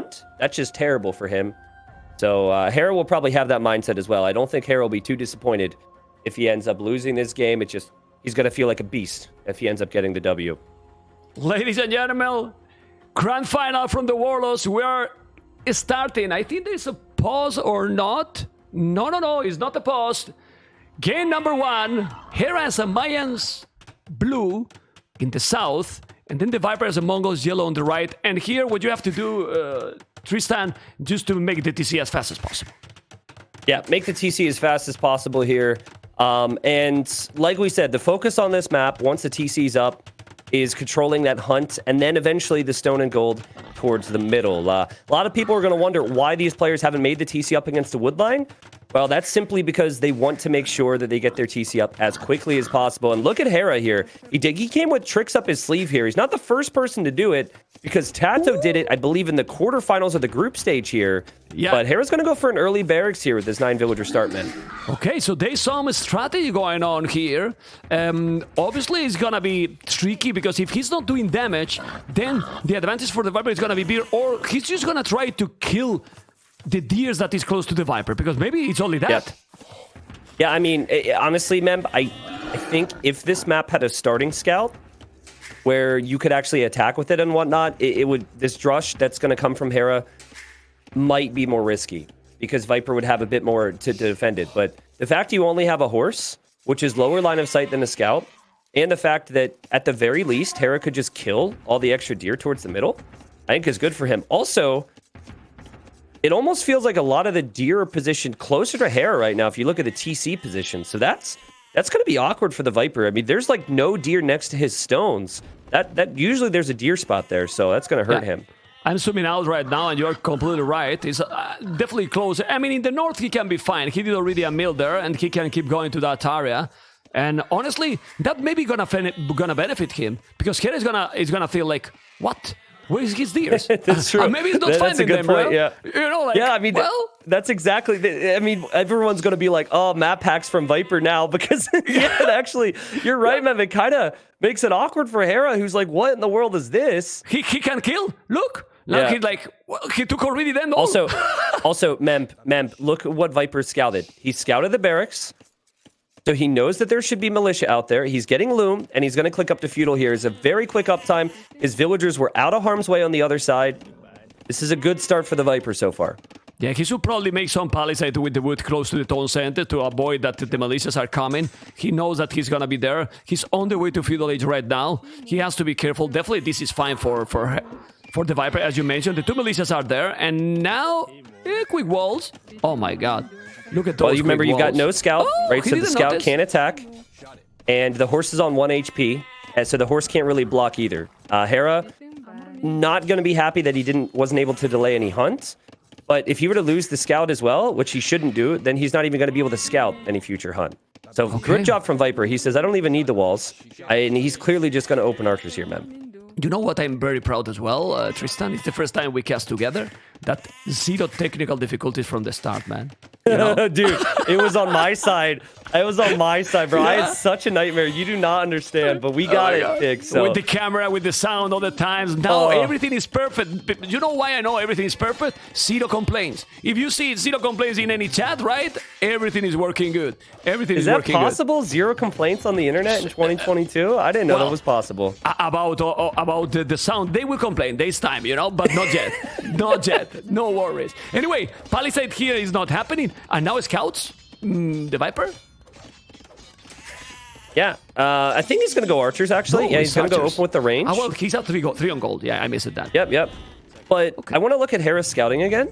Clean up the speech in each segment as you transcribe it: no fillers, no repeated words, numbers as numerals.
hunt. That's just terrible for him. So Hera will probably have that mindset as well. I don't think Hera will be too disappointed if he ends up losing this game. It's just, he's going to feel like a beast if he ends up getting the W. Ladies and gentlemen, grand final from the Warlords. We are starting. I think there's a pause or not. No, it's not a pause. Game number 1. Hera has a Mayans blue in the south, and then the Viper has a Mongols yellow on the right. And here, what you have to do, Tristan, just to make the TC as fast as possible. Yeah, make the TC as fast as possible here. And like we said, the focus on this map, once the TC's up, is controlling that hunt, and then eventually the stone and gold towards the middle. A lot of people are going to wonder why these players haven't made the TC up against the wood line. Well, that's simply because they want to make sure that they get their TC up as quickly as possible. And look at Hera here. He came with tricks up his sleeve here. He's not the first person to do it, because Tato did it, I believe, in the quarterfinals of the group stage here. Yeah. But Hera's going to go for an early barracks here with this 9-villager start, man. Okay, so there's some strategy going on here. Obviously, it's going to be tricky, because if he's not doing damage, then the advantage for the Viper is going to be bigger, or he's just going to try to kill the deers that is close to the Viper, because maybe it's only that. Yeah, I mean, honestly, Mem, I think if this map had a starting scout where you could actually attack with it and whatnot, it would, this drush that's going to come from Hera might be more risky, because Viper would have a bit more to defend it. But the fact you only have a horse, which is lower line of sight than a scout, and the fact that at the very least Hera could just kill all the extra deer towards the middle, I think is good for him. Also, it almost feels like a lot of the deer are positioned closer to Hera right now if you look at the TC position. So that's going to be awkward for the Viper. I mean, there's like no deer next to his stones. That usually there's a deer spot there, so that's going to hurt him. I'm zooming out right now, and you're completely right. It's definitely close. I mean, in the north, he can be fine. He did already a mill there, and he can keep going to that area. And honestly, that may be gonna benefit him, because Hera is gonna feel like, what? Where's his deers? That's true. Maybe he's not finding them, point, right? Yeah. You know, like, yeah, I mean, well, that's exactly. I mean, everyone's going to be like, "Oh, map hacks from Viper now," because actually, you're right, man. It kind of makes it awkward for Hera, who's like, "What in the world is this?" He can kill. Look, now he's like, well, he took already them all. Also, Mem, look at what Viper scouted. He scouted the barracks. So he knows that there should be militia out there. He's getting loom, and he's going to click up to feudal here. It's a very quick uptime. His villagers were out of harm's way on the other side. This is a good start for the Viper so far. Yeah, he should probably make some palisade with the wood close to the town center to avoid that the militias are coming. He knows that he's going to be there. He's on the way to feudal age right now. He has to be careful. Definitely this is fine for the Viper, as you mentioned. The two militias are there, and now quick walls. Oh my god. Look at those. Well, you remember you got no scout, right? So the scout can't attack, and the horse is on 1 HP, and so the horse can't really block either. Hera, not going to be happy that he wasn't able to delay any hunts, but if he were to lose the scout as well, which he shouldn't do, then he's not even going to be able to scout any future hunt. So good job from Viper. He says, I don't even need the walls, and he's clearly just going to open archers here, man. You know what I'm very proud as well, Tristan? It's the first time we cast together. That 0 technical difficulties from the start, man. You know? Dude, it was on my side. It was on my side, bro. Yeah. I had such a nightmare. You do not understand, but we got it fixed. So. With the camera, with the sound all the times. Now everything is perfect. You know why I know everything is perfect? 0 complaints. If you see 0 complaints in any chat, right? Everything is working good. Everything is working good. Is that possible? 0 complaints on the internet in 2022? I didn't know that was possible. About the sound, they will complain. There's time, you know, but not yet. Not yet. No worries. Anyway, Palisade here is not happening. And now scouts? The Viper? Yeah, I think he's going to go archers, actually. No, yeah, he's going to go open with the range. Oh, well, he's out to be 3 on gold. Yeah, I missed that. Yep. But I want to look at Hera's scouting again.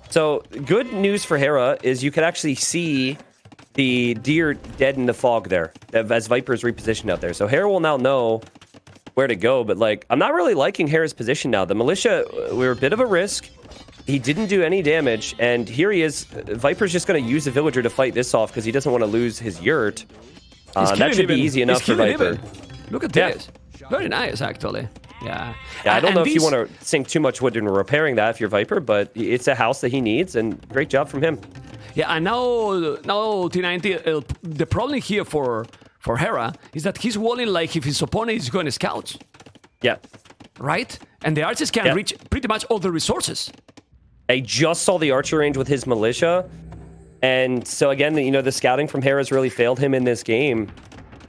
So, good news for Hera is you could actually see the deer dead in the fog there, as Viper's repositioned out there. So, Hera will now know where to go, but, like, I'm not really liking Hera's position now. The militia were a bit of a risk. He didn't do any damage, and here he is. Viper's just going to use the villager to fight this off because he doesn't want to lose his yurt. That should be easy enough for Viper. Look at this. Very nice, actually. Yeah. I don't know if you want to sink too much wood in repairing that if you're Viper, but it's a house that he needs, and great job from him. Yeah, and now T90, the problem here for Hera is that he's walling like if his opponent is going to scout. Yeah. Right? And the archers can reach pretty much all the resources. I just saw the archer range with his militia. And so again, you know, the scouting from Hera's really failed him in this game.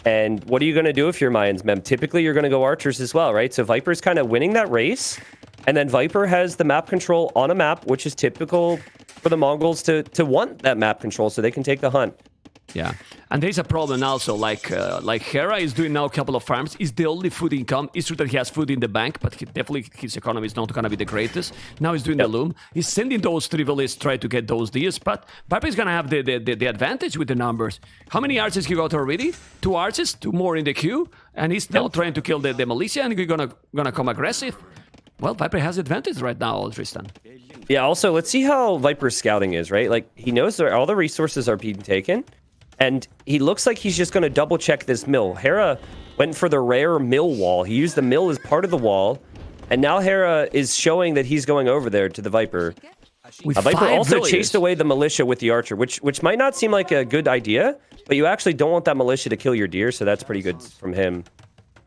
And what are you going to do if you're Mayans, Mem? Typically, you're going to go archers as well, right? So Viper's kind of winning that race. And then Viper has the map control on a map, which is typical for the Mongols to want that map control so they can take the hunt. Yeah, and there's a problem also, like Hera is doing now a couple of farms. He's the only food income. It's true that he has food in the bank, but definitely his economy is not going to be the greatest. Now he's doing the loom. He's sending those 3 villages to try to get those deals, but Viper is going to have the advantage with the numbers. How many archers he got already? 2 archers, 2 more in the queue, and he's now trying to kill the militia, and he's gonna come aggressive. Well, Viper has advantage right now, Tristan. Yeah, also, let's see how Viper's scouting is, right? Like, he knows that all the resources are being taken. And he looks like he's just going to double check this mill. Hera went for the rare mill wall. He used the mill as part of the wall. And now Hera is showing that he's going over there to the Viper. Viper also chased away the militia with the archer, which might not seem like a good idea. But you actually don't want that militia to kill your deer. So that's pretty good from him.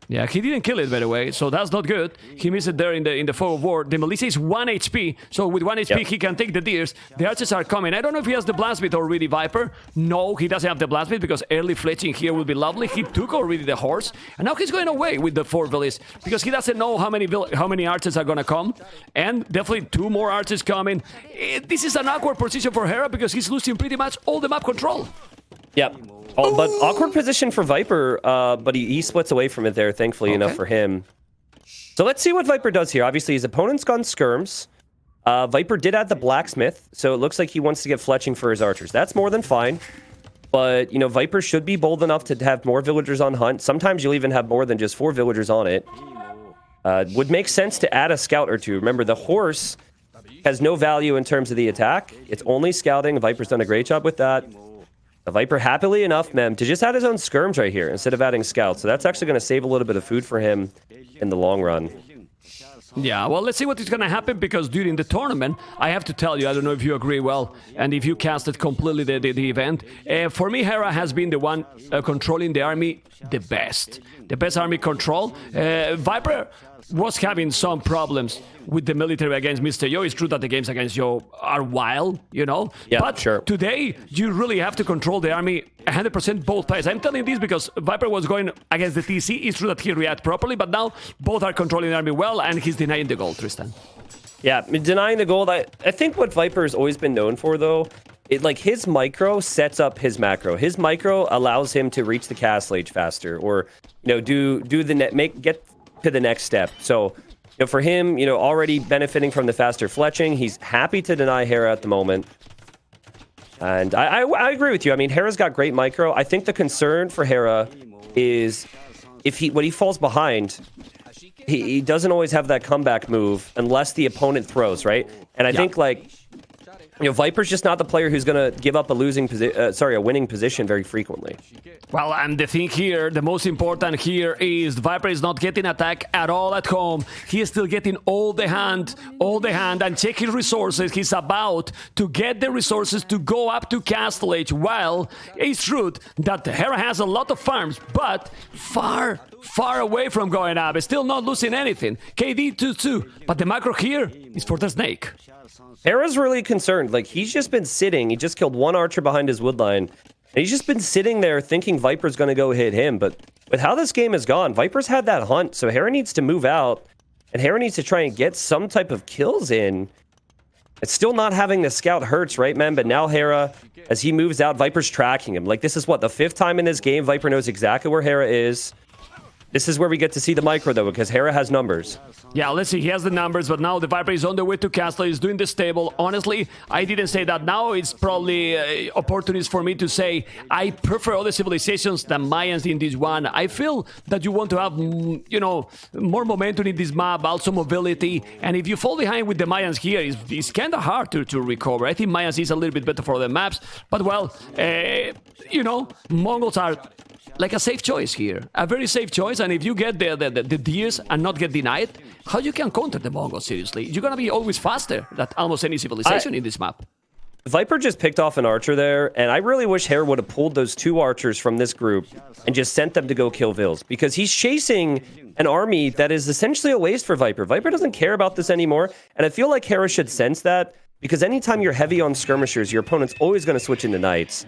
Yeah, he didn't kill it, by the way, so that's not good. He missed it there in the fog of war. The militia is 1 HP, so with 1 HP he can take the deers. The archers are coming. I don't know if he has the blast beat already, Viper. No, he doesn't have the blast beat because early fletching here will be lovely. He took already the horse, and now he's going away with the 4 villages because he doesn't know how many archers are gonna come, and definitely 2 more archers coming. This is an awkward position for Hera because he's losing pretty much all the map control. Yep. Oh, but awkward position for Viper, but he splits away from it there, thankfully enough for him. So let's see what Viper does here. Obviously, his opponent's gone skirms. Viper did add the blacksmith, so it looks like he wants to get fletching for his archers. That's more than fine. But, you know, Viper should be bold enough to have more villagers on hunt. Sometimes you'll even have more than just 4 villagers on it. Would make sense to add a scout or 2. Remember, the horse has no value in terms of the attack. It's only scouting. Viper's done a great job with that. The Viper, happily enough, Mem, to just add his own skirms right here instead of adding scouts. So that's actually going to save a little bit of food for him in the long run. Yeah, well, let's see what is going to happen because during the tournament, I have to tell you, I don't know if you agree well, and if you casted completely the event, for me, Hera has been the one controlling the army the best. The best army control. Viper was having some problems with the military against Mr. Yo. It's true that the games against Yo are wild, you know? Yeah, but sure. Today, you really have to control the army 100% both sides. I'm telling this because Viper was going against the TC. It's true that he reacted properly, but now both are controlling the army well, and he's denying the goal, Tristan. Yeah, denying the gold. I think what Viper has always been known for, though, like his micro sets up his macro. His micro allows him to reach the castle age faster, or you know, do the get to the next step. So, you know, for him, you know, already benefiting from the faster fletching, he's happy to deny Hera at the moment. And I agree with you. I mean, Hera's got great micro. I think the concern for Hera is when he falls behind, he doesn't always have that comeback move unless the opponent throws, right? And I think, like, you know, Viper's just not the player who's going to give up a winning position very frequently. Well, and the thing here, the most important here is Viper is not getting attacked at all at home. He is still getting all the hand, and checking resources. He's about to get the resources to go up to Castle Age. Well, it's true that Hera has a lot of farms, but far away from going up. He's still not losing anything. KD 2-2, but the macro here is for the snake. Hera's really concerned. Like, he's just been sitting. He just killed 1 archer behind his woodline. And he's just been sitting there thinking Viper's going to go hit him. But with how this game has gone, Viper's had that hunt. So Hera needs to move out. And Hera needs to try and get some type of kills in. It's still not having the scout hurts, right, man? But now Hera, as he moves out, Viper's tracking him. Like, this is what, the 5th time in this game Viper knows exactly where Hera is. This is where we get to see the micro, though, because Hera has numbers. Yeah, let's see. He has the numbers, but now the Viper is on the way to Castle. He's doing the stable. Honestly, I didn't say that. Now it's probably opportunity for me to say I prefer other civilizations than Mayans in this one. I feel that you want to have, you know, more momentum in this map, also mobility. And if you fall behind with the Mayans here, it's kind of hard to recover. I think Mayans is a little bit better for the maps. But, well, you know, Mongols are like a safe choice here, a very safe choice. And if you get the deers and not get denied, how you can counter the Mongols, seriously? You're gonna be always faster than almost any civilization in this map. Viper just picked off an archer there, and I really wish Hera would have pulled those 2 archers from this group and just sent them to go kill Vils, because he's chasing an army that is essentially a waste for Viper. Viper doesn't care about this anymore, and I feel like Hera should sense that, because anytime you're heavy on skirmishers, your opponent's always going to switch into knights.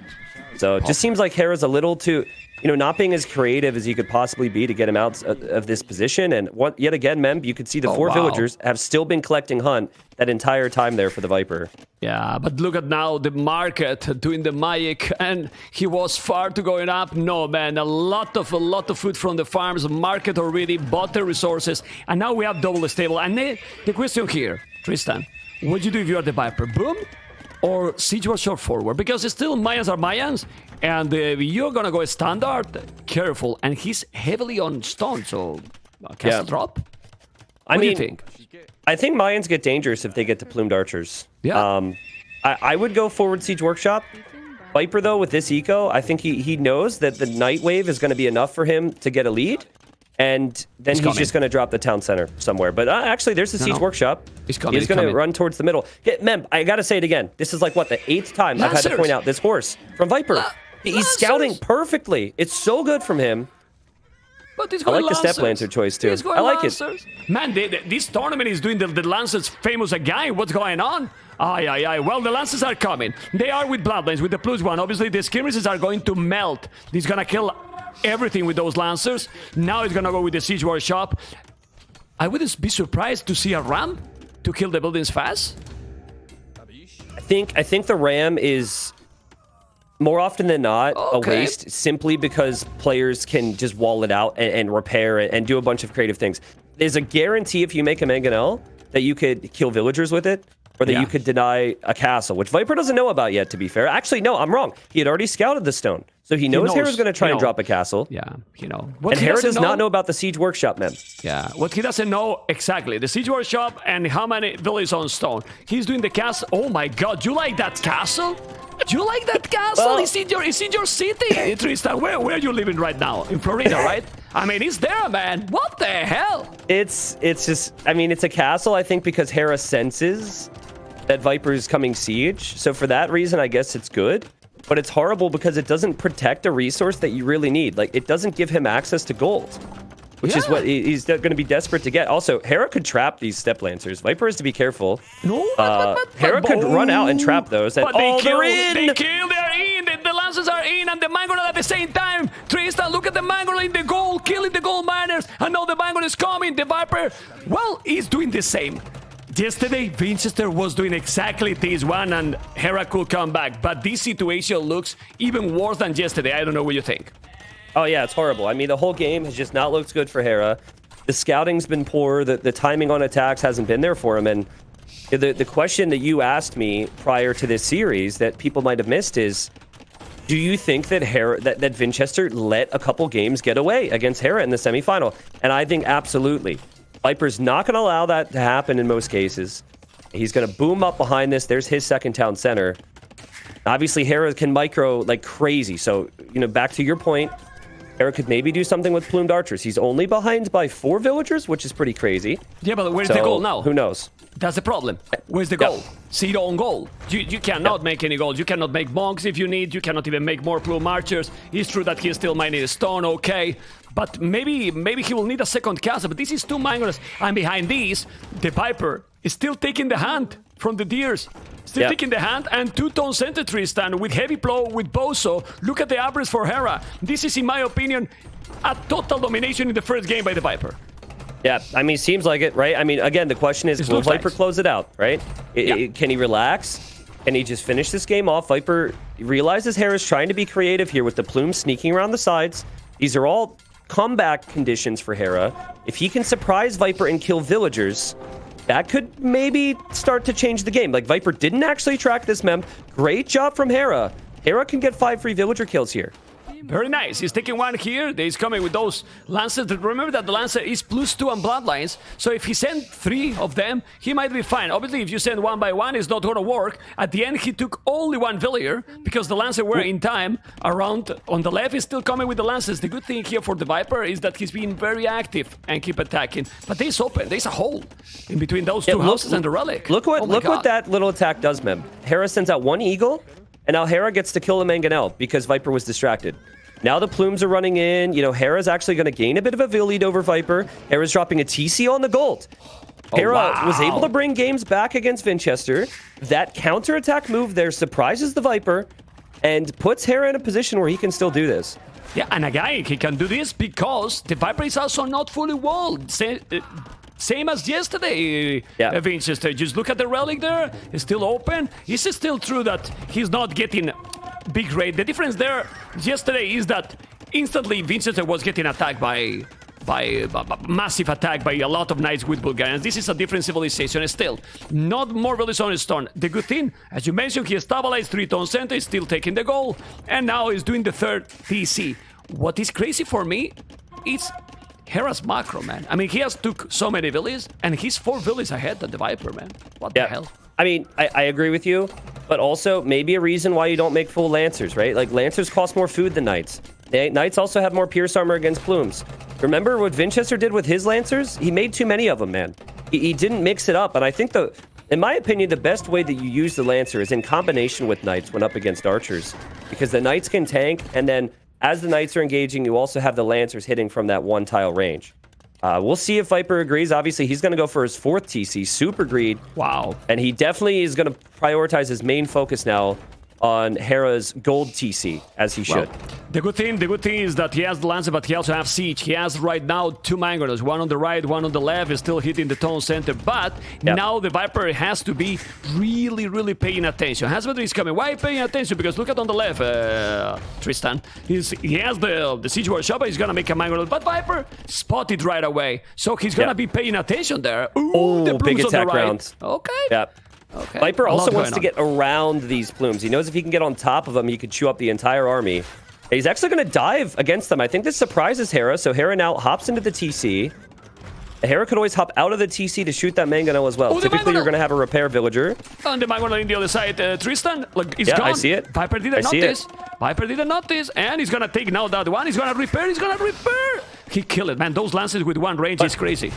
So it just seems like Hera's a little too, not being as creative as he could possibly be to get him out of this position. And yet again, Mem, you could see the 4 villagers have still been collecting Hunt that entire time there for the Viper. Yeah, but look at now the market doing the magic, and he was far to going up. No, man, a lot of food from the farms. Market already bought the resources, and now we have double stable. And the question here, Tristan, what do you do if you are the Viper? Boom? Or siege war short forward? Because it's still Mayans are Mayans, and you're gonna go standard, careful. And he's heavily on stone, so castle drop? What do you think? I think Mayans get dangerous if they get to plumed archers. Yeah. I would go forward siege workshop. Viper, though, with this eco, I think he knows that the night wave is going to be enough for him to get a lead. And then he's just going to drop the town center somewhere. But actually, there's the siege workshop. He's going to run towards the middle. Mem, I got to say it again. This is like, what, the 8th time I've had to point out this horse from Viper. He's scouting perfectly. It's so good from him. But he's I going like the step lancer choice, too. I like it. Man, this tournament is doing the Lancers famous again. What's going on? Aye. Well, the Lancers are coming. They are with Bloodlines, with the +1. Obviously, the skirmishes are going to melt. He's going to kill everything with those Lancers. Now he's going to go with the siege workshop. I wouldn't be surprised to see a ram to kill the buildings fast. I think the ram is more often than not a waste, simply because players can just wall it out and repair it and do a bunch of creative things. There's a guarantee if you make a mangonel that you could kill villagers with it, or that you could deny a castle, which Viper doesn't know about yet, to be fair. Actually, no, I'm wrong. He had already scouted the stone, so he knows Hera's going to try and drop a castle. Yeah, And Hera does not know about the siege workshop, man. Yeah, what he doesn't know exactly, the siege workshop and how many villages on stone. He's doing the castle. Oh my god, you like that castle? Do you like that castle? Well, it's in your city, Tristan. Where are you living right now? In Florida, right? I mean, it's there, man. What the hell? It's just, I mean, it's a castle, I think, because Hera senses that Viper is coming siege. So for that reason, I guess it's good. But it's horrible because it doesn't protect a resource that you really need. Like, it doesn't give him access to gold, which is what he's going to be desperate to get. Also, Hera could trap these step lancers. Viper is to be careful. No, Hera could run out and trap those. And, they're in! They kill, they're in! The lancers are in, and the mangonel at the same time! Tristan, look at the mangonel in the gold, killing the gold miners! And now the mangonel is coming, the Viper, well, he's doing the same. Yesterday, Winchester was doing exactly this one, and Hera could come back. But this situation looks even worse than yesterday. I don't know what you think. Oh, yeah, it's horrible. I mean, the whole game has just not looked good for Hera. The scouting's been poor. The timing on attacks hasn't been there for him. And the question that you asked me prior to this series that people might have missed is, do you think that that Winchester let a couple games get away against Hera in the semifinal? And I think absolutely. Viper's not going to allow that to happen in most cases. He's going to boom up behind this. There's his second town center. Obviously, Hera can micro like crazy. So, back to your point, Hera could maybe do something with plumed archers. He's only behind by 4 villagers, which is pretty crazy. Yeah, but where's the goal now? Who knows? That's the problem. Where's the goal? Zero on goal. You cannot make any gold. You cannot make monks if you need. You cannot even make more plume archers. It's true that he still might need a stone, okay. But maybe he will need a second castle. But this is 2 mangoes. And behind these, the Viper is still taking the hand from the deers. Still taking the hand, and 2-tone center Tristan with heavy blow with Bozo. Look at the average for Hera. This is, in my opinion, a total domination in the first game by the Viper. Yeah, I mean, seems like it, right? I mean, again, the question is, will Viper close it out, right? Can he relax? Can he just finish this game off? Viper realizes Hera's trying to be creative here with the plumes sneaking around the sides. These are all comeback conditions for Hera. If he can surprise Viper and kill villagers, that could maybe start to change the game. Like, Viper didn't actually track this mem. Great job from Hera. Hera can get 5 free villager kills here. Very nice. He's taking one here. He's coming with those Lancers. Remember that the Lancer is +2 on Bloodlines. So if he sends 3 of them, he might be fine. Obviously, if you send 1 by 1, it's not going to work. At the end, he took only 1 Villier because the Lancer were in time. Around on the left, he's still coming with the Lancers. The good thing here for the Viper is that he's been very active and keep attacking. But there's open. There's a hole in between those two houses and the Relic. Look what that little attack does, Mem. Hera sends out 1 Eagle. And now Hera gets to kill the Mangonel because Viper was distracted. Now the plumes are running in. You know, Hera's actually going to gain a bit of a Vil lead over Viper. Hera's dropping a TC on the gold. Hera was able to bring games back against Vinchester. That counterattack move there surprises the Viper and puts Hera in a position where he can still do this. Yeah, and again, he can do this because the Viper is also not fully walled. Same as yesterday, Vinchester. Just look at the Relic there. It's still open. Is it still true that he's not getting big raid? The difference there yesterday is that instantly Vinchester was getting attacked by massive attack by a lot of knights with Bulgarians. This is a different civilization still. Not more village on stone. The good thing, as you mentioned, he stabilized 3-tone center, is still taking the goal, and now he's doing the 3rd TC. What is crazy for me, it's Hera's macro, man. I mean, he has took so many villas, and he's 4 villas ahead than the Viper, man. What the hell? I mean, I agree with you, but also maybe a reason why you don't make full Lancers, right? Like, Lancers cost more food than Knights. Knights also have more Pierce Armor against Plumes. Remember what Vinchester did with his Lancers? He made too many of them, man. He didn't mix it up, and I think in my opinion, the best way that you use the Lancer is in combination with Knights when up against Archers, because the Knights can tank, and then as the Knights are engaging, you also have the Lancers hitting from that 1-tile range. We'll see if Viper agrees. Obviously, he's going to go for his 4th TC, Super Greed. Wow. And he definitely is going to prioritize his main focus now on Hera's gold TC, as he should. The good thing is that he has the Lancer, but he also has Siege. He has right now 2 Mangonels, one on the right, one on the left, is still hitting the tone center. But now the Viper has to be really paying attention. Hasbro is coming. Why paying attention? Because look at on the left, Tristan. He has the Siege Workshop, but he's gonna make a Mangonel. But Viper spotted right away, so he's gonna be paying attention there. Ooh, the big attack on the right. rounds. Okay. Yep. Okay. Viper also wants to get around these plumes. He knows if he can get on top of them, he could chew up the entire army. He's actually going to dive against them. I think this surprises Hera, so Hera now hops into the TC. Hera could always hop out of the TC to shoot that Mangonel as well. Typically, you're going to have a repair villager. And the Mangonel on the other side, Tristan, look, he's gone. I see it. Viper didn't notice. Viper didn't notice, and he's going to take now that one. He's going to repair. He killed it, man. Those Lances with 1 range is crazy.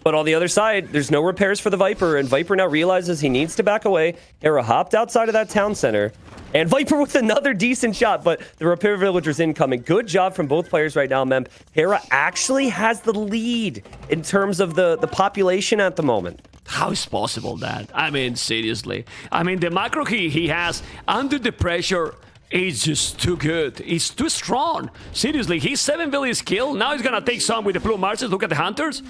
But on the other side, there's no repairs for the Viper, and Viper now realizes he needs to back away. Hera hopped outside of that town center, and Viper with another decent shot, but the repair villager's incoming. Good job from both players right now, Mem. Hera actually has the lead in terms of the population at the moment. How is possible that? I mean, seriously. I mean, the macro he has under the pressure is just too good. He's too strong. Seriously, he's 7 villas killed. Now he's gonna take some with the plume marches. Look at the hunters.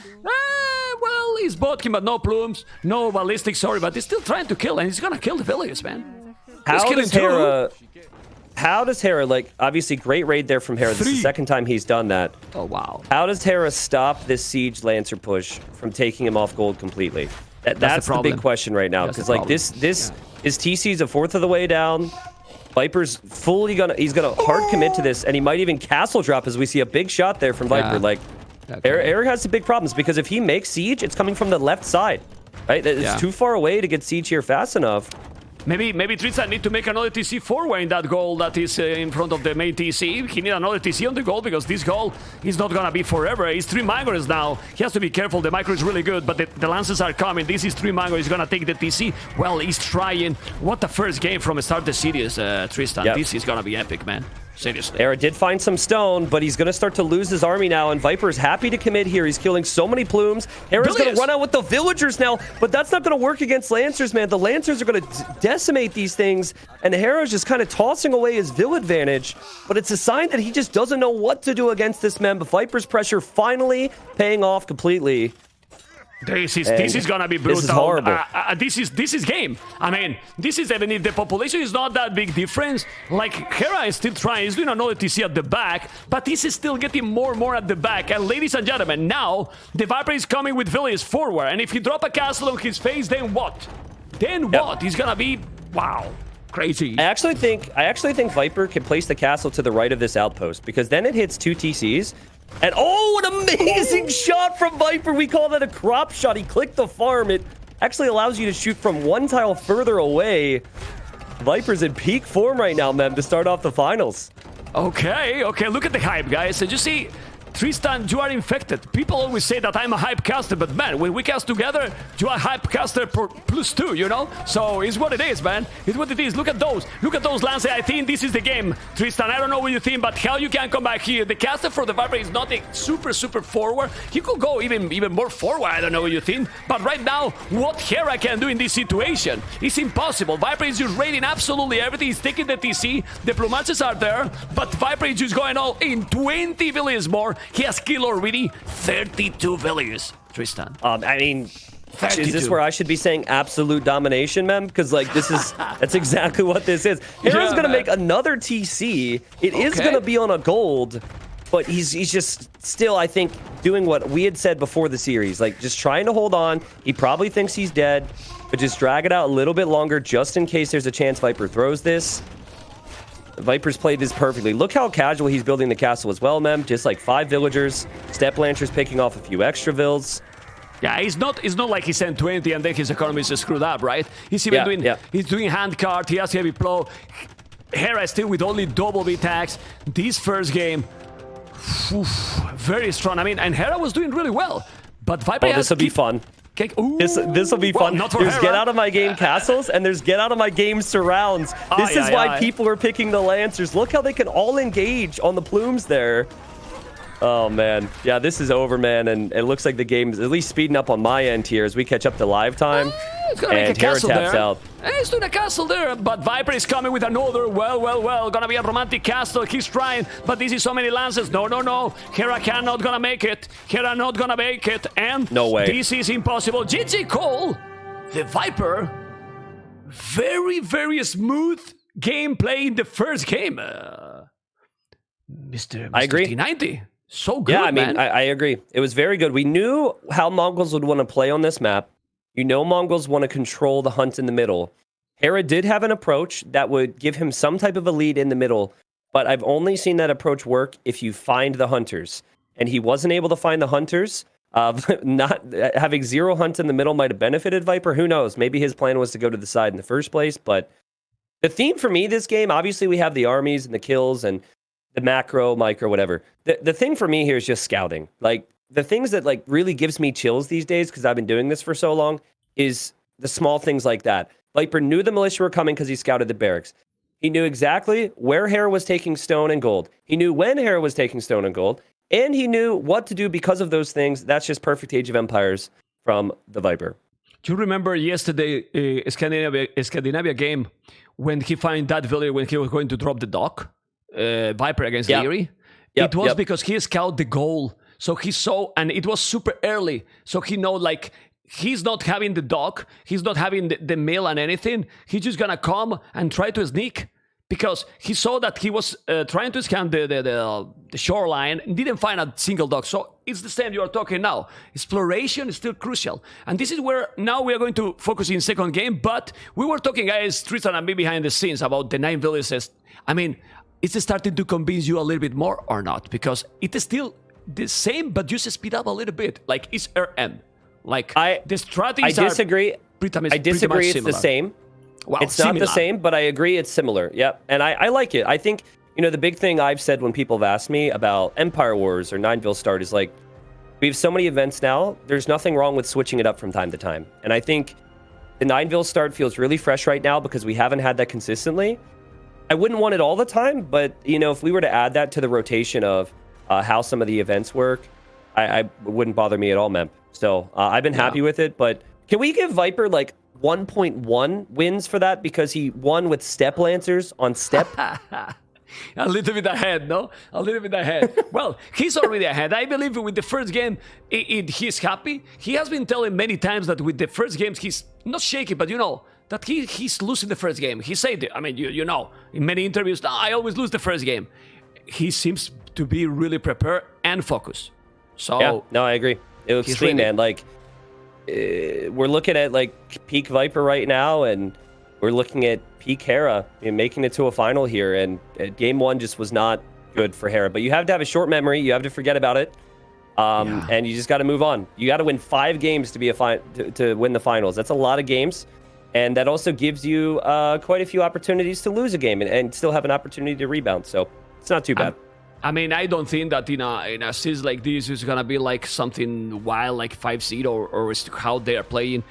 Well, he's botking, but no plumes, no ballistic, sorry, but he's still trying to kill, and he's gonna kill the villagers, man. How does Hera, like, obviously great raid there from Hera. This is the 2nd time he's done that. Oh, wow. How does Hera stop this Siege Lancer push from taking him off gold completely? That's the big question right now, because, like, his TC's a 4th of the way down. Viper's fully he's gonna hard commit to this, and he might even castle drop as we see a big shot there from Viper. Like, Eric has some big problems, because if he makes Siege, it's coming from the left side, right? It's too far away to get Siege here fast enough. Maybe Tristan need to make another TC forward in that goal that is in front of the main TC. He need another TC on the goal, because this goal is not gonna be forever. He's 3 Mangonels now. He has to be careful. The micro is really good, but the Lances are coming. This is 3 Mangonels. He's gonna take the TC. Well, he's trying. What the first game from the start of the series, Tristan. This is gonna be epic, man. Seriously. Hera did find some stone, but he's going to start to lose his army now, and Viper's happy to commit here. He's killing so many plumes. Hera's going to run out with the villagers now, but that's not going to work against Lancers, man. The Lancers are going to decimate these things, and Hera's just kind of tossing away his Vill advantage, but it's a sign that he just doesn't know what to do against this man. But Viper's pressure finally paying off completely. This is gonna be brutal. This is horrible. This is game. I mean, this is even if the population is not that big difference. Like, Hera is still trying. He's doing another TC at the back, but this is still getting more and more at the back. And ladies and gentlemen, now the Viper is coming with villages forward. And if he drop a castle on his face, then what? Then what? He's gonna be, wow, crazy. I actually think Viper can place the castle to the right of this outpost because then it hits 2 TCs. And oh, an amazing shot from Viper. We call that a crop shot. He clicked the farm. It actually allows you to shoot from 1 tile further away. Viper's in peak form right now, Mem, to start off the finals. Okay, look at the hype, guys. Did you see? Tristan, you are infected. People always say that I'm a hype caster, but man, when we cast together, you are hype caster for +2, you know? So it's what it is, man. It's what it is. Look at those. Look at those, Lance. I think this is the game. Tristan, I don't know what you think, but how you can come back here. The caster for the Viper is not super forward. He could go even more forward. I don't know what you think. But right now, what Hera can do in this situation is impossible. Viper is just raiding absolutely everything. He's taking the TC. The plumages are there, but Viper is just going all in. 20 villages more. He has killed already 32 villages, Tristan. I mean, 32. Is this where I should be saying absolute domination, Mem? Because, like, that's exactly what this is. Hera's going to make another TC. It is going to be on a gold, but he's just still, I think, doing what we had said before the series. Like, just trying to hold on. He probably thinks he's dead, but just drag it out a little bit longer just in case there's a chance Viper throws this. Viper's played this perfectly. Look how casual he's building the castle as well, Mem. Just like 5 villagers. Step Lancers picking off a few extra vills. Yeah, it's not like he sent 20 and then his economy is screwed up, right? He's even doing hand card. He has heavy plow. Hera is still with only double B tags. This first game, very strong. I mean, and Hera was doing really well, but Viper. This will be fun. This will be fun. There's Hera. Get out of my game castles, and there's get out of my game surrounds. This is why people are picking the Lancers. Look how they can all engage on the plumes there. Oh, man. Yeah, this is over, man, and it looks like the game is at least speeding up on my end here as we catch up to live time. And Hera taps out. He's doing a castle there, but Viper is coming with another. Well. Gonna be a romantic castle. He's trying, but this is so many lances. No. Hera cannot gonna make it. Hera not gonna make it, and no way. This is impossible. GG Cole, the Viper. Very smooth gameplay in the first game. Mr. I agree. T90. So good, yeah, I mean, man. I agree. It was very good. We knew how Mongols would want to play on this map. You know Mongols want to control the hunt in the middle. Hera did have an approach that would give him some type of a lead in the middle, but I've only seen that approach work if you find the hunters. And he wasn't able to find the hunters. Not having 0 hunt in the middle might have benefited Viper. Who knows? Maybe his plan was to go to the side in the first place. But the theme for me this game, obviously we have the armies and the kills and the macro, micro, whatever. The thing for me here is just scouting. Like, the things that like really gives me chills these days, because I've been doing this for so long, is the small things like that. Viper knew the militia were coming because he scouted the barracks. He knew exactly where Hera was taking stone and gold. He knew when Hera was taking stone and gold. And he knew what to do because of those things. That's just perfect Age of Empires from the Viper. Do you remember yesterday, Scandinavia game, when he found that village when he was going to drop the dock? Viper against Leary? It was because he scouted the goal. So he saw, and it was super early. So he know, like, he's not having the dock. He's not having the mill and anything. He's just going to come and try to sneak. Because he saw that he was trying to scan the shoreline and didn't find a single dock. So it's the same you are talking now. Exploration is still crucial. And this is where now we are going to focus in second game. But we were talking, guys, Tristan and me behind the scenes about the 9 villages. I mean, it's starting to convince you a little bit more or not? Because it is still the same, but just speed up a little bit. Like, it's RM. Like, the strategies I disagree. I disagree. It's the same. Wow, it's not the same, but I agree it's similar. Yep. And I like it. I think, you know, the big thing I've said when people have asked me about Empire Wars or Nineville Start is like, we have so many events now, there's nothing wrong with switching it up from time to time. And I think the Nineville Start feels really fresh right now because we haven't had that consistently. I wouldn't want it all the time, but, you know, if we were to add that to the rotation of how some of the events work, I wouldn't bother me at all, Memp. So I've been happy with it, but can we give Viper like 1.1 wins for that because he won with Step Lancers on Step? A little bit ahead, no? A little bit ahead. Well, he's already ahead. I believe with the first game, he's happy. He has been telling many times that with the first games, he's not shaky, but you know, that he's losing the first game. He said, I mean, you know, in many interviews, I always lose the first game. He seems to be really prepared and focused. So yeah, no, I agree. It looks clean, man. Like, we're looking at like peak Viper right now, and we're looking at peak Hera making it to a final here, and game one just was not good for Hera. But you have to have a short memory. You have to forget about it. And you just got to move on. You got to win 5 games to be to win the finals. That's a lot of games, and that also gives you quite a few opportunities to lose a game and still have an opportunity to rebound. So it's not too bad. I mean, I don't think that in a series like this is gonna be like something wild, like 5 seed or how they are playing.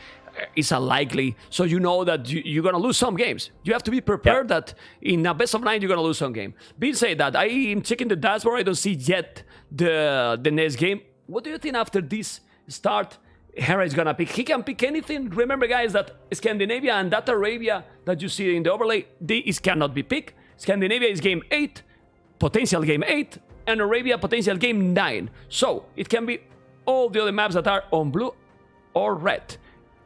It's unlikely. So you know that you're gonna lose some games. You have to be prepared that in a best of 9 you're gonna lose some game. Being said that, I am checking the dashboard. I don't see yet the next game. What do you think after this start? Hera is gonna pick. He can pick anything. Remember, guys, that Scandinavia and that Arabia that you see in the overlay, this cannot be picked. Scandinavia is game 8, potential game 8, and Arabia potential game 9. So it can be all the other maps that are on blue or red.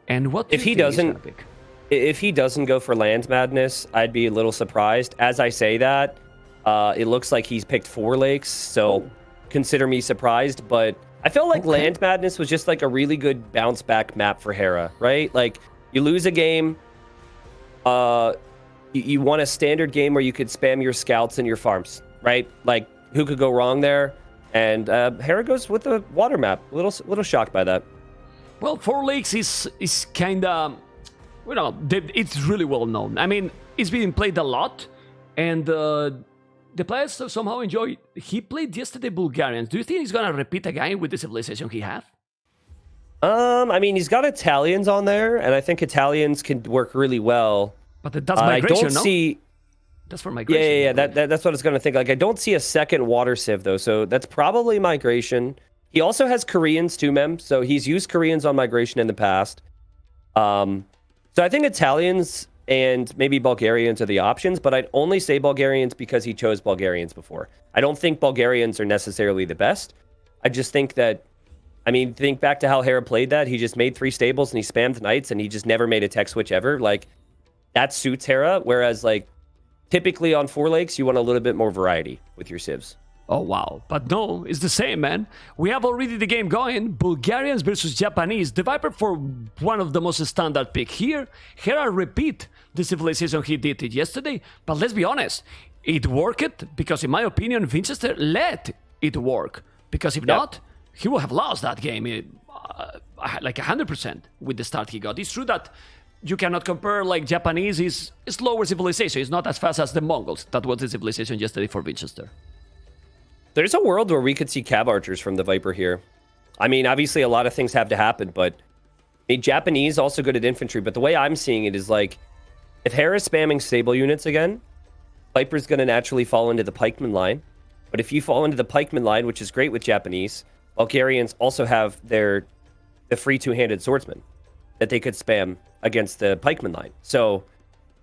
And what if he doesn't go for Land Madness, I'd be a little surprised. As I say that, it looks like he's picked 4 lakes, so consider me surprised. But I felt like Land Madness was just like a really good bounce back map for Hera, right? Like you lose a game, you want a standard game where you could spam your scouts and your farms, right? Like who could go wrong there? And Hera goes with the water map. A little shocked by that. Well, 4 lakes is kind of, it's really well known. I mean, it's being played a lot, and the players somehow enjoy it. He played yesterday Bulgarians. Do you think he's gonna repeat again with the civilization he have? I mean, he's got Italians on there, and I think Italians can work really well. But that's migration, I don't see. That's for migration. Yeah. That's what I was gonna think. Like, I don't see a second water civ though, so that's probably migration. He also has Koreans too, Mem. So he's used Koreans on migration in the past. So I think Italians and maybe Bulgarians are the options, but I'd only say Bulgarians because he chose Bulgarians before. I don't think Bulgarians are necessarily the best. I just think that, I mean, think back to how Hera played that. He just made 3 stables and he spammed knights and he just never made a tech switch ever. Like, that suits Hera. Whereas, like, typically on 4 lakes, you want a little bit more variety with your civs. Oh, wow. But no, it's the same, man. We have already the game going. Bulgarians versus Japanese. TheViper for one of the most standard pick here. Hera repeat the civilization he did it yesterday. But let's be honest, it worked because, in my opinion, Winchester let it work. Because if not, he would have lost that game like 100% with the start he got. It's true that you cannot compare, like, Japanese is slower civilization. It's not as fast as the Mongols. That was the civilization yesterday for Winchester. There's a world where we could see cav archers from the Viper here. I mean, obviously a lot of things have to happen, but Japanese also good at infantry. But the way I'm seeing it is, like, if Hera's spamming stable units again, Viper's going to naturally fall into the pikeman line. But if you fall into the pikeman line, which is great with Japanese, Bulgarians also have the free 2-handed swordsman that they could spam against the pikeman line. So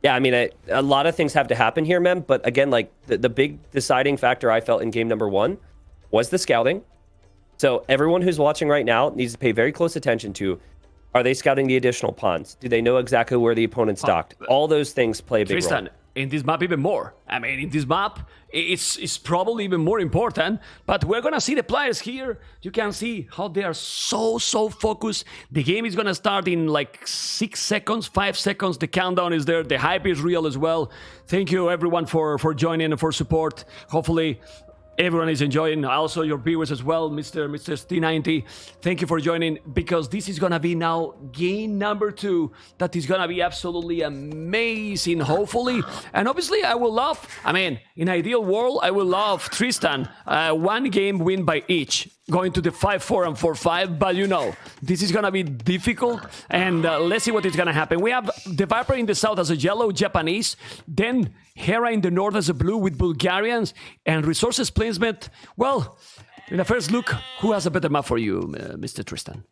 yeah, I mean, a lot of things have to happen here, Mem. But again, like, the big deciding factor I felt in game number 1 was the scouting. So everyone who's watching right now needs to pay very close attention to, are they scouting the additional pawns? Do they know exactly where the opponent's docked? All those things play a big role. In this map even more. I mean, in this map, it's probably even more important, but we're gonna see the players here. You can see how they are so focused. The game is gonna start in like 6 seconds, 5 seconds. The countdown is there. The hype is real as well. Thank you everyone for joining and for support. Hopefully everyone is enjoying, also your viewers as well, Mr. T90. Thank you for joining, because this is gonna be now game number 2. That is gonna be absolutely amazing, hopefully. And obviously, I will love, I mean, in ideal world, I will love Tristan, 1 game win by each, going to the 5-4 and 4-5, but you know, this is gonna be difficult, and let's see what is gonna happen. We have TheViper in the south as a yellow, Japanese, then Hera in the north as a blue with Bulgarians, and resources placement. Well, in a first look, who has a better map for you, Mr. Tristan?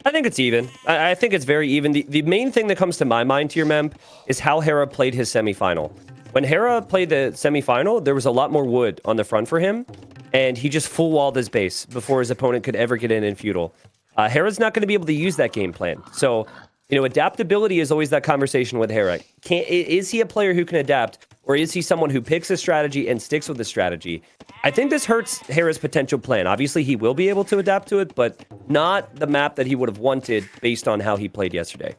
I think it's even. I think it's very even. The main thing that comes to my mind here, Mem, is how Hera played his semifinal. When Hera played the semifinal, there was a lot more wood on the front for him, and he just full-walled his base before his opponent could ever get in feudal. Hera's not going to be able to use that game plan. So, you know, adaptability is always that conversation with Hera. Is he a player who can adapt, or is he someone who picks a strategy and sticks with the strategy? I think this hurts Hera's potential plan. Obviously, he will be able to adapt to it, but not the map that he would have wanted based on how he played yesterday.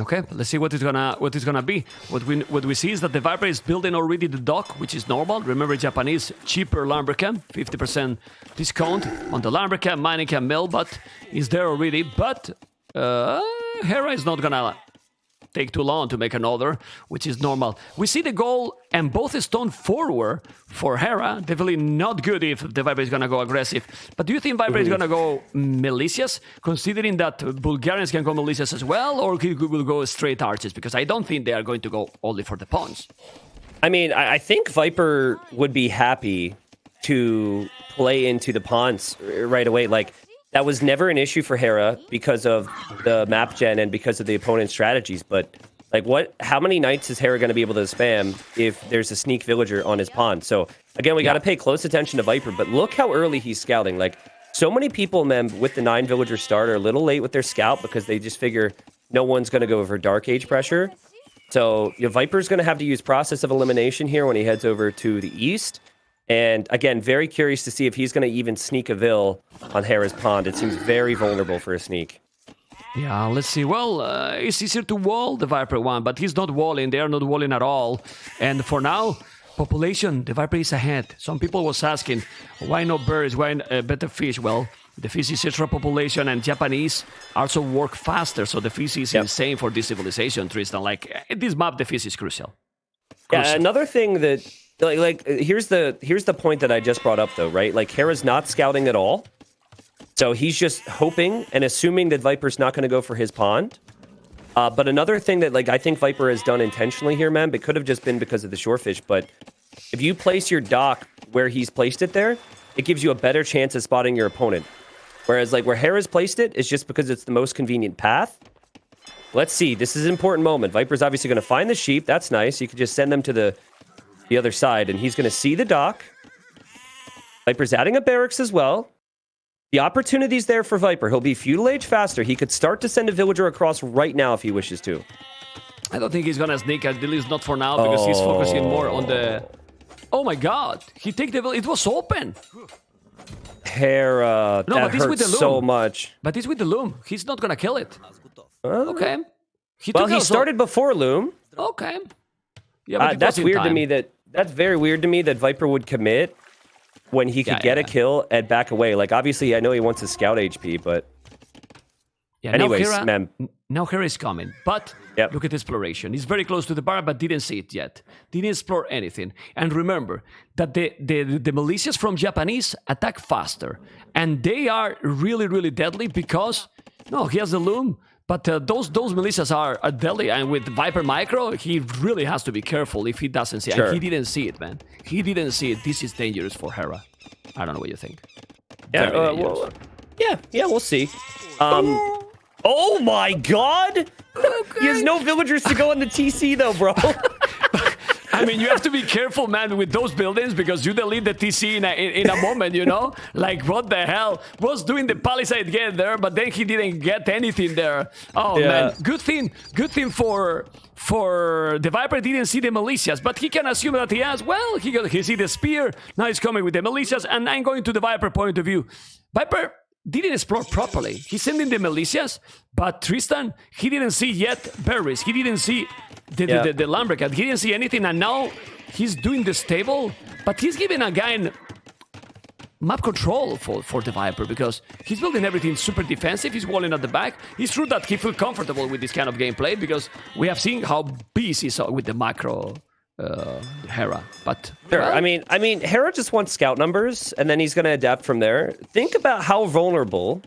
Okay, let's see what it's gonna be. What we see is that the Viper is building already the dock, which is normal. Remember, Japanese cheaper lumbercamp, 50% discount on the lumbercamp, mining camp mill, but is there already. But Hera is not gonna take too long to make another, which is normal. We see the goal and both stone forward for Hera. Definitely not good if the Viper is gonna go aggressive. But do you think Viper is gonna go militias, considering that Bulgarians can go militias as well, or he will go straight archers? Because I don't think they are going to go only for the pawns. I mean, I think Viper would be happy to play into the pawns right away. Like, that was never an issue for Hera because of the map gen and because of the opponent's strategies. But like, how many knights is Hera going to be able to spam if there's a sneak villager on his pawn? So again, we got to pay close attention to Viper. But look how early he's scouting. Like, so many people, with the 9 villager start are a little late with their scout because they just figure no one's going to go for Dark Age pressure. So Viper's going to have to use process of elimination here when he heads over to the east. And again, very curious to see if he's going to even sneak a Vil on Hera's pond. It seems very vulnerable for a sneak. Yeah, let's see. Well, it's easier to wall the Viper one, but he's not walling. They are not walling at all. And for now, population, the Viper is ahead. Some people was asking, why no birds, why better fish? Well, the fish is extra population, and Japanese also work faster. So the fish is insane for this civilization, Tristan. Like, this map, the fish is crucial. Yeah, another thing that... Like here's the point that I just brought up though, right? Like, Hera's not scouting at all. So he's just hoping and assuming that Viper's not going to go for his pond. But another thing that I think Viper has done intentionally here, man, it could have just been because of the shorefish, but if you place your dock where he's placed it there, it gives you a better chance of spotting your opponent. Whereas where Hera's placed it is just because it's the most convenient path. Let's see. This is an important moment. Viper's obviously going to find the sheep. That's nice. You could just send them to the other side, and he's going to see the dock. Viper's adding a barracks as well. The opportunity's there for Viper. He'll be feudal age faster. He could start to send a villager across right now if he wishes to. I don't think he's going to sneak, at least not for now, because he's focusing more on the... Oh my god, he take the... It was open. Hera, no, that hurts so much. But he's with the loom. He's not going to kill it. Okay. He started before loom. Okay. Yeah, but that's weird to me that's very weird to me that Viper would commit when he could get a kill and back away. Like, obviously, I know he wants his scout HP, but... Yeah, anyways, now Hera is coming, but look at exploration. He's very close to the bar, but didn't see it yet. Didn't explore anything. And remember that the militias from Japanese attack faster. And they are really, really deadly because... No, he has the loom. But those militias are deadly, and with Viper Micro, he really has to be careful if he doesn't see it. And he didn't see it, man. He didn't see it. This is dangerous for Hera. I don't know what you think. Yeah, we'll see. Oh my god! Okay. He has no villagers to go on the TC though, bro. I mean, you have to be careful, man, with those buildings because you delete the TC in a moment, you know? Like, what the hell? Was doing the palisade get there, but then he didn't get anything there. Oh, man. Good thing for the Viper didn't see the militias, but he can assume that he has. Well, he see the spear. Now he's coming with the militias, and I'm going to the Viper point of view. Viper didn't explore properly. He's sending the militias, but Tristan, he didn't see yet berries. He didn't see the lumbercat. He didn't see anything, and now he's doing the stable, but he's giving a guy map control for the Viper because he's building everything super defensive. He's walling at the back. It's true that he feels comfortable with this kind of gameplay because we have seen how busy he's with the macro Hera, but sure. I mean, Hera just wants scout numbers, and then he's going to adapt from there. Think about how vulnerable,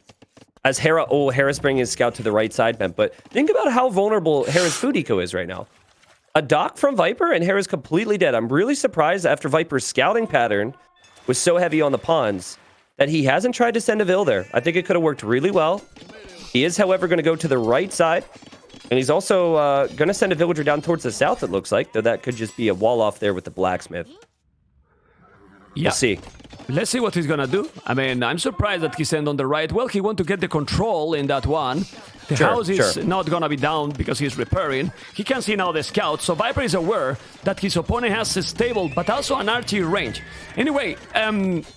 as Hera. Oh, Hera's bringing his scout to the right side, man. But think about how vulnerable Hera's food eco is right now. A dock from Viper, and Hera's completely dead. I'm really surprised after Viper's scouting pattern was so heavy on the pawns that he hasn't tried to send a Vil there. I think it could have worked really well. He is, however, going to go to the right side. And he's also going to send a villager down towards the south, it looks like. Though that could just be a wall off there with the blacksmith. Yeah. We'll see. Let's see what he's going to do. I mean, I'm surprised that he sent on the right. Well, he want to get the control in that one. The house is not going to be down because he's repairing. He can see now the scout. So Viper is aware that his opponent has a stable, but also an archery range. Anyway,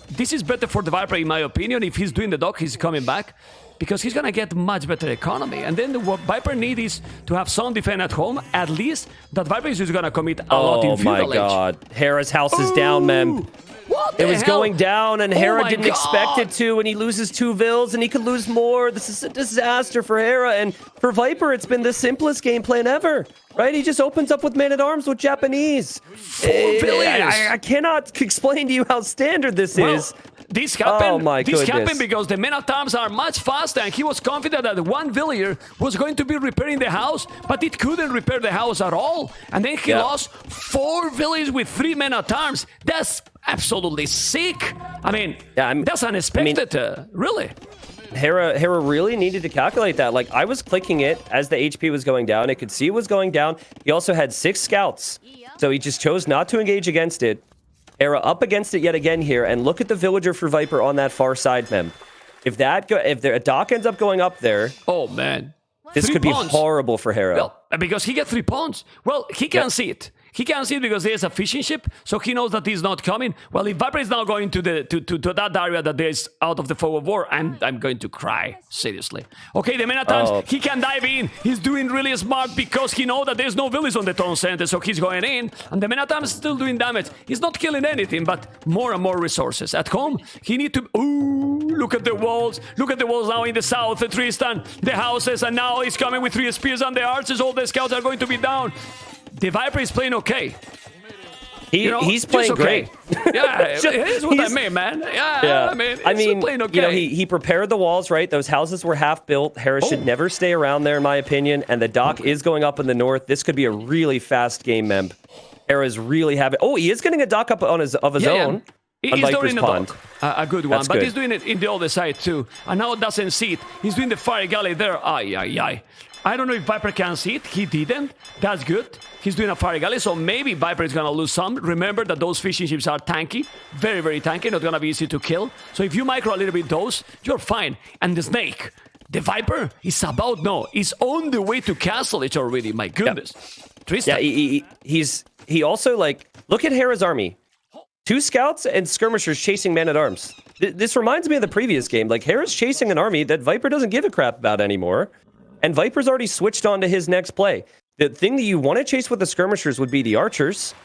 this is better for the Viper, in my opinion. If he's doing the dock, he's coming back. because he's gonna get much better economy. And then what Viper needs is to have some defense at home. At least that Viper is just gonna commit a lot in Feudal Oh my god. Hera's house is down, mem. What It was hell? going down, and Hera my didn't expect God. it to, and he loses 2 vills, and he could lose more. This is a disaster for Hera, and for Viper, it's been the simplest game plan ever, right? He just opens up with Man-at-Arms with Japanese. 4 villiers. I cannot explain to you how standard this is. This happened. Oh my this goodness. happened because the men-at-arms are much faster, and he was confident that 1 villier was going to be repairing the house, but it couldn't repair the house at all. And then he lost 4 villiers with 3 men-at-arms. That's absolutely sick. I mean, that's unexpected. Really. Hera really needed to calculate that. Like, I was clicking it as the HP was going down. It could see it was going down. He also had 6 scouts, so he just chose not to engage against it. Hera up against it yet again here, and look at the villager for Viper on that far side, mem. If a dock ends up going up there, oh man, this could be horrible for Hera. Well, because he gets 3 pawns. Well, he can see it. He can see it because there's a fishing ship, so he knows that he's not coming. Well, if Viper is now going to that area that is out of the fog of war, I'm going to cry, seriously. Okay, the men-at-arms, he can dive in. He's doing really smart because he knows that there's no village on the town center, so he's going in, and the men-at-arms is still doing damage. He's not killing anything, but more and more resources. At home, he need to... Ooh, look at the walls. Look at the walls now in the south, Tristan, the houses, and now he's coming with 3 spears and the archers. All the scouts are going to be down. The Viper is playing okay. He's playing okay. great. Yeah, here's what I mean, man. Yeah. I mean, playing okay. You know, he prepared the walls, right? Those houses were half built. Hera should never stay around there, in my opinion. And the dock is going up in the north. This could be a really fast game, mem. Hera's really having... Oh, he is getting a dock up of his own. On He's Viper's doing Pond. A good one, That's but good. he's doing it in the other side too. And now doesn't see it. He's doing the fire galley there. Ay. I don't know if Viper can see it. He didn't. That's good. He's doing a fire galley, so maybe Viper is going to lose some. Remember that those fishing ships are tanky. Very, very tanky. Not going to be easy to kill. So if you micro a little bit those, you're fine. And the snake, the Viper, is he's on the way to Castle Edge already. My goodness. Yep. Tristan. Yeah, he also, like, look at Hera's army. 2 scouts and skirmishers chasing man-at-arms. This reminds me of the previous game. Like, Hera's chasing an army that Viper doesn't give a crap about anymore. And Viper's already switched on to his next play. The thing that you want to chase with the skirmishers would be the archers.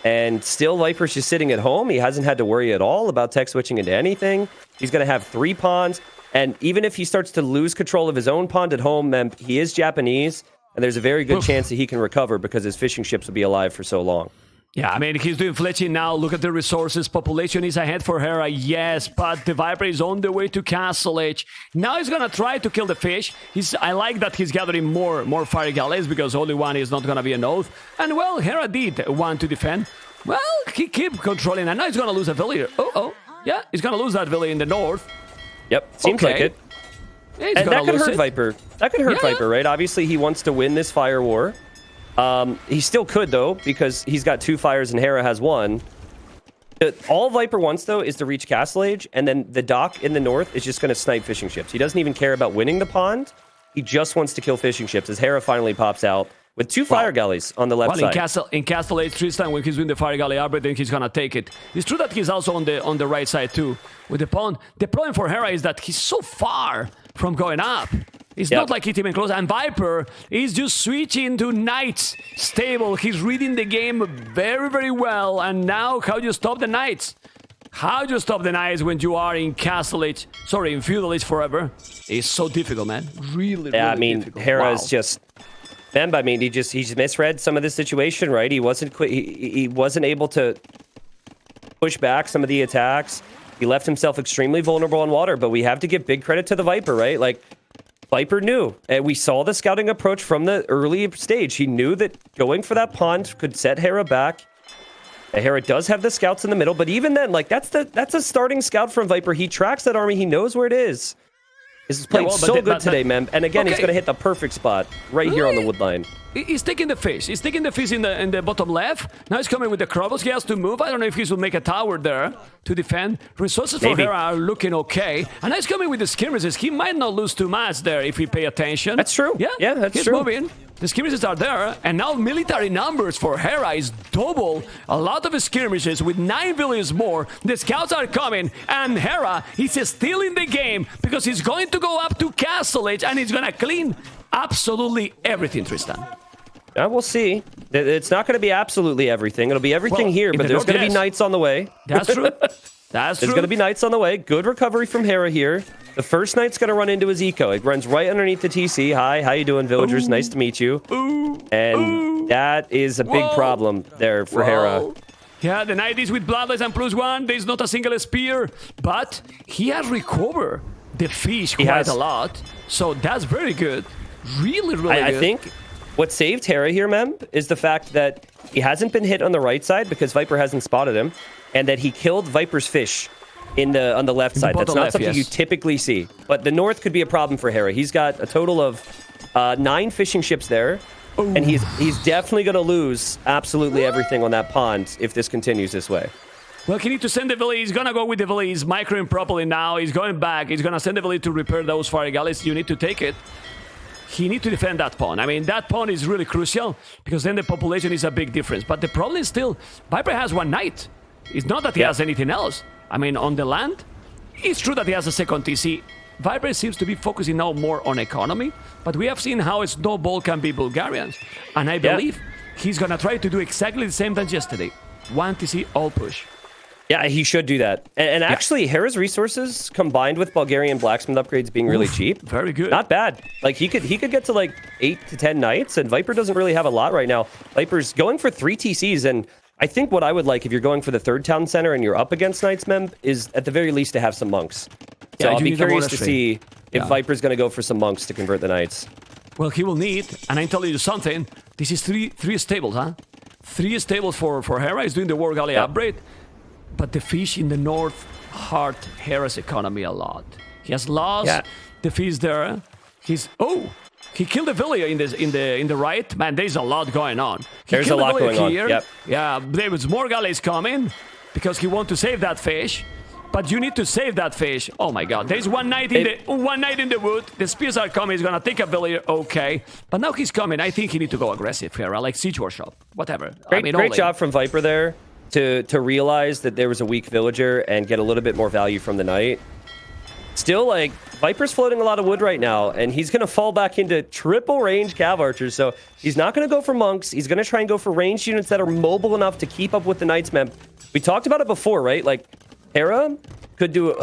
And still, Viper's just sitting at home. He hasn't had to worry at all about tech switching into anything. He's going to have 3 pawns. And even if he starts to lose control of his own pond at home, then he is Japanese. And there's a very good chance that he can recover because his fishing ships will be alive for so long. Yeah, I mean, he's doing fletching now. Look at the resources. Population is ahead for Hera, yes, but the Viper is on the way to Castle Edge. Now he's going to try to kill the fish. I like that he's gathering more fire galleys because only one is not going to be an oath. And, well, Hera did want to defend. Well, he keep controlling, and now he's going to lose a villager. Yeah, he's going to lose that villager in the north. Yep, seems like it. Yeah, and that could hurt Viper. That could hurt Viper, right? Obviously, he wants to win this fire war. He still could, though, because he's got 2 fires and Hera has 1. All Viper wants, though, is to reach Castle Age, and then the dock in the north is just going to snipe fishing ships. He doesn't even care about winning the pond. He just wants to kill fishing ships as Hera finally pops out with 2 fire galleys on the left side. In Castle Age, Tristan, when he's doing the fire galley upgrade, then he's going to take it. It's true that he's also on the right side, too, with the pond. The problem for Hera is that he's so far from going up. It's not like it's even close. And Viper is just switching to Knights stable. He's reading the game very, very well. And now, how do you stop the Knights? How do you stop the Knights when you are in Castle Age? Sorry, in Feudal Age forever? It's so difficult, man. Really, yeah, really I mean, difficult. Hera's just... Man, I mean, he's misread some of the situation, right? He wasn't able to push back some of the attacks. He left himself extremely vulnerable on water, but we have to give big credit to the Viper, right? Like, Viper knew, and we saw the scouting approach from the early stage. He knew that going for that pond could set Hera back. Hera does have the scouts in the middle, but even then, like, that's a starting scout from Viper. He tracks that army. He knows where it is. This is playing so good today, man. And again, he's going to hit the perfect spot right here on the wood line. He's taking the fish. He's taking the fish in the bottom left. Now he's coming with the crobos. He has to move. I don't know if he will make a tower there to defend. Resources for Hera are looking okay. And now he's coming with the skirmishes. He might not lose too much there if we pay attention. That's true. Yeah, that's he's true. moving. The skirmishes are there, and now military numbers for Hera is double. A lot of skirmishes with 9 villages more. The scouts are coming, and Hera is still in the game because he's going to go up to Castle Age and he's going to clean absolutely everything, Tristan. We'll see. It's not going to be absolutely everything. It'll be everything here, but there's going to be knights on the way. That's true. That's true. There's going to be knights on the way. Good recovery from Hera here. The first knight's going to run into his eco. It runs right underneath the TC. Hi, how you doing, villagers? Ooh. Nice to meet you. Ooh. And that is a big problem there for Hera. Yeah, the knight is with bloodlines and +1. There's not a single spear, but he has recovered the fish quite a lot. So that's very good. Really, really good. I think what saved Hera here, Mem, is the fact that he hasn't been hit on the right side because Viper hasn't spotted him, and that he killed Viper's fish on the left side. That's not something you typically see. But the north could be a problem for Hera. He's got a total of 9 fishing ships there, and he's definitely going to lose absolutely everything on that pond if this continues this way. Well, he needs to send the village. He's going to go with the village, microing properly now. He's going back. He's going to send the village to repair those fire galleys. You need to take it. He needs to defend that pawn. I mean, that pawn is really crucial because then the population is a big difference. But the problem is still, Viper has 1 knight. It's not that he has anything else. I mean, on the land, it's true that he has a second TC. Viper seems to be focusing now more on economy, but we have seen how a snowball can be Bulgarians. And I believe he's going to try to do exactly the same as yesterday. 1 TC, all push. Yeah, he should do that. And actually, Hera's resources combined with Bulgarian blacksmith upgrades being really cheap. Very good. Not bad. Like, he could get to like 8 to 10 knights, and Viper doesn't really have a lot right now. Viper's going for 3 TCs, and I think what I would like if you're going for the 3rd town center and you're up against knights, Mem, is at the very least to have some monks. So I'll be curious to see if Viper's going to go for some monks to convert the knights. Well, he will need, and I'm telling you something, this is three stables, huh? 3 stables for Hera. He's doing the war galley upgrade. But the fish in the north hurt Hera's economy a lot. He has lost the fish there. He killed the villager in the right. Man, there's a lot going on. There's a lot going on. Yep. Yeah, there was more galleys coming because he wants to save that fish. But you need to save that fish. Oh my God! There's 1 knight in the wood. The spears are coming. He's gonna take a villager. Okay, but now he's coming. I think he need to go aggressive here, like siege workshop, whatever. Great job from Viper there to realize that there was a weak villager and get a little bit more value from the knight. Still, like, Viper's floating a lot of wood right now, and he's going to fall back into triple range cav archers, so he's not going to go for monks. He's going to try and go for ranged units that are mobile enough to keep up with the knights, man. We talked about it before, right? Like, Hera could do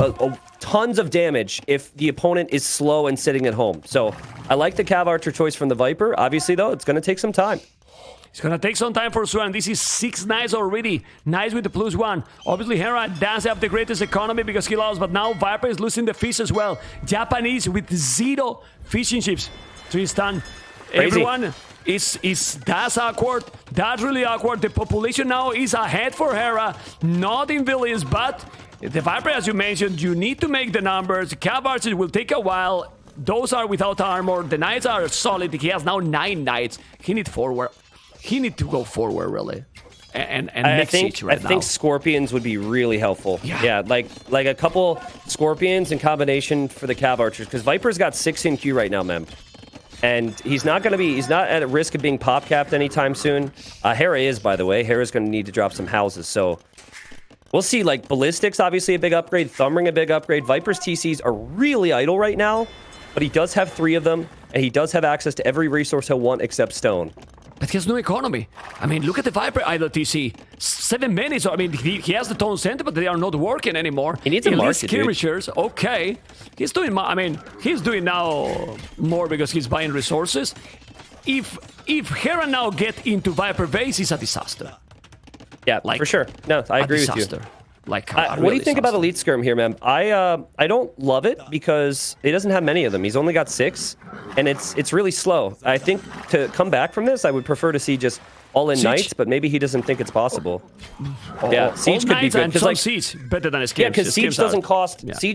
tons of damage if the opponent is slow and sitting at home. So I like the cav archer choice from the Viper. Obviously, though, it's going to take some time. It's going to take some time for Swan. This is 6 knights already. Knights with the +1. Obviously, Hera does have the greatest economy because he lost, but now Viper is losing the fish as well. Japanese with 0 fishing ships. Tristan, everyone, that's awkward. That's really awkward. The population now is ahead for Hera. Not in villages, but the Viper, as you mentioned, you need to make the numbers. Cav archers will take a while. Those are without armor. The knights are solid. He has now 9 knights. He needs forward. He needs to go forward, really, and make siege right now. I think scorpions would be really helpful. Yeah, like a couple scorpions in combination for the cav archers, because Viper's got 6 in queue right now, Mem. And he's not at risk of being pop capped anytime soon. Hera is, by the way. Hera's going to need to drop some houses, so we'll see. Like, ballistics, obviously a big upgrade. Thumb ring, a big upgrade. Viper's TCs are really idle right now, but he does have 3 of them, and he does have access to every resource he'll want except stone. But he has no economy. I mean, look at the Viper idle TC. 7 minutes. I mean, he has the town center, but they are not working anymore. He needs a market, skirmishers. Okay. He's doing, he's doing now more because he's buying resources. If Hera now get into Viper base, it's a disaster. Yeah, for sure. No, I agree with you. Like, what do you think about Elite Skirm here, man? I don't love it because he doesn't have many of them. He's only got 6, and it's really slow. I think to come back from this, I would prefer to see just all-in knights, but maybe he doesn't think it's possible. Yeah, siege could be good because siege better than a skirm. Yeah, because siege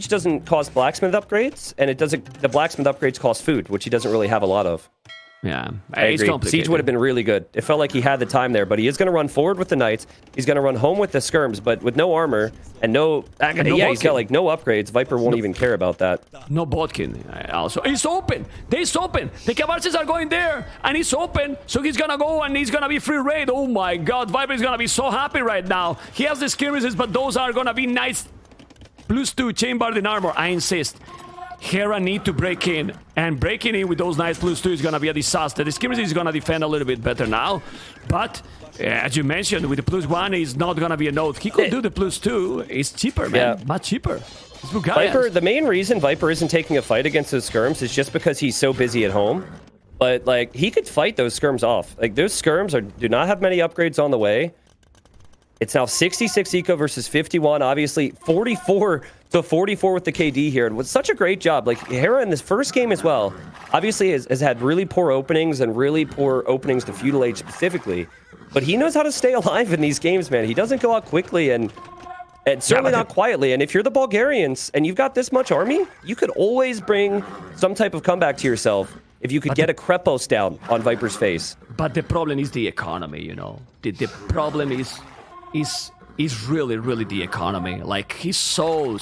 doesn't cost blacksmith upgrades, and the blacksmith upgrades cost food, which he doesn't really have a lot of. Yeah, I agree. Siege would have been really good. It felt like he had the time there, but he is going to run forward with the Knights. He's going to run home with the Skirms, but with no armor and no... he's got like no upgrades. Viper won't even care about that. No Bodkin. Also, it's open. It's open. The Cavarces are going there, and it's open, so he's going to go, and he's going to be free raid. Oh my god, Viper is going to be so happy right now. He has the skirmishes, but those are going to be nice. +2 chambered in armor, I insist. Hera need to break in, and breaking in with those Knights +2 is gonna be a disaster. The skirmish is gonna defend a little bit better now, but as you mentioned, with the +1, he's not gonna be a node. He could do the +2. It's cheaper, man. Much cheaper. Viper, the main reason Viper isn't taking a fight against those skirms is just because he's so busy at home. But like, he could fight those skirms off. Like, those skirms do not have many upgrades on the way. It's now 66 eco versus 51. Obviously, 44 to 44 with the KD here. And was such a great job. Like, Hera in this first game as well, obviously has had really poor openings and really poor openings to Feudal Age specifically. But he knows how to stay alive in these games, man. He doesn't go out quickly and certainly not quietly. And if you're the Bulgarians and you've got this much army, you could always bring some type of comeback to yourself if you could get a Krepos down on Viper's face. But the problem is the economy, you know. The problem is really the economy. Like, he's so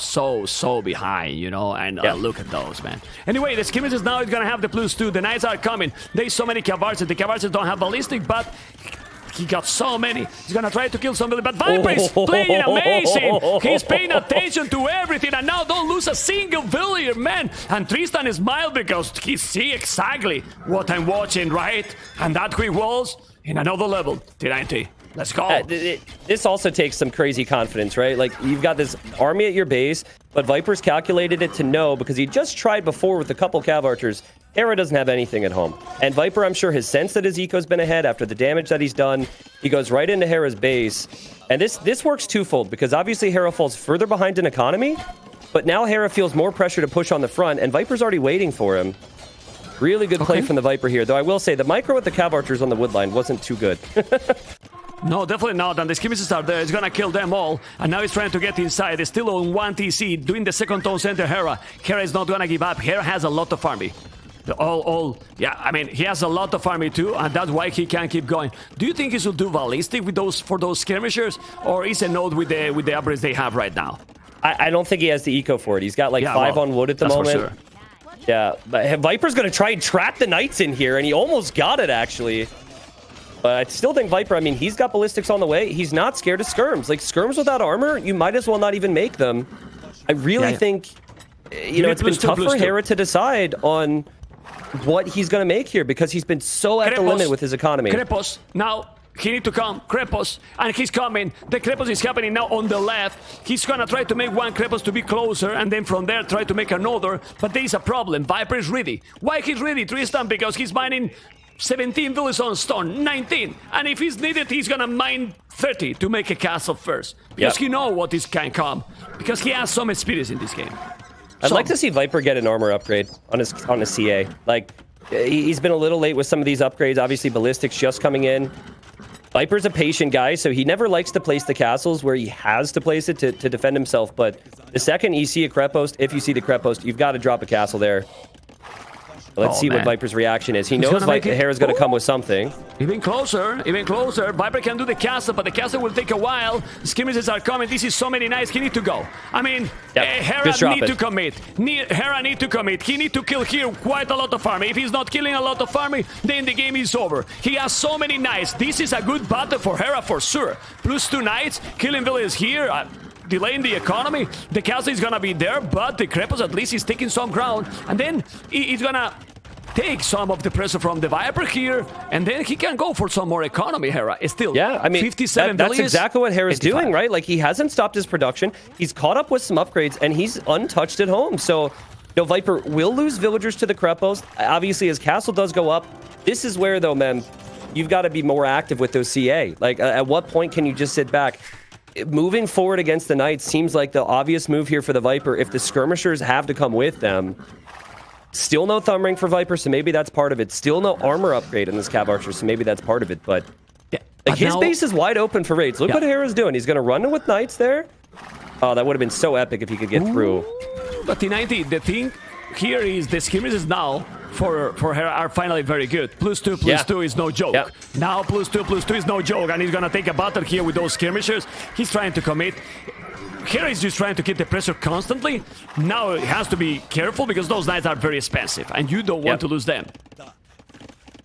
behind, you know, and look at those, man. Anyway, the skirmishes now is gonna have the +2. The Knights are coming. There's so many Cavarces. The Cavarces don't have ballistic, but he got so many. He's gonna try to kill somebody, but Viper is playing amazing. He's paying attention to everything, and now don't lose a single villager, man. And Tristan is mild because he see exactly what I'm watching, right? And that quick walls in another level. T90. Let's go. This also takes some crazy confidence, right? Like, you've got this army at your base, but Viper's calculated it to know because he just tried before with a couple Cav Archers. Hera doesn't have anything at home. And Viper, I'm sure, has sensed that his eco's been ahead after the damage that he's done. He goes right into Hera's base. And this works twofold because obviously Hera falls further behind in economy, but now Hera feels more pressure to push on the front, and Viper's already waiting for him. Really good play from the Viper here, though I will say the micro with the Cav Archers on the wood line wasn't too good. No, definitely not. And the skirmishes are there. It's gonna kill them all. And now he's trying to get inside. He's still on 1 TC, doing the second tone center Hera. Hera is not gonna give up. Hera has a lot of army. Yeah, I mean, he has a lot of army too, and that's why he can keep going. Do you think he should do ballistic with for those skirmishers, or is a node with the upgrades they have right now? I don't think he has the eco for it. He's got like 5 on wood at the moment. For sure. Yeah, but Viper's gonna try and trap the Knights in here, and he almost got it actually. But I still think Viper, I mean, he's got ballistics on the way. He's not scared of skirms. Like, skirms without armor, you might as well not even make them. I really think, you know, it's been tough for Hera to decide on what he's going to make here because he's been so at the limit with his economy. Krepos, now he need to come. Krepos, and he's coming. The Krepos is happening now on the left. He's going to try to make one Krepos to be closer, and then from there try to make another. But there is a problem. Viper is ready. Why he's ready, Tristan? Because he's mining 17 villas on stone, 19. And if he's needed, he's gonna mine 30 to make a castle first. Because he knows what this can come. Because he has some experience in this game. I'd like to see Viper get an armor upgrade on his CA. Like, he's been a little late with some of these upgrades. Obviously, ballistics just coming in. Viper's a patient guy, so he never likes to place the castles where he has to place it to defend himself. But the second you see a Krepost, if you see the Krepost, you've got to drop a castle there. Let's see what Viper's reaction is. He knows Hera's going to come with something. Even closer, even closer. Viper can do the castle, but the castle will take a while. Skirmishes are coming. This is so many Knights. He need to go. I mean, Hera need to commit. Hera need to commit. He need to kill here quite a lot of army. If he's not killing a lot of army, then the game is over. He has so many Knights. This is a good battle for Hera for sure. +2 Knights, killing villages here. Delaying the economy. The castle is gonna be there, but the Krepos at least is taking some ground, and then he's gonna take some of the pressure from the Viper here, and then he can go for some more economy. Hera is still, yeah, I mean, 57 that's exactly what Hera's doing, right? Like, he hasn't stopped his production. He's caught up with some upgrades, and he's untouched at home. So, you know, Viper will lose villagers to the Krepos. Obviously, his castle does go up. This is where, though, man, you've got to be more active with those CA. Like, at what point can you just sit back? Moving forward against the Knights seems like the obvious move here for the Viper if the skirmishers have to come with them. Still no thumb ring for Viper, so maybe that's part of it. Still no armor upgrade in this Cav Archer, so maybe that's part of it. But like, his base is wide open for raids. Look what Hera's doing. He's going to run with Knights there. Oh, that would have been so epic if he could get through. But T90, the thing here is the skirmishes now for Hera are finally very good. +2, +2 is no joke. Yeah. Now +2 is no joke, and he's gonna take a battle here with those skirmishers. He's trying to commit. Hera is just trying to keep the pressure constantly. Now he has to be careful because those knights are very expensive, and you don't want to lose them.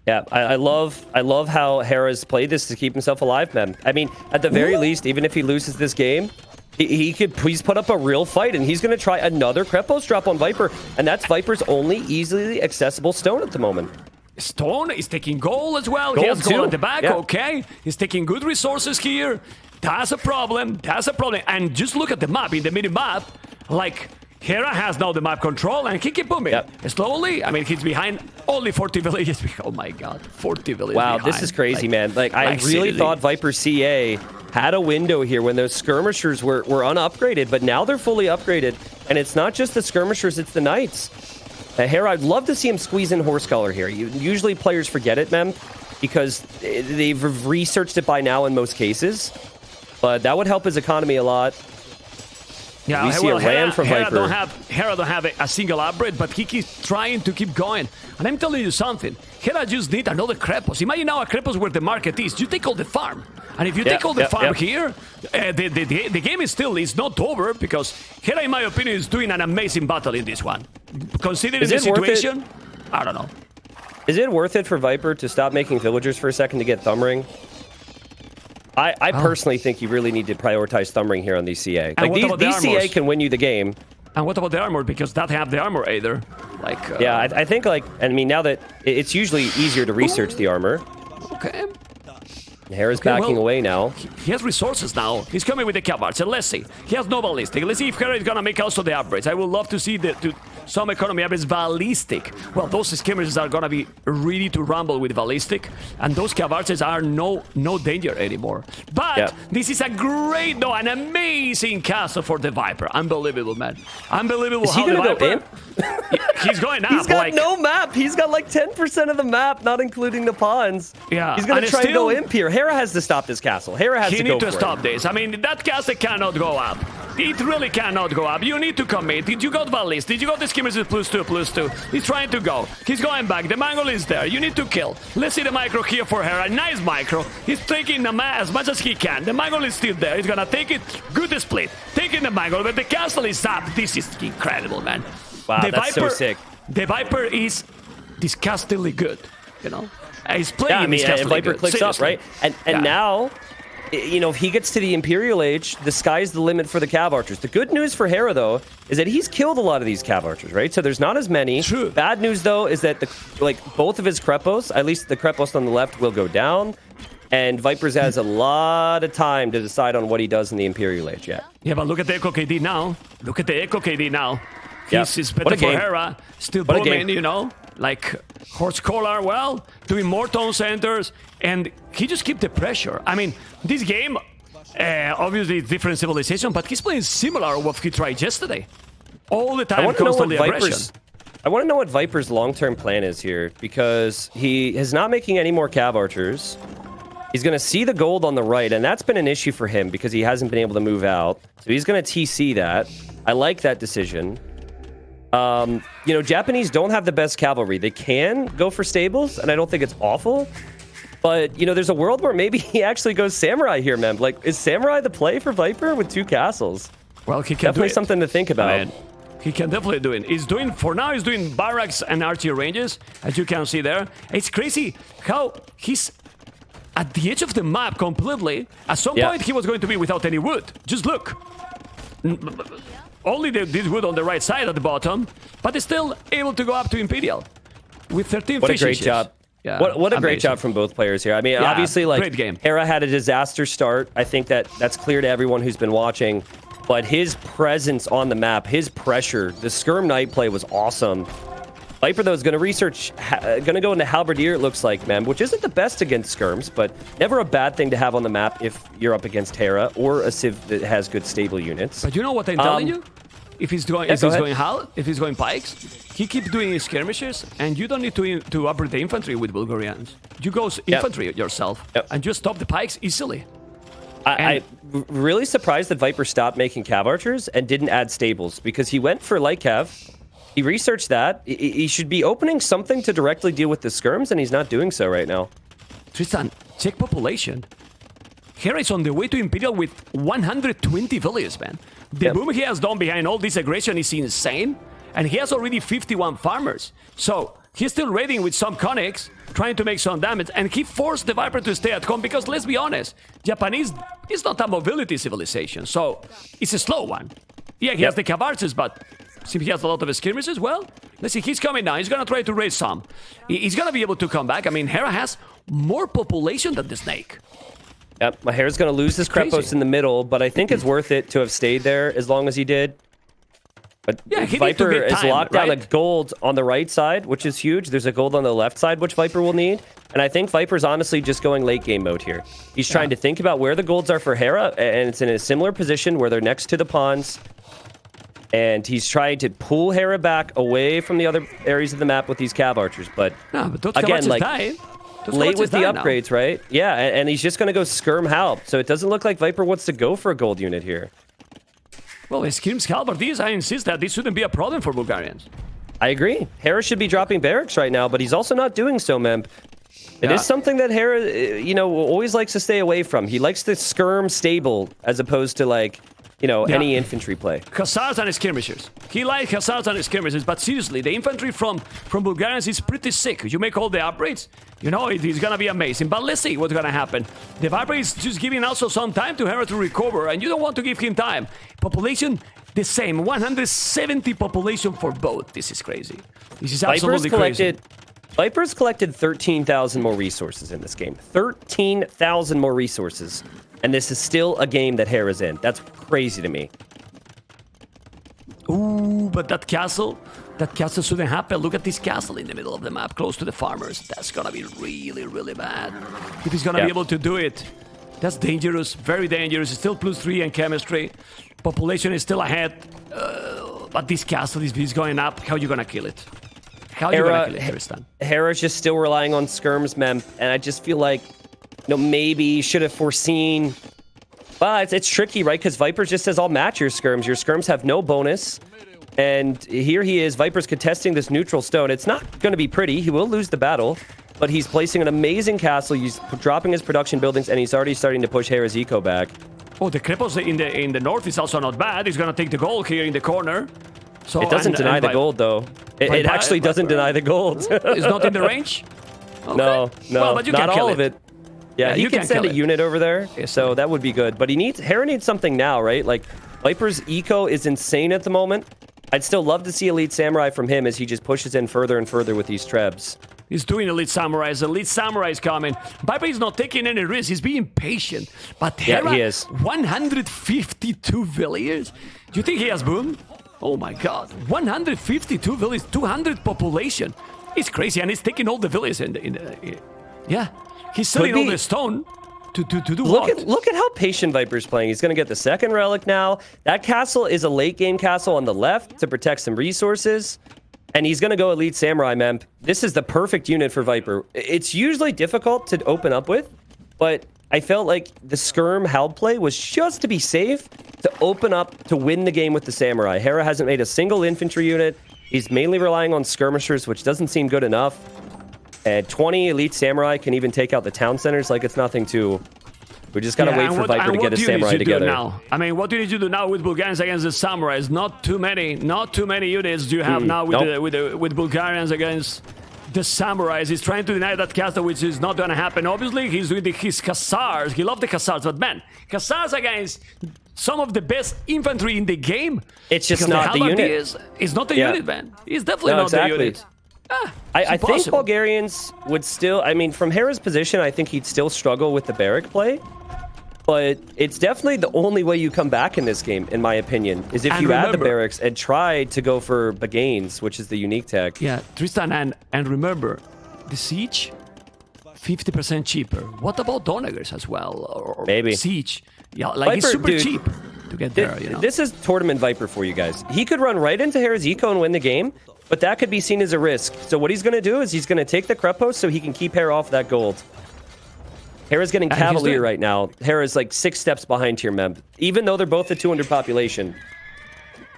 Yeah, I love how Hera's played this to keep himself alive, man. I mean, at the very least, even if he loses this game, he could please put up a real fight, and he's going to try another Krepos drop on Viper, and that's Viper's only easily accessible stone at the moment. Stone is taking gold as well. Gold He has gold too. at the back. Yeah. Okay, he's taking good resources here. That's a problem. That's a problem. And just look at the map. In the mini map, like Hera has now the map control, and he keep booming slowly. I mean, he's behind only 40 villages. Oh my God, 40 villages. Wow, behind. this is crazy, man. Like I really seriously. thought Viper CA had a window here when those skirmishers were unupgraded, but now they're fully upgraded, and it's not just the skirmishers, it's the knights. Hera, I'd love to see him squeeze in horse color here. Usually players forget it, man, because they've researched it by now in most cases, but that would help his economy a lot. Yeah, we see a ram from Viper. Hera don't have a single upgrade, but he keeps trying to keep going. And I'm telling you something, Hera just need another Krepos. Imagine now a Krepos where the market is. You take all the farm. And if you take all the farm here, the game is not over, because Hera, in my opinion, is doing an amazing battle in this one. Considering the situation, I don't know. Is it worth it for Viper to stop making villagers for a second to get thumb ring? I personally think you really need to prioritize thumb ring here on these CA. Like these CA can win you the game. And what about the armor? Because that have the armor either. Like yeah, I think I mean now that it's usually easier to research the armor. Okay. Hera's backing away now. He has resources now. He's coming with the cavalry. Let's see. He has no ballistic. Let's see if Hera is gonna make also the upgrades. I would love to see some economy upgrades ballistic. Well, those skirmishers are gonna be ready to rumble with ballistic, and those cavalries are no danger anymore. But this is an amazing castle for the Viper. Unbelievable, man. Unbelievable. Is he gonna go in? He's going up. He's got no map. He's got like 10% of the map, not including the pawns. Yeah. He's gonna try and go imp here. Hera has to stop this castle. Hera has to go for it. He needs to stop this. I mean, that castle cannot go up. It really cannot go up. You need to commit. Did you got ballistic? Did you got the skimmers with +2/+2? He's trying to go. He's going back. The Mongol is there. You need to kill. Let's see the micro here for Hera. Nice micro. He's taking the as much as he can. The Mongol is still there. He's gonna take it. Good split. Taking the Mongol, but the castle is up. This is incredible, man. Wow, that's so sick. The Viper is disgustingly good, you know? He's playing I mean, and Viper good. clicks Seriously. up, right? And now, you know, if he gets to the Imperial Age, the sky's the limit for the Cav Archers. The good news for Hera, though, is that he's killed a lot of these Cav Archers, right? So there's not as many. True. Bad news, though, is that both of his Krepos, at least the Krepos on the left, will go down. And Vipers has a lot of time to decide on what he does in the Imperial Age yet. Yeah, but look at the Echo KD now. Look at the Echo KD now. Yeah. He's better for Hera. Still booming, you know? Like, Horse Collar, well, doing more tone centers. And he just keep the pressure. I mean, this game, obviously it's different civilization, but he's playing similar to what he tried yesterday. All the time, constantly aggression. I want to know what Viper's long-term plan is here, because he is not making any more Cav Archers. He's going to see the gold on the right, and that's been an issue for him because he hasn't been able to move out. So he's going to TC that. I like that decision. You know, Japanese don't have the best cavalry. They can go for stables, and I don't think it's awful. But, you know, there's a world where maybe he actually goes Samurai here, man. Like, is Samurai the play for Viper with 2 castles? Well, he can definitely do it. Something to think about. I mean, he can definitely do it. For now, he's doing barracks and archery ranges, as you can see there. It's crazy how he's at the edge of the map completely. At some point, he was going to be without any wood. Just look. Only this wood on the right side at the bottom, but he's still able to go up to Imperial with 13 What a fish great issues. job. Yeah, what a great job from both players here. I mean, obviously, like, great game. Hera had a disaster start. I think that's clear to everyone who's been watching. But his presence on the map, his pressure, the Skirm Knight play was awesome. Viper, though, is going to go into Halberdier, it looks like, man, which isn't the best against Skirms, but never a bad thing to have on the map if you're up against Hera or a Civ that has good stable units. But you know what I'm telling you? If he's going, if he's going pikes, he keeps doing his skirmishes, and you don't need to upgrade the infantry with Bulgarians. You go infantry yourself, and just stop the pikes easily. I'm really surprised that Viper stopped making Cav Archers and didn't add stables, because he went for light Cav, He researched that. He should be opening something to directly deal with the skirms, and he's not doing so right now. Tristan, check population. Hera is on the way to Imperial with 120 villages, man. The boom he has done behind all this aggression is insane. And he has already 51 farmers. So he's still raiding with some conics, trying to make some damage. And he forced the Viper to stay at home because, let's be honest, Japanese is not a mobility civilization. So it's a slow one. Yeah, he has the Cavarces, but since he has a lot of skirmishes as well. Let's see, he's coming now. He's going to try to raise some. He's going to be able to come back. I mean, Hera has more population than the Snake. Yep, my Hera's going to lose his Krepos in the middle, but I think it's worth it to have stayed there as long as he did. But yeah, Viper is locked down a gold on the right side, which is huge. There's a gold on the left side, which Viper will need. And I think Viper's honestly just going late game mode here. He's trying to think about where the golds are for Hera, and it's in a similar position where they're next to the pawns. And he's trying to pull Hera back away from the other areas of the map with these cav archers. But, those again, like, late with the upgrades, now. Right? Yeah, and he's just going to go skirm halb. So it doesn't look like Viper wants to go for a gold unit here. Well, Skirm's halberdiers, I insist that this shouldn't be a problem for Bulgarians. I agree. Hera should be dropping barracks right now, but he's also not doing so, Memp. It is something that Hera, always likes to stay away from. He likes to skirm stable as opposed to, like, any infantry play. Hussars and skirmishers. He likes Hussars and skirmishers, but seriously, the infantry from Bulgarians is pretty sick. You make all the upgrades, it is gonna be amazing. But let's see what's gonna happen. The Viper is just giving also some time to Hera to recover, and you don't want to give him time. Population, the same. 170 population for both. This is crazy. This is absolutely crazy. Viper's collected 13,000 more resources in this game. 13,000 more resources. And this is still a game that Hera's in. That's crazy to me. Ooh, but that castle shouldn't happen. Look at this castle in the middle of the map, close to the farmers. That's gonna be really, really bad. If he's gonna be able to do it, that's dangerous, very dangerous. It's still +3 in chemistry. Population is still ahead. But this castle is going up. How are you gonna kill it? How are you gonna kill it, Tristan? Hera's just still relying on skirms, Mem. And I just feel like, maybe you should have foreseen. But it's tricky, right? Because Viper just says, I'll match your skirms. Your skirms have no bonus. And here he is. Viper's contesting this neutral stone. It's not going to be pretty. He will lose the battle. But he's placing an amazing castle. He's dropping his production buildings. And he's already starting to push Hera's eco back. Oh, the Krepos in the north is also not bad. He's going to take the gold here in the corner. So, it doesn't deny the gold, though. It actually doesn't deny the gold. It's not in the range? Okay. No. Well, but you not can all kill of it. Yeah, he can send a unit over there, so that would be good. But Hera needs something now, right? Like, Viper's eco is insane at the moment. I'd still love to see Elite Samurai from him as he just pushes in further and further with these trebs. He's doing Elite Samurai. Elite Samurai is coming. Viper is not taking any risks. He's being patient. But Hera, he is. 152 villagers? Do you think he has boom? Oh my god. 152 villagers, 200 population. It's crazy, and he's taking all the villages yeah. He's selling all the stone to do what? Look at how patient Viper's playing. He's going to get the second relic now. That castle is a late game castle on the left to protect some resources. And he's going to go Elite Samurai, Memp. This is the perfect unit for Viper. It's usually difficult to open up with, but I felt like the skirm halb play was just to be safe to open up to win the game with the Samurai. Hera hasn't made a single infantry unit. He's mainly relying on skirmishers, which doesn't seem good enough. And 20 Elite Samurai can even take out the town centers like it's nothing to... We just gotta wait for Viper to get his Samurai together. Now? I mean, what do you need to do now with Bulgarians against the Samurais? Not too many units do you have now with Bulgarians against the Samurais. He's trying to deny that castle, which is not gonna happen. Obviously, he's doing his Hussars. He loves the Hussars, but man, Hussars against some of the best infantry in the game. It's just not the unit. It's not the unit, man. It's definitely not the unit. I think Bulgarians would still... I mean, from Hera's position, I think he'd still struggle with the barrack play. But it's definitely the only way you come back in this game, in my opinion, is if you add the barracks and try to go for Bagains, which is the unique tech. Yeah, Tristan, and remember, the Siege, 50% cheaper. What about Donagers as well? Or maybe. Siege. Yeah, like it's super cheap to get there, This is Tournament Viper for you guys. He could run right into Hera's eco and win the game, but that could be seen as a risk. So what he's going to do is he's going to take the Krepos so he can keep Hera off that gold. Hera's getting Cavalier right now. Hera's like 6 steps behind here, Mem. Even though they're both at 200 population.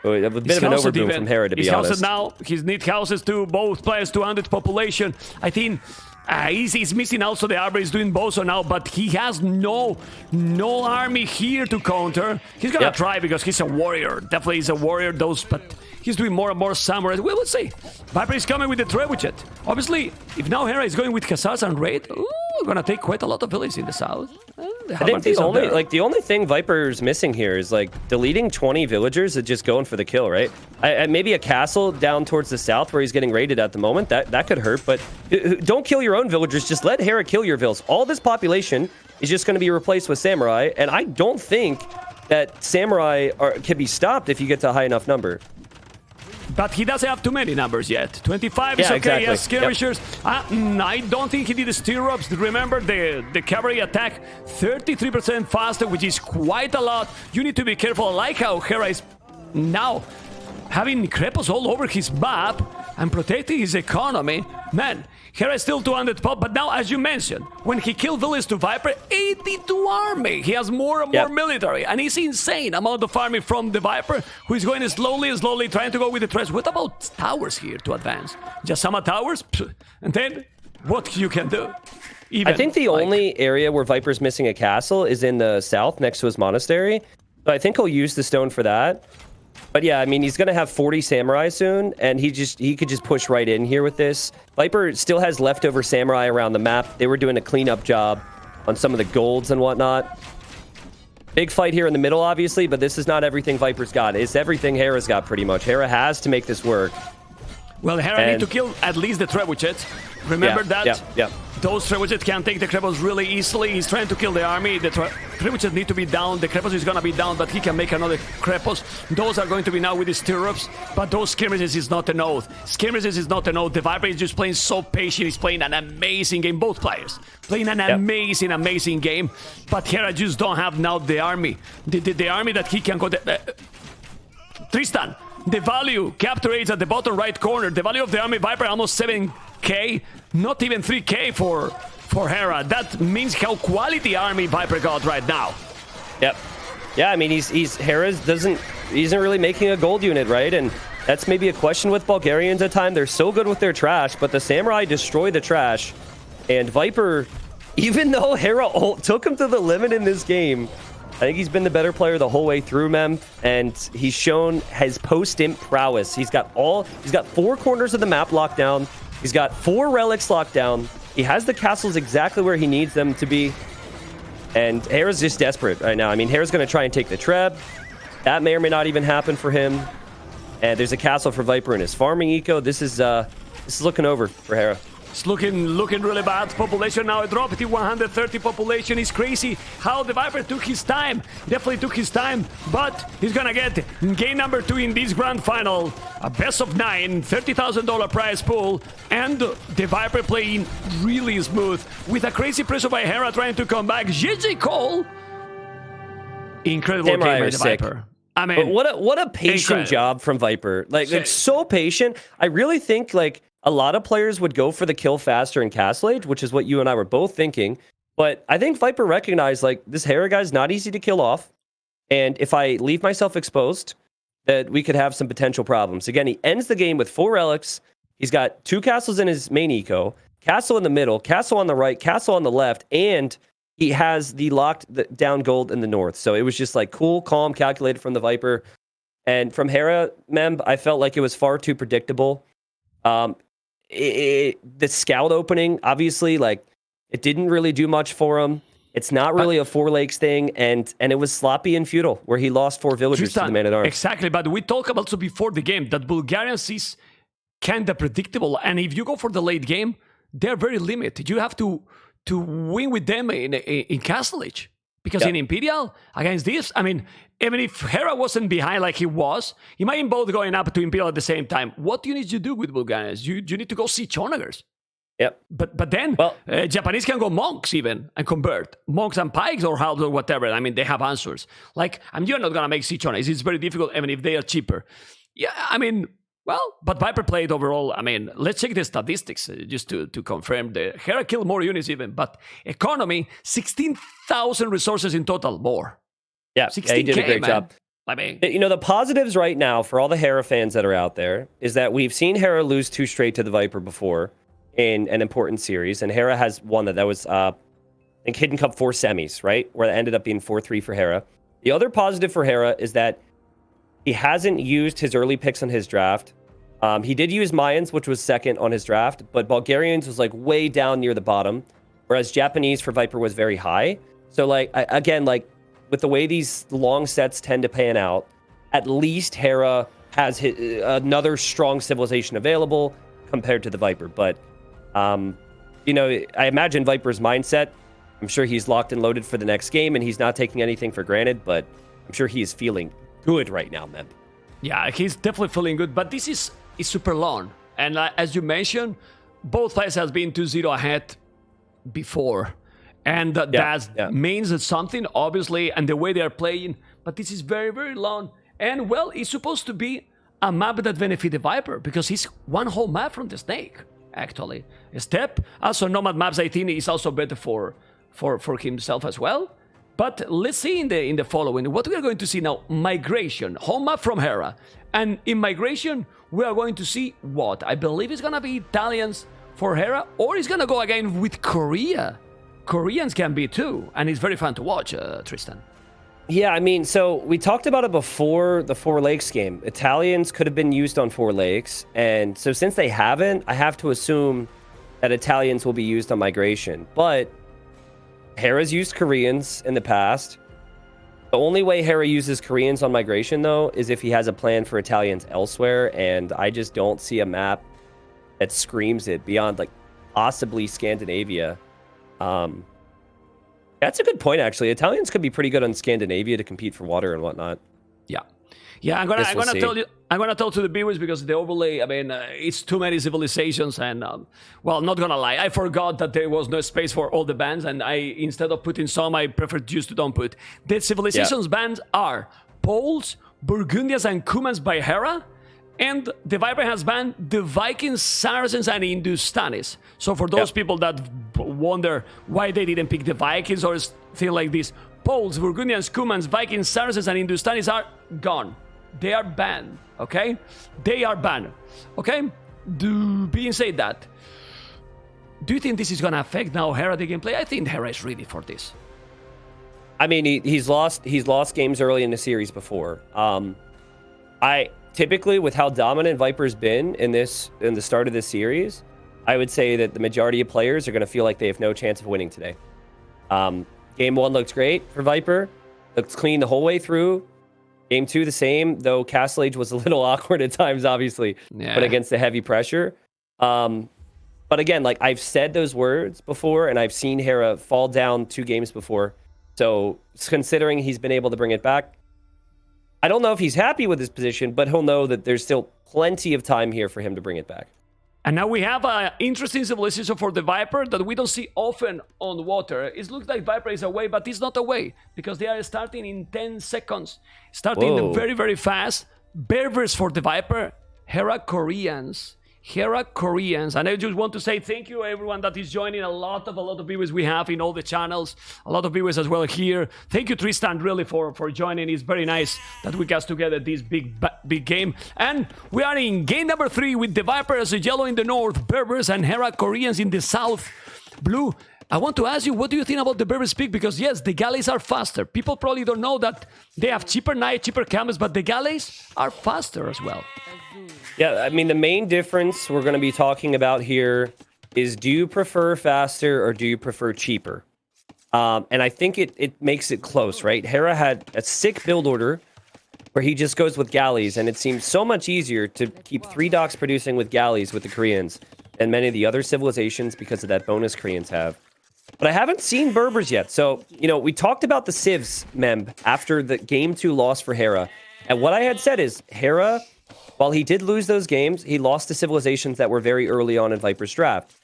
A bit of an overboom from Hera, to be honest. Houses now. He needs houses too. Both players 200 population. I think he's missing also the Arbor. He's doing Bozo now, but he has no army here to counter. He's gonna try because he's a warrior. Definitely he's a warrior. But he's doing more and more samurai. We will see. Viper is coming with the Trebuchet. Obviously, if now Hera is going with Khazars and Raid, gonna take quite a lot of villages in the south. I think the only thing Viper's missing here is like deleting 20 villagers and just going for the kill, right? Maybe a castle down towards the south where he's getting raided at the moment. That could hurt, but don't kill your own villagers. Just let Hera kill your vills. All this population is just going to be replaced with samurai, and I don't think that samurai can be stopped if you get to a high enough number. But he doesn't have too many numbers yet. 25 is okay. Exactly. He has skirmishers. I don't think he did the stirrups. Remember the cavalry attack 33% faster, which is quite a lot. You need to be careful. I like how Hera is now having crepos all over his map and protecting his economy. Man, Hera is still 200 pop, but now, as you mentioned, when he killed villages to Viper, 82 army. He has more and more military, and it's insane amount of army from the Viper, who is going slowly, trying to go with the threats. What about towers here to advance? Just some towers? And then, what you can do? I think the only area where Viper's missing a castle is in the south, next to his monastery. So I think he'll use the stone for that. But yeah, I mean, he's going to have 40 samurai soon, and he could just push right in here with this. Viper still has leftover samurai around the map. They were doing a cleanup job on some of the golds and whatnot. Big fight here in the middle, obviously, but this is not everything Viper's got. It's everything Hera's got, pretty much. Hera has to make this work. Well, Hera need to kill at least the Trebuchets. Remember that? Yeah. Those Trebuchets can take the Crepos really easily. He's trying to kill the army. The Trebuchets need to be down. The Crepos is going to be down, but he can make another Crepos. Those are going to be now with his stirrups, but those skirmishes is not an oath. Skirmishes is not an oath. The Viper is just playing so patient. He's playing an amazing game. Both players playing an amazing game, but Hera just don't have now the army. The army that he can go... Tristan, the value capture rates at the bottom right corner. The value of the army Viper almost 7k, not even 3k for Hera. That means how quality army Viper got right now. Yep. Yeah, I mean Hera isn't really making a gold unit, right? And that's maybe a question with Bulgarians at time. They're so good with their trash, but the samurai destroy the trash. And Viper, even though Hera took him to the limit in this game, I think he's been the better player the whole way through, Mem, and he's shown his post-imp prowess. He's got 4 corners of the map locked down. He's got 4 relics locked down. He has the castles exactly where he needs them to be. And Hera's just desperate right now. I mean, Hera's going to try and take the Treb. That may or may not even happen for him. And there's a castle for Viper in his farming eco. This is looking over for Hera. It's looking really bad. Population now dropped to 130 population. It's crazy how the Viper took his time. Definitely took his time, but he's gonna get game number 2 in this grand final. A best of 9, $30,000 prize pool, and the Viper playing really smooth with a crazy pressure by Hera trying to come back. GG Cole. Incredible game by the Viper. I mean, but what a patient job from Viper. Like so patient. I really think like a lot of players would go for the kill faster in Castle Age, which is what you and I were both thinking. But I think Viper recognized, like, this Hera guy's not easy to kill off. And if I leave myself exposed, that we could have some potential problems. Again, he ends the game with 4 relics. He's got 2 castles in his main eco, castle in the middle, castle on the right, castle on the left, and he has the locked down gold in the north. So it was just like cool, calm, calculated from the Viper. And from Hera, Mem, I felt like it was far too predictable. The scout opening, obviously, like, it didn't really do much for him. It's not really a 4 lakes thing, and it was sloppy and futile, where he lost 4 villagers to the man-at-arms. Exactly, but we talked about so before the game that Bulgarians is kind of predictable, and if you go for the late game, they're very limited. You have to win with them in Castle Age. Because in Imperial, against this, I mean, even if Hera wasn't behind like he was, imagine both going up to Imperial at the same time. What do you need to do with Bulgarians? You need to go see Chonagers. Yep. But then, Japanese can go monks even and convert. Monks and pikes or halves or whatever. I mean, they have answers. Like, you're not going to make Chonagers. It's very difficult, even if they are cheaper. Yeah, I mean... Well, but Viper played overall. I mean, let's check the statistics just to confirm. The Hera killed more units even, but economy, 16,000 resources in total more. Yeah, he did a great job. I mean, You know, the positives right now for all the Hera fans that are out there is that we've seen Hera lose 2 straight to the Viper before in an important series, and Hera has won that. That was, I think, Hidden Cup 4 semis, right? Where it ended up being 4-3 for Hera. The other positive for Hera is that he hasn't used his early picks on his draft. He did use Mayans, which was second on his draft, but Bulgarians was like way down near the bottom, whereas Japanese for Viper was very high. So like, again, like with the way these long sets tend to pan out, at least Hera has another strong civilization available compared to the Viper. But, you know, I imagine Viper's mindset, I'm sure he's locked and loaded for the next game and he's not taking anything for granted, but I'm sure he is feeling good right now, man. Yeah, he's definitely feeling good, but this is super long. And as you mentioned, both players has been 2-0 ahead before. And that means something, obviously, and the way they are playing. But this is very, very long. And, well, it's supposed to be a map that benefits the Viper, because he's one whole map from the Snake, actually. Step, also Nomad maps, I think, is also better for himself as well. But let's see in the following. What we are going to see now, Migration, home map from Hera. And in Migration, we are going to see what? I believe it's going to be Italians for Hera, or it's going to go again with Korea. Koreans can be too, and it's very fun to watch, Tristan. Yeah, I mean, so we talked about it before the Four Lakes game. Italians could have been used on Four Lakes, and so since they haven't, I have to assume that Italians will be used on Migration. But Hera's used Koreans in the past. The only way Hera uses Koreans on Migration, though, is if he has a plan for Italians elsewhere, and I just don't see a map that screams it beyond, like, possibly Scandinavia. That's a good point, actually. Italians could be pretty good on Scandinavia to compete for water and whatnot. Yeah, I'm gonna tell to the viewers, because the overlay, I mean, it's too many civilizations, and well, not gonna lie, I forgot that there was no space for all the bands, and instead of putting some, I preferred just to don't put. The civilizations bands are Poles, Burgundians, and Cumans by Hera, and the Viper has banned the Vikings, Saracens, and Hindustanis. So for those people that wonder why they didn't pick the Vikings or things like this, Poles, Burgundians, Cumans, Vikings, Saracens, and Hindustanis are gone. They are banned, okay? They are banned, okay? Being said that, do you think this is going to affect now Hera the gameplay? I think Hera is ready for this. I mean, he's lost games early in the series before. I typically, with how dominant Viper's been in the start of this series, I would say that the majority of players are going to feel like they have no chance of winning today. Game 1 looked great for Viper. Looked clean the whole way through. Game 2 the same, though Castle Age was a little awkward at times, obviously, but against the heavy pressure. But again, like, I've said those words before, and I've seen Hera fall down 2 games before. So considering he's been able to bring it back, I don't know if he's happy with his position, but he'll know that there's still plenty of time here for him to bring it back. And now we have an interesting civilization for the Viper that we don't see often on water. It looks like Viper is away, but it's not away, because they are starting in 10 seconds. Starting very, very fast. Berbers for the Viper. Hera Koreans. And I just want to say thank you everyone that is joining. A lot of viewers we have in all the channels. A lot of viewers as well here. Thank you, Tristan, really for joining. It's very nice that we got together this big game. And we are in game number 3 with the Vipers, yellow in the north, Berbers and Hera Koreans in the south. Blue, I want to ask you, what do you think about the Berbers pick? Because yes, the galleys are faster. People probably don't know that they have cheaper knights, cheaper camels, but the galleys are faster as well. Yeah, I mean, the main difference we're going to be talking about here is, do you prefer faster or do you prefer cheaper? And I think it makes it close, right? Hera had a sick build order where he just goes with galleys, and it seems so much easier to keep 3 docks producing with galleys with the Koreans than many of the other civilizations because of that bonus Koreans have. But I haven't seen Berbers yet. So, you know, we talked about the civs, Mem, after the game 2 loss for Hera. And what I had said is, Hera, while he did lose those games, he lost to civilizations that were very early on in Viper's draft.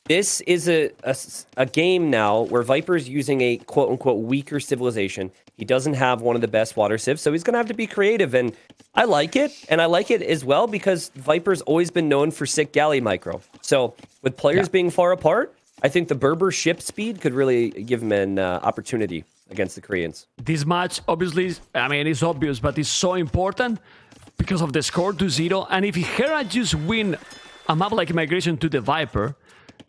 This is a game now where Viper's using a quote-unquote weaker civilization. He doesn't have one of the best water civs, so he's going to have to be creative. And I like it, and I like it as well because Viper's always been known for sick galley micro. So with players being far apart, I think the Berber ship speed could really give him an opportunity against the Koreans. This match, obviously, I mean, it's obvious, but it's so important because of the score 2-0. And if Hera just win a map like Migration to the Viper,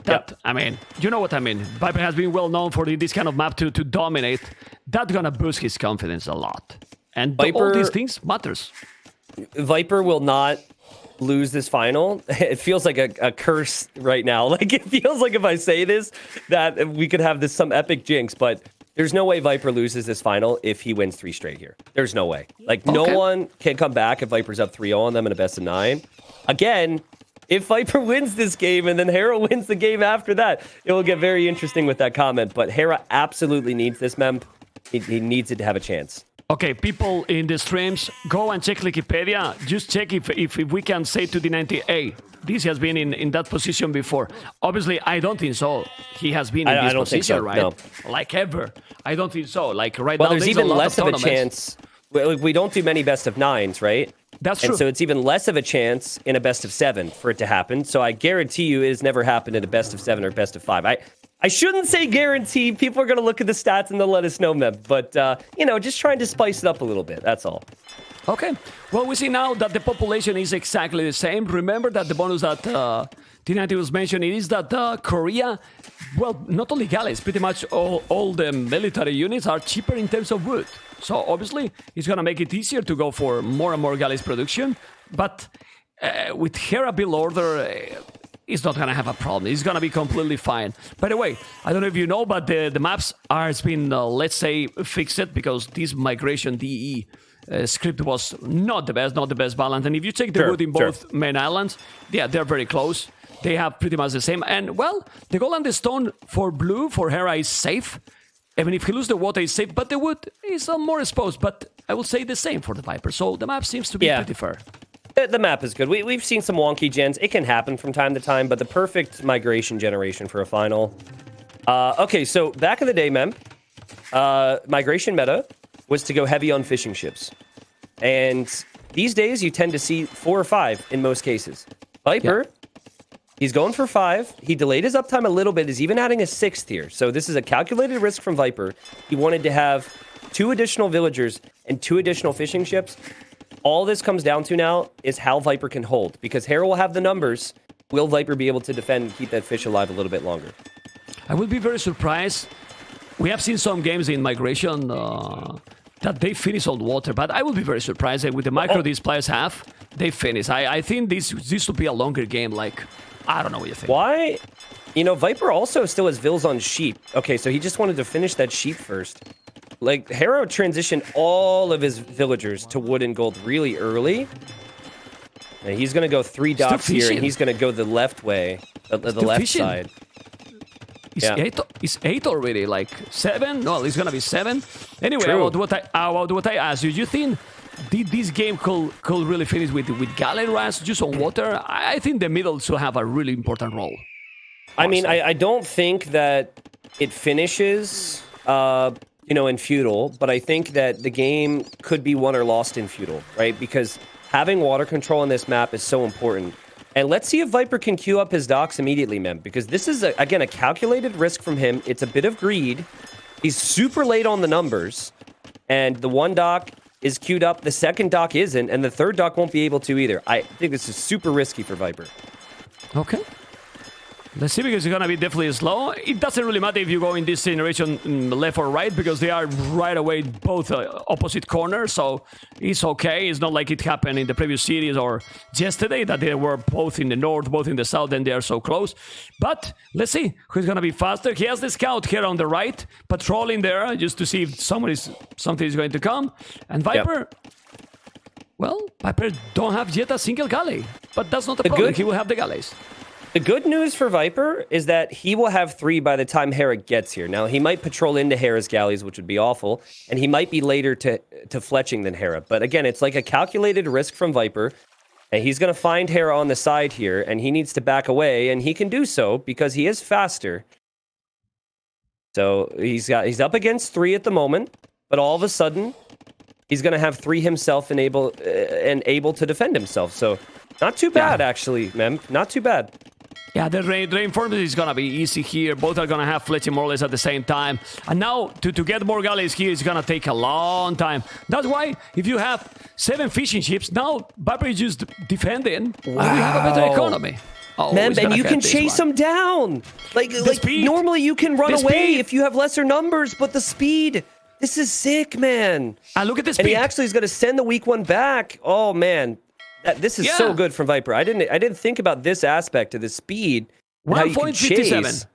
that, I mean, you know what I mean. Viper has been well known for this kind of map to dominate. That's going to boost his confidence a lot. And all these things matters. Viper will not lose this final. It feels like a curse right now. Like, it feels like if I say this, that we could have some epic jinx, but there's no way Viper loses this final if he wins 3 straight here. There's no way. Like, no one can come back if Viper's up 3-0 on them in a best of 9. Again, if Viper wins this game and then Hera wins the game after that, it will get very interesting with that comment. But Hera absolutely needs this, Mem. He needs it to have a chance. Okay, people in the streams, go and check Wikipedia. Just check if we can say to T90, hey, this has been in that position before. Obviously, I don't think so. He has been in this position, so, right? no. Like ever. I don't think so. Like right now, there's even less of a tournaments. chance. We don't do many best of 9s, right? That's true. And so it's even less of a chance in a best of 7 for it to happen. So I guarantee you it has never happened in a best of 7 or best of 5. I shouldn't say guarantee. People are going to look at the stats and they'll let us know, Meb. But, just trying to spice it up a little bit. That's all. Okay. Well, we see now that the population is exactly the same. Remember that the bonus that T90 was mentioning is that Korea, well, not only galleys, pretty much all the military units are cheaper in terms of wood. So obviously, it's going to make it easier to go for more and more galleys production. But with Hera build order, it's not going to have a problem. It's going to be completely fine. By the way, I don't know if you know, but the maps are been, let's say, fixed because this migration DE script was not the best balance. And if you check the wood in both main islands, yeah, they're very close. They have pretty much the same. And, well, the gold and the stone for blue, for Hera, is safe. Even if he loses the water, it's safe. But the wood is more exposed. But I will say the same for the Viper. So the map seems to be pretty fair. The map is good. We've seen some wonky gens. It can happen from time to time, but the perfect migration generation for a final. Okay, so back in the day, Mem, migration meta was to go heavy on fishing ships. And these days, you tend to see 4 or 5 in most cases. Viper, he's going for 5. He delayed his uptime a little bit. He's even adding a 6th here. So this is a calculated risk from Viper. He wanted to have 2 additional villagers and 2 additional fishing ships. All this comes down to now is how Viper can hold. Because Hera will have the numbers. Will Viper be able to defend and keep that fish alive a little bit longer? I would be very surprised. We have seen some games in migration that they finish on water. But I would be very surprised that with the micro these players have, they finish. I think this will be a longer game. Like, I don't know what you think. Why? Viper also still has vills on sheep. Okay, so he just wanted to finish that sheep first. Like, Hera transitioned all of his villagers to wood and gold really early. And he's going to go 3 docks here, and he's going to go the left way, the left side. It's 8 already, like 7? No, it's going to be 7. Anyway, about what I asked you, you think this game could really finish with galley rush just on water? I think the middle should have a really important role. I mean, I don't think that it finishes... in feudal, but I think that the game could be won or lost in feudal, right? Because having water control on this map is so important. And let's see if Viper can queue up his docks immediately, Mem, because this is, again, a calculated risk from him. It's a bit of greed. He's super late on the numbers, and the 1 dock is queued up, the 2nd dock isn't, and the 3rd dock won't be able to either. I think this is super risky for Viper. Okay. Let's see, because it's going to be definitely slow. It doesn't really matter if you go in this generation left or right, because they are right away both opposite corners, so it's okay. It's not like it happened in the previous series or yesterday, that they were both in the north, both in the south, and they are so close. But let's see who's going to be faster. He has the scout here on the right, patrolling there, just to see if something is going to come. And Viper... Well, Viper don't have yet a single galley, but that's not a problem. He will have the galleys. The good news for Viper is that he will have 3 by the time Hera gets here. Now, he might patrol into Hera's galleys, which would be awful, and he might be later to fletching than Hera. But again, it's like a calculated risk from Viper, and he's going to find Hera on the side here, and he needs to back away, and he can do so because he is faster. So he's up against 3 at the moment, but all of a sudden, he's going to have 3 himself and able to defend himself. So not too bad, actually, Mem. Not too bad. Yeah, the reinforcement is going to be easy here. Both are going to have fletching more or less at the same time. And now, to get more galleys here is going to take a long time. That's why, if you have 7 fishing ships, now Viper is just defending. Wow. And we have a better economy. Oh, Man, and you can chase them down. Like normally you can run away if you have lesser numbers, but the speed... This is sick, man. And look at this speed. And he actually is going to send the weak one back. Oh, man. This is so good from Viper. I didn't think about this aspect of the speed. 1.57.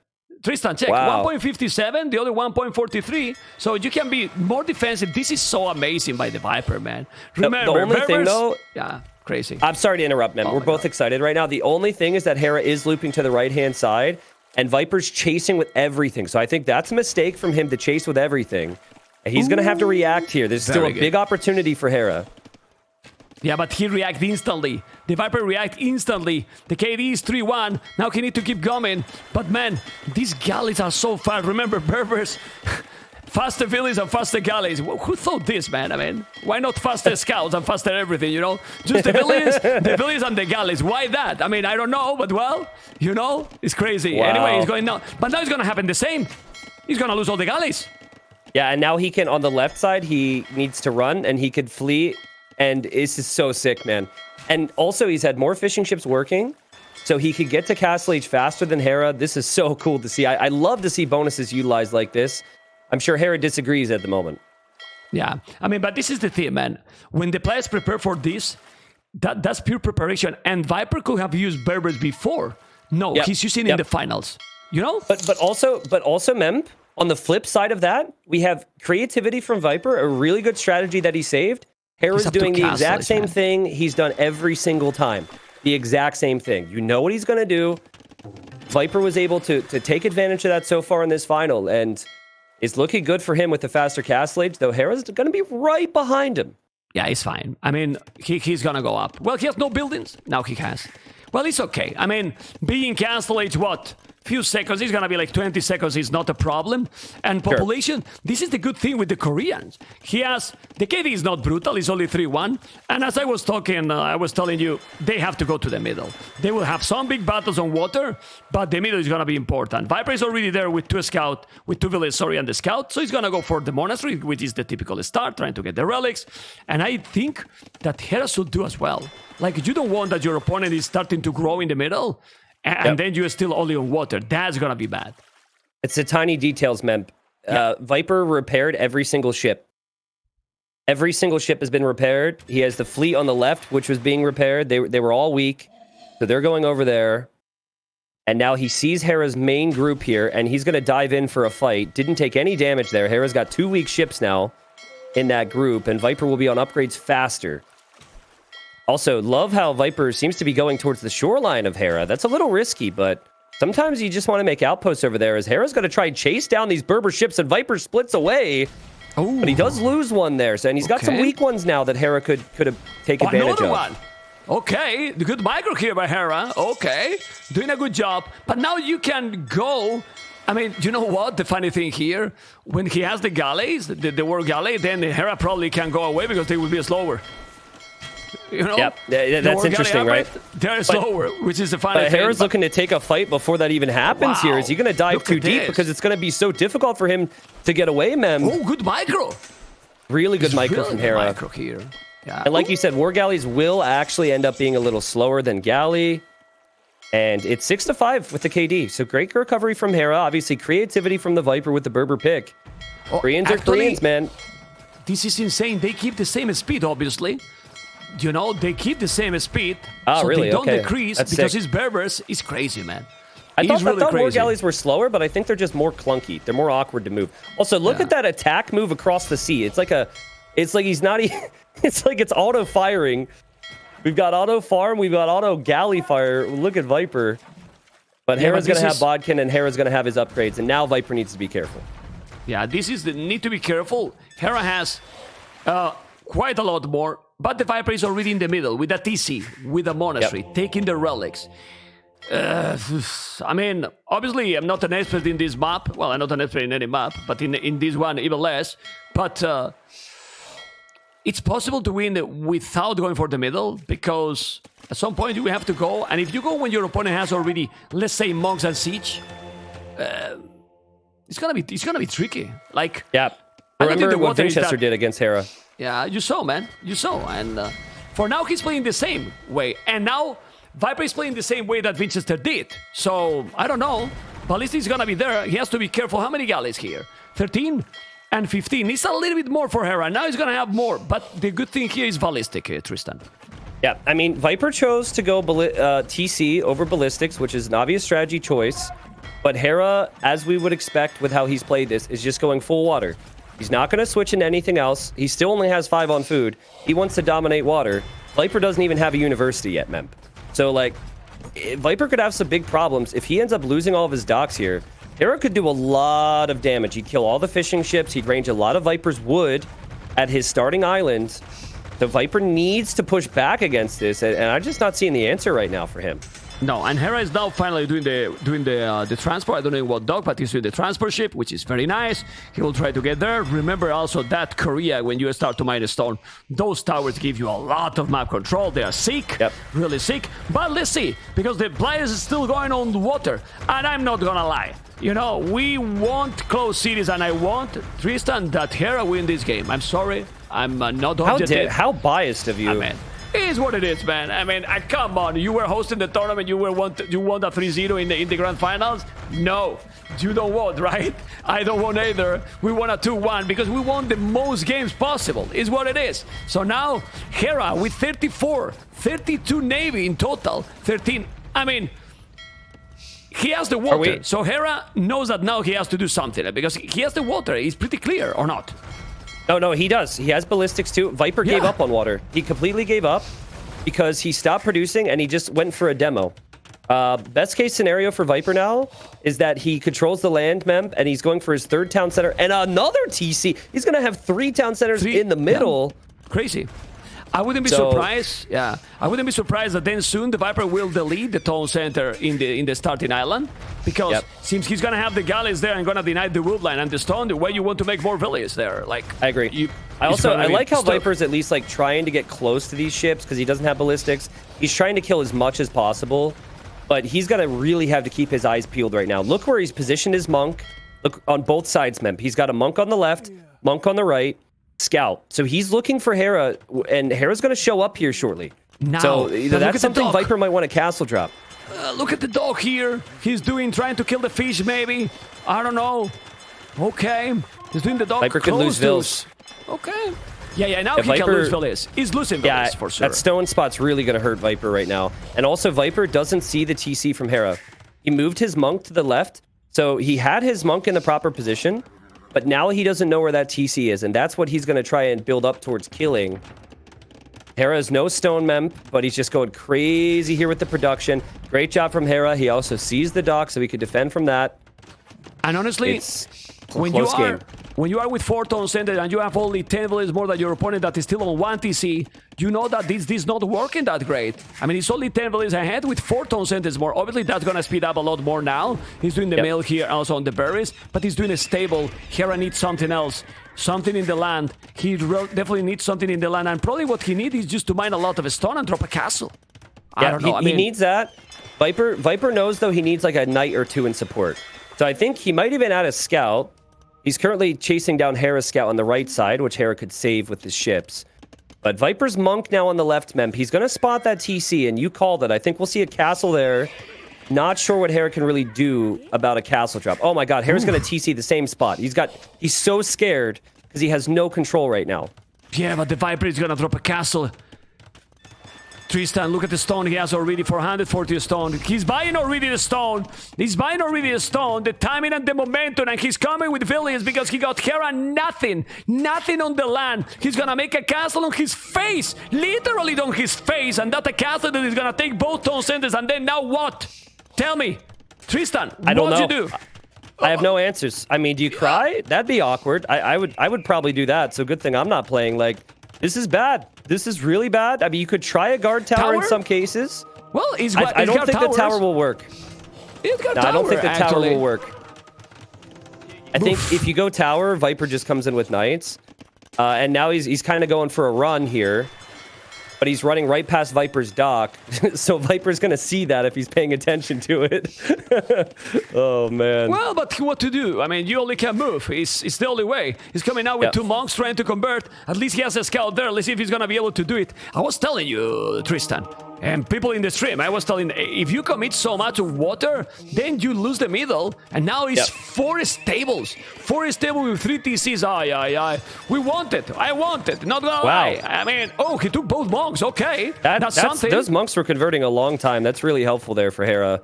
Tristan, check. Wow. 1.57, the other 1.43. So you can be more defensive. This is so amazing by the Viper, man. Remember, the only thing, though... Yeah, crazy. I'm sorry to interrupt, man. We're both excited right now. The only thing is that Hera is looping to the right-hand side, and Viper's chasing with everything. So I think that's a mistake from him to chase with everything. And he's going to have to react here. There's still a big opportunity for Hera. Yeah, but he reacts instantly. The Viper reacts instantly. The KD is 3-1. Now he needs to keep going. But man, these galleys are so fast. Remember, Berbers, faster villies and faster galleys. Who thought this, man? I mean, why not faster scouts and faster everything, you know? Just the villies and the galleys. Why that? I mean, I don't know, but well, you know, it's crazy. Wow. Anyway, he's going now. But now it's going to happen the same. He's going to lose all the galleys. Yeah, and now he can, on the left side, he needs to run, and he could flee. And this is so sick, man. And also, he's had more fishing ships working, so he could get to Castle Age faster than Hera. This is so cool to see. I love to see bonuses utilized like this. I'm sure Hera disagrees at the moment. Yeah, I mean, but this is the thing, man. When the players prepare for this, that's pure preparation. And Viper could have used Berbers before. No, he's using in the finals. You know? But also, Mem, on the flip side of that, we have creativity from Viper, a really good strategy that he saved. Hera's doing the exact same thing he's done every single time. The exact same thing. You know what he's going to do. Viper was able to take advantage of that so far in this final, and it's looking good for him with the faster Castle Age, though Hera's going to be right behind him. Yeah, he's fine. I mean, he's going to go up. Well, he has no buildings. Now he has. Well, it's okay. I mean, being Castle Age, what? Few seconds, it's gonna be like 20 seconds, is not a problem. And population, this is the good thing with the Koreans. He has, the KD is not brutal, it's only 3-1. And as I was talking, I was telling you, they have to go to the middle. They will have some big battles on water, but the middle is gonna be important. Viper is already there with 2 villages, and the scout. So he's gonna go for the monastery, which is the typical start, trying to get the relics. And I think that Hera should do as well. Like, you don't want that your opponent is starting to grow in the middle, and then you're still only on water. That's going to be bad. It's the tiny details, Mem. Viper repaired every single ship. Every single ship has been repaired. He has the fleet on the left, which was being repaired. They were all weak, so they're going over there. And now he sees Hera's main group here, and he's going to dive in for a fight. Didn't take any damage there. Hera's got 2 weak ships now in that group, and Viper will be on upgrades faster. Also, love how Viper seems to be going towards the shoreline of Hera. That's a little risky, but sometimes you just want to make outposts over there, as Hera's going to try and chase down these Berber ships, and Viper splits away. But he does lose one there, and he's got some weak ones now that Hera could have taken advantage of. One. Okay, the good micro here by Hera. Okay, doing a good job. But now you can go. I mean, you know what? The funny thing here, when he has the galleys, the war galley, then Hera probably can go away because they will be slower. You know? Yep, that's interesting, right? They're slower, which is the funny thing. Hera's looking to take a fight before that even happens here. Is he going to dive too deep? Because it's going to be so difficult for him to get away, Mem. Oh, good micro. Really good micro from Hera. Micro here. Yeah. And like you said, war galleys will actually end up being a little slower than galley. And it's 6-5 with the KD. So great recovery from Hera. Obviously, creativity from the Viper with the Berber pick. Koreans are Koreans, man. This is insane. They keep the same speed, obviously. You know, they keep the same speed. Oh, so really? They don't Okay. decrease That's because sick. his Berbers is crazy, man. I thought crazy. war galleys were slower, but I think they're just more clunky. They're more awkward to move. Also, look at that attack move across the sea. It's like he's not it's like it's auto firing. We've got auto farm, we've got auto galley fire. Look at Viper. But Hera's going to have Bodkin, and Hera's going to have his upgrades, and now Viper needs to be careful. Yeah, this is the need to be careful. Hera has quite a lot more, but the Viper is already in the middle with a TC, with a monastery, taking the relics. I mean, obviously, I'm not an expert in this map. Well, I'm not an expert in any map, but in this one, even less. But it's possible to win without going for the middle, because at some point you have to go, and if you go when your opponent has already, let's say, monks and siege, it's gonna be tricky. Like, Yeah. I don't think Remember the what water is Winchester that- did against Hera. Yeah, you saw, man. You saw. And for now, he's playing the same way. And now, Viper is playing the same way that Winchester did. So, I don't know. Ballistic is going to be there. He has to be careful. How many galleys here? 13 and 15. It's a little bit more for Hera. Now he's going to have more. But the good thing here is Ballistic, Tristan. Yeah, I mean, Viper chose to go TC over Ballistics, which is an obvious strategy choice. But Hera, as we would expect with how he's played this, is just going full water. He's not going to switch into anything else. He still only has 5 on food. He wants to dominate water. Viper doesn't even have a university yet, Memp. So, like, Viper could have some big problems. If he ends up losing all of his docks here, Hera could do a lot of damage. He'd kill all the fishing ships. He'd range a lot of Viper's wood at his starting island. The Viper needs to push back against this, and I'm just not seeing the answer right now for him. No, and Hera is now finally doing the transport. I don't know what dock, but he's doing the transport ship, which is very nice. He will try to get there. Remember also that Korea, when you start to mine a stone, those towers give you a lot of map control. They are sick, really sick. But let's see, because the players is still going on the water, and I'm not gonna lie. You know, we want close cities, and I want, Tristan, that Hera win this game. I'm sorry, I'm not objective. How biased of you. I mean, it is what it is, man. I mean, come on. You were hosting the tournament. You won a 3-0 in the grand finals. No, you don't want, right? I don't want either. We won a 2-1 because we won the most games possible. Is what it is. So now Hera with 34, 32 Navy in total, 13. I mean, he has the water. So Hera knows that now he has to do something because he has the water. It's pretty clear, or not? No, he does. He has ballistics too. Viper gave up on water. He completely gave up because he stopped producing and he just went for a demo. Best case scenario for Viper now is that he controls the land, Mem, and he's going for his 3rd town center and another TC. He's going to have 3 town centers in the middle. Yeah. Crazy. I wouldn't be surprised. Yeah, I wouldn't be surprised that then soon the Viper will delete the town center in the starting island, because since he's gonna have the galleys there and gonna deny the woodline and the stone, the way you want to make more villages there. Like, I agree. I like how Viper's at least like trying to get close to these ships because he doesn't have ballistics. He's trying to kill as much as possible, but he's gonna really have to keep his eyes peeled right now. Look where he's positioned his monk. Look on both sides, Mem. He's got a monk on the left, monk on the right. Scout. So he's looking for Hera, and Hera's going to show up here shortly. Now, so that's something Viper might want to castle drop. Look at the dog here. He's trying to kill the fish, maybe. I don't know. Okay. He's doing the dog. Viper could lose Vils. Okay. Yeah, now he can lose Vils. He's losing Vils for sure. That stone spot's really going to hurt Viper right now. And also, Viper doesn't see the TC from Hera. He moved his monk to the left, so he had his monk in the proper position. But now he doesn't know where that TC is, and that's what he's going to try and build up towards killing. Hera has no stone memp, but he's just going crazy here with the production. Great job from Hera. He also sees the dock, so he could defend from that. And honestly, it's when you are with 4 town centers and you have only 10 villages more than your opponent that is still on 1 TC, you know that this is not working that great. I mean, it's only 10 villages ahead with 4 town centers more. Obviously, that's going to speed up a lot more now. He's doing the mill here also on the berries, but he's doing a stable. Hera needs something else. Something in the land. He definitely needs something in the land, and probably what he needs is just to mine a lot of stone and drop a castle. I don't know. He needs that. Viper knows, though, he needs like a knight or 2 in support. So I think he might even add a scout. He's currently chasing down Hera's scout on the right side, which Hera could save with his ships. But Viper's monk now on the left, Memp. He's going to spot that TC, and you called it. I think we'll see a castle there. Not sure what Hera can really do about a castle drop. Oh my god, Hera's going to TC the same spot. He's so scared because he has no control right now. Yeah, but the Viper is going to drop a castle. Tristan, look at the stone. He has already 440 stone. He's buying already the stone. The timing and the momentum, and he's coming with villains because he got Hera nothing on the land. He's gonna make a castle on his face, literally on his face, and that a castle that is gonna take both town centers. And then now what? Tell me, Tristan. I don't know. What you do? I have no answers. I mean, do you cry? That'd be awkward. I would probably do that. So good thing I'm not playing. Like, this is bad. This is really bad. I mean, you could try a guard tower in some cases. Well, I don't think the tower will work. I don't think the tower will work. I think if you go tower, Viper just comes in with knights. And now he's kind of going for a run here. But he's running right past Viper's dock. So Viper's going to see that if he's paying attention to it. Oh, man. Well, but what to do? I mean, you only can move. It's the only way. He's coming out with 2 monks trying to convert. At least he has a scout there. Let's see if he's going to be able to do it. I was telling you, Tristan, and people in the stream, I was telling, if you commit so much of water, then you lose the middle. And now it's 4 stables. 4 stables with 3 TCs. Aye. We want it. I want it. Not gonna lie. I mean, he took both monks. Okay. That's something. Those monks were converting a long time. That's really helpful there for Hera.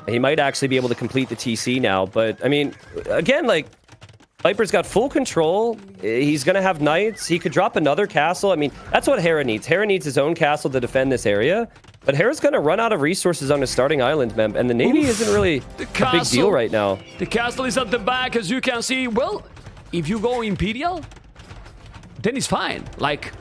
He might actually be able to complete the TC now. But, I mean, again, like, Viper's got full control. He's going to have knights. He could drop another castle. I mean, that's what Hera needs. Hera needs his own castle to defend this area. But Hera's going to run out of resources on his starting island, man. And the Navy isn't really a big deal right now. The castle is at the back, as you can see. Well, if you go Imperial, then it's fine. Like,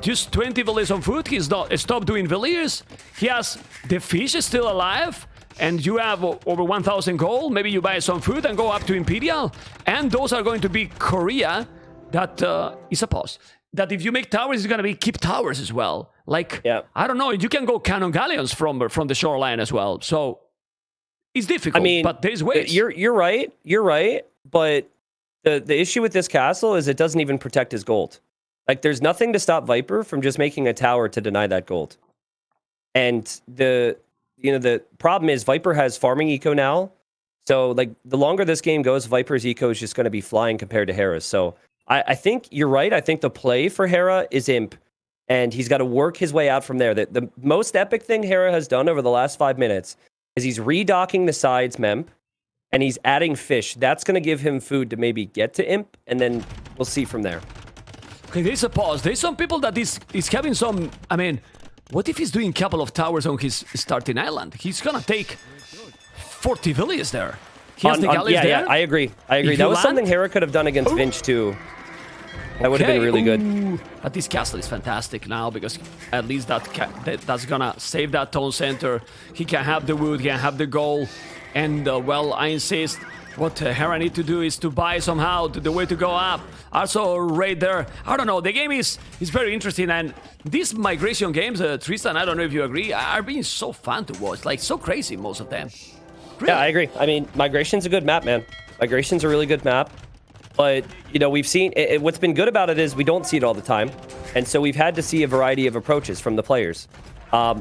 just 20 villages on foot. He's not stopped doing villages. He has the fish is still alive. And you have over 1,000 gold. Maybe you buy some food and go up to Imperial. And those are going to be Korea. That is a pause. That if you make towers, it's going to be keep towers as well. Like, I don't know. You can go cannon galleons from the shoreline as well. So it's difficult. I mean, but there's ways. You're right. You're right. But the issue with this castle is it doesn't even protect his gold. Like, there's nothing to stop Viper from just making a tower to deny that gold. And the problem is Viper has farming eco now. So, like, the longer this game goes, Viper's eco is just going to be flying compared to Hera's. So, I think you're right. I think the play for Hera is Imp. And he's got to work his way out from there. The most epic thing Hera has done over the last 5 minutes is he's redocking the sides Memp. And he's adding fish. That's going to give him food to maybe get to Imp. And then we'll see from there. Okay, there's a pause. There's some people that is having some... I mean... What if he's doing a couple of towers on his starting island? He's gonna take 40 villages there. He has the galleys there. Yeah, I agree. That was something Hera could have done against Vinch too. That would have been really good. But this castle is fantastic now because at least that's gonna save that town center. He can have the wood, he can have the gold, and well, I insist. What Hera need to do is to buy somehow the way to go up. Also, right there, I don't know, the game is very interesting, and these migration games, Tristan, I don't know if you agree, are being so fun to watch, like so crazy, most of them. Really? Yeah, I agree. I mean, Migration's a good map, man. Migration's a really good map, but, you know, we've seen, what's been good about it is we don't see it all the time, and so we've had to see a variety of approaches from the players.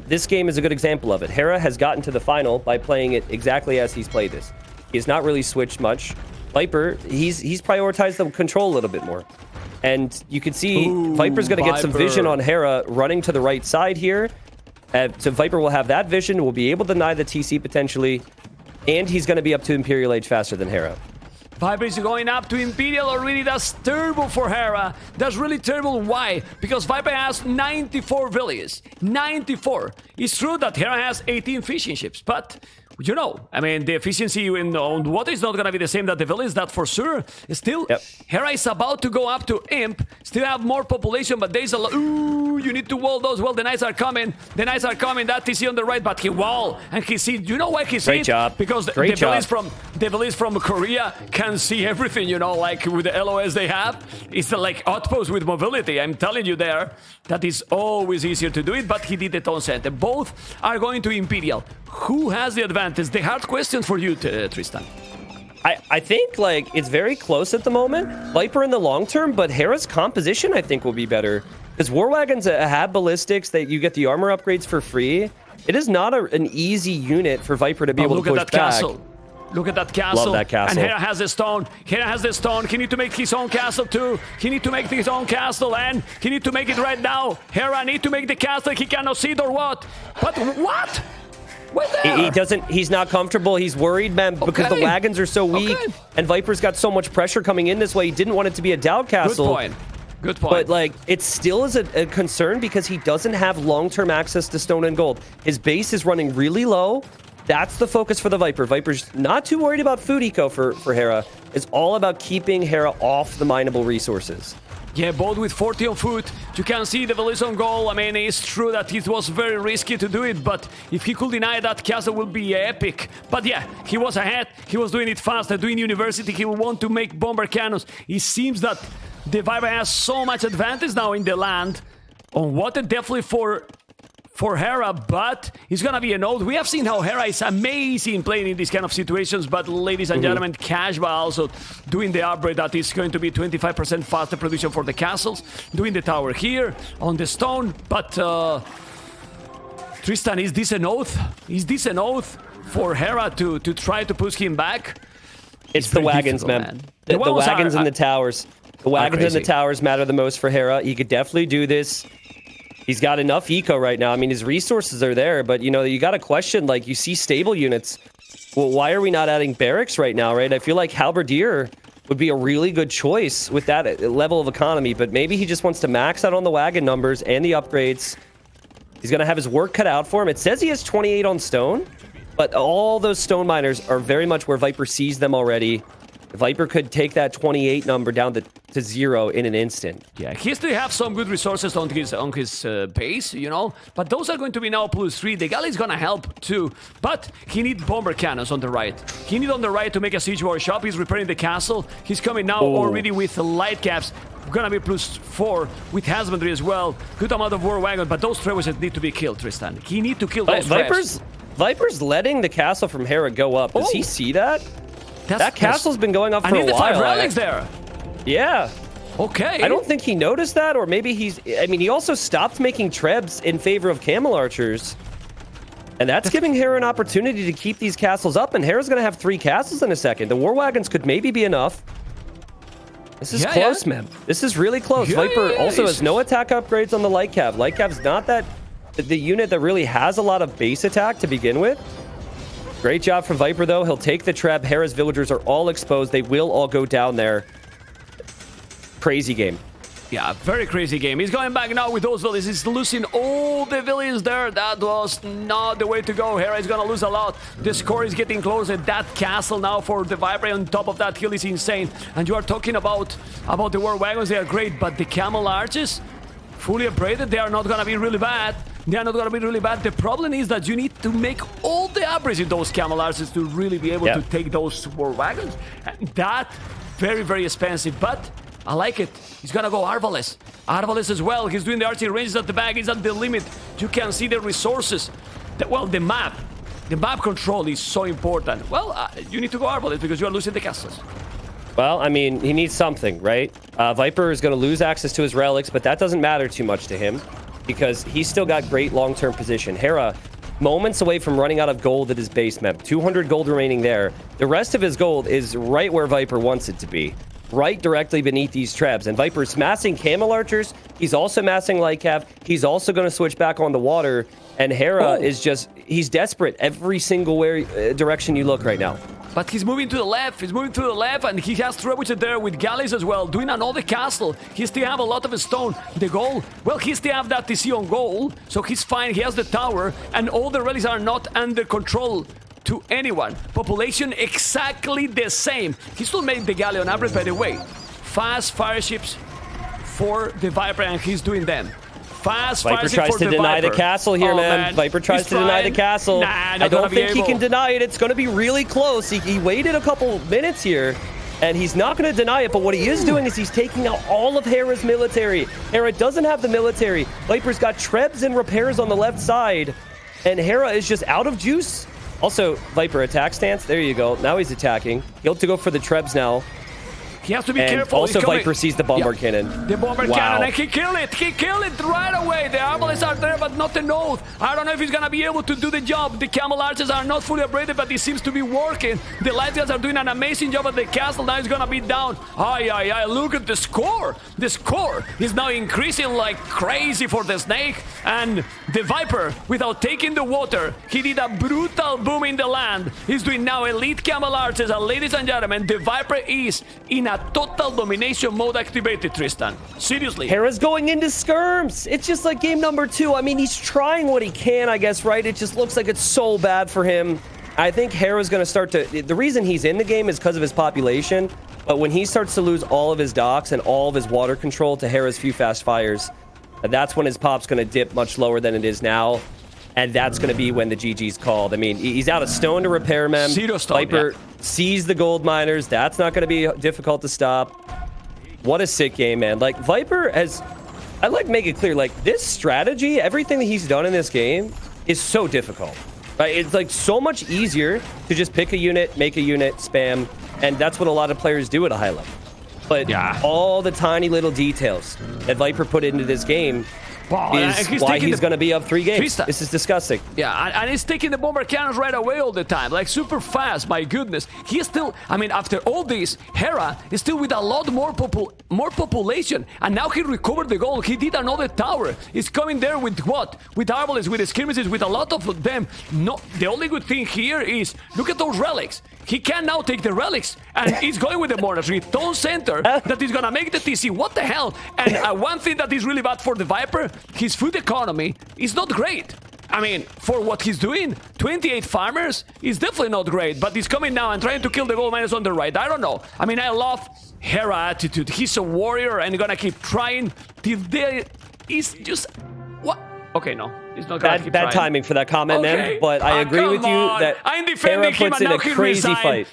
This game is a good example of it. Hera has gotten to the final by playing it exactly as he's played this. He has not really switched much. Viper, he's prioritized the control a little bit more. And you can see Viper's going to get some vision on Hera running to the right side here. So Viper will have that vision, will be able to deny the TC potentially, and he's going to be up to Imperial Age faster than Hera. Viper is going up to Imperial already. That's terrible for Hera. That's really terrible. Why? Because Viper has 94 villages. 94. It's true that Hera has 18 fishing ships, but... You know, I mean, the efficiency on water is not going to be the same that the village, that for sure. Still, Hera is about to go up to Imp, still have more population, but there's a lot. Ooh, you need to wall those. Well, the knights are coming. The knights are coming. That TC on the right, but he wall. And he see, you know why he see Great job. Because the village from Korea can see everything, you know, like with the LOS they have. It's like outpost with mobility. I'm telling you there, that is always easier to do it, but he did it on center. Both are going to Imperial. Who has the advantage? The hard question for you, Tristan. I think, like, it's very close at the moment. Viper in the long term, but Hera's composition, I think, will be better. Because War Wagons have ballistics that you get the armor upgrades for free. It is not an easy unit for Viper to be able to push back. Castle. Look at that castle. Love that castle. And Hera has the stone. Hera has the stone. He need to make his own castle too. He need to make his own castle, and he need to make it right now. Hera need to make the castle. He cannot see it or what? But what? He doesn't. He's not comfortable. He's worried, man, because the wagons are so weak, and Viper's got so much pressure coming in this way. He didn't want it to be a doubt castle. Good point. Good point. But, like, it still is a concern because he doesn't have long-term access to stone and gold. His base is running really low. That's the focus for the Viper. Viper's not too worried about food eco for Hera. It's all about keeping Hera off the mineable resources. Yeah, both with 40 on foot. You can see the village on goal. I mean, it's true that it was very risky to do it, but if he could deny that, castle would be epic. But yeah, he was ahead. He was doing it fast. Doing university, he would want to make bomber cannons. It seems that TheViper has so much advantage now in the land. On water, definitely for Hera, but it's gonna be a node. We have seen how Hera is amazing playing in these kind of situations, but ladies and gentlemen, Kashba also doing the upgrade that is going to be 25% faster production for the castles, doing the tower here on the stone, but Tristan, is this an oath? Is this an oath for Hera to try to push him back? It's the wagons, man. The wagons and the towers. The wagons and the towers matter the most for Hera. He could definitely do this. He's got enough eco right now. I mean, his resources are there, but, you know, you got to question, like, you see stable units. Well, why are we not adding barracks right now, right? I feel like Halberdier would be a really good choice with that level of economy, but maybe he just wants to max out on the wagon numbers and the upgrades. He's going to have his work cut out for him. It says he has 28 on stone, but all those stone miners are very much where Viper sees them already. Viper could take that 28 number down to 0 in an instant. Yeah, he still have some good resources on his base, you know, but those are going to be now +3. The galley is gonna help too, but he need bomber cannons on the right. He need on the right to make a siege war shop. He's repairing the castle. He's coming now already with light caps. Gonna be +4 with husbandry as well. Good amount of war wagon, but those trebuchets need to be killed, Tristan. He need to kill those Viper's letting the castle from Hera go up. Does he see that? That castle's been going up for a while. I need the 5 relics there. Yeah. Okay. I don't think he noticed that, or maybe he's... I mean, he also stopped making trebs in favor of camel archers. And that's giving Hera an opportunity to keep these castles up, and Hera's going to have 3 castles in a second. The war wagons could maybe be enough. This is close, man. This is really close. Viper also has no attack upgrades on the light cav. Light cav's not the unit that really has a lot of base attack to begin with. Great job from Viper, though. He'll take the trap. Hera's villagers are all exposed. They will all go down there. Crazy game. Yeah, very crazy game. He's going back now with those villages. He's losing all the villages there. That was not the way to go. Hera is going to lose a lot. The score is getting closer. That castle now for the Viper on top of that hill is insane. And you are talking about the war wagons. They are great, but the camel arches, fully upgraded, they are not going to be really bad. They are not going to be really bad. The problem is that you need to make all the upgrades in those camel arches to really be able to take those war wagons. And that, very, very expensive, but I like it. He's going to go Arbalest. Arbalest as well. He's doing the archery ranges at the back. He's at the limit. You can see the resources. The map. The map control is so important. Well, you need to go Arbalest because you are losing the castles. Well, I mean, he needs something, right? Viper is going to lose access to his relics, but that doesn't matter too much to him, because he's still got great long-term position. Hera, moments away from running out of gold at his base map. 200 gold remaining there. The rest of his gold is right where Viper wants it to be. Right directly beneath these trebs. And Viper's massing camel archers. He's also massing light cav. He's also going to switch back on the water. And Hera is just... He's desperate every single direction you look right now. But he's moving to the left. He's moving to the left, and he has trebuchet there with galleys as well, doing another castle. He still have a lot of stone. The goal, well, he still have that TC on goal, so he's fine. He has the tower, and all the relics are not under control to anyone. Population exactly the same. He still made the galley on average, by the way. Fast fire ships for the Viper, and he's doing them. Fast Viper tries to deny the castle here, man. Viper tries to deny the castle. Nah, I don't think he can deny it. It's going to be really close. He waited a couple minutes here, and he's not going to deny it. But what he is doing is he's taking out all of Hera's military. Hera doesn't have the military. Viper's got trebs and repairs on the left side, and Hera is just out of juice. Also, Viper attack stance. There you go. Now he's attacking. He'll have to go for the trebs now. He has to be careful. Also, Viper sees the bomber cannon. The bomber cannon, and he killed it. He killed it right away. The arbalists are there, but not the node. I don't know if he's going to be able to do the job. The camel archers are not fully upgraded, but it seems to be working. The light guys are doing an amazing job at the castle. Now he's going to be down. Look at the score. The score is now increasing like crazy for the snake. And the Viper, without taking the water, he did a brutal boom in the land. He's doing now elite camel archers. And ladies and gentlemen, the Viper is in a total domination mode activated, Tristan. Seriously. Hera's going into skirms. It's just like game number 2. I mean, he's trying what he can, I guess, right? It just looks like it's so bad for him. I think Hera's going to start to... The reason he's in the game is because of his population. But when he starts to lose all of his docks and all of his water control to Hera's few fast fires, that's when his pop's going to dip much lower than it is now. And that's going to be when the GG's called. I mean, he's out of stone to repair, man. Zero stone, Viper sees the gold miners. That's not going to be difficult to stop. What a sick game, man. Like, Viper has... I like to make it clear, like, this strategy, everything that he's done in this game is so difficult. Right? It's, like, so much easier to just pick a unit, make a unit, spam, and that's what a lot of players do at a high level. But all the tiny little details that Viper put into this game is why he's going to be up 3 games. This is disgusting. Yeah, and he's taking the bomber cannons right away all the time, like super fast. My goodness, he's still. I mean, after all this, Hera is still with a lot more population, and now he recovered the gold. He did another tower. He's coming there with what? With arbalists, with skirmishes, with a lot of them. No, the only good thing here is look at those relics. He can now take the relics, and he's going with the mortar with Tone Center that is gonna make the TC. What the hell? And one thing that is really bad for the Viper, his food economy is not great. I mean, for what he's doing, 28 farmers is definitely not great, but he's coming now and trying to kill the gold miners on the right. I don't know. I mean, I love Hera attitude. He's a warrior and gonna keep trying till there is just... What? Okay, no. He's not gonna keep bad trying. timing for that comment, man, but I agree with you that I'm defending Hera puts in a crazy fight.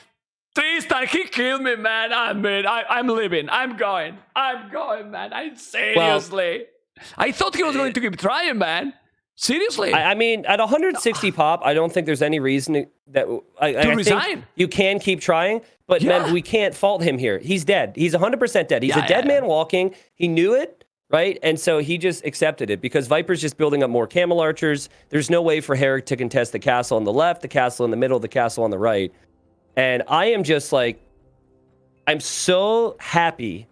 Tristan, he killed me, man. I'm living. I'm going, man. I seriously. I thought he was going to keep trying, man. Seriously. I mean, at 160 pop, I don't think there's any reason that I resign. Think you can keep trying, but man, we can't fault him here. He's dead. He's 100% dead. He's a dead man walking. He knew it, right? And so he just accepted it because Viper's just building up more camel archers. There's no way for Hera to contest the castle on the left, the castle in the middle, the castle on the right. And I am just like, I'm so happy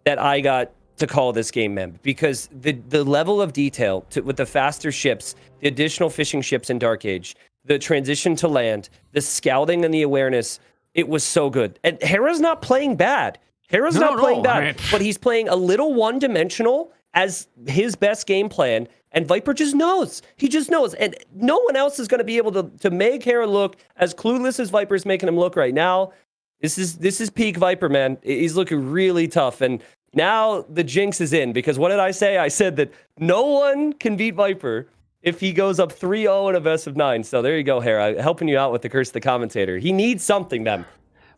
that I got to call this game, man, because the level of detail with the faster ships, the additional fishing ships in Dark Age, the transition to land, the scouting and the awareness, it was so good. And Hera's not playing bad. Hera's not playing bad, but he's playing a little one-dimensional as his best game plan, and Viper just knows. He just knows, and no one else is going to be able to make Hera look as clueless as Viper's making him look right now. This is peak Viper, man. He's looking really tough, and now the jinx is in, because what did I say? I said that no one can beat Viper if he goes up 3-0 in a best of 9. So there you go, Hera, helping you out with the curse of the commentator. He needs something, man.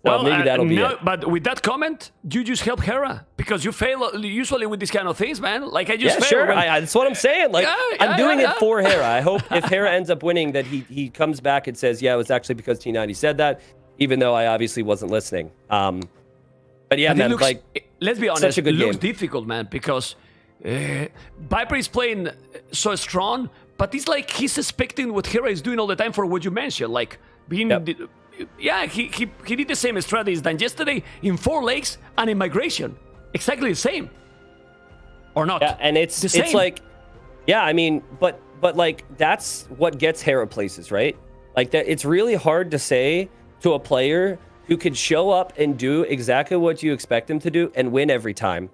Well, maybe that'll be it. But with that comment, you just help Hera, because you fail usually with these kind of things, man. Like I just failed. Sure. That's what I'm saying. Like I'm doing it for Hera. I hope if Hera ends up winning, that he comes back and says, yeah, it was actually because T90 said that, even though I obviously wasn't listening. But yeah, man, let's be honest, such a good it looks game. difficult, man, because Viper is playing so strong, but it's like he's expecting what Hera is doing all the time for what you mentioned, like being... Yeah, he did the same strategies than yesterday in 4 lakes and in migration. Exactly the same. Or not. Yeah, and it's like, yeah, I mean, but like that's what gets Hera places, right? Like that, it's really hard to say to a player who could show up and do exactly what you expect him to do and win every time.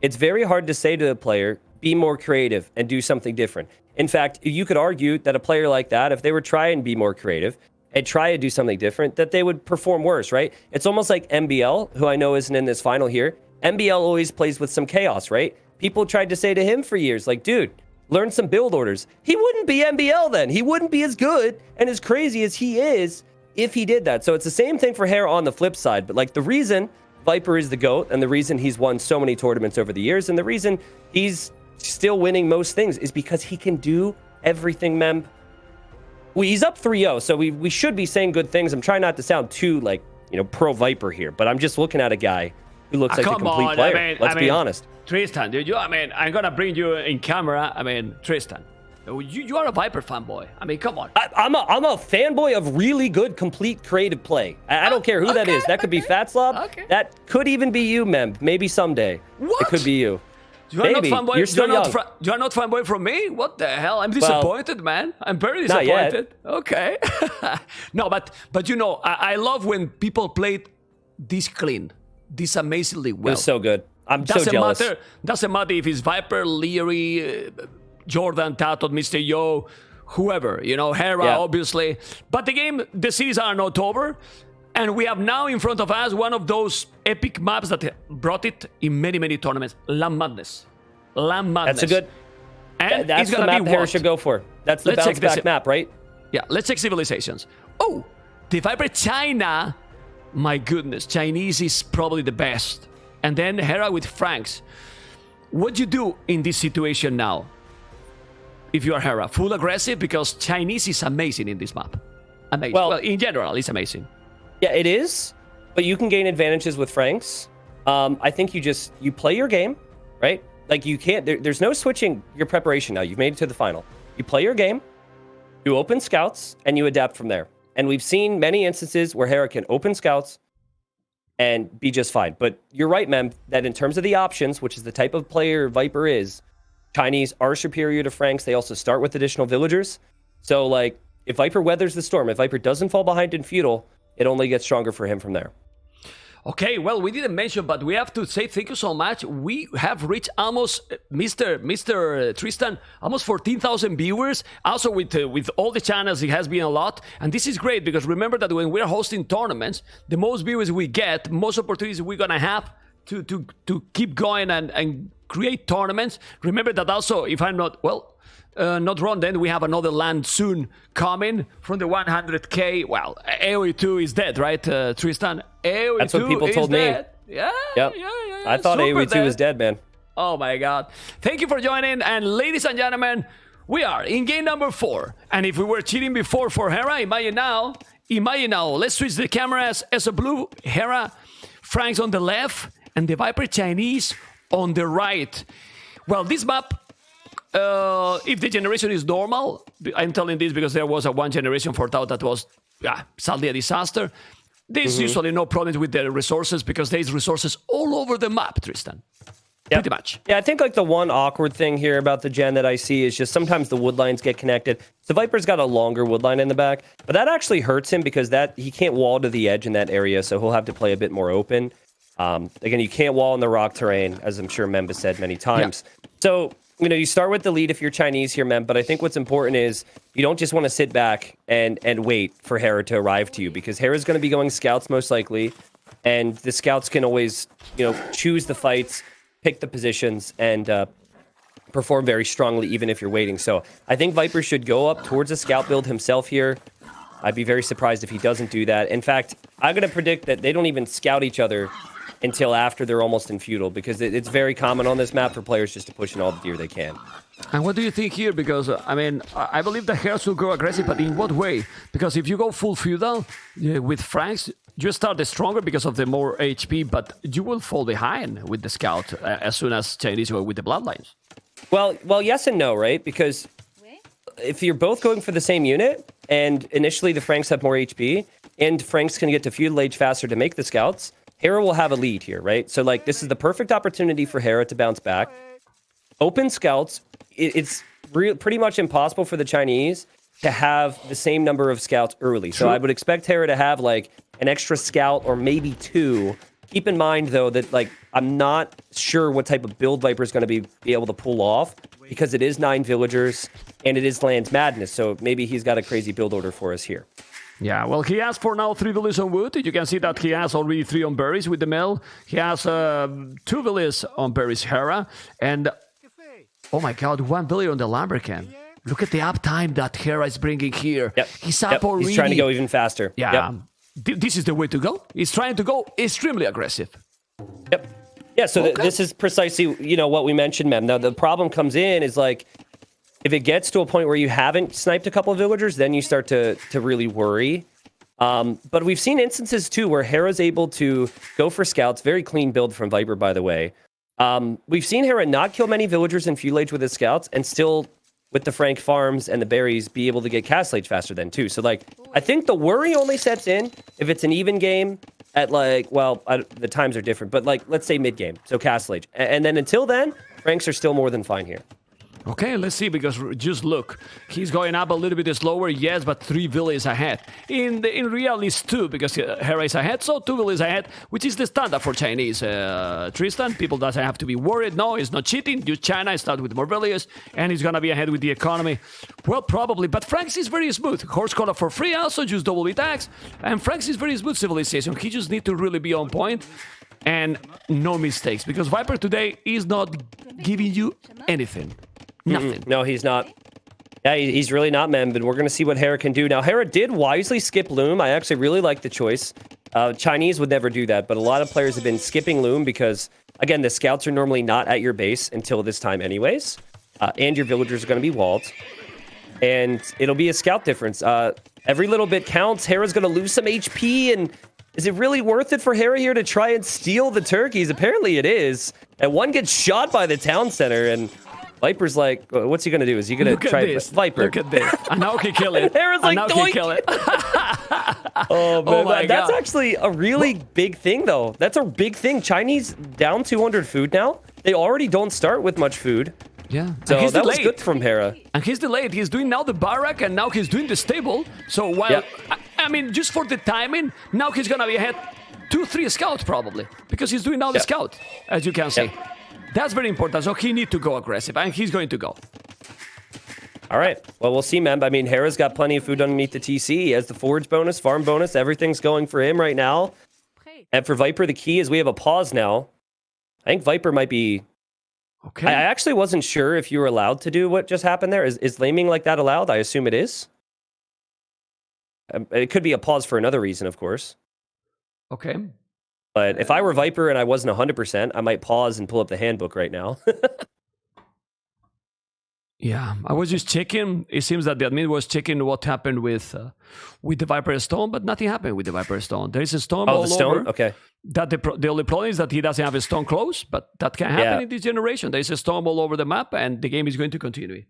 It's very hard to say to the player, be more creative and do something different. In fact, you could argue that a player like that, if they were trying to be more creative and try to do something different, that they would perform worse, right? It's almost like MBL, who I know isn't in this final here. MBL always plays with some chaos, right? People tried to say to him for years, like, dude, learn some build orders. He wouldn't be MBL then. He wouldn't be as good and as crazy as he is if he did that. So it's the same thing for Hera on the flip side. But like the reason Viper is the GOAT and the reason he's won so many tournaments over the years and the reason he's still winning most things is because he can do everything, mem. He's up 3-0, so we should be saying good things. I'm trying not to sound too, like, you know, pro Viper here, but I'm just looking at a guy who looks like a complete player. Let's be honest. Tristan, dude, I'm gonna bring you in camera. Tristan, you are a Viper fanboy. I mean, come on. I'm a fanboy of really good, complete, creative play. I don't care who that is. That could be Fatslab. Okay. That could even be you, Mem. Maybe someday. What? It could be you. You are Maybe. not fanboy. You're still young. You are not fanboy from me? What the hell? I'm disappointed, man. I'm very disappointed. Okay. No, but you know, I love when people play this clean, this amazingly well. It was so good. I'm so jealous. Doesn't matter if it's Viper, Leary, Jordan, Tato, Mr. Yo, whoever, you know, Hera, obviously. But the series are not over. And we have now in front of us one of those epic maps that brought it in many, many tournaments. Land Madness. That's a good... And that's the map Hera should go for. That's the bounce back map, right? Yeah, let's check civilizations. Oh, TheViper China. My goodness, Chinese is probably the best. and then Hera with Franks. What do you do in this situation now? If you are Hera, full aggressive, because Chinese is amazing in this map. Amazing. Well, in general, it's amazing. Yeah, it is, but you can gain advantages with Franks. I think you play your game, right? Like you can't, there's no switching your preparation now. You've made it to the final. You play your game, you open scouts, and you adapt from there. And we've seen many instances where Hera can open scouts and be just fine. But you're right, Mem, that in terms of the options, which is the type of player Viper is, Chinese are superior to Franks. They also start with additional villagers. So, like, if Viper weathers the storm, if Viper doesn't fall behind in feudal, it only gets stronger for him from there. Okay, well, we didn't mention, but we have to say thank you so much. We have reached almost, Mr. Tristan, almost 14,000 viewers. Also, with all the channels, it has been a lot. And this is great, because remember that when we're hosting tournaments, the most viewers we get, most opportunities we're going to have to keep going and create tournaments. Remember that also, if I'm not, not wrong, then we have another land soon coming from the 100K. Well, AoE 2 is dead, right, Tristan? AoE 2 That's what people told me. Yeah, yep. yeah. I thought AoE 2 was dead, man. Oh my god. Thank you for joining, and ladies and gentlemen, we are in game number 4. And if we were cheating before for Hera, imagine now. Let's switch the cameras as a blue Hera, Franks on the left, and the Viper Chinese on the right. Well, this map, if the generation is normal, I'm telling this because there was a one generation for Tau that was sadly a disaster. There's usually no problems with the resources, because there's resources all over the map, Tristan. Yep. Pretty much. Yeah, I think like the one awkward thing here about the gen that I see is just sometimes the wood lines get connected. So Viper's got a longer wood line in the back, but that actually hurts him because he can't wall to the edge in that area, so he'll have to play a bit more open. Again, you can't wall in the rock terrain, as I'm sure Memba said many times. Yeah. So, you start with the lead if you're Chinese here, Mem, but I think what's important is you don't just want to sit back and wait for Hera to arrive to you, because Hera's going to be going scouts most likely, and the scouts can always, choose the fights, pick the positions, and perform very strongly even if you're waiting. So I think Viper should go up towards a scout build himself here. I'd be very surprised if he doesn't do that. In fact, I'm going to predict that they don't even scout each other until after they're almost in feudal, because it's very common on this map for players just to push in all the deer they can. And what do you think here? Because, I believe the Hera will go aggressive, but in what way? Because if you go full feudal with Franks, you start stronger because of the more HP, but you will fall behind with the scout as soon as Chinese go with the bloodlines. Well, yes and no, right? Because if you're both going for the same unit, and initially the Franks have more HP, and Franks can get to feudal age faster to make the scouts, Hera will have a lead here, right? So, this is the perfect opportunity for Hera to bounce back. Open scouts, it's pretty much impossible for the Chinese to have the same number of scouts early. So I would expect Hera to have, an extra scout or maybe 2. Keep in mind, though, that, I'm not sure what type of build Viper is going to be able to pull off, because it is 9 villagers, and it is Land's Madness, so maybe he's got a crazy build order for us here. Yeah, well, he has for now 3 villages on wood. You can see that he has already 3 on berries with the mill. He has 2 villages on berries, Hera. And, oh my god, 1 village on the Lumbercan. Look at the uptime that Hera is bringing here. Yep. He's up already. He's trying to go even faster. Yeah, this is the way to go. He's trying to go extremely aggressive. Yep. Yeah, so this is precisely, what we mentioned, Mem. Now, the problem comes in is, if it gets to a point where you haven't sniped a couple of villagers, then you start to really worry. But we've seen instances, too, where Hera's able to go for scouts. Very clean build from Viper, by the way. We've seen Hera not kill many villagers in feudal age with his scouts, and still, with the Frank farms and the berries, be able to get castle age faster then, too. So, I think the worry only sets in if it's an even game at, the times are different, but, let's say mid-game, so castle age. And then until then, Franks are still more than fine here. Okay, let's see, because just look, he's going up a little bit slower, yes, but 3 villages ahead. In real, it's 2, because Hera is ahead, so 2 villages ahead, which is the standard for Chinese. Tristan, people doesn't have to be worried. No, it's not cheating. Just China start with more villages, and he's gonna be ahead with the economy. Well, probably, but Franks is very smooth. Horse collar for free, also just double attacks, and Franks is very smooth civilization. He just need to really be on point, and no mistakes, because Viper today is not giving you anything. Nothing. No, he's not. Yeah, he's really not, man, but we're going to see what Hera can do. Now, Hera did wisely skip Loom. I actually really like the choice. Chinese would never do that, but a lot of players have been skipping Loom because, again, the scouts are normally not at your base until this time anyways, and your villagers are going to be walled, and it'll be a scout difference. Every little bit counts. Hera's going to lose some HP, and is it really worth it for Hera here to try and steal the turkeys? Apparently it is, and one gets shot by the town center, and Viper's like, what's he going to do? Is he going to try this. Viper? Look at this. And now he kill it. Hera's like, and now he kill it. Oh, man. my That's God. actually a really big thing, though. That's a big thing. Chinese down 200 food now. They already don't start with much food. Yeah. So that was good from Hera. And he's delayed. He's doing now the barrack, and now he's doing the stable. So while, Yep. I mean, just for the timing, now he's going to be ahead 2-3 scouts probably. Because he's doing now the Yep. scout, as you can see. Yep. That's very important. So he needs to go aggressive, and he's going to go. All right. Well, we'll see, man. I mean, Hera's got plenty of food underneath the TC. He has the forage bonus, farm bonus. Everything's going for him right now. And for Viper, the key is we have a pause now. I think Viper might be... Okay. I actually wasn't sure if you were allowed to do what just happened there. Is laming like that allowed? I assume it is. It could be a pause for another reason, of course. Okay. But if I were Viper and I wasn't 100%, I might pause and pull up the handbook right now. Yeah, I was just checking. It seems that the admin was checking what happened with the Viper Stone, but nothing happened with the Viper Stone. There is a storm all the stone? over. Okay. That the only problem is that he doesn't have a stone close, but that can happen Yeah. in this generation. There is a storm all over the map, and the game is going to continue.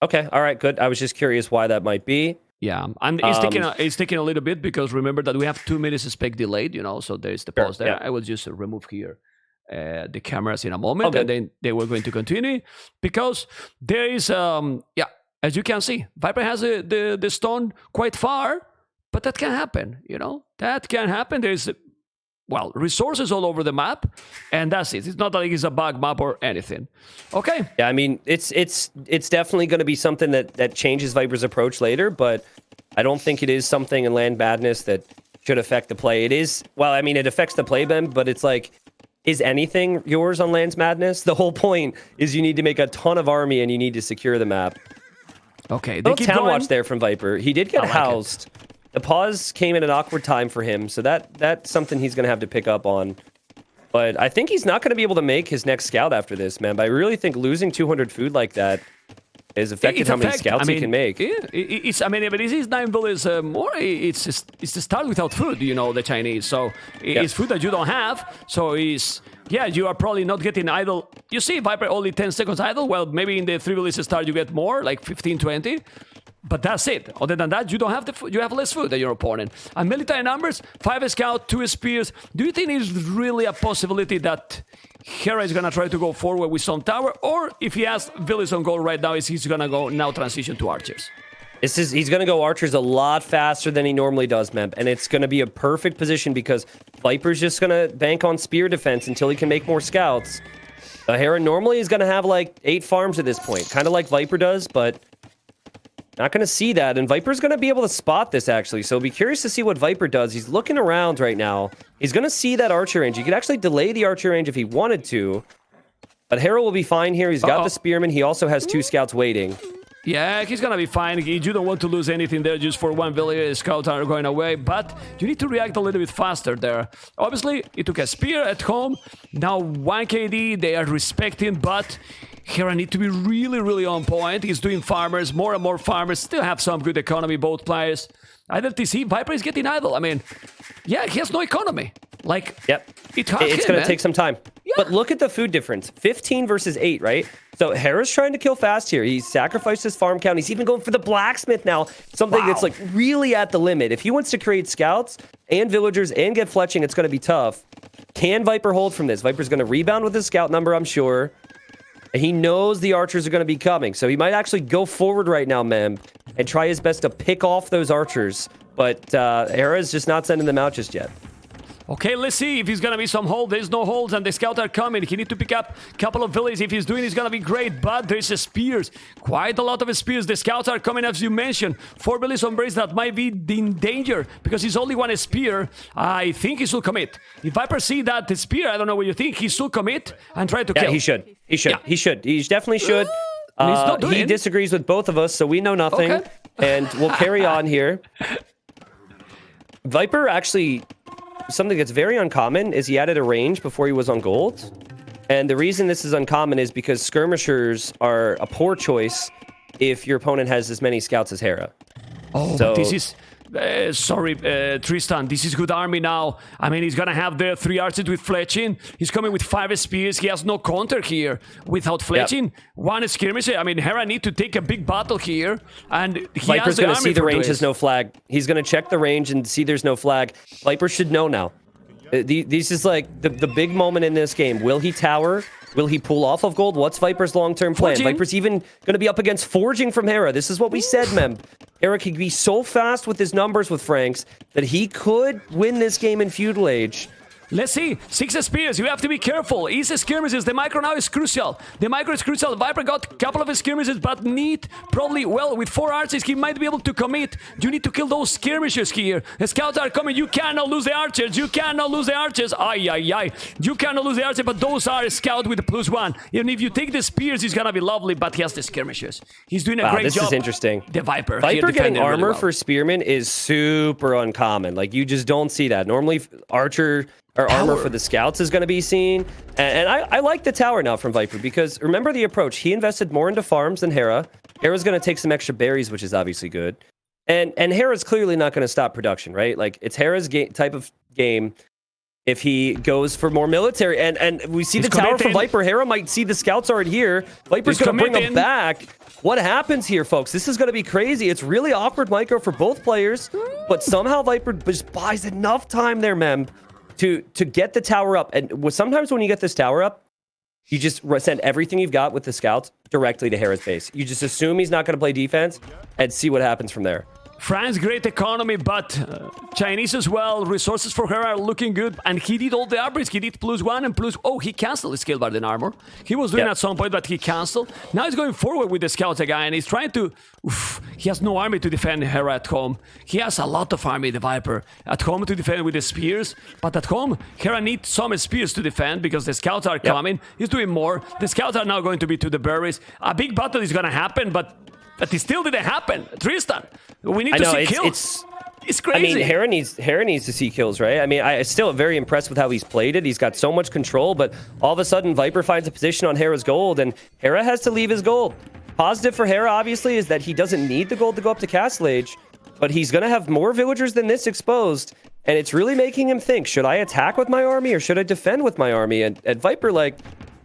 Okay. All right. Good. I was just curious why that might be. Yeah, and it's taking a little bit because remember that we have 2 minutes spec delayed, so there is the pause there. Yeah. I will just remove here the cameras in a moment, Okay. and then they were going to continue because there is, as you can see, Viper has the stone quite far, but that can happen, that can happen. There's, resources all over the map, and that's it. It's not like it's a bug map or anything. Okay. Yeah, I mean, it's definitely going to be something that changes Viper's approach later, but I don't think it is something in Land Madness that should affect the play. It is, it affects the play, Ben, but it's like, is anything yours on Lands Madness? The whole point is you need to make a ton of army and you need to secure the map. Okay. Little town watch there from Viper. He did get housed. It. The pause came at an awkward time for him, so that's something he's going to have to pick up on. But I think he's not going to be able to make his next scout after this, man. But I really think losing 200 food like that is affecting how many scouts he can make. Yeah, but this is 9 villages more. It's to start without food, the Chinese. So it's food that you don't have. So you are probably not getting idle. You see Viper only 10 seconds idle. Well, maybe in the 3 villages start you get more, like 15, 20. But that's it. Other than that, you don't have the food. You have less food than your opponent. And military numbers, 5 scout, 2 spears. Do you think it's really a possibility that Hera is going to try to go forward with some tower? Or if he has villages on goal right now, is he's going to go now transition to archers? He's going to go archers a lot faster than he normally does, Mem. And it's going to be a perfect position because Viper's just going to bank on spear defense until he can make more scouts. Hera normally is going to have like 8 farms at this point. Kind of like Viper does, but... not going to see that, and Viper's going to be able to spot this, actually. So be curious to see what Viper does. He's looking around right now. He's going to see that archer range. He could actually delay the archer range if he wanted to. But Hera will be fine here. He's got the spearman. He also has 2 scouts waiting. Yeah, he's going to be fine. You don't want to lose anything there just for 1 village. Scouts are going away, but you need to react a little bit faster there. Obviously, he took a spear at home. Now 1 KD, they are respecting, but... Hera need to be really, really on point. He's doing farmers, more and more farmers. Still have some good economy, both players. Either TC, Viper is getting idle. I mean, yeah, he has no economy. Like, yep. It's going to take some time. Yeah. But look at the food difference. 15 versus 8, right? So Hera's trying to kill fast here. He sacrificed his farm count. He's even going for the blacksmith now. Something that's like really at the limit. If he wants to create scouts and villagers and get fletching, it's going to be tough. Can Viper hold from this? Viper's going to rebound with his scout number, I'm sure. He knows the archers are going to be coming, so he might actually go forward right now, Mem, and try his best to pick off those archers. But Hera is just not sending them out just yet. Okay, let's see if he's going to be some hold. There's no holds, and the scouts are coming. He need to pick up a couple of villages. If he's doing, it's going to be great, but there's a spears. Quite a lot of spears. The scouts are coming, as you mentioned. 4 villages on brace that might be in danger because he's only 1 spear. I think he should commit. If Viper see that the spear, I don't know what you think, he should commit and try to kill. Yeah, he should. He should. Yeah. He should. He definitely should. He disagrees with both of us, so we know nothing. Okay. And we'll carry on here. Viper actually... something that's very uncommon is he added a range before he was on gold. And the reason this is uncommon is because skirmishers are a poor choice if your opponent has as many scouts as Hera. Oh, So- but this is... sorry, Tristan, this is good army now. I mean, he's gonna have the 3 archers with fletching. He's coming with 5 spears. He has no counter here without fletching. 1 skirmish. I mean, Hera need to take a big battle here. And he Viper's has the going to army see the for range this. has no flag. He's going to check the range and see there's no flag. Viper should know now. This is like the big moment in this game. Will he tower? Will he pull off of gold? What's Viper's long-term plan? Forging. Viper's even going to be up against forging from Hera. This is what we said, Mem. Hera could be so fast with his numbers with Franks that he could win this game in Feudal Age. Let's see. 6 spears. You have to be careful. Easy skirmishes. The micro now is crucial. The micro is crucial. Viper got a couple of skirmishes, but need probably, well, with 4 archers, he might be able to commit. You need to kill those skirmishes here. The scouts are coming. You cannot lose the archers. You cannot lose the archers. Ay, ay, ay. You cannot lose the archers, but those are scout with a +1. Even if you take the spears, it's going to be lovely, but he has the skirmishes. He's doing a great this job. is interesting. The Viper. Viper getting armor really well. for spearmen is super uncommon. Like, you just don't see that. Normally, archer or armor for the scouts is going to be seen. And I like the tower now from Viper because remember the approach. He invested more into farms than Hera. Hera's going to take some extra berries, which is obviously good. And Hera's clearly not going to stop production, right? Like, it's Hera's type of game if he goes for more military. And we see the tower from Viper. Hera might see the scouts already here. Viper's going to bring them back. What happens here, folks? This is going to be crazy. It's really awkward micro for both players. But somehow Viper just buys enough time there, Mem, to get the tower up. And sometimes when you get this tower up, you just send everything you've got with the scouts directly to Hera's base. You just assume he's not going to play defense and see what happens from there. France, great economy, but Chinese as well. Resources for her are looking good. And he did all the upgrades. He did +1 and +... Oh, he canceled his Scale Barden armor. He was doing at some point, but he canceled. Now he's going forward with the scouts again. He's trying to... Oof, he has no army to defend Hera at home. He has a lot of army, the Viper. At home to defend with the spears. But at home, Hera needs some spears to defend because the scouts are coming. He's doing more. The scouts are now going to be to the berries. A big battle is going to happen, but it still didn't happen. Tristan, we need to see kills. It's crazy. I mean, Hera needs to see kills, right? I mean, I'm still very impressed with how he's played it. He's got so much control, but all of a sudden, Viper finds a position on Hera's gold, and Hera has to leave his gold. Positive for Hera, obviously, is that he doesn't need the gold to go up to Castle Age, but he's going to have more villagers than this exposed, and it's really making him think, should I attack with my army or should I defend with my army? And Viper, like,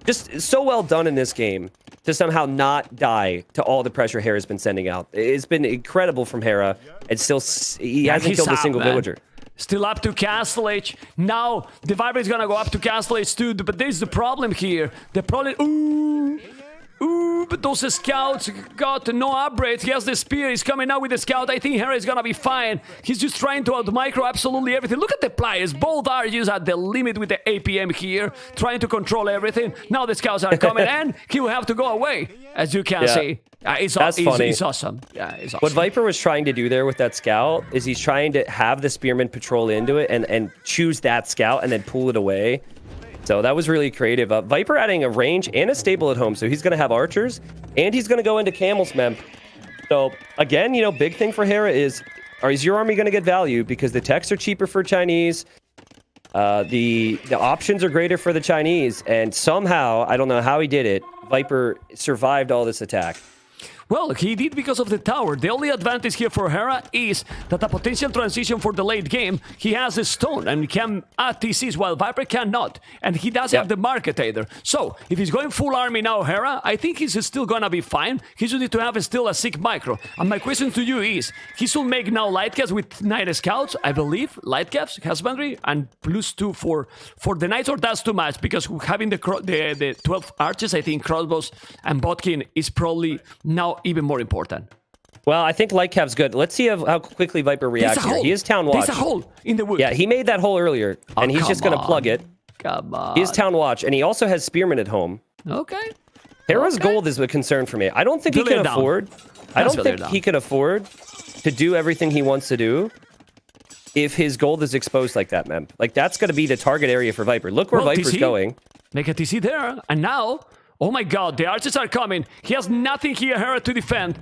just so well done in this game to somehow not die to all the pressure Hera's been sending out. It's been incredible from Hera, and still he hasn't killed a single villager. Still up to Castle Age. Now the Viper is gonna go up to Castle Age too, but there's the problem here. The problem... Ooh, but those scouts got no upgrades. He has the spear. He's coming out with the scout. I think Hera is gonna be fine. He's just trying to out-micro absolutely everything. Look at the players. Both are just at the limit with the APM here, trying to control everything. Now the scouts are coming, and he will have to go away, as you can see. It's awesome. Yeah, it's awesome. What Viper was trying to do there with that scout is he's trying to have the spearman patrol into it and choose that scout and then pull it away. So that was really creative. Viper adding a range and a stable at home. So he's going to have archers and he's going to go into camels, Mem. So again, you know, big thing for Hera is your army going to get value because the techs are cheaper for Chinese. The options are greater for the Chinese. And somehow, I don't know how he did it, Viper survived all this attack. Well, he did because of the tower. The only advantage here for Hera is that a potential transition for the late game, he has a stone and can add TCs while Viper cannot. And he doesn't have the market either. So, if he's going full army now, Hera, I think he's still gonna be fine. He just need to have still a sick micro. And my question to you is, he should make now light caps with 9 scouts, I believe, light caps, husbandry, and +2 for the knights, or that's too much? Because having the 12 archers, I think crossbows and Botkin is probably now even more important. Well, I think light cap's good. Let's see how quickly Viper reacts here. He is Town Watch. There's a hole in the wood. Yeah, he made that hole earlier, and he's just going to plug it. Come on. He is Town Watch, and he also has Spearman at home. Okay. Hera's gold is a concern for me. I don't think he can afford... I don't think he can afford to do everything he wants to do if his gold is exposed like that, Mem. Like, that's going to be the target area for Viper. Look where Viper's going. Make a TC there, and now... Oh my god, the archers are coming. He has nothing here, Hera, to defend.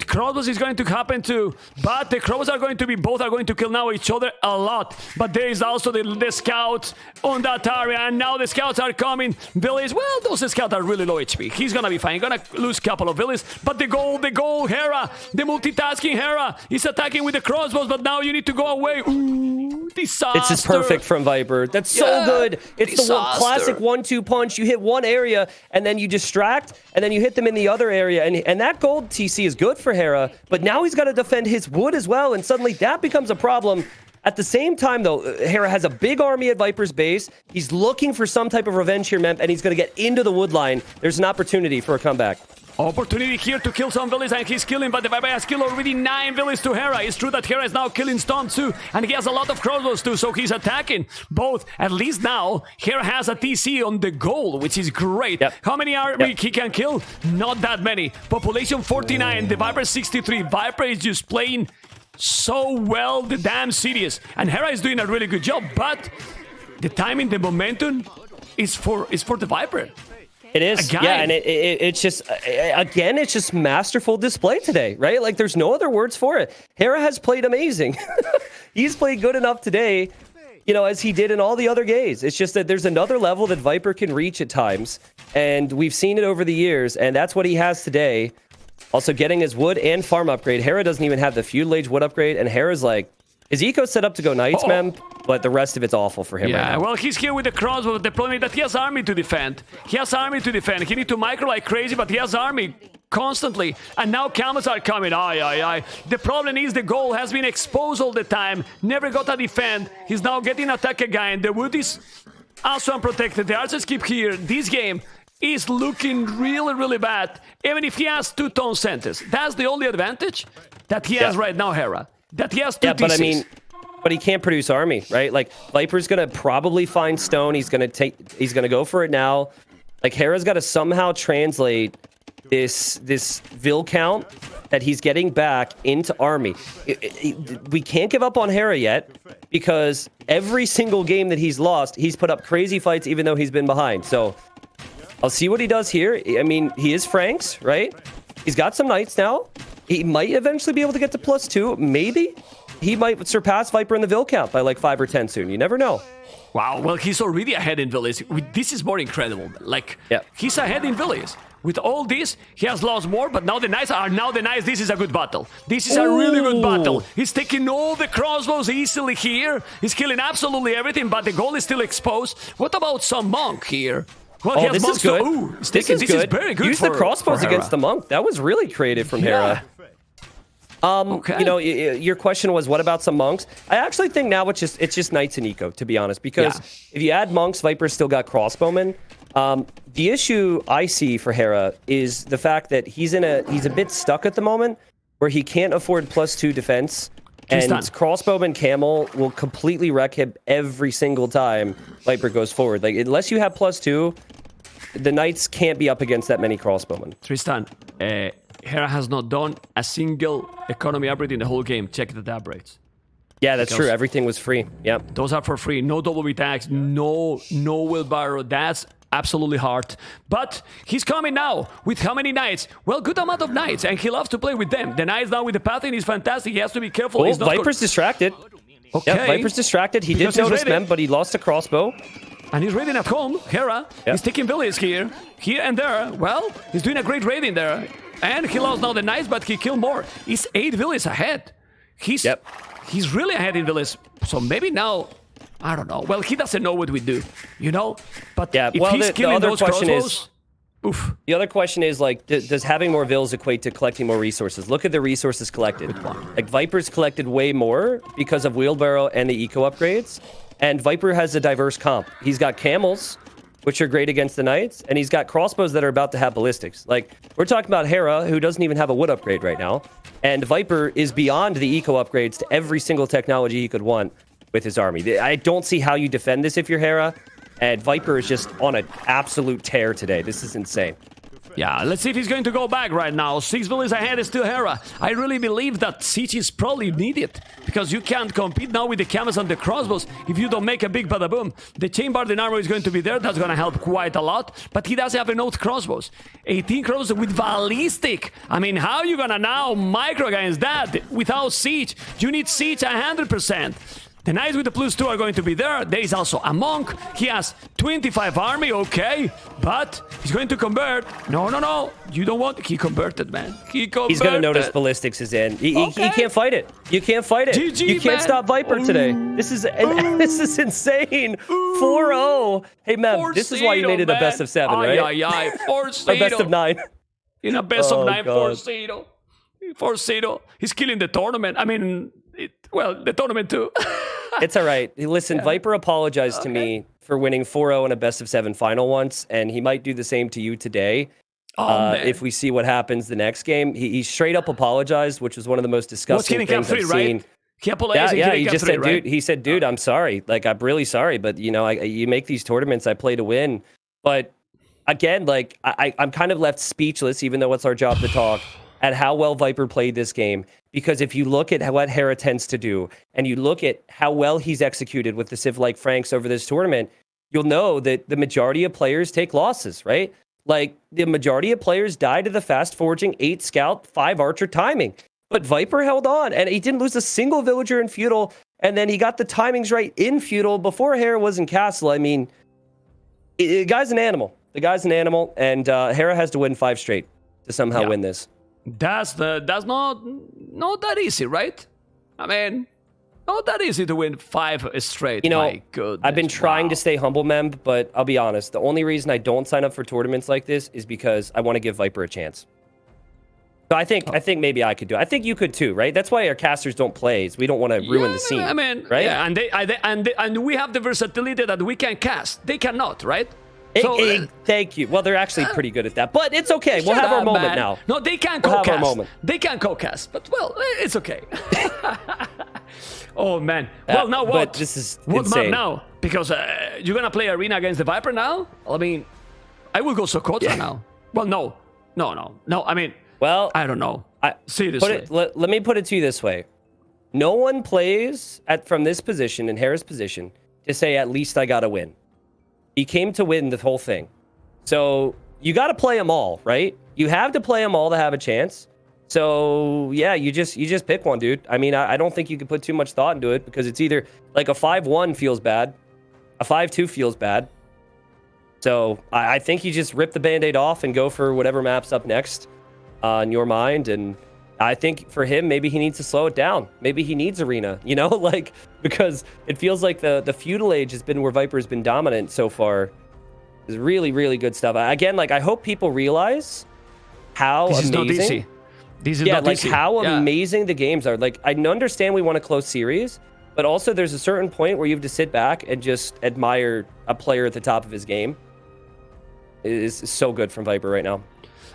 Crossbows is going to happen too, but the crows are going to be, both are going to kill now each other a lot. But there is also the scouts on that area, and now the scouts are coming. Villies, well, those scouts are really low HP. He's gonna be fine. He's gonna lose a couple of Villies, but the goal, Hera, the multitasking Hera is attacking with the crossbows, but now you need to go away. Ooh, disaster. It's just perfect from Viper. That's so good. It's the classic 1-2 punch. You hit one area, and then you distract, and then you hit them in the other area, and that gold TC is good for Hera, but now he's got to defend his wood as well, and suddenly that becomes a problem. At the same time, though, Hera has a big army at Viper's base. He's looking for some type of revenge here, Memp, and he's going to get into the wood line. There's an opportunity for a comeback. Opportunity here to kill some Villies, and he's killing, but the Viper has killed already 9 Villies to Hera. It's true that Hera is now killing Storm too, and he has a lot of crossbows too, so he's attacking both. At least now, Hera has a TC on the goal, which is great. Yep. How many army he can kill? Not that many. Population 49, the Viper 63. Viper is just playing so well, the damn series, and Hera is doing a really good job, but the timing, the momentum is for the Viper. It is, Again. yeah, and it's just, again, it's just masterful display today, right? Like, there's no other words for it. Hera has played amazing. He's played good enough today, you know, as he did in all the other games. It's just that there's another level that Viper can reach at times, and we've seen it over the years, and that's what he has today. Also getting his wood and farm upgrade. Hera doesn't even have the feudal age wood upgrade, and Hera's like, his eco set up to go Knights, Mem, but the rest of it's awful for him right now. Well, he's here with the crossbow, but the problem is that he has army to defend. He need to micro like crazy, but he has army constantly. And now camels are coming. The problem is the goal has been exposed all the time. Never got a defend. He's now getting attack again. The wood is also unprotected. The archers keep here. This game is looking really, really bad. Even if he has 2-tone centers. That's the only advantage that he has right now, Hera. That he has 2 but I TCs. mean, but he can't produce army, right? Like, Viper's gonna probably find stone. He's gonna go for it now. Like, Hera's got to somehow translate this Vil count that he's getting back into army. We can't give up on Hera yet, because every single game that he's lost, he's put up crazy fights even though he's been behind. So I'll see what he does here. I mean, he is Franks, right? He's got some Knights now. He might eventually be able to get to +2. Maybe he might surpass Viper in the Vil count by like 5 or 10 soon. You never know. Wow, well, he's already ahead in Villies. This is more incredible. Like, he's ahead in Villies. With all this, he has lost more, but now the Knights are This is a good battle. This is a really good battle. He's taking all the crossbows easily here. He's killing absolutely everything, but the goal is still exposed. What about some Monk here? Well, this is good. This is very good. Use the crossbows against the Monk. That was really creative from Hera. You know, your question was, what about some monks? I actually think now it's just Knights and Eco, to be honest, because if you add monks, Viper's still got crossbowmen. The issue I see for Hera is the fact that he's a bit stuck at the moment, where he can't afford +2 defense, and crossbowman Camel will completely wreck him every single time Viper goes forward. Like, unless you have +2, the Knights can't be up against that many crossbowmen. Tristan, Hera has not done a single economy upgrade in the whole game. Check the tab rates. Yeah, that's true. Everything was free. Yep. Those are for free. No double attacks. No wheelbarrow. That's absolutely hard. But he's coming now. With how many Knights? Well, good amount of Knights, and he loves to play with them. The Knights now with the pathing is fantastic. He has to be careful. Oh, Viper's distracted. Okay. Yeah, Viper's distracted. He did notice Mem, but he lost a crossbow. And he's raiding at home. Hera. He's taking Villiers here and there. Well, he's doing a great raiding there. And he lost now the Knights, but he killed more. He's 8 Villiers ahead. He's really ahead in Villiers. So maybe now, I don't know. Well, he doesn't know what we do, you know? But if he's killing those crossbows, oof. The other question is, like, does having more Vils equate to collecting more resources? Look at the resources collected. Like, Viper's collected way more because of Wheelbarrow and the eco upgrades. And Viper has a diverse comp. He's got camels, which are great against the Knights, and he's got crossbows that are about to have ballistics. Like, we're talking about Hera, who doesn't even have a wood upgrade right now, and Viper is beyond the eco upgrades to every single technology he could want with his army. I don't see how you defend this if you're Hera, and Viper is just on an absolute tear today. This is insane. Yeah, let's see if he's going to go back right now. 6 villains ahead is still Hera. I really believe that Siege is probably needed because you can't compete now with the camels and the crossbows if you don't make a big bada boom. The chain guardian armor is going to be there. That's going to help quite a lot. But he doesn't have enough crossbows. 18 crossbows with ballistic. I mean, how are you going to now micro against that without Siege? You need Siege 100%. The knights with the +2 are going to be there. There is also a monk. He has 25 army, okay. But he's going to convert. No. You don't want... He converted, man. He converted. He's going to notice ballistics is in. He can't fight it. You can't fight it. GG, you can't man. stop Viper today. This is insane. 4-0. Hey, Mem, this is why you made it a best of 7, right? Ay. Or best of 9. In a best of 9, God. 4-0. He's killing the tournament. I mean, the tournament too. It's all right. Listen, Viper apologized to me for winning 4-0 in a best of 7 final once, and he might do the same to you today. If we see what happens the next game. He straight up apologized, which was one of the most disgusting things I've seen. Right? He apologized. He just said, right? He said, dude, I'm sorry. Like, I'm really sorry, but you make these tournaments, I play to win. But again, like, I'm kind of left speechless, even though it's our job to talk, at how well Viper played this game. Because if you look at what Hera tends to do, and you look at how well he's executed with the Civ-like Franks over this tournament, you'll know that the majority of players take losses, right? Like, the majority of players die to the fast forging 8 scout, 5 archer timing. But Viper held on, and he didn't lose a single villager in feudal, and then he got the timings right in feudal before Hera was in castle. I mean, the guy's an animal. The guy's an animal, and Hera has to win 5 straight to somehow win this. That's not that easy, right? I mean, not that easy to win 5 straight. My goodness. I've been trying to stay humble, Mem, but I'll be honest. The only reason I don't sign up for tournaments like this is because I want to give Viper a chance. So I think maybe I could do it. I think you could too, right? That's why our casters don't play. Is we don't want to ruin the scene. I mean, right? Yeah, and we have the versatility that we can cast. They cannot, right? Thank you. Well, they're actually pretty good at that, but it's okay. We'll have our moment now. No, they can co-cast. We'll have our moment. They can co-cast, but well, it's okay. Oh man. Well, now what? But this is what insane. map now? Because you're gonna play arena against the Viper now? I mean, I will go Sokotra now. Well, no. I mean, well, I don't know. Seriously. Let me put it to you this way: no one plays from this position in Hera's position to say at least I gotta win. He came to win the whole thing. So you got to play them all, right? You have to play them all to have a chance. So yeah, you just pick one, dude. I mean, I don't think you could put too much thought into it because it's either like a 5-1 feels bad, a 5-2 feels bad. So I think you just rip the Band-Aid off and go for whatever map's up next in your mind. And I think for him, maybe he needs to slow it down. Maybe he needs arena, like, because it feels like the feudal age has been where Viper's been dominant so far. It's really, really good stuff. Again, like, I hope people realize how this amazing. Is not easy. This is not easy. How amazing the games are. Like, I understand we want a close series, but also there's a certain point where you have to sit back and just admire a player at the top of his game. It is so good from Viper right now.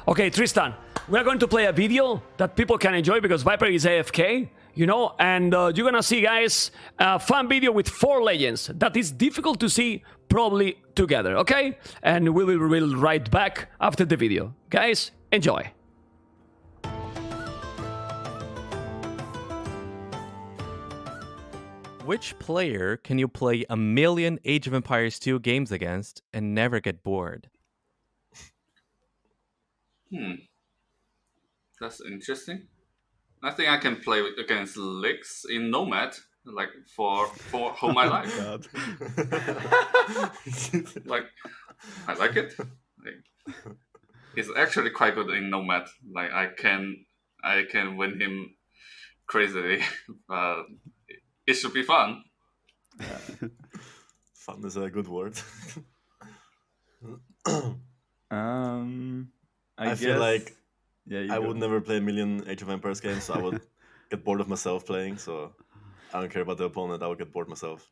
Okay, Tristan, we're going to play a video that people can enjoy because Viper is AFK, and you're gonna see, guys, a fun video with 4 legends that is difficult to see probably together, okay? And we will be right back after the video. Guys, enjoy. Which player can you play a million Age of Empires 2 games against and never get bored? That's interesting. I think I can play against Lix in Nomad, like for whole my life. Like, I like it. Like, he's actually quite good in Nomad. Like, I can win him crazily. It should be fun. Fun is a good word. I feel like I would never play a million Age of Empires games. So I would get bored of myself playing. So I don't care about the opponent. I would get bored myself.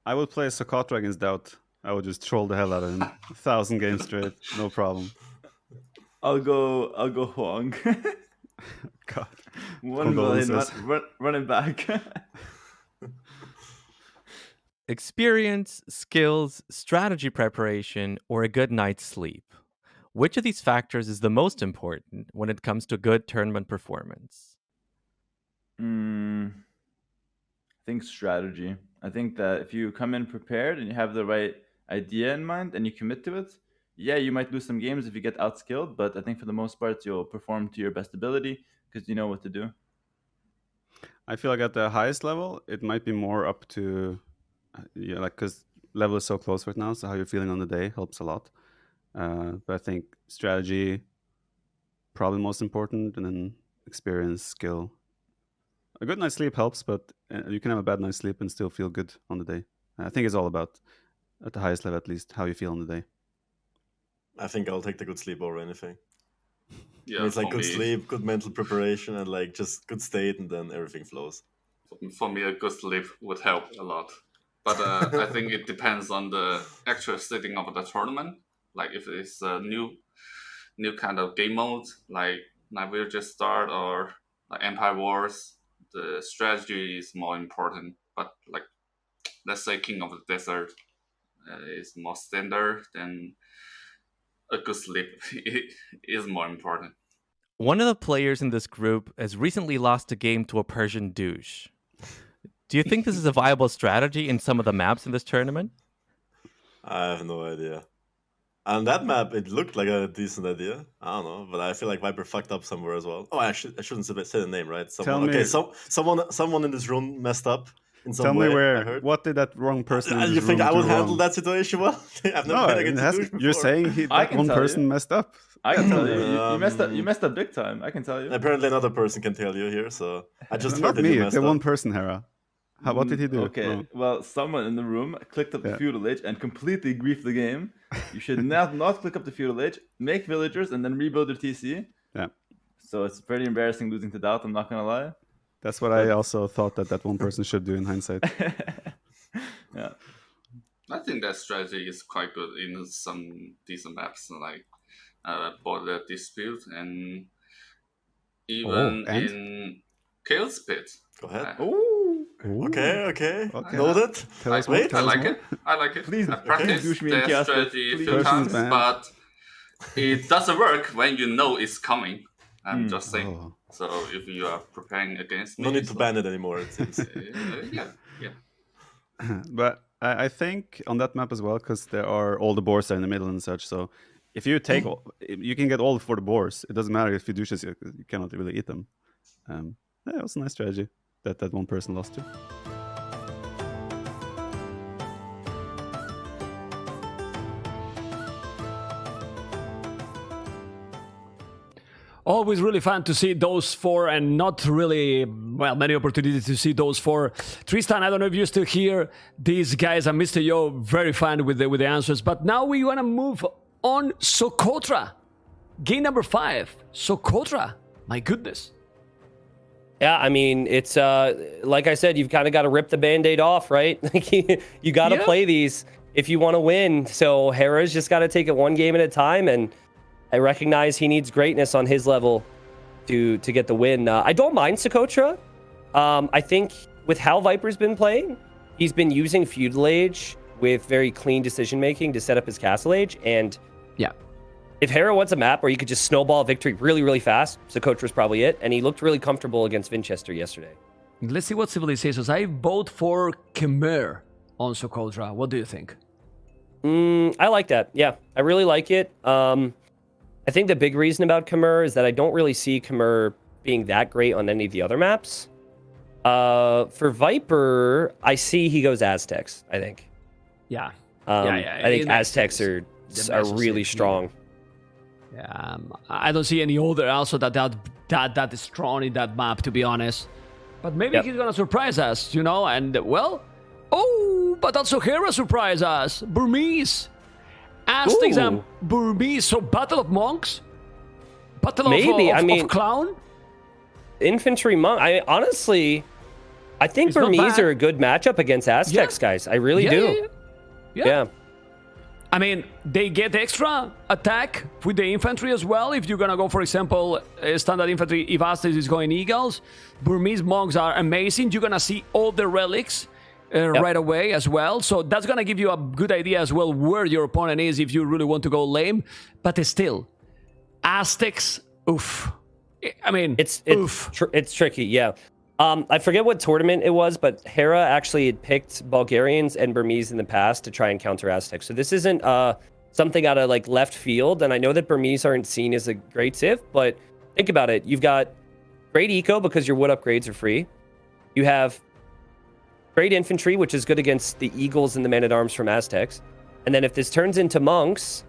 I would play Sokotra against Doubt. I would just troll the hell out of him. 1,000 games straight, no problem. I'll go Huang. God. 1 million running back. Experience, skills, strategy preparation, or a good night's sleep. which of these factors is the most important when it comes to good tournament performance? I think strategy. I think that if you come in prepared and you have the right idea in mind and you commit to it, yeah, you might lose some games if you get outskilled, but I think for the most part you'll perform to your best ability because you know what to do. I feel like at the highest level, it might be more up to, because level is so close right now, so how you're feeling on the day helps a lot. But I think strategy, probably most important, and then experience, skill. A good night's sleep helps, but you can have a bad night's sleep and still feel good on the day. I think it's all about, at the highest level at least, how you feel on the day. I think I'll take the good sleep over anything. Yeah, It's like for good me- sleep, good mental preparation, and like just good state, and then everything flows. For me, a good sleep would help a lot. But I think it depends on the actual setting of the tournament. Like if it's a new kind of game mode, like Night Villager Start or like Empire Wars, the strategy is more important. But like, let's say King of the Desert is more standard, then a good sleep is more important. One of the players in this group has recently lost a game to a Persian douche. Do you think this is a viable strategy in some of the maps in this tournament? I have no idea. On that map, it looked like a decent idea. I don't know, but I feel like Viper fucked up somewhere as well. Oh, I shouldn't say the name, right? Someone, Tell me- someone in this room messed up in some Tell way. me I heard. what did that wrong person in You this think room I would do handle wrong? that situation well? I've never No, played it against has, a douche you're before. saying I that can one tell person you. messed up. I can tell you, you messed up. You Um, messed up big time. I can tell you. Apparently another person can tell you here, so I just heard Not that me, you messed the up. one person, Hera. What did he do? Okay, wrong? well, someone in the room clicked up the Yeah. feudal age and completely griefed the game. You should not click up the feudal age, make villagers, and then rebuild your TC. Yeah. So it's pretty embarrassing losing to Doubt, I'm not gonna lie. That's what I also thought that one person should do in hindsight. Yeah. I think that strategy is quite good in some decent maps like Border Dispute and even and? in Chaos Pit. Go ahead. Ooh. Okay. Okay. Noted. Tell us Wait, more, I tell us like more. it. I like it. Please, I please practiced douche me in that Chaos Pit, strategy a few please. times, Person's banned. but it doesn't work when you know it's coming. I'm just saying. Oh. So if you are preparing against me, No need to so- ban it anymore, it seems. yeah. But I think on that map as well, because there are all the boars are in the middle and such. So if you take, you can get all for the boars. It doesn't matter if you douches, you cannot really eat them. Yeah, it was a nice strategy that one person lost to. Always really fun to see those four, and not really, well, many opportunities to see those four. Tristan, I don't know if you're still here. These guys and Mr. Yo, very fun with the answers. But now we want to move on. Socotra, game number 5. Socotra, my goodness. Yeah, I mean, it's like I said, you've kind of got to rip the Band-Aid off, right? Like you got to Yeah. play these if you want to win. So Hera's just got to take it one game at a time, and I recognize he needs greatness on his level to get the win. I don't mind Socotra. I think with how Viper's been playing, he's been using Feudal Age with very clean decision making to set up his Castle Age, and Yeah. if Hera wants a map where you could just snowball victory really, really fast, Socotra's probably it. And he looked really comfortable against Winchester yesterday. Let's see what civilizations. I vote for Khmer on Socotra. What do you think? I like that. Yeah, I really like it. I think the big reason about Khmer is that I don't really see Khmer being that great on any of the other maps. For Viper, I see he goes Aztecs, I think. Yeah. I think it makes Aztecs sense. are The message really is strong. Yeah, I don't see any other also that is strong in that map, to be honest. But maybe Yep. he's gonna surprise us, you know. And well, but also Hera surprise us. Burmese, Aztecs and Ooh. Burmese. So Battle of Monks, Battle Maybe, I mean- of Clown. Infantry monk. I think It's not Burmese bad. are a good matchup against Aztecs, guys. I really do. Yeah. I mean, they get extra attack with the infantry as well. If you're gonna go, for example, standard infantry, if Aztecs is going Eagles, Burmese monks are amazing. You're gonna see all the relics right away as well. So that's going to give you a good idea as well where your opponent is if you really want to go lame. But still, Aztecs, oof. I mean, It's oof. it's tricky, yeah. I forget what tournament it was, but Hera actually had picked Bulgarians and Burmese in the past to try and counter Aztecs. So this isn't something out of like left field. And I know that Burmese aren't seen as a great civ, but think about it. You've got great eco because your wood upgrades are free. You have great infantry, which is good against the Eagles and the men-at-arms from Aztecs. And then if this turns into monks,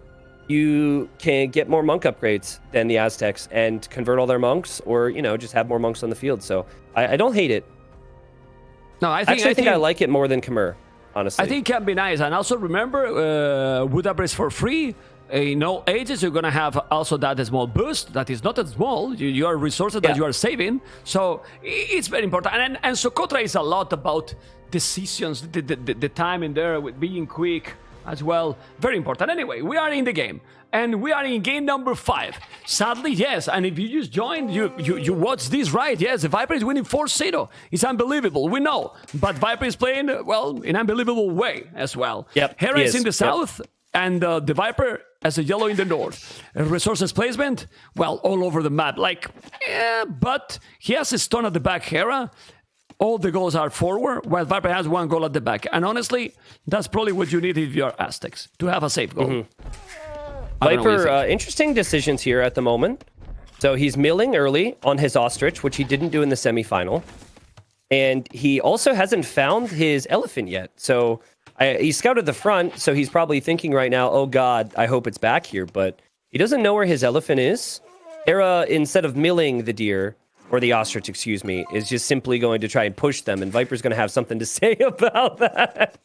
you can get more monk upgrades than the Aztecs and convert all their monks, or, you know, just have more monks on the field. So I don't hate it. No, I Actually, I think I like it more than Khmer, honestly. I think it can be nice. And also remember, wood upgrades for free. In all ages, you're going to have also that small boost that is not that small. You are resources that you are saving. So it's very important. And Socotra is a lot about decisions, the time in there with being quick as well. Very important. Anyway, we are in the game. And we are in game number 5. Sadly, yes. And if you just joined, you watch this right. Yes, the Viper is winning 4-0. It's unbelievable. We know. But Viper is playing, well, in an unbelievable way as well. Yep, Hera he is in the is. south. And the Viper as a yellow in the north. Resources placement, well, all over the map. Like, yeah, but he has a stone at the back, Hera. All the goals are forward, while Viper has 1 goal at the back. And honestly, that's probably what you need if you're Aztecs, to have a safe goal. I don't know what you Viper, think. interesting decisions here at the moment. So he's milling early on his ostrich, which he didn't do in the semifinal. And he also hasn't found his elephant yet. So he scouted the front, so he's probably thinking right now, oh God, I hope it's back here. But he doesn't know where his elephant is. Hera, instead of milling the deer, or the ostrich, excuse me, is just simply going to try and push them. And Viper's going to have something to say about that.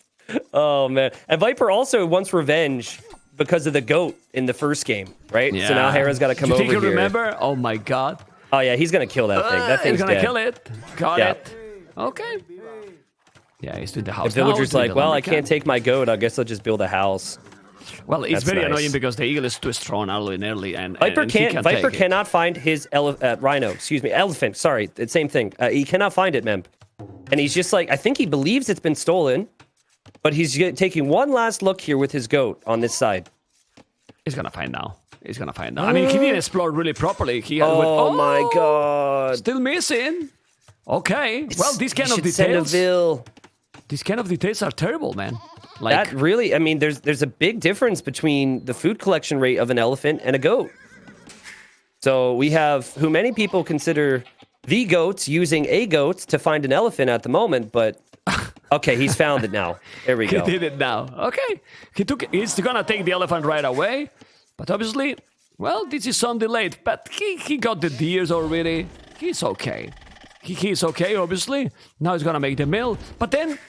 Oh, man. And Viper also wants revenge because of the goat in the first game, right? Yeah. So now Hera's got to come you over think you here. remember? Oh my God. Oh, yeah, he's going to kill that thing. That thing's He's gonna dead. kill it. Got Yeah. it. Okay. Yeah, he's doing the house. The now, villager's doing like, the well, I lumber can't camp. take my goat. I guess I'll just build a house. Well, it's That's very nice. annoying because the eagle is too strong early and early, and Viper and he can't. can't Viper take it. cannot find his rhino. Excuse me, elephant. Sorry, the same thing. He cannot find it, Memp. And he's just like, I think he believes it's been stolen, but he's taking one last look here with his goat on this side. He's gonna find now. He's gonna find now. I mean, he didn't explore really properly. He had Oh, my God! Still missing. Okay. Well, these kind You of should send a details. Vil. These kind of details are terrible, man. Like, That really, I mean, there's a big difference between the food collection rate of an elephant and a goat. So we have who many people consider the goats using a goat to find an elephant at the moment, but okay, he's found it now. There we he go. did it now. Okay. He's gonna take the elephant right away. But obviously, well, this is some delayed. But he got the deers already. He's okay. He's okay, obviously. Now he's gonna make the mill. But then,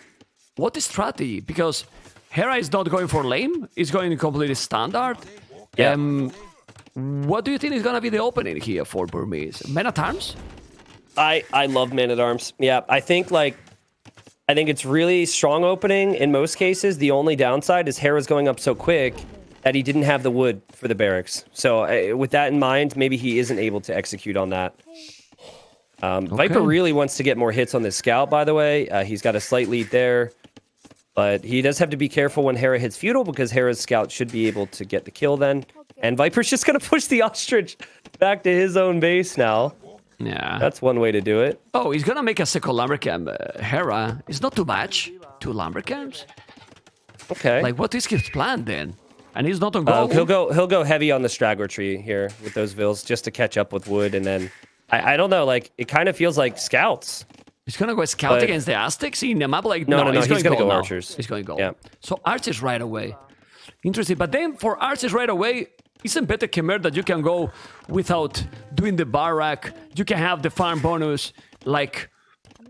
what is strategy? Because Hera is not going for lame. He's going completely standard. Yeah. What do you think is gonna be the opening here for Burmese? Men at Arms? I love man-at-arms. Yeah, I think it's really strong opening in most cases. The only downside is Hera's going up so quick that he didn't have the wood for the barracks. So with that in mind, maybe he isn't able to execute on that. Viper really wants to get more hits on this scout, by the way. He's got a slight lead there. But he does have to be careful when Hera hits feudal because Hera's scout should be able to get the kill then. And Viper's just going to push the ostrich back to his own base now. Yeah. That's one way to do it. Oh, he's gonna make a second lumber camp. Hera, it's not too much. 2 lumber camps. Okay. Like, what is his plan then? And he's not on goal. He'll go heavy on the straggler tree here with those vills just to catch up with wood, and then I don't know, like it kind of feels like scouts. He's gonna go scout But- against the Aztecs in the map. Like No, he's he's gonna goal go now. archers. He's going goal. Yeah. So archers right away. Interesting. But then for archers right away, isn't better Khmer that you can go without doing the barrack? You can have the farm bonus. Like,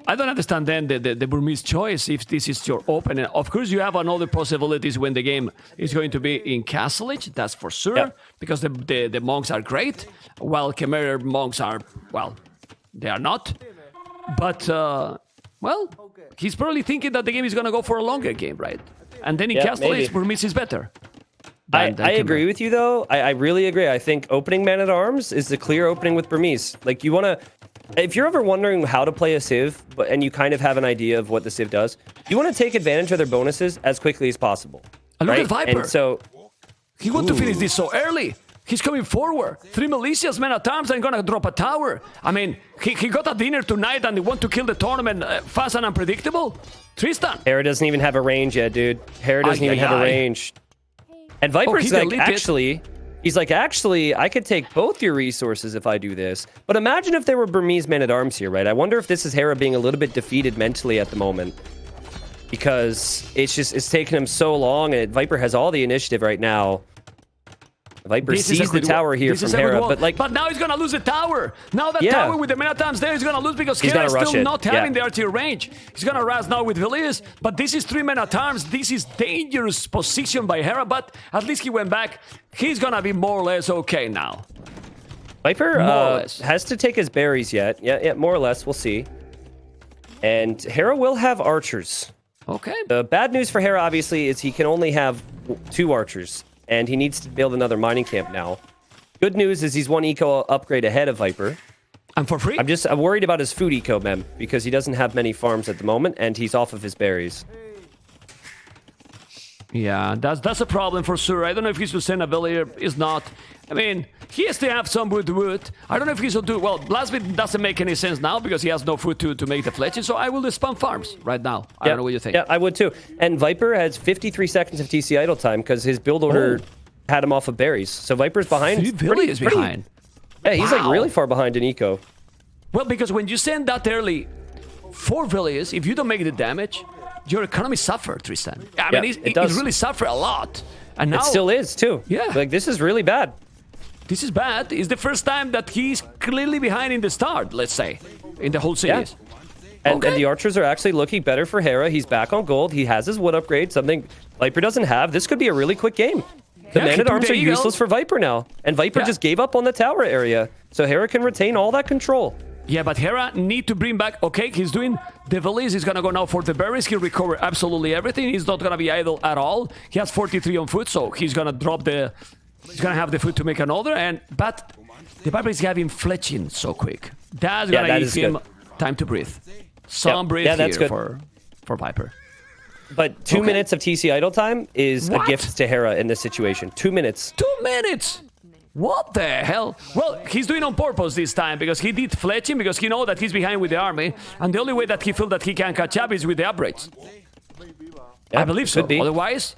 I don't understand then the Burmese choice if this is your opening. Of course, you have another possibilities when the game is going to be in Castleage. That's for sure. Yeah. Because the monks are great, while Khmer monks are, well, they are not. But, well, he's probably thinking that the game is going to go for a longer game, right? And then in Yeah, Castleage, maybe. Burmese is better. I than Khmer. agree with you though. I really agree. I think opening man at arms is the clear opening with Burmese. Like you want to if you're ever wondering how to play a Civ, and you kind of have an idea of what the Civ does, you want to take advantage of their bonuses as quickly as possible. And look right? at Viper. And so He want to finish this so early. He's coming forward. 3 militias, men at arms, and gonna drop a tower. I mean, he got a dinner tonight and he want to kill the tournament fast and unpredictable. Tristan. Hera doesn't even have a range yet, dude. Hera doesn't even have a range. And Viper's like, actually, I could take both your resources if I do this. But imagine if there were Burmese men-at-arms here, right? I wonder if this is Hera being a little bit defeated mentally at the moment. Because it's taken him so long, and Viper has all the initiative right now. Viper sees the tower here from Hera, but now he's gonna lose the tower. Now that tower with the men-at-arms there, he's gonna lose because Hera is still not having the artillery range. He's gonna rush now with Villiers, but this is 3 men-at-arms. This is dangerous position by Hera, but at least he went back. He's gonna be more or less okay now. Viper has to take his berries yet. Yeah, more or less. We'll see. And Hera will have archers. Okay. The bad news for Hera, obviously, is he can only have 2 archers. And he needs to build another mining camp now. Good news is he's 1 eco upgrade ahead of Viper. And for free? I'm worried about his food eco, Mem, because he doesn't have many farms at the moment, and he's off of his berries. Yeah, that's a problem for sure. I don't know if he's to send a villager. Is not. I mean, he has to have some wood. I don't know if he's to do... Well, Blastbit doesn't make any sense now because he has no food to make the fletching, so I will spam farms right now. I don't know what you think. Yeah, I would too. And Viper has 53 seconds of TC idle time because his build order had him off of berries. So Viper's behind. 3 villages behind. Yeah, he's like really far behind in eco. Well, because when you send that early 4 villages, if you don't make the damage, your economy suffers, Tristan. I mean, it really suffers a lot. And now, it still is too. Yeah. Like, this is really bad. This is bad. It's the first time that he's clearly behind in the start, let's say, in the whole series. Yeah. And the archers are actually looking better for Hera. He's back on gold. He has his wood upgrade, something Viper doesn't have. This could be a really quick game. The men-at-arms are useless for Viper now. And Viper just gave up on the tower area. So Hera can retain all that control. Yeah, but Hera need to bring back... Okay, he's doing the Valise. He's going to go now for the berries. He'll recover absolutely everything. He's not going to be idle at all. He has 43 on foot, so he's going to drop the... He's going to have the food to make another. But the Viper is having fletching so quick. That's going to give him time to breathe. Some breathe here for Viper. But 2 minutes of TC idle time is a gift to Hera in this situation. 2 minutes. 2 minutes? What the hell? Well, he's doing on purpose this time because he did fletching because he knows that he's behind with the army. And the only way that he feels that he can catch up is with the upgrades. I believe so. Otherwise,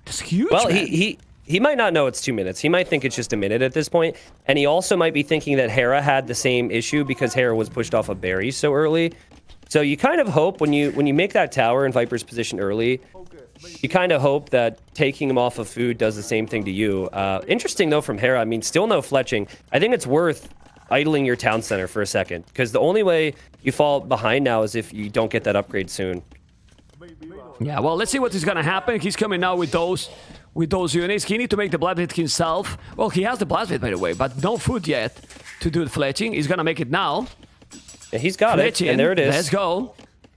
it's huge. Well, he might not know it's 2 minutes. He might think it's just a minute at this point. And he also might be thinking that Hera had the same issue because Hera was pushed off of berries so early. So you kind of hope when you make that tower in Viper's position early, you kind of hope that taking him off of food does the same thing to you. Interesting, though, from Hera. I mean, still no fletching. I think it's worth idling your town center for a second, because the only way you fall behind now is if you don't get that upgrade soon. Yeah, well, let's see what is going to happen. He's coming now with those units. He needs to make the Blastbit himself. Well, he has the Blastbit, by the way, but no food yet to do the fletching. He's going to make it now. Yeah, he's got it, and there it is. Let's go.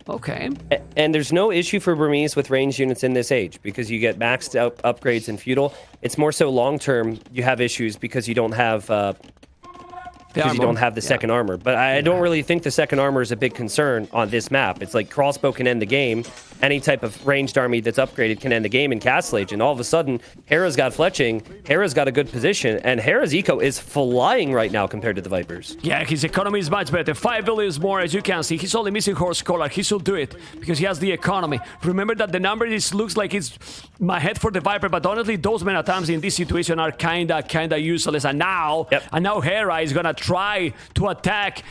Okay. And there's no issue for Burmese with ranged units in this age because you get maxed out upgrades in feudal. It's more so long term you have issues because you don't have the second armor. But I don't really think the second armor is a big concern on this map. It's like crossbow can end the game. Any type of ranged army that's upgraded can end the game in Castle Age. And all of a sudden, Hera's got fletching, Hera's got a good position, and Hera's eco is flying right now compared to the Vipers. Yeah, his economy is much better. 5 villages more, as you can see. He's only missing Horse Collar. He should do it because he has the economy. Remember that the number looks like it's my head for the Viper, but honestly, those men-at-arms in this situation are kinda useless. And now Hera is gonna try to attack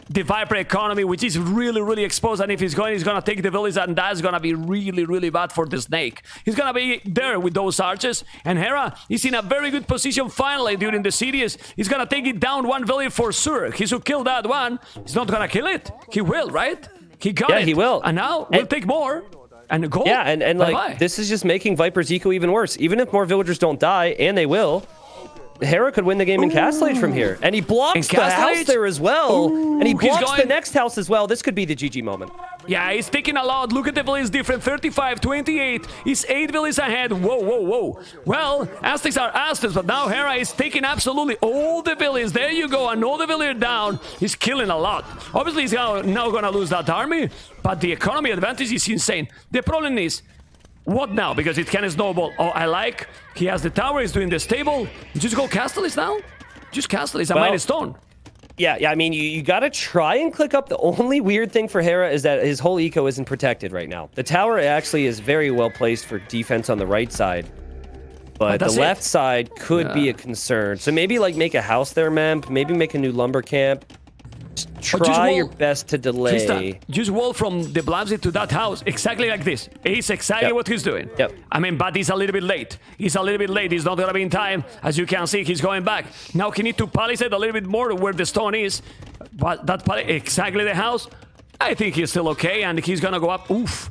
the Viper economy, which is really exposed, and if he's gonna take the village, and that's gonna be really bad for the Snake. He's gonna be there with those archers, and Hera is in a very good position finally during the series. He's gonna take it down 1 village for sure. He should kill that one. He's not gonna kill it. He will, right? He got it. Yeah, he will. And now we'll take more. And gold. Yeah, and like, this is just making Viper's eco even worse. Even if more villagers don't die, and they will, Hera could win the game in Castle Age from here. And he blocks the house there as well. And he blocks the next house as well. This could be the GG moment. Yeah, he's taking a lot. Look at the villains different. 35, 28. He's 8 villains ahead. Whoa, whoa, whoa. Well, Aztecs are Aztecs, but now Hera is taking absolutely all the villains. There you go. Another villain down. He's killing a lot. Obviously, he's now going to lose that army, but the economy advantage is insane. The problem is, what now? Because it can snowball. Oh, I like. He has the tower. He's doing the stable. Just go Castellis now. Just Castellis. A minus stone. Yeah, I mean, you got to try and click up. The only weird thing for Hera is that his whole eco isn't protected right now. The tower actually is very well placed for defense on the right side, but the left side could be a concern. So maybe like make a house there, Memp. Maybe make a new lumber camp. Try your best to delay. Tristan, just wall from the Blabsy to that house, exactly like this. It's exactly what he's doing. Yep. I mean, but he's a little bit late. He's a little bit late. He's not going to be in time. As you can see, he's going back. Now he needs to palisade a little bit more where the stone is. But that exactly the house. I think he's still okay, and he's going to go up. Oof.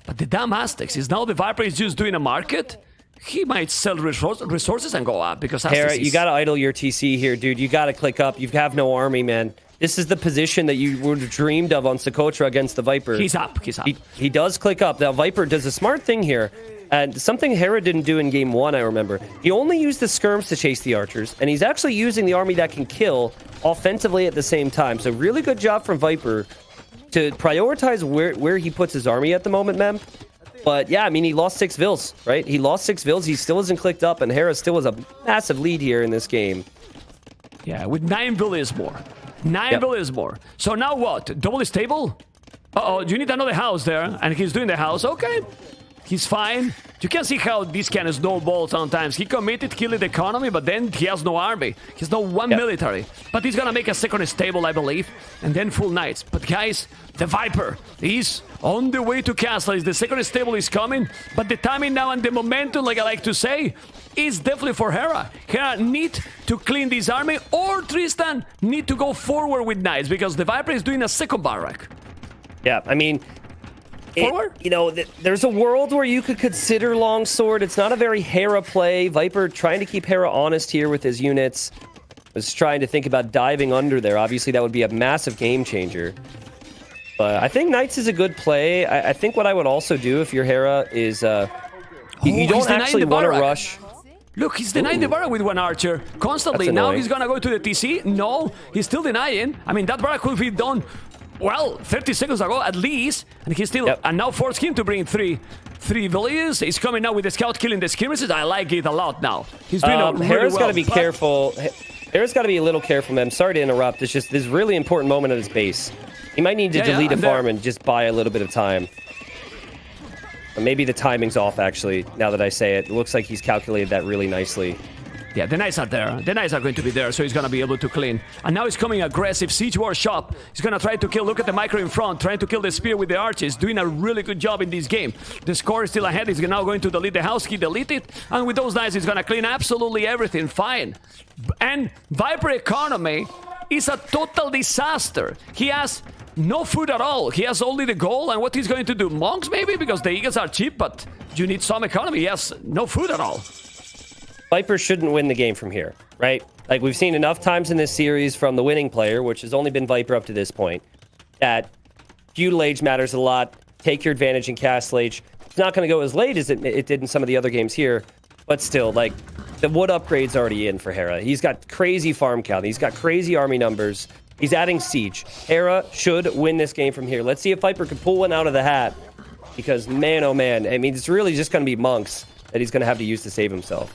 But the damn Aztecs is now the Viper is just doing a market. He might sell resources and go up because Aztecs Hera, you got to idle your TC here, dude. You got to click up. You have no army, man. This is the position that you would have dreamed of on Socotra against the Viper. He's up. He's up. He does click up. Now, Viper does a smart thing here. And something Hera didn't do in game 1, I remember. He only used the skirms to chase the archers. And he's actually using the army that can kill offensively at the same time. So really good job from Viper to prioritize where he puts his army at the moment, Mem. But yeah, I mean, he lost 6 vills, right? He lost 6 vills. He still isn't clicked up. And Hera still has a massive lead here in this game. Yeah, with 9 villas more. 9 villas more. So now what? Double is stable? Uh-oh, you need another house there. And he's doing the house. Okay. He's fine. You can see how this can snowball sometimes. He committed, killing the economy, but then he has no army. He has no one military. But he's gonna make a second stable, I believe. And then full knights. But guys, the Viper is on the way to Castle. The second stable is coming. But the timing now and the momentum, like I like to say, is definitely for Hera. Hera need to clean this army, or Tristan need to go forward with knights, because the Viper is doing a second barrack. Yeah, I mean, there's a world where you could consider longsword. It's not a very Hera play. Viper trying to keep Hera honest here with his units. Was trying to think about diving under there. Obviously, that would be a massive game changer. But I think Knights is a good play. I think what I would also do if you're Hera is you don't actually want to rush. Look, he's denying the barrack with one archer constantly. Now he's gonna go to the TC. No, he's still denying. I mean, that barrack could be done, well, 30 seconds ago at least. And he's still... And now forced him to bring three villages. He's coming now with the scout killing the skirmishes. I like it a lot now. He's doing really Hera's well, got to be careful. Hera's got to be a little careful, man. I'm sorry to interrupt. It's just this really important moment at his base. He might need to delete a farm and just buy a little bit of time. Or maybe the timing's off, actually, now that I say it. It looks like he's calculated that really nicely. Yeah, the knights are there. The knights are going to be there, so he's going to be able to clean. And now he's coming aggressive. Siege war shop. He's going to try to kill. Look at the micro in front, trying to kill the spear with the archers. Doing a really good job in this game. The score is still ahead. He's now going to delete the house. He deleted it. And with those knights, he's going to clean absolutely everything. Fine. And Viper economy is a total disaster. He has no food at all. He has only the gold. And what he's going to do? Monks, maybe? Because the eagles are cheap, but you need some economy. He has no food at all. Viper shouldn't win the game from here, right? Like, we've seen enough times in this series from the winning player, which has only been Viper up to this point, that feudal age matters a lot. Take your advantage in castle age. It's not going to go as late as it did in some of the other games here, but still, like, the wood upgrade's already in for Hera. He's got crazy farm count. He's got crazy army numbers. He's adding siege. Hera should win this game from here. Let's see if Viper can pull one out of the hat, because, man, oh, man, I mean, it's really just going to be monks that he's going to have to use to save himself.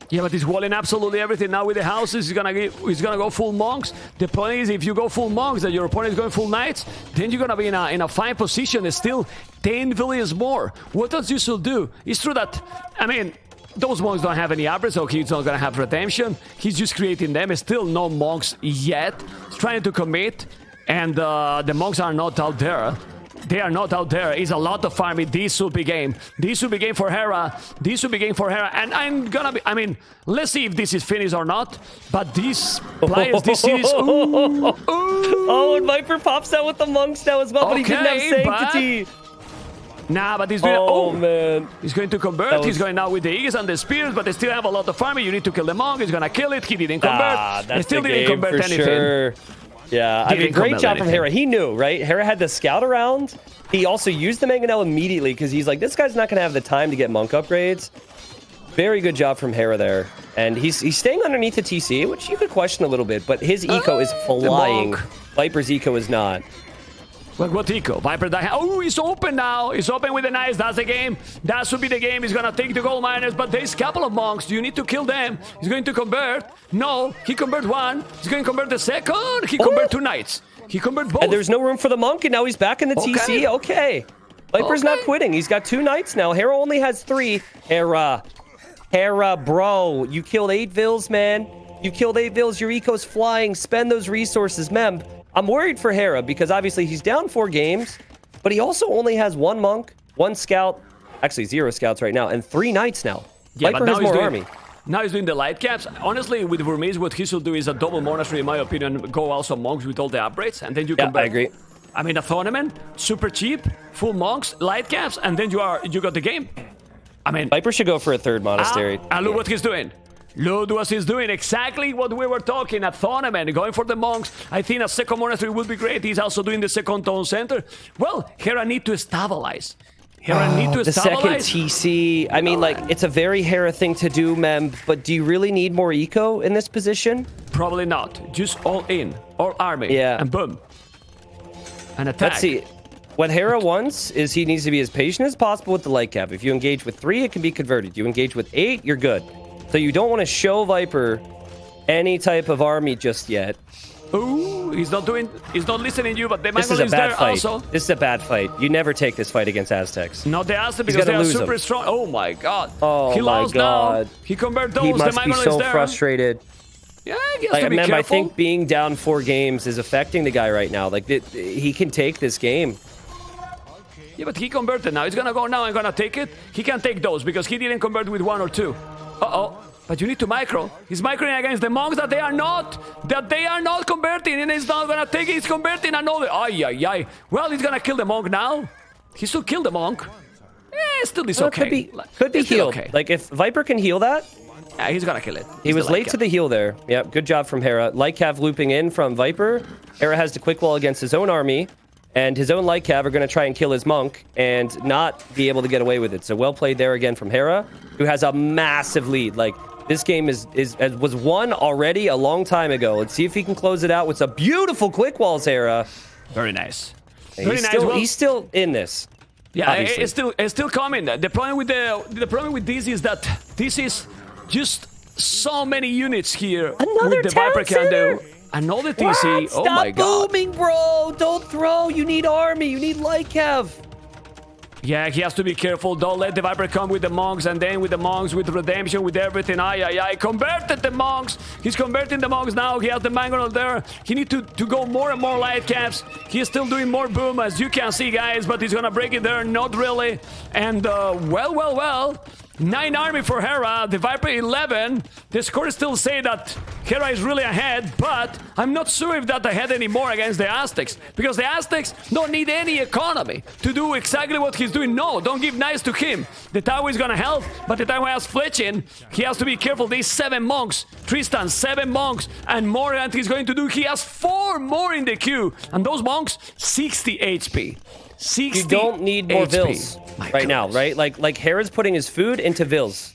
Yeah, but he's walling absolutely everything now with the houses. He's gonna go full monks. The point is, if you go full monks and your opponent is going full knights, then you're gonna be in a fine position. There's still 10 villages more. What else you should do? It's true that, I mean, those monks don't have any upgrades, so he's not gonna have redemption. He's just creating them. Still no monks yet. He's trying to commit, and the monks are not out there. They are not out there. It's a lot of farming. This should be game. This should be game for Hera. This should be game for Hera. And I'm gonna be... I mean, let's see if this is finished or not. But these players, this series... Ooh, ooh. Oh, and Viper pops out with the monks now as well, but he didn't have sanctity. Nah, but he's doing... Oh, man. He's going to convert. He's going now with the eagles and the spears, but they still have a lot of farming. You need to kill the monk. He's gonna kill it. He didn't convert. That's still the didn't game convert for anything. sure. Yeah, I mean, Didn't come great out job from anything. Hera. He knew, right? Hera had the scout around. He also used the Mangonel immediately because he's like, this guy's not going to have the time to get monk upgrades. Very good job from Hera there. And he's staying underneath the TC, which you could question a little bit, but his eco is flying. monk. Viper's eco is not. What eco? Viper die. Oh, he's open now. He's open with the nice. That's the game. That should be the game. He's gonna take the gold miners, but there's a couple of monks. You need to kill them. He's going to convert. No, he convert one. He's going to convert the second. He convert two knights. He convert both. And there's no room for the monk, and now he's back in the TC. Okay. Viper's not quitting. He's got 2 knights now. Hera only has 3. Hera, bro. You killed 8 vills, man. You killed 8 vills. Your eco's flying. Spend those resources. Mem, I'm worried for Hera because obviously he's down 4 games, but he also only has 1 monk, 1 scout, actually 0 scouts right now, and 3 knights now. Yeah, Viper but now has more he's army. Now he's doing the light caps. Honestly, with Vermees, what he should do is a double monastery, in my opinion. Go also monks with all the upgrades, and then you Yeah, convert. I agree. I mean, a tournament, super cheap, full monks, light caps, and then you got the game. I mean, Viper should go for a 3rd monastery. and look what he's doing. Look what he's doing. Exactly what we were talking at tournament. Going for the monks. I think a second monastery would be great. He's also doing the second town center. Well, Hera need to stabilize. Hera need to The second stabilize. TC. I mean, like, it's a very Hera thing to do, Mem, but do you really need more eco in this position? Probably not. Just all in. All army. Yeah. And boom. An attack. Let's see. What Hera wants is he needs to be as patient as possible with the light cap. If you engage with 3, it can be converted. You engage with 8, you're good. So you don't want to show Viper any type of army just yet. Ooh, he's not listening to you, but the This is Mangle a is bad there fight. also. This is a bad fight. You never take this fight against Aztecs. Not the Aztec He's because they gonna are lose super him. strong. Oh my god. Oh he my lost God. now. He convert those. He The must be Mangle is so there. frustrated. Yeah, he has Like, to be Mem, careful. I think being down 4 games is affecting the guy right now. Like, he can take this game. Yeah, but he converted now. He's gonna go now and gonna take it. He can take those because he didn't convert with 1 or 2. Uh-oh. But you need to micro. He's microing against the monks that they are not converting, and he's not gonna take it. He's converting another. Ay, ay, ay. Well, he's gonna kill the monk now. He still killed the monk. Still is Well, okay. Could be It's still healed. okay. Like, if Viper can heal that, Yeah, he's gonna kill it. he He's was the light late to cap. the heal there. Yep, good job from Hera. Light Cav looping in from Viper. Hera has the quick wall against his own army, and his own Light Cav are going to try and kill his monk and not be able to get away with it. So well played there again from Hera, who has a massive lead. Like, this game was won already a long time ago. Let's see if he can close it out with some beautiful quick walls, Hera. Very nice. And Very he's nice. still, Well, he's still in this. yeah, obviously. it's still coming. The problem with this is that this is just so many units here. Another with the Viper town can do. center? Another TC. What? Oh Stop my god. booming, bro. Don't throw. You need army. You need Light Cav. Yeah, he has to be careful. Don't let the Viper come with the monks, and then with the monks, with redemption, with everything. Ay, ay, ay. Converted the monks. He's converting the monks now. He has the Mangonel there. He needs to go more and more light caps. He's still doing more boom, as you can see, guys, but he's gonna break it there. Not really. And, well. 9 army for Hera, the Viper 11. The scores still say that Hera is really ahead, but I'm not sure if that's ahead anymore against the Aztecs, because the Aztecs don't need any economy to do exactly what he's doing. No, don't give knights to him. The tower is gonna help, but the tower has fletching. He has to be careful. These 7 monks. Tristan, 7 monks, and more that he's going to do. He has 4 more in the queue, and those monks, 60 HP. 60 You don't need more HP. vills My right now, goodness. right? Like Hera's putting his food into vills.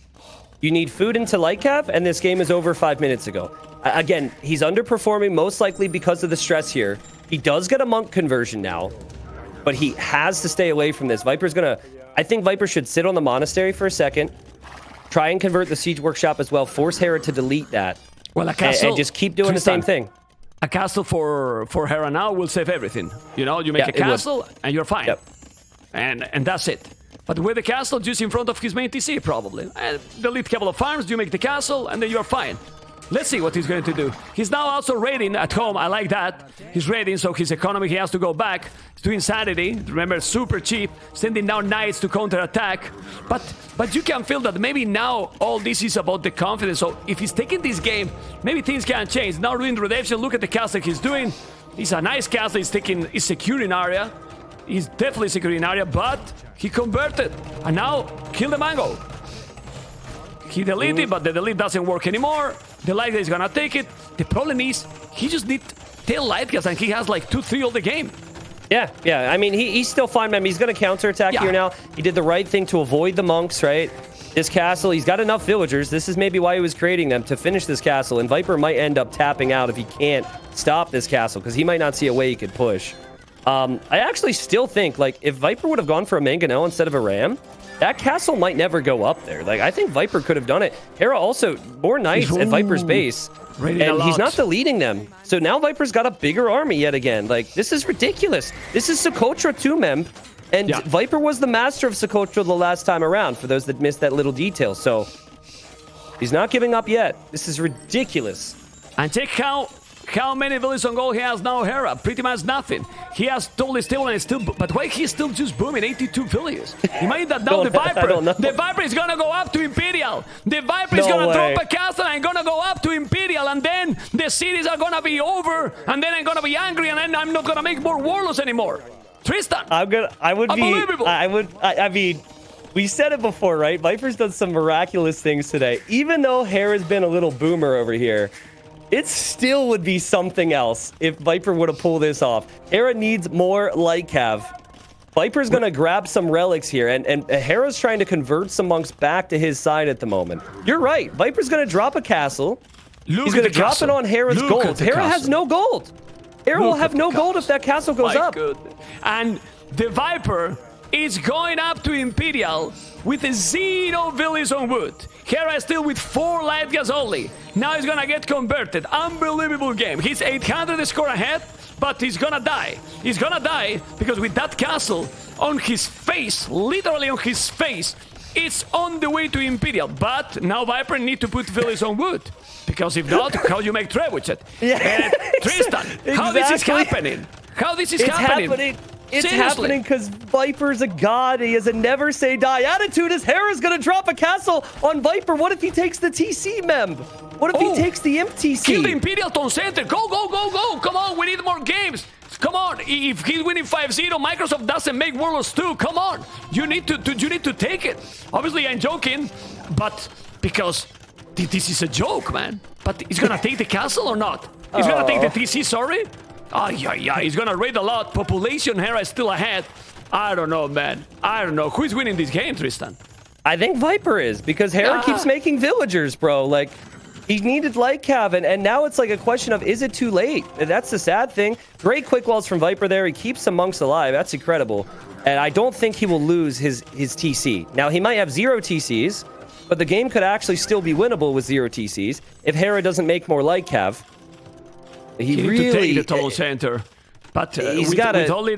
You need food into Light Cav, and this game is over 5 minutes ago. Again, he's underperforming most likely because of the stress here. He does get a monk conversion now, but he has to stay away from this. I think Viper should sit on the monastery for a second, try and convert the siege workshop as well, force Hera to delete that, Well, a castle, and just keep doing the same Tristan, thing. A castle for Hera now will save everything. You know, you make Yeah, a it would. castle and you're fine. Yep. And that's it. But with the castle just in front of his main TC, probably. And delete a couple of farms, you make the castle, and then you're fine. Let's see what he's going to do. He's now also raiding at home. I like that. He's raiding, so his economy, he has to go back to insanity. Remember, super cheap. Sending down knights to counterattack. But you can feel that maybe now all this is about the confidence. So if he's taking this game, maybe things can change. Now doing redemption, look at the castle he's doing. He's a nice castle. He's securing area. He's definitely securing area, but he converted. And now, kill the mango. He deleted, but the delete doesn't work anymore. The light is gonna take it. The problem is, he just need still light gas, and he has like 2-3 all the game. Yeah, yeah. I mean, he's still fine, man. He's going to counterattack Yeah. here now. He did the right thing to avoid the monks, right? This castle, he's got enough villagers. This is maybe why he was creating them, to finish this castle. And Viper might end up tapping out if he can't stop this castle, because he might not see a way he could push. I actually still think, like, if Viper would have gone for a mangonel instead of a ram, that castle might never go up there. Like, I think Viper could have done it. Hera also, more knights at Viper's base. Raiding a And he's lot. not deleting them. So now Viper's got a bigger army yet again. Like, this is ridiculous. This is Socotra too, Mem. And Yeah. Viper was the master of Socotra the last time around, for those that missed that little detail. So he's not giving up yet. This is ridiculous. And check how many villages on goal he has now, Hera. Pretty much nothing. He has totally stable and still, but why he's still just booming 82 villages? Imagine that now the I don't know. Viper. The Viper is gonna go up to Imperial. The Viper is No gonna way. drop a castle and gonna go up to Imperial, and then the cities are gonna be over, and then I'm gonna be angry, and then I'm not gonna make more Warlords anymore. Tristan. I would be, Unbelievable. I mean, we said it before, right? Viper's done some miraculous things today. Even though Hera's been a little boomer over here, it still would be something else if Viper would have pulled this off. Hera needs more light cav. Viper's going to grab some relics here, and Hera's trying to convert some monks back to his side at the moment. You're right. Viper's going to drop a castle. Look He's at going to the drop castle. it on Hera's Look at gold. the Hera has castle. no gold. Hera will Look have at no the gold if that castle goes My up. goodness. And the Viper is going up to Imperial with a 0 villages on wood. Hera is still with 4 light gas only. Now he's gonna get converted. Unbelievable game. He's 800 score ahead, but he's gonna die. He's gonna die because with that castle on his face, literally on his face, it's on the way to Imperial. But now Viper need to put villages on wood. Because if not, how you make trade with it? Yeah. Tristan, how this is Exactly. happening? How this is It's happening? It's Seriously. happening because Viper's a god. He has a never say die attitude. As Hera's gonna drop a castle on Viper. What if he takes the TC, Mem? What if Oh. he takes the MTC? Kill the Imperial Town Center. Go, go, go, go. Come on, we need more games. Come on. If he's winning 5-0, Microsoft doesn't make Warlords 2. Come on. You need to take it. Obviously, I'm joking, but because this is a joke, man. But he's gonna take the castle or not? He's gonna take the TC, sorry? Yeah, he's gonna raid a lot. Population Hera is still ahead. I don't know, man. I don't know. Who is winning this game, Tristan? I think Viper is, because Hera keeps making villagers, bro. Like, he needed light cav, and now it's like a question of, is it too late? And that's the sad thing. Great quick walls from Viper there. He keeps some monks alive. That's incredible. And I don't think he will lose his TC. Now, he might have 0 TCs, but the game could actually still be winnable with 0 TCs if Hera doesn't make more light cav. He You need really to take the total center. But He's with gotta- only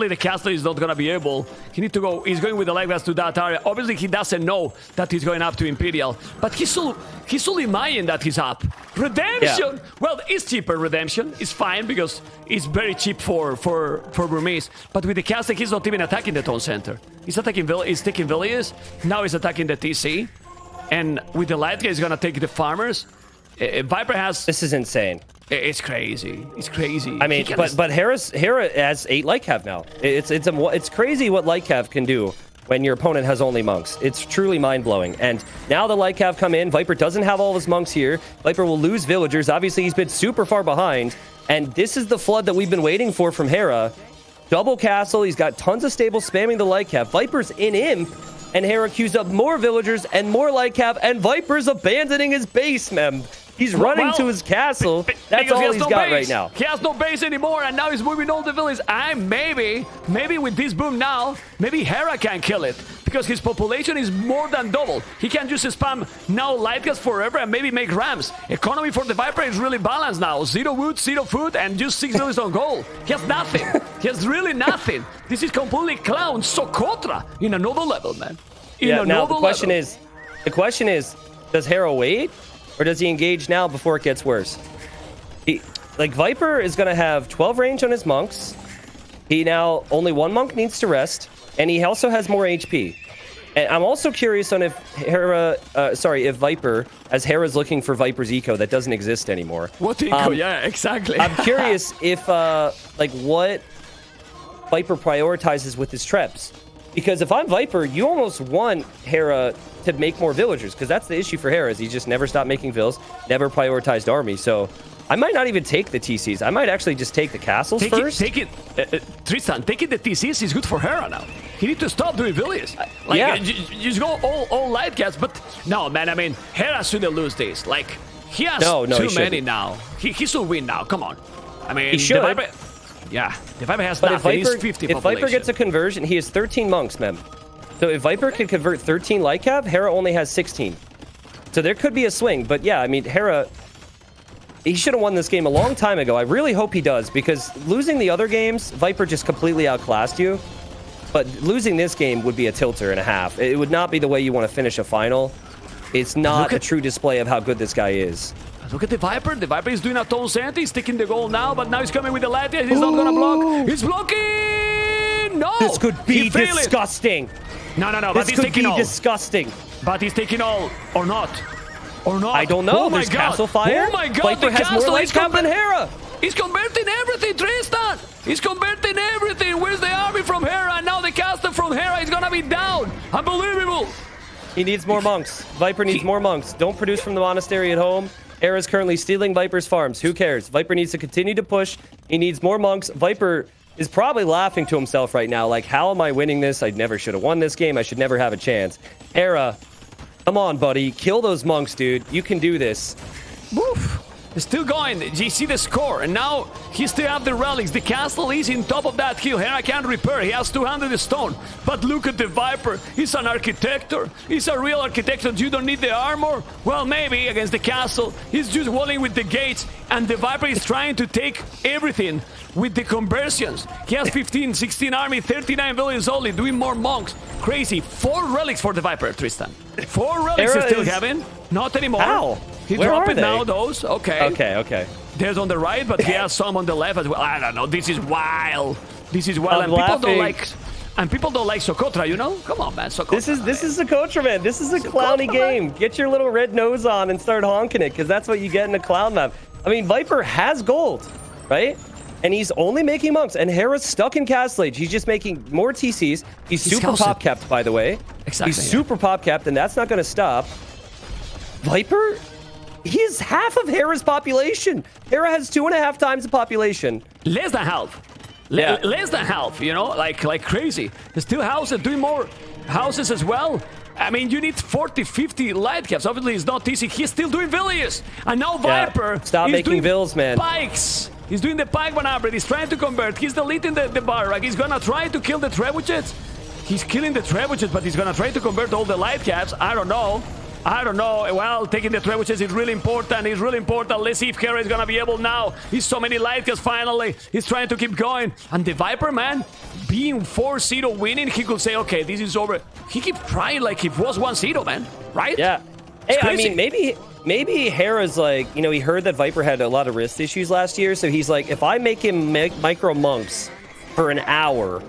the castle, he's not gonna be able. He need to go. He's going with the light gas to that area. Obviously, he doesn't know that he's going up to Imperial, but he's still imagining that he's up. Redemption. Yeah. Well, it's cheaper. Redemption is fine because it's very cheap for Burmese. But with the castle, he's not even attacking the town center. He's attacking he's taking villages. Now he's attacking the TC, and with the light gas, he's gonna take the farmers. Viper has. This is insane. It's crazy. It's crazy. I mean, but Hera has 8 light cav now. It's crazy what light cav can do when your opponent has only monks. It's truly mind-blowing. And now the light cav come in. Viper doesn't have all of his monks here. Viper will lose villagers. Obviously, he's been super far behind. And this is the flood that we've been waiting for from Hera. Double castle. He's got tons of stables spamming the light cav. Viper's in Imp. And Hera queues up more villagers and more light cav. And Viper's abandoning his base, Mem. He's running to his castle. That's because all he's no got base. right now. He has no base anymore, and now he's moving all the villages. And maybe with this boom now, maybe Hera can kill it. Because his population is more than double. He can just spam now light gas forever and maybe make rams. Economy for the Viper is really balanced now. 0 wood, 0 food, and just 6 villages on goal. He has nothing. He has really nothing. This is completely clown Socotra in another level, man. Now the question is, does Hera wait? Or does he engage now before it gets worse? Viper is going to have 12 range on his monks. He now, only 1 monk needs to rest. And he also has more HP. And I'm also curious on if if Viper, as Hera's looking for Viper's eco that doesn't exist anymore. What eco? Yeah, exactly. I'm curious if, what Viper prioritizes with his trebs. Because if I'm Viper, you almost want Hera to make more villagers, because that's the issue for Hera, is he just never stopped making vills, never prioritized army. So I might not even take the TCs. I might actually just take the castles first. Tristan, taking the TCs is good for Hera now. He need to stop doing villies. Like, Yeah. Just go all light caps, but no, man, I mean, Hera shouldn't lose this. Like, he has No, he too many shouldn't. now. He should win now, come on. I mean, He should. The Viper has But if nothing, Viper, he's 50 if population. Viper gets a conversion, he has 13 monks, man. So if Viper can convert 13 light cap, Hera only has 16. So there could be a swing. But yeah, I mean, Hera, he should have won this game a long time ago. I really hope he does, because losing the other games, Viper just completely outclassed you. But losing this game would be a tilter and a half. It would not be the way you want to finish a final. It's not a true display of how good this guy is. Look at the Viper. The Viper is doing a tone center. He's taking the goal now, but now he's coming with the light. He's not gonna block. He's blocking. No. This could be He failed it. disgusting. No. But This he's could taking be all. disgusting. But he's taking all or not. Or not. I don't know. Oh my There's God. castle fire. Oh my God. Viper the has more castle light is cap than Hera. He's converting everything, Tristan. He's converting everything. Where's the army from Hera? And now the castle from Hera is gonna be down. Unbelievable. He needs more monks. Viper needs more monks. Don't produce from the monastery at home. Hera's currently stealing Viper's farms. Who cares? Viper needs to continue to push. He needs more monks. Viper is probably laughing to himself right now. Like, how am I winning this? I never should have won this game. I should never have a chance. Hera, come on, buddy. Kill those monks, dude. You can do this. Woof. He's still going. You see the score. And now he still have the relics. The castle is in top of that hill. Hera can't repair. He has 200 stone. But look at the Viper. He's an architector. He's a real architector. You don't need the armor. Well, maybe against the castle. He's just walling with the gates. And the Viper is trying to take everything with the conversions. He has 15, 16 army, 39 villains only, doing more monks. Crazy. 4 relics for the Viper, Tristan. 4 relics Hera he's still is- having. Not anymore. How? He Where dropped are it they? now, those. Okay. Okay. There's on the right, but he has some on the left as well. I don't know. This is wild. This is wild. I'm And people don't laughing. like. And people don't like Socotra, you know? Come on, man. Socotra. This is Socotra, man. This is a clowny game. Get your little red nose on and start honking it, because that's what you get in a clown map. I mean, Viper has gold, right? And he's only making monks. And Hera's stuck in Castle Age. He's just making more TCs. He's super scouts it. pop capped, by the way. Exactly, He's yeah. super pop capped, and that's not going to stop. Viper, he's half of Hera's population. Hera has 2.5 times the population. Less than half. Yeah. Less than half, you know? Like crazy. There's still houses, doing more houses as well. I mean, you need 40, 50 light caps. Obviously, it's not easy. He's still doing villages. And now Viper Stop is making doing vills, man. Pikes. He's doing the pike maneuver. He's trying to convert. He's deleting the barrack. He's gonna try to kill the trebuchets. He's killing the trebuchets, but he's gonna try to convert all the light caps. I don't know. Well, taking the trebuchets is really important. It's really important. Let's see if Hera is gonna be able now. He's so many light caps finally. He's trying to keep going. And the Viper, man, being 4-0 winning, he could say, okay, this is over. He keeps trying like it was 1-0, man. Right? Yeah. Hey, I crazy. mean, maybe Hera's like, you know, he heard that Viper had a lot of wrist issues last year, so he's like, if I make him micro monks for an hour,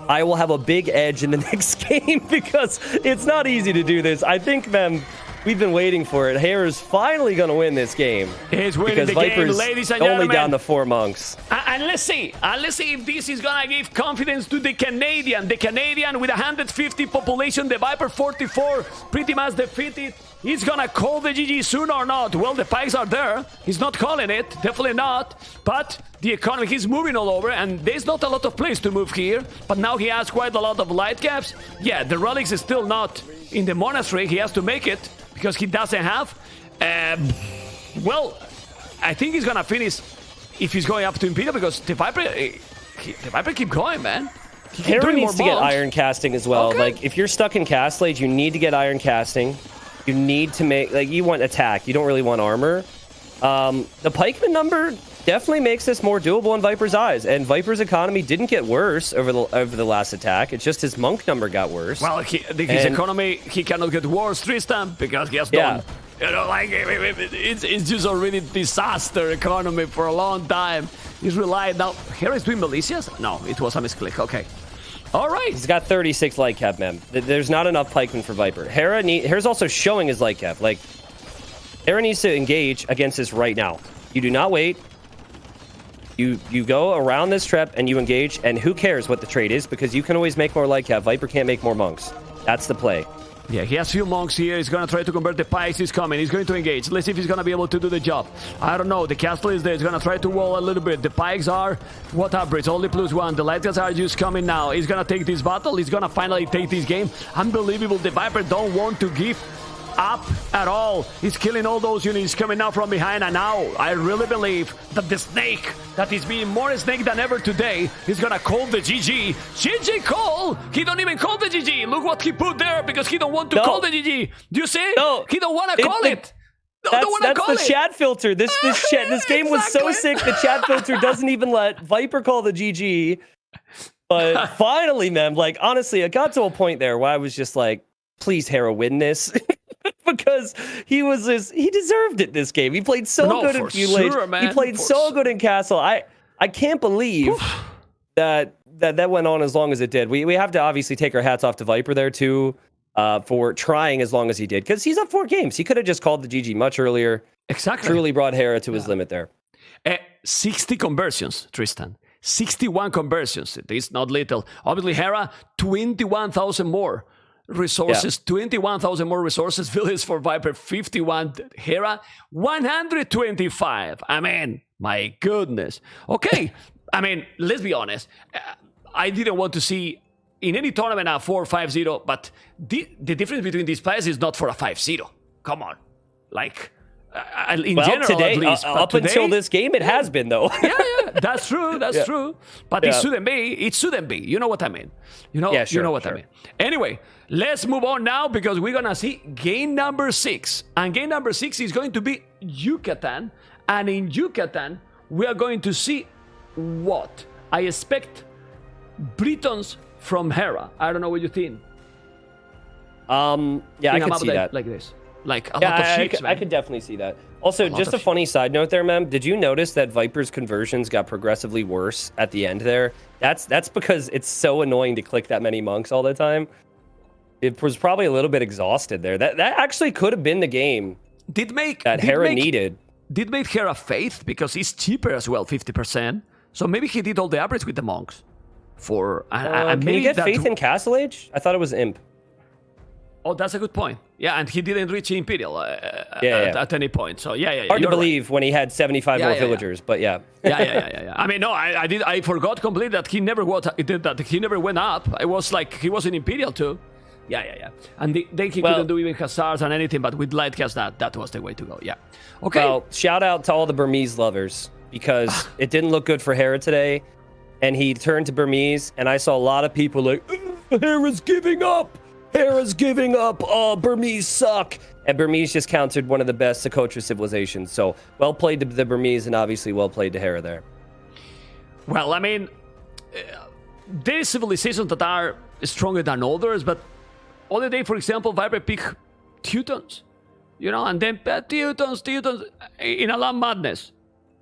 I will have a big edge in the next game, because it's not easy to do this. I think, man, we've been waiting for it. Hera's finally going to win this game. He's winning because the game, Viper's ladies and only gentlemen. down to 4 monks. And let's see if this is gonna give confidence to the Canadian. The Canadian with 150 population, the Viper 44, pretty much defeated. He's gonna call the GG soon or not? Well, the pikes are there. He's not calling it, definitely not. But the economy, he's moving all over, and there's not a lot of place to move here. But now he has quite a lot of light caps. Yeah, the relics is still not in the monastery. He has to make it because he doesn't have. Well, I think he's gonna finish if he's going up to Imperial, because the Viper keep going, man. He keep Hera doing needs to more get monks. iron casting as well. Okay. Like, if you're stuck in Castle Age, you need to get iron casting. You need to make, like, you want attack. You don't really want armor. The pikeman number definitely makes this more doable in Viper's eyes. And Viper's economy didn't get worse over the last attack. It's just his monk number got worse. Well, his economy, he cannot get worse, Tristan, because he has done. You know, like, it's just already disaster economy for a long time. He's relied now. Here is doing militias? No, it was a misclick. Okay. All right. He's got 36 light cap, man. There's not enough pikemen for Viper. Hera's also showing his light cap. Like, Hera needs to engage against this right now. You do not wait. You go around this trap and you engage, and who cares what the trade is, because you can always make more light cap. Viper can't make more monks. That's the play. Yeah, he has few monks here. He's going to try to convert the pikes. He's coming. He's going to engage. Let's see if he's going to be able to do the job. I don't know. The castle is there. He's going to try to wall a little bit. The pikes are what upgrades? Only +1. The light guys are just coming now. He's going to take this battle. He's going to finally take this game. Unbelievable. The Viper don't want to give up at all. He's killing all those units coming now from behind, and now I really believe that the snake that is being more snake than ever today is gonna call the GG. GG call! He don't even call the GG. Look what he put there because he don't want to call the GG. Do you see? No. He don't want to call it. That's the chat filter. This game was so sick. The chat filter doesn't even let Viper call the GG. But finally, man, like honestly, it got to a point there where I was just like, please, Hera, win this. Because he deserved it this game. He played so good in Feud sure, man. He played so good in Castle. I can't believe that went on as long as it did. We have to obviously take our hats off to Viper there too, for trying as long as he did. Because he's up 4 games. He could have just called the GG much earlier. Exactly. Truly brought Hera to his limit there. 60 conversions, Tristan. 61 conversions. It is not little. Obviously, Hera, 21,000 more resources, 21,000 more resources. Villages for Viper, 51. Hera, 125. I mean, my goodness. Okay, I mean, let's be honest. I didn't want to see in any tournament a 4-5-0, but the difference between these players is not for a 5-0. Come on. Like, in general, today, at least. Up until this game, it has been, though. yeah, that's true. That's true. But it shouldn't be. It shouldn't be. You know what I mean? You know what I mean. Anyway, let's move on now because we're going to see game number 6. And game number 6 is going to be Yucatan. And in Yucatan, we are going to see what? I expect Britons from Hera. I don't know what you think. Yeah, I can see that. Like this. Like a lot of ships, I could definitely see that. Also, just a funny side note there, Mem. Did you notice that Viper's conversions got progressively worse at the end there? That's because it's so annoying to click that many monks all the time. It was probably a little bit exhausted there. That actually could have been the game that Hera needed. Did make Hera faith because he's cheaper as well, 50%. So maybe he did all the upgrades with the monks. Can you get faith in Castle Age? I thought it was Imp. Oh, that's a good point. Yeah, and he didn't reach Imperial at any point. So yeah. Hard to believe when he had 75 more villagers, but yeah. Yeah. I mean, no, I forgot completely that he never went up. I was like he was in Imperial too. Yeah. And then he couldn't do even Hussars and anything, but with Lightcast, that was the way to go. Yeah. Okay. Well, shout out to all the Burmese lovers because it didn't look good for Hera today, and he turned to Burmese, and I saw a lot of people like, Hera's giving up. Hera's giving up. Oh, Burmese suck. And Burmese just countered one of the best Socotra civilizations. So well played to the Burmese, and obviously well played to Hera there. Well, I mean, there's civilizations that are stronger than others, but other day, for example, Viper picked Teutons, and then Teutons in a land madness,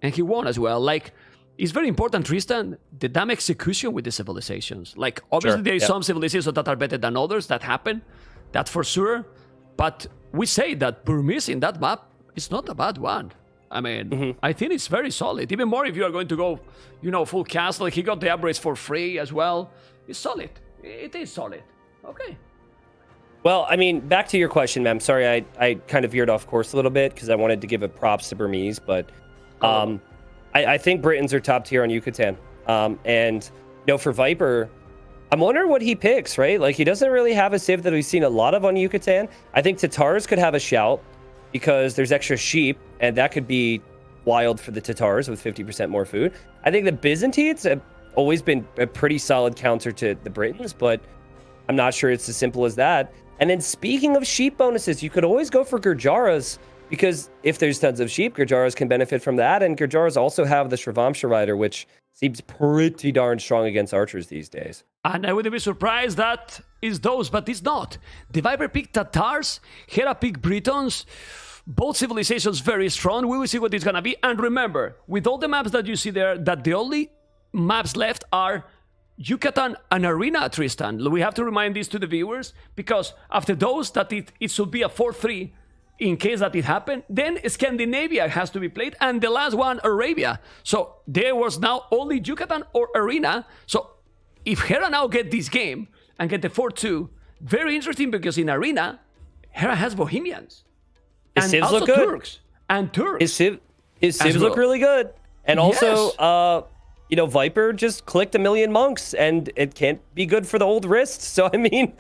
and he won as well. Like, it's very important, Tristan, the damn execution with the civilizations. Like, obviously, there is some civilizations that are better than others that happen, that's for sure. But we say that Burmese in that map is not a bad one. I mean, I think it's very solid. Even more if you are going to go, full castle. He got the upgrades for free as well. It's solid. It is solid. Okay. Well, I mean, back to your question, ma'am. Sorry, I kind of veered off course a little bit because I wanted to give a props to Burmese, but I think Britons are top tier on Yucatan. And, for Viper, I'm wondering what he picks, right? Like, he doesn't really have a civ that we've seen a lot of on Yucatan. I think Tatars could have a shout because there's extra sheep, and that could be wild for the Tatars with 50% more food. I think the Byzantines have always been a pretty solid counter to the Britons, but I'm not sure it's as simple as that. And then speaking of sheep bonuses, you could always go for Gurjaras, because if there's tons of sheep, Gurjaras can benefit from that. And Gurjaras also have the Shravamsha Rider, which seems pretty darn strong against archers these days. And I wouldn't be surprised that is those, but it's not. The Viper picked Tatars, Hera picked Britons. Both civilizations very strong. We will see what it's going to be. And remember, with all the maps that you see there, that the only maps left are Yucatan and Arena, Tristan. We have to remind this to the viewers, because after those, that it should be a 4-3 in case that it happened. Then Scandinavia has to be played, and the last one, Arabia. So there was now only Yucatan or Arena. So if Hera now get this game and get the 4-2, very interesting because in Arena, Hera has Bohemians. His And civs also look good. Turks. And Turks. His civs look well. really good. And also, Yes. Viper just clicked 1 million monks, and it can't be good for the old wrist. So, I mean,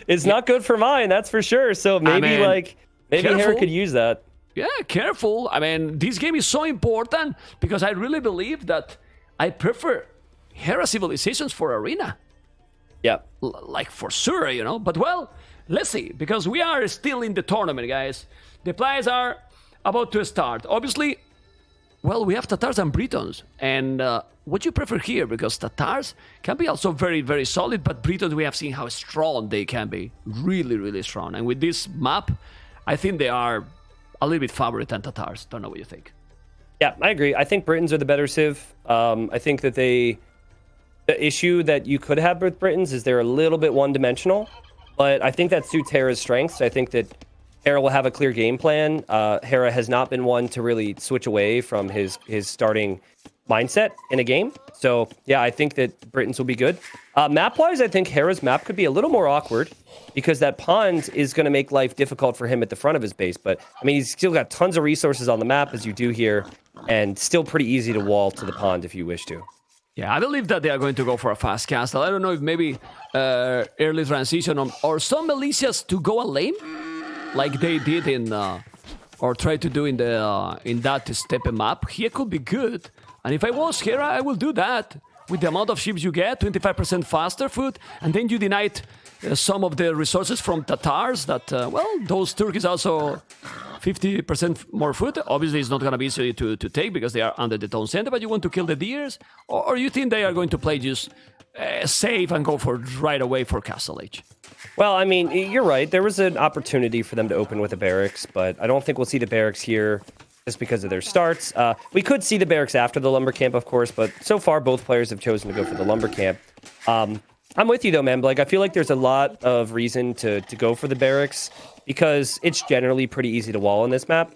it's not good for mine, that's for sure. So maybe, mean, maybe Hera careful. could use that. Yeah, careful. I mean, this game is so important because I really believe that I prefer Hera civilizations for Arena. Yeah. Like for sure, But well, let's see, because we are still in the tournament, guys. The players are about to start. Obviously, well, we have Tatars and Britons. And what you prefer here? Because Tatars can be also very, very solid, but Britons, we have seen how strong they can be. Really, really strong. And with this map, I think they are a little bit favorite than Tatars. Don't know what you think. Yeah, I agree. I think Britons are the better civ. I think that the issue that you could have with Britons is they're a little bit one-dimensional, but I think that suits Hera's strengths. I think that Hera will have a clear game plan. Hera has not been one to really switch away from his starting mindset in a game. So, yeah, I think that Britons will be good. Map-wise, I think Hera's map could be a little more awkward because that pond is going to make life difficult for him at the front of his base. But, I mean, he's still got tons of resources on the map, as you do here, and still pretty easy to wall to the pond if you wish to. Yeah, I believe that they are going to go for a fast castle. I don't know if maybe early transition or some militias to go a lane, like they did in or try to do in that steppe map. Here could be good. And if I was Hera, I will do that. With the amount of ships you get, 25% faster food, and then you denied some of the resources from Tatars that, those Turks also 50% more food. Obviously, it's not going to be easy to take because they are under the town center, but you want to kill the deers? Or you think they are going to play just safe and go for right away for Castle Age? Well, I mean, you're right. There was an opportunity for them to open with a barracks, but I don't think we'll see the barracks here just because of their starts. We could see the barracks after the lumber camp, of course, but so far both players have chosen to go for the lumber camp. I'm with you though, man. I feel like there's a lot of reason to go for the barracks because it's generally pretty easy to wall on this map.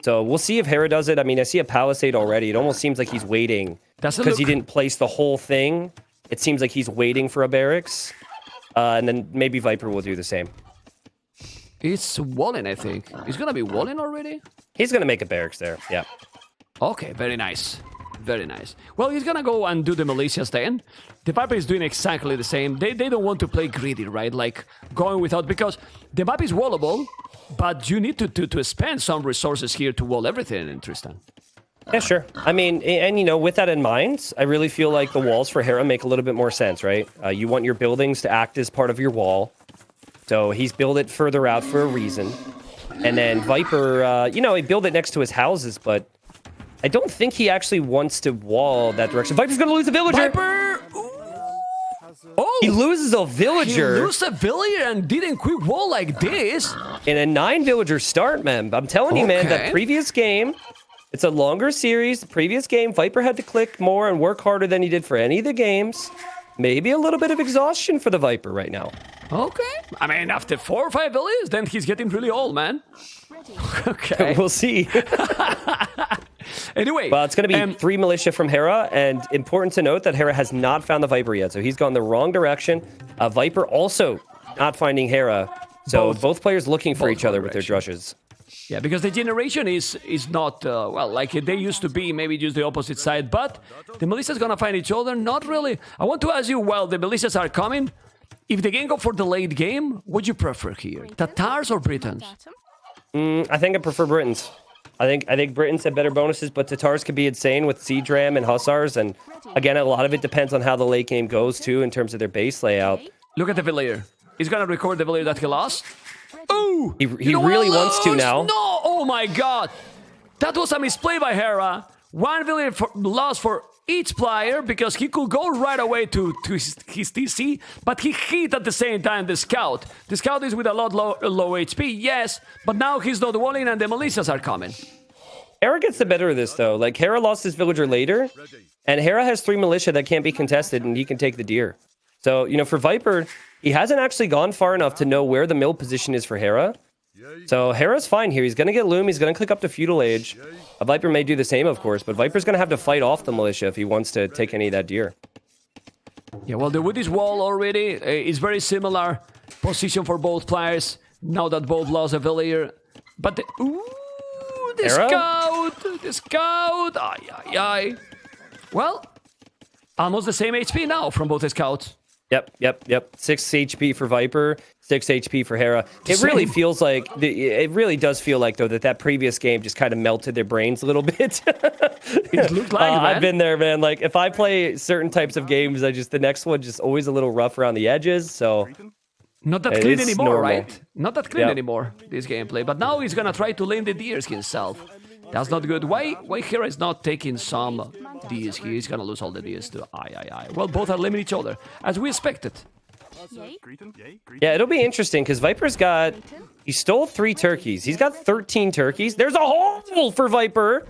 So we'll see if Hera does it. I mean, I see a palisade already. It almost seems like he's waiting because he didn't place the whole thing. It seems like he's waiting for a barracks. And then maybe Viper will do the same. It's walling, I think. He's going to be walling already? He's going to make a barracks there, yeah. Okay, very nice. Very nice. Well, he's gonna go and do the militias then. The Viper is doing exactly the same. They don't want to play greedy, right? Like, going without... Because the map is wallable, but you need to spend some resources here to wall everything in Tristan. Yeah, sure. I mean, and with that in mind, I really feel like the walls for Hera make a little bit more sense, right? You want your buildings to act as part of your wall. So he's built it further out for a reason. And then Viper, he built it next to his houses, but I don't think he actually wants to wall that direction. Viper's gonna lose a villager! Viper! Oh! He loses a villager! He loses a villager and didn't quick wall like this? In a 9-villager start, man. I'm telling you, man, that Okay. previous game, it's a longer series. The previous game, Viper had to click more and work harder than he did for any of the games. Maybe a little bit of exhaustion for the Viper right now. Okay. I mean, after 4 or 5 villages, then he's getting really old, man. Okay. We'll see. Anyway. Well, it's going to be 3 militia from Hera, and important to note that Hera has not found the Viper yet, so he's gone the wrong direction. Viper also not finding Hera, so both players looking for each other with their drushes. Yeah, because the generation is not, like they used to be, maybe just the opposite side, but the militias gonna find each other? Not really. I want to ask you, while the militias are coming, if the game go for the late game, would you prefer here? Tatars or Britons? I think I prefer Britons. I think Britons have better bonuses, but Tatars could be insane with Siege Ram and Hussars, and again, a lot of it depends on how the late game goes, too, in terms of their base layout. Look at the villager. He's gonna record the villager that he lost. Oh! He really wants to now. No! Oh my god! That was a misplay by Hera. 1 villager lost for each player because he could go right away to his TC, but he hit at the same time the scout. The scout is with a lot low HP, yes, but now he's not walling and the militias are coming. Hera gets the better of this, though. Like, Hera lost his villager later, and Hera has 3 militia that can't be contested, and he can take the deer. So, for Viper, he hasn't actually gone far enough to know where the mill position is for Hera. So Hera's fine here. He's going to get Loom. He's going to click up to Feudal Age. A Viper may do the same, of course, but Viper's going to have to fight off the militia if he wants to take any of that deer. Yeah, well, the Woody's wall already is very similar position for both players. Now that both lost a villager. But the Hera? the scout. Ay. Well, almost the same HP now from both the scouts. Yep. 6 HP for Viper, 6 HP for Hera. It really Same. feels like, it really does feel like, though, that previous game just kind of melted their brains a little bit. It looked like, man. I've been there, man. Like, if I play certain types of games, the next one just always a little rough around the edges, so... Not that It clean is anymore, normal. right? Not that clean Yeah. anymore, this gameplay. But now he's gonna try to lane the DSG himself. That's not good. Why Hera is not taking some DSG? He's gonna lose all the DS to I. Well, both are limiting each other, as we expected. Yeah, it'll be interesting, because Viper's got... He stole 3 turkeys. He's got 13 turkeys. There's a hole for Viper!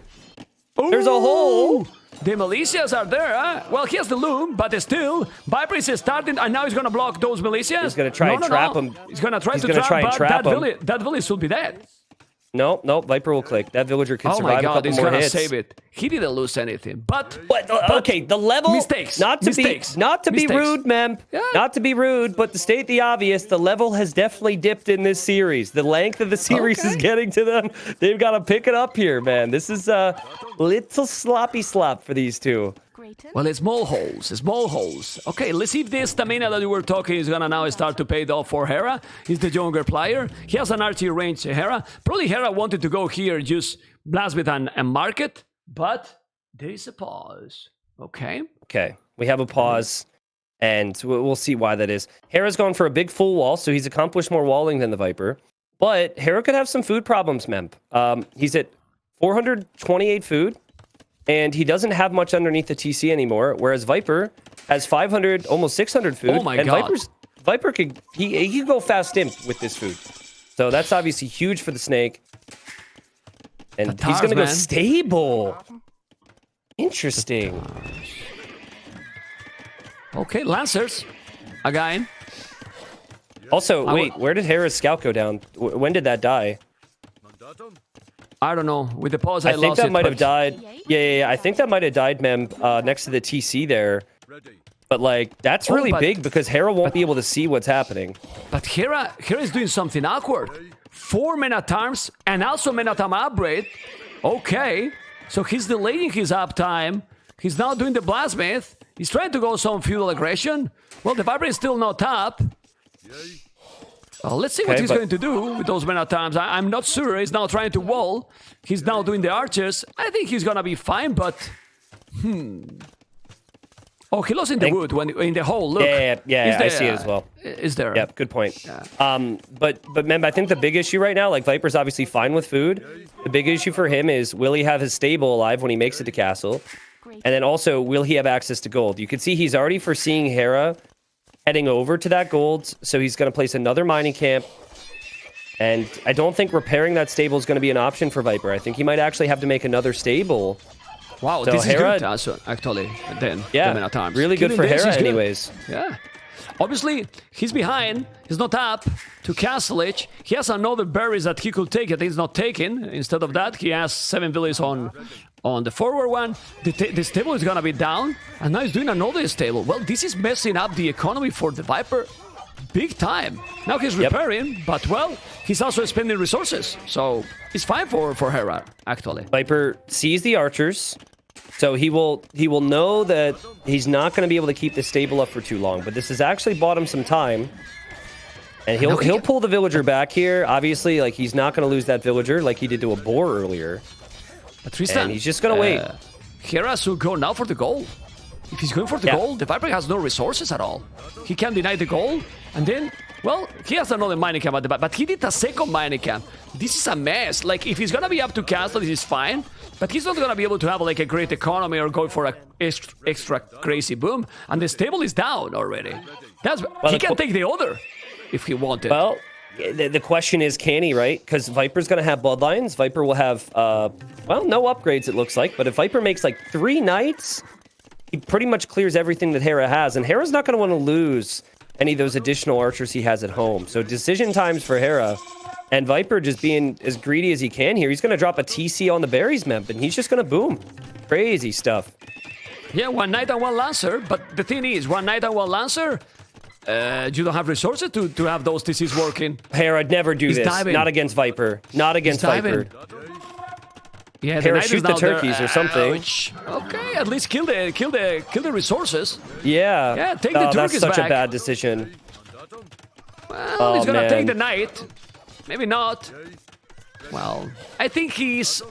There's a hole! The militias are there, huh? Well, he has the loom, but still, Viper is starting, and now he's gonna block those militias. He's gonna try and trap him. He's gonna try He's to gonna try and but trap him. that village will be dead. No, Viper will click. That villager can Oh survive my a god, couple he's more gonna hits. save it. He didn't lose anything, but Okay, the level... Mistakes. Not to Mistakes. be Mistakes. rude, Mem. Yeah. Not to be rude, but to state the obvious, the level has definitely dipped in this series. The length of the series is getting to them. They've got to pick it up here, man. This is a little sloppy slop for these two. well, it's small holes. Okay, let's see if this stamina that we were talking is gonna now start to pay off for Hera. He's the younger player. He has an archery range, Hera. Probably Hera wanted to go here, just blast with and mark it, but there is a pause. Okay. Okay, we have a pause, and we'll see why that is. Hera's going for a big full wall, so he's accomplished more walling than the Viper. But Hera could have some food problems, Memp. He's at 428 food, and he doesn't have much underneath the TC anymore, whereas Viper has 500, almost 600 food. Oh my and God. Viper could he could go fast imp with this food. So that's obviously huge for the snake. And he's Tatars, going to go man. stable. Interesting. Okay, Lancers. Again. Also, wait, where did Hera's scout go down? When did that die? I don't know. With the pause, I I think lost that it, might have but- died. Yeah. I think that might have died, Mem, next to the TC there. But, like, that's really but- big because Hera won't be able to see what's happening. But Hera is doing something awkward. 4 men-at-arms and also men-at-arm upgrade. Okay. So he's delaying his uptime. He's now doing the Blasmith. He's trying to go some feudal aggression. Well, the Viper is still not up. Let's see what Okay, he's but- going to do with those men-at-arms. I'm not sure. He's now trying to wall. He's now doing the archers. I think he's gonna be fine, but... Oh, he lost in the wood, when in the hole. Look. Yeah, I see it as well. Is there? Yep, good point. But Mem, I think the big issue right now, like Viper's obviously fine with food. The big issue for him is, will he have his stable alive when he makes it to castle? And then also, will he have access to gold? You can see he's already foreseeing Hera heading over to that gold, so he's going to place another mining camp. And I don't think repairing that stable is going to be an option for Viper. I think he might actually have to make another stable. Wow, So this Hera- is good, also, actually, then, Yeah, the men-at-arms. really good Killing for this Hera is good. anyways. Yeah. Obviously, he's behind. He's not up to castle edge. He has another berries that he could take that he's not taking. Instead of that, he has 7 villages on the forward one. The stable is gonna be down, and now he's doing another stable. Well, this is messing up the economy for the Viper big time. Now he's repairing, but well, he's also spending resources. So it's fine for Hera, actually. Viper sees the archers, so he will know that he's not going to be able to keep the stable up for too long. But this has actually bought him some time, and he'll pull the villager back here. Obviously, like he's not going to lose that villager like he did to a boar earlier. But Tristan, And he's just gonna wait. Hera should go now for the goal. If he's going for the goal, the Viper has no resources at all. He can deny the goal, and then, well, he has another mining camp at the back, but he did a second mining camp. This is a mess. Like, if he's gonna be up to castle, this is fine, but he's not gonna be able to have like a great economy or go for a extra crazy boom, and the stable is down already. He can take the other if he wanted. Well, the question is, can he, right? Because Viper's going to have bloodlines. Viper will have, well, no upgrades, it looks like. But if Viper makes like 3 knights, he pretty much clears everything that Hera has. And Hera's not going to want to lose any of those additional archers he has at home. So decision times for Hera. And Viper just being as greedy as he can here. He's going to drop a TC on the berries memp, and he's just going to boom. Crazy stuff. Yeah, 1 knight and 1 lancer, but the thing is, 1 knight and 1 lancer, you don't have resources to have those TCs working. Hera, never do He's this. diving. Not against Viper. Not against Viper. Yeah, Hera, Knight is shoot the down there. turkeys or something. Ouch. Okay, at least kill the resources. Yeah. Yeah, take the That's turkeys such back. a bad decision. Well, he's gonna man. take the Knight. Maybe not. Well, I think he's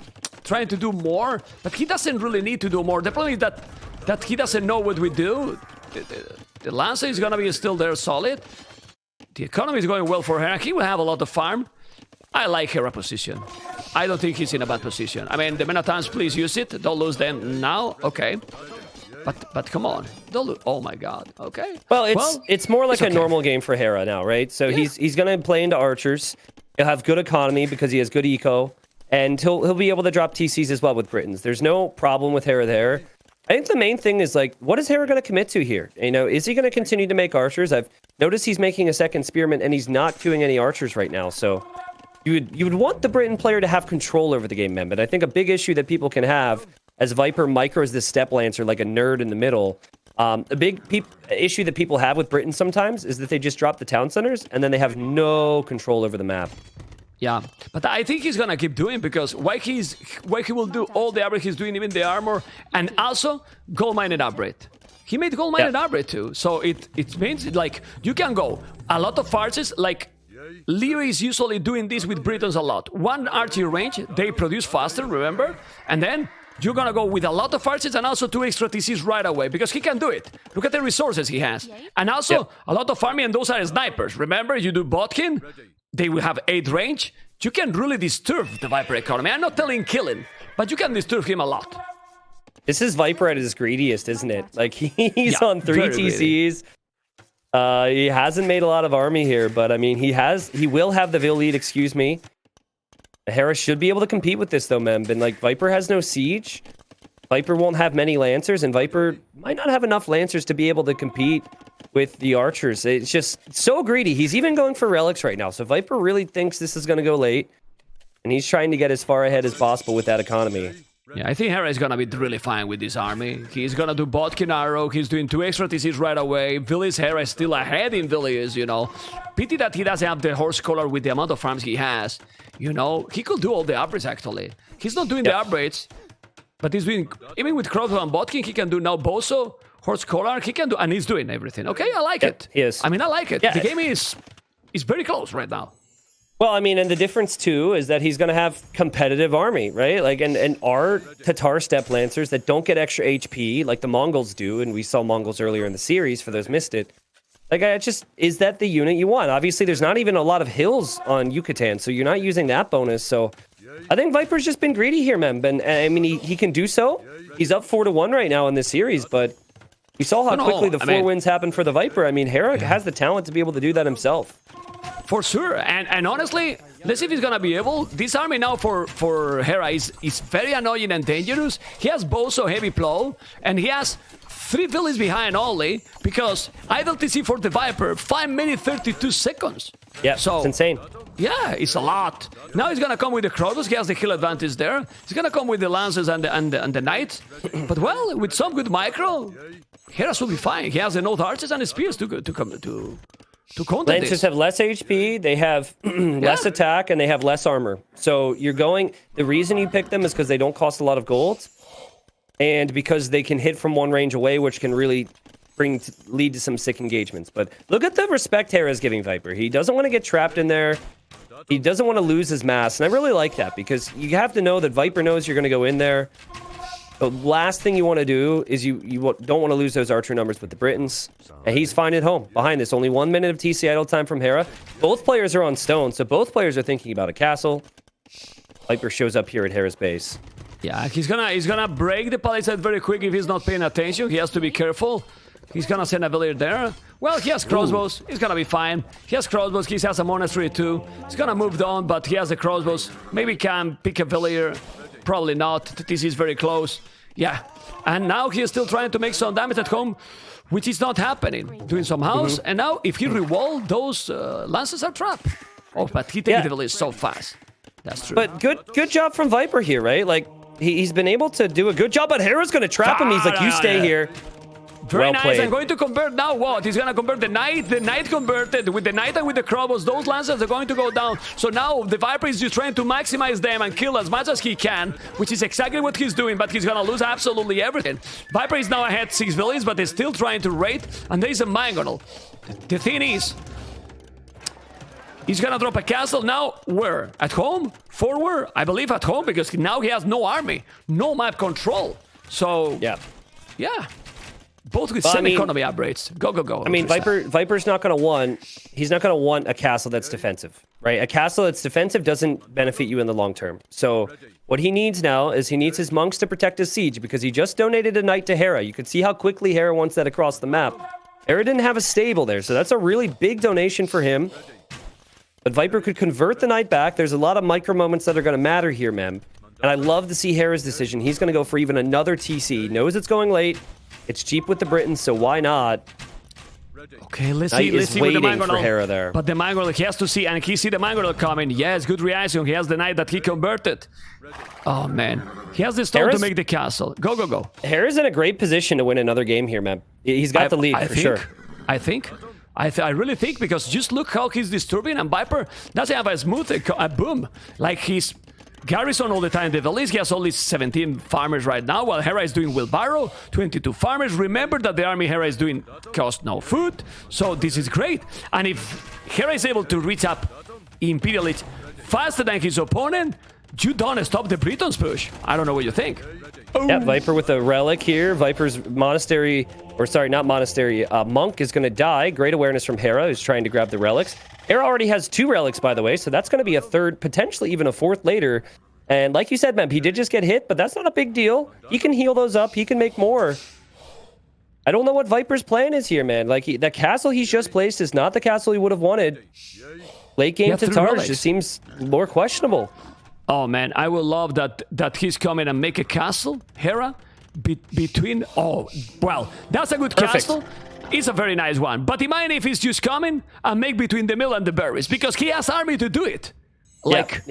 trying to do more, but he doesn't really need to do more. The problem is that he doesn't know what we do. The Lancer is gonna be still there solid. The economy is going well for Hera. He will have a lot of farm. I like Hera position. I don't think he's in a bad position. I mean, the many times, please use it. Don't lose them now. Okay. But come on. Don't lose. Oh my God. Okay. Well, it's more like it's okay. a normal game for Hera now, right? So he's gonna play into archers. He'll have good economy because he has good eco, and he'll be able to drop TCs as well with Britons. There's no problem with Hera there. I think the main thing is, like, what is Hera going to commit to here? You know, is he going to continue to make archers? I've noticed he's making a second spearman, and he's not doing any archers right now. So you would want the Briton player to have control over the game, man. But I think a big issue that people can have as Viper micros this step lancer like a nerd in the middle. A big issue that people have with Britain sometimes is that they just drop the town centers, and then they have no control over the map. Yeah, but I think he's gonna keep doing because why he will do all the upgrade he's doing, even the armor, and also gold mining upgrade. He made gold mining upgrade too, so it means like you can go a lot of farces. Like Leo is usually doing this with Britons a lot. One archery range, they produce faster, remember, and then you're gonna go with a lot of farces and also 2 extra TCs right away because he can do it. Look at the resources he has, and also a lot of farming, and those are snipers. Remember, you do Botkin. They will have 8 range. You can really disturb the Viper economy. I'm not telling kill him, but you can disturb him a lot. This is Viper at his greediest, isn't it? Like, he's on 3 very TCs. He hasn't made a lot of army here, but I mean, he will have the Vil lead, excuse me. Hera should be able to compete with this, though, Memb. And, like, Viper has no siege. Viper won't have many Lancers, and Viper might not have enough Lancers to be able to compete with the archers. It's just so greedy. He's even going for relics right now. So Viper really thinks this is going to go late, and he's trying to get as far ahead as possible with that economy. Yeah, I think Hera is gonna be really fine with this army. He's gonna do Botkin Arrow. He's doing 2 extra TCs right away. Villi's Hera is still ahead in Villi's, you know. Pity that he doesn't have the horse collar with the amount of farms he has. You know, he could do all the upgrades actually. He's not doing the upgrades, but he's doing, even with Crossbow and Botkin, he can do now Boso, Horse Collar, he can do, and he's doing everything. Okay, I like it. He is. I mean, I like it. Yeah. The game is very close right now. Well, I mean, and the difference, too, is that he's going to have competitive army, right? Like, and our Tatar Step Lancers that don't get extra HP like the Mongols do, and we saw Mongols earlier in the series, for those missed it. Like, is that the unit you want? Obviously, there's not even a lot of hills on Yucatan, so you're not using that bonus, so I think Viper's just been greedy here, Memb, and I mean, he can do so. He's up 4-1 right now in this series, but we saw how quickly the 4 wins happened for the Viper. I mean, Hera has the talent to be able to do that himself. For sure, and honestly, let's see if he's gonna be able. This army now for Hera is very annoying and dangerous. He has Boso Heavy Plow, and he has 3 villas behind only, because idle TC for the Viper, 5 minutes 32 seconds. Yeah, so, it's insane. Yeah, it's a lot. Now he's gonna come with the Crotos, he has the kill advantage there. He's gonna come with the Lances and the Knights. But well, with some good micro, Hera should be fine. He has the Node Archers and the Spears to counter Lancers this. have less HP, they have less attack, and they have less armor. So the reason you pick them is because they don't cost a lot of gold, and because they can hit from one range away, which can really lead to some sick engagements. But look at the respect Hera's giving Viper. He doesn't want to get trapped in there. He doesn't want to lose his mass, and I really like that, because you have to know that Viper knows you're going to go in there. The last thing you want to do is you don't want to lose those archer numbers with the Britons. And he's fine at home. Behind this, only 1 minute of TC idle time from Hera. Both players are on stone, so both players are thinking about a castle. Viper shows up here at Hera's base. Yeah, he's gonna break the palisade very quick if he's not paying attention. He has to be careful. He's gonna send a villager there. Well, he has crossbows. He's gonna be fine. He has crossbows. He has a monastery too. He's gonna move down, but he has the crossbows. Maybe can pick a villager. Probably not. TC is very close. Yeah. And now he is still trying to make some damage at home, which is not happening. Doing some house. And now, if he re-wall, those lances are trapped. Oh, but he takes the village so fast. That's true. But good job from Viper here, right? Like, he's been able to do a good job, but Hera's going to trap him. He's like, you stay here. Very Well nice. played. I'm going to convert now what? He's going to convert the Knight. The Knight converted. With the Knight and with the Krobos, those Lancers are going to go down. So now the Viper is just trying to maximize them and kill as much as he can, which is exactly what he's doing, but he's going to lose absolutely everything. Viper is now ahead 6 villains, but they're still trying to raid, and there is a Mangonel. The thing is, he's going to drop a castle now. Where? At home? Forward? I believe at home, because now he has no army, no map control. So, yeah. Both with some economy upgrades. Go. I mean, Viper's not going to want. He's not going to want a castle that's defensive, right? A castle that's defensive doesn't benefit you in the long term. So what he needs now is he needs his monks to protect his siege, because he just donated a knight to Hera. You can see how quickly Hera wants that across the map. Hera didn't have a stable there, so that's a really big donation for him. But Viper could convert the knight back. There's a lot of micro moments that are going to matter here, Mem. And I love to see Hera's decision. He's going to go for even another TC. He knows it's going late. It's cheap with the Britons, so why not? Okay, let's Knight see is with the waiting for Mangonel. Hera there. But the Mangonel, he has to see, and he see the Mangonel coming. Yes, good reaction. He has the Knight that he converted. Oh, man. He has the stone to make the castle. Go. Hera's in a great position to win another game here, man. He's got the lead for sure. I really think, because just look how he's disturbing, and Viper doesn't have a smooth boom. Like, he's garrison all the time. The Valise, he has only 17 farmers right now, while Hera is doing wheelbarrow, 22 farmers. Remember that the army Hera is doing cost no food, so this is great. And if Hera is able to reach up Imperial Age faster than his opponent, you don't stop the Britons push. I don't know what you think. Yeah, Viper with a relic here. Viper's monastery, or sorry, not monastery, monk is going to die. Great awareness from Hera, who's trying to grab the relics. Hera already has 2 relics, by the way, so that's going to be a third, potentially even a fourth later. And like you said, Mem, he did just get hit, but that's not a big deal. He can heal those up. He can make more. I don't know what Viper's plan is here, man. Like, the castle he's just placed is not the castle he would have wanted. Late game to Targe just seems more questionable. Oh, man, I will love that he's coming and make a castle, Hera, between... Oh, well, that's a good castle. It's a very nice one. But imagine if he's just coming and make between the mill and the berries, because he has army to do it. Like,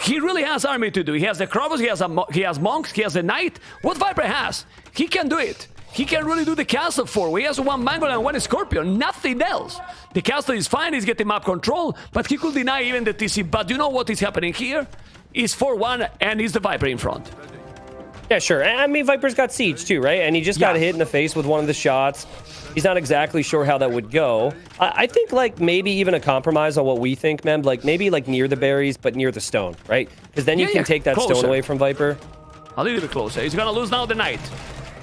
he really has army to do. He has the Krobos, he has monks, he has a knight. What Viper has, he can do it. He can really do the castle for. He has 1 Mangle and 1 Scorpion, nothing else. The castle is fine, he's getting map control, but he could deny even the TC. But you know what is happening here? It's 4-1, and he's the Viper in front. Yeah, sure. I mean, Viper's got siege too, right? And he just got hit in the face with one of the shots. He's not exactly sure how that would go. I think, like, maybe even a compromise on what we think, Mem. Like, maybe, like, near the berries, but near the stone, right? Because then you can take that stone away from Viper. A little bit closer. He's gonna lose now the knight.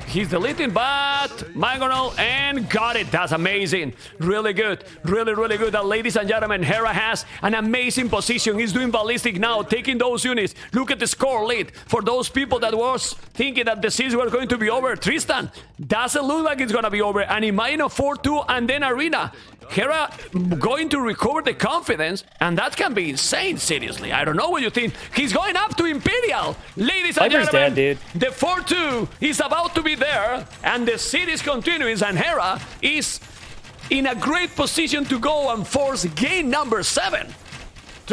He's deleting, but Mangonel, and got it. That's amazing. Really good. Really good. And ladies and gentlemen, Hera has an amazing position. He's doing ballistic now, taking those units. Look at the score lead. For those people that was thinking that the series were going to be over, Tristan, doesn't look like it's going to be over. And in Mine of 4-2 and then Arena. Hera going to recover the confidence, and that can be insane, seriously. I don't know what you think. He's going up to Imperial. Ladies and gentlemen, dead, dude. The 4-2 is about to be there, and the series continues, and Hera is in a great position to go and force game number 7.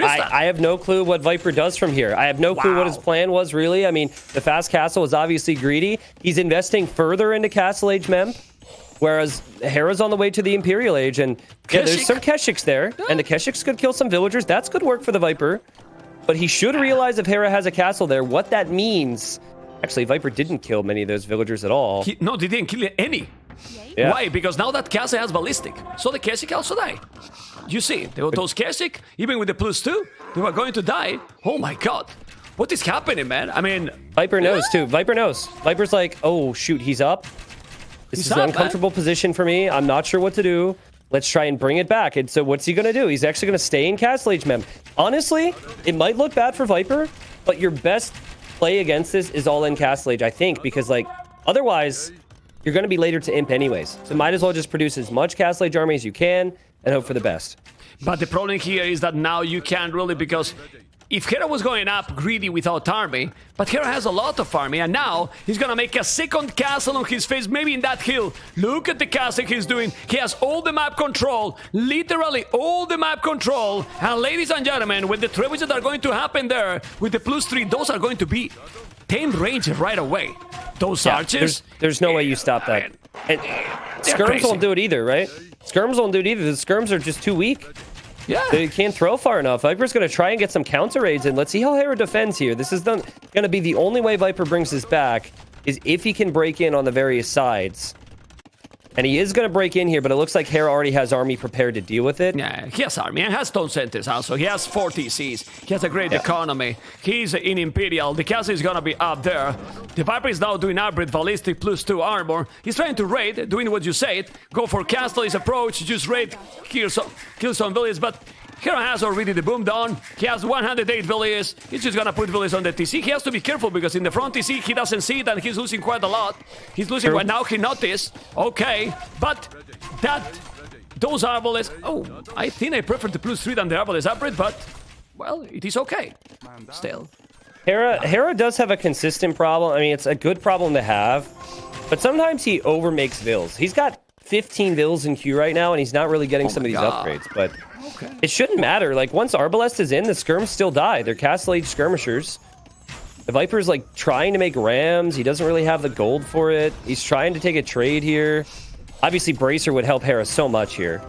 I have no clue what Viper does from here. I have no clue what his plan was, really. I mean, the fast castle is obviously greedy. He's investing further into Castle Age Mem. Whereas Hera's on the way to the Imperial Age, and there's some Keshiks there, and the Keshiks could kill some villagers. That's good work for the Viper. But he should realize if Hera has a castle there, what that means. Actually, Viper didn't kill many of those villagers at all. No, they didn't kill any. Yeah. Why? Because now that castle has ballistic. So the Keshik also die. You see, those Keshik, even with the +2, they were going to die. Oh my god. What is happening, man? I mean... Viper knows, too. Viper knows. Viper's like, oh, shoot, he's up. This is an uncomfortable position for me. I'm not sure what to do. Let's try and bring it back. And so what's he going to do? He's actually going to stay in Castle Age Mem. Honestly, it might look bad for Viper, but your best play against this is all in Castle Age, I think, because, like, otherwise, you're going to be later to Imp anyways. So might as well just produce as much Castle Age army as you can and hope for the best. But the problem here is that now you can't really, because if Hera was going up greedy without army, but Hera has a lot of army, and now he's gonna make a second castle on his face, maybe in that hill. Look at the castle he's doing. He has all the map control, literally all the map control. And ladies and gentlemen, with the trebuchets that are going to happen there, with the +3, those are going to be 10 range right away. Those archers. There's no way you stop that. And skirms crazy. won't do it either, right? Skirms won't do it either. The skirms are just too weak. Yeah. They can't throw far enough. Viper's going to try and get some counter raids in. Let's see how Hera defends here. This is going to be the only way Viper brings this back, is if he can break in on the various sides. And he is going to break in here, but it looks like Hera already has army prepared to deal with it. Yeah, he has army and has stone centers also. He has 4 TCs. He has a great economy. He's in Imperial. The castle is gonna be up there. The Viper is now doing hybrid ballistic +2 armor. He's trying to raid, doing what you said. Go for castle his approach, just raid, kill some villages, but Hera has already the boom down. He has 108 villages. He's just gonna put villages on the TC. He has to be careful because in the front TC he doesn't see it and he's losing quite a lot. He's losing right now. He noticed. Okay, but those arbalists. Oh, I think I prefer the +3 than the arbalest hybrid, but well, it is okay. Still. Hera does have a consistent problem. I mean, it's a good problem to have, but sometimes he overmakes vills. He's got 15 vills in queue right now, and he's not really getting some of these upgrades, but it shouldn't matter. Like, once Arbalest is in, the skirms still die. They're Castle Age skirmishers. The Viper's, like, trying to make rams. He doesn't really have the gold for it. He's trying to take a trade here. Obviously, Bracer would help Hera so much here.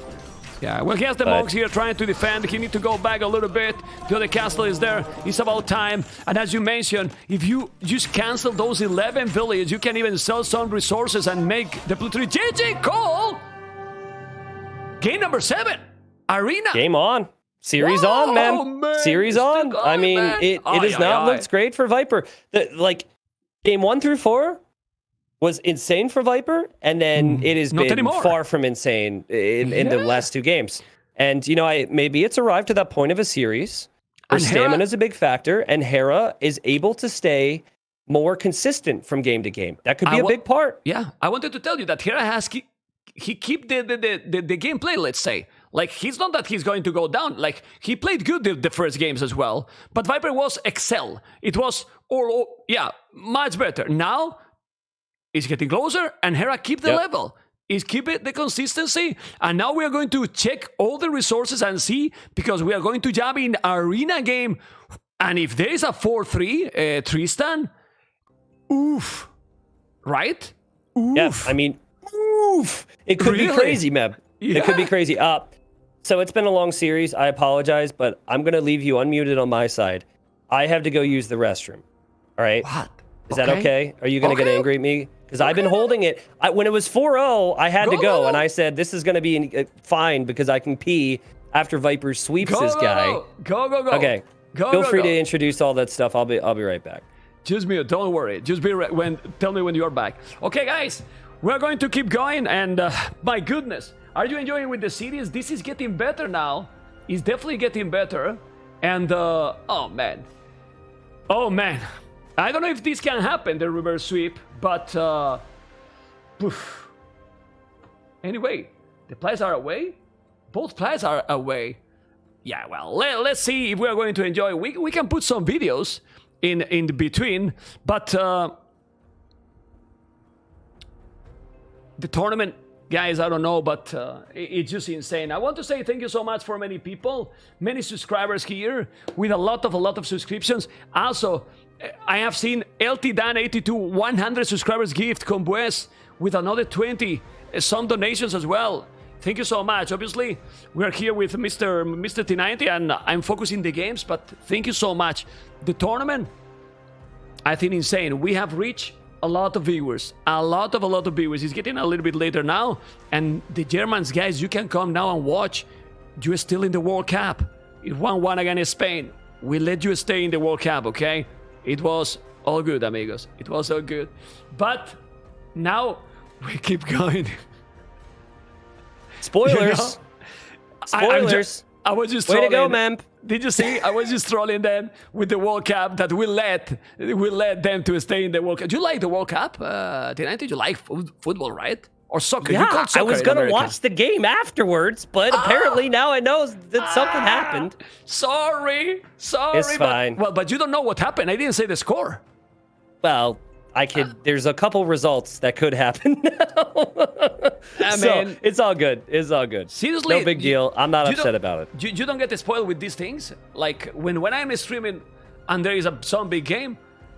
Yeah, well, he has the monks here trying to defend. He needs to go back a little bit. The other castle is there. It's about time. And as you mentioned, if you just cancel those 11 villages, you can even sell some resources and make the +3. GG, Cole! Game number 7. Arena. Game on. Series Whoa, on, man. man. Series It's on. still I going, mean, man. it has not looked great for Viper. Like, game 1 through 4 was insane for Viper, and then it has not been anymore. far from insane in the last 2 games. And, you know, maybe it's arrived to that point of a series where And Hera- stamina is a big factor, and Hera is able to stay more consistent from game to game. That could be a big part. Yeah, I wanted to tell you that Hera has he keep the gameplay, let's say. Like, he's not that he's going to go down. Like, he played good the first games as well. But Viper was excel. It was, much better. Now, it's getting closer, and Hera keep the level. Is keep it the consistency. And now we are going to check all the resources and see, because we are going to jump in arena game. And if there is a 4-3 Tristan, oof. Right? Oof. Yeah, I mean, oof. It could be Really? crazy, Meb. Yeah. It could be crazy. So it's been a long series. I apologize, but I'm going to leave you unmuted on my side. I have to go use the restroom. All right? What? Is that okay? Are you going to get angry at me? Because I've been holding it. When it was 4-0, I had to go, and I said, this is going to be fine because I can pee after Viper sweeps this guy. Go. Okay. Feel free to introduce all that stuff. I'll be right back. Just mute, don't worry. Just be tell me when you're back. Okay, guys, we're going to keep going, and my goodness, are you enjoying with the series? This is getting better now. It's definitely getting better, and oh man, I don't know if this can happen, the reverse sweep, but anyway, the players are away. Both players are away. Yeah, well, let's see if we are going to enjoy. We can put some videos in the between, but the tournament, guys, I don't know, but it's just insane. I want to say thank you so much for many people, many subscribers here with a lot of subscriptions. Also, I have seen LT Dan 82 100 subscribers gift Combues with another 20 some donations as well. Thank you so much. Obviously, we are here with Mr. T90, and I'm focusing the games, but thank you so much. The tournament, I think, insane. We have reached a lot of viewers. A lot of viewers. It's getting a little bit later now, and the Germans, guys, you can come now and watch. You're still in the World Cup. It 1-1 against Spain. We let you stay in the World Cup, okay? It was all good, amigos. It was all good. But now we keep going. Spoilers. You know? Spoilers. I was just Way to trolling. go, man. Did you see? I was just trolling them with the World Cup that we let them to stay in the World Cup. Do you like the World Cup? T90, you like football, right? Or soccer? You Yeah, call soccer I was in going to America. watch the game afterwards, but apparently now I know that something happened. Sorry. It's fine. But you don't know what happened. I didn't say the score. Well, I could. There's a couple results that could happen now. So it's all good. It's all good. Seriously, no big deal. I'm not you upset don't- about it. You don't get spoiled with these things. Like when I'm streaming and there is some big game,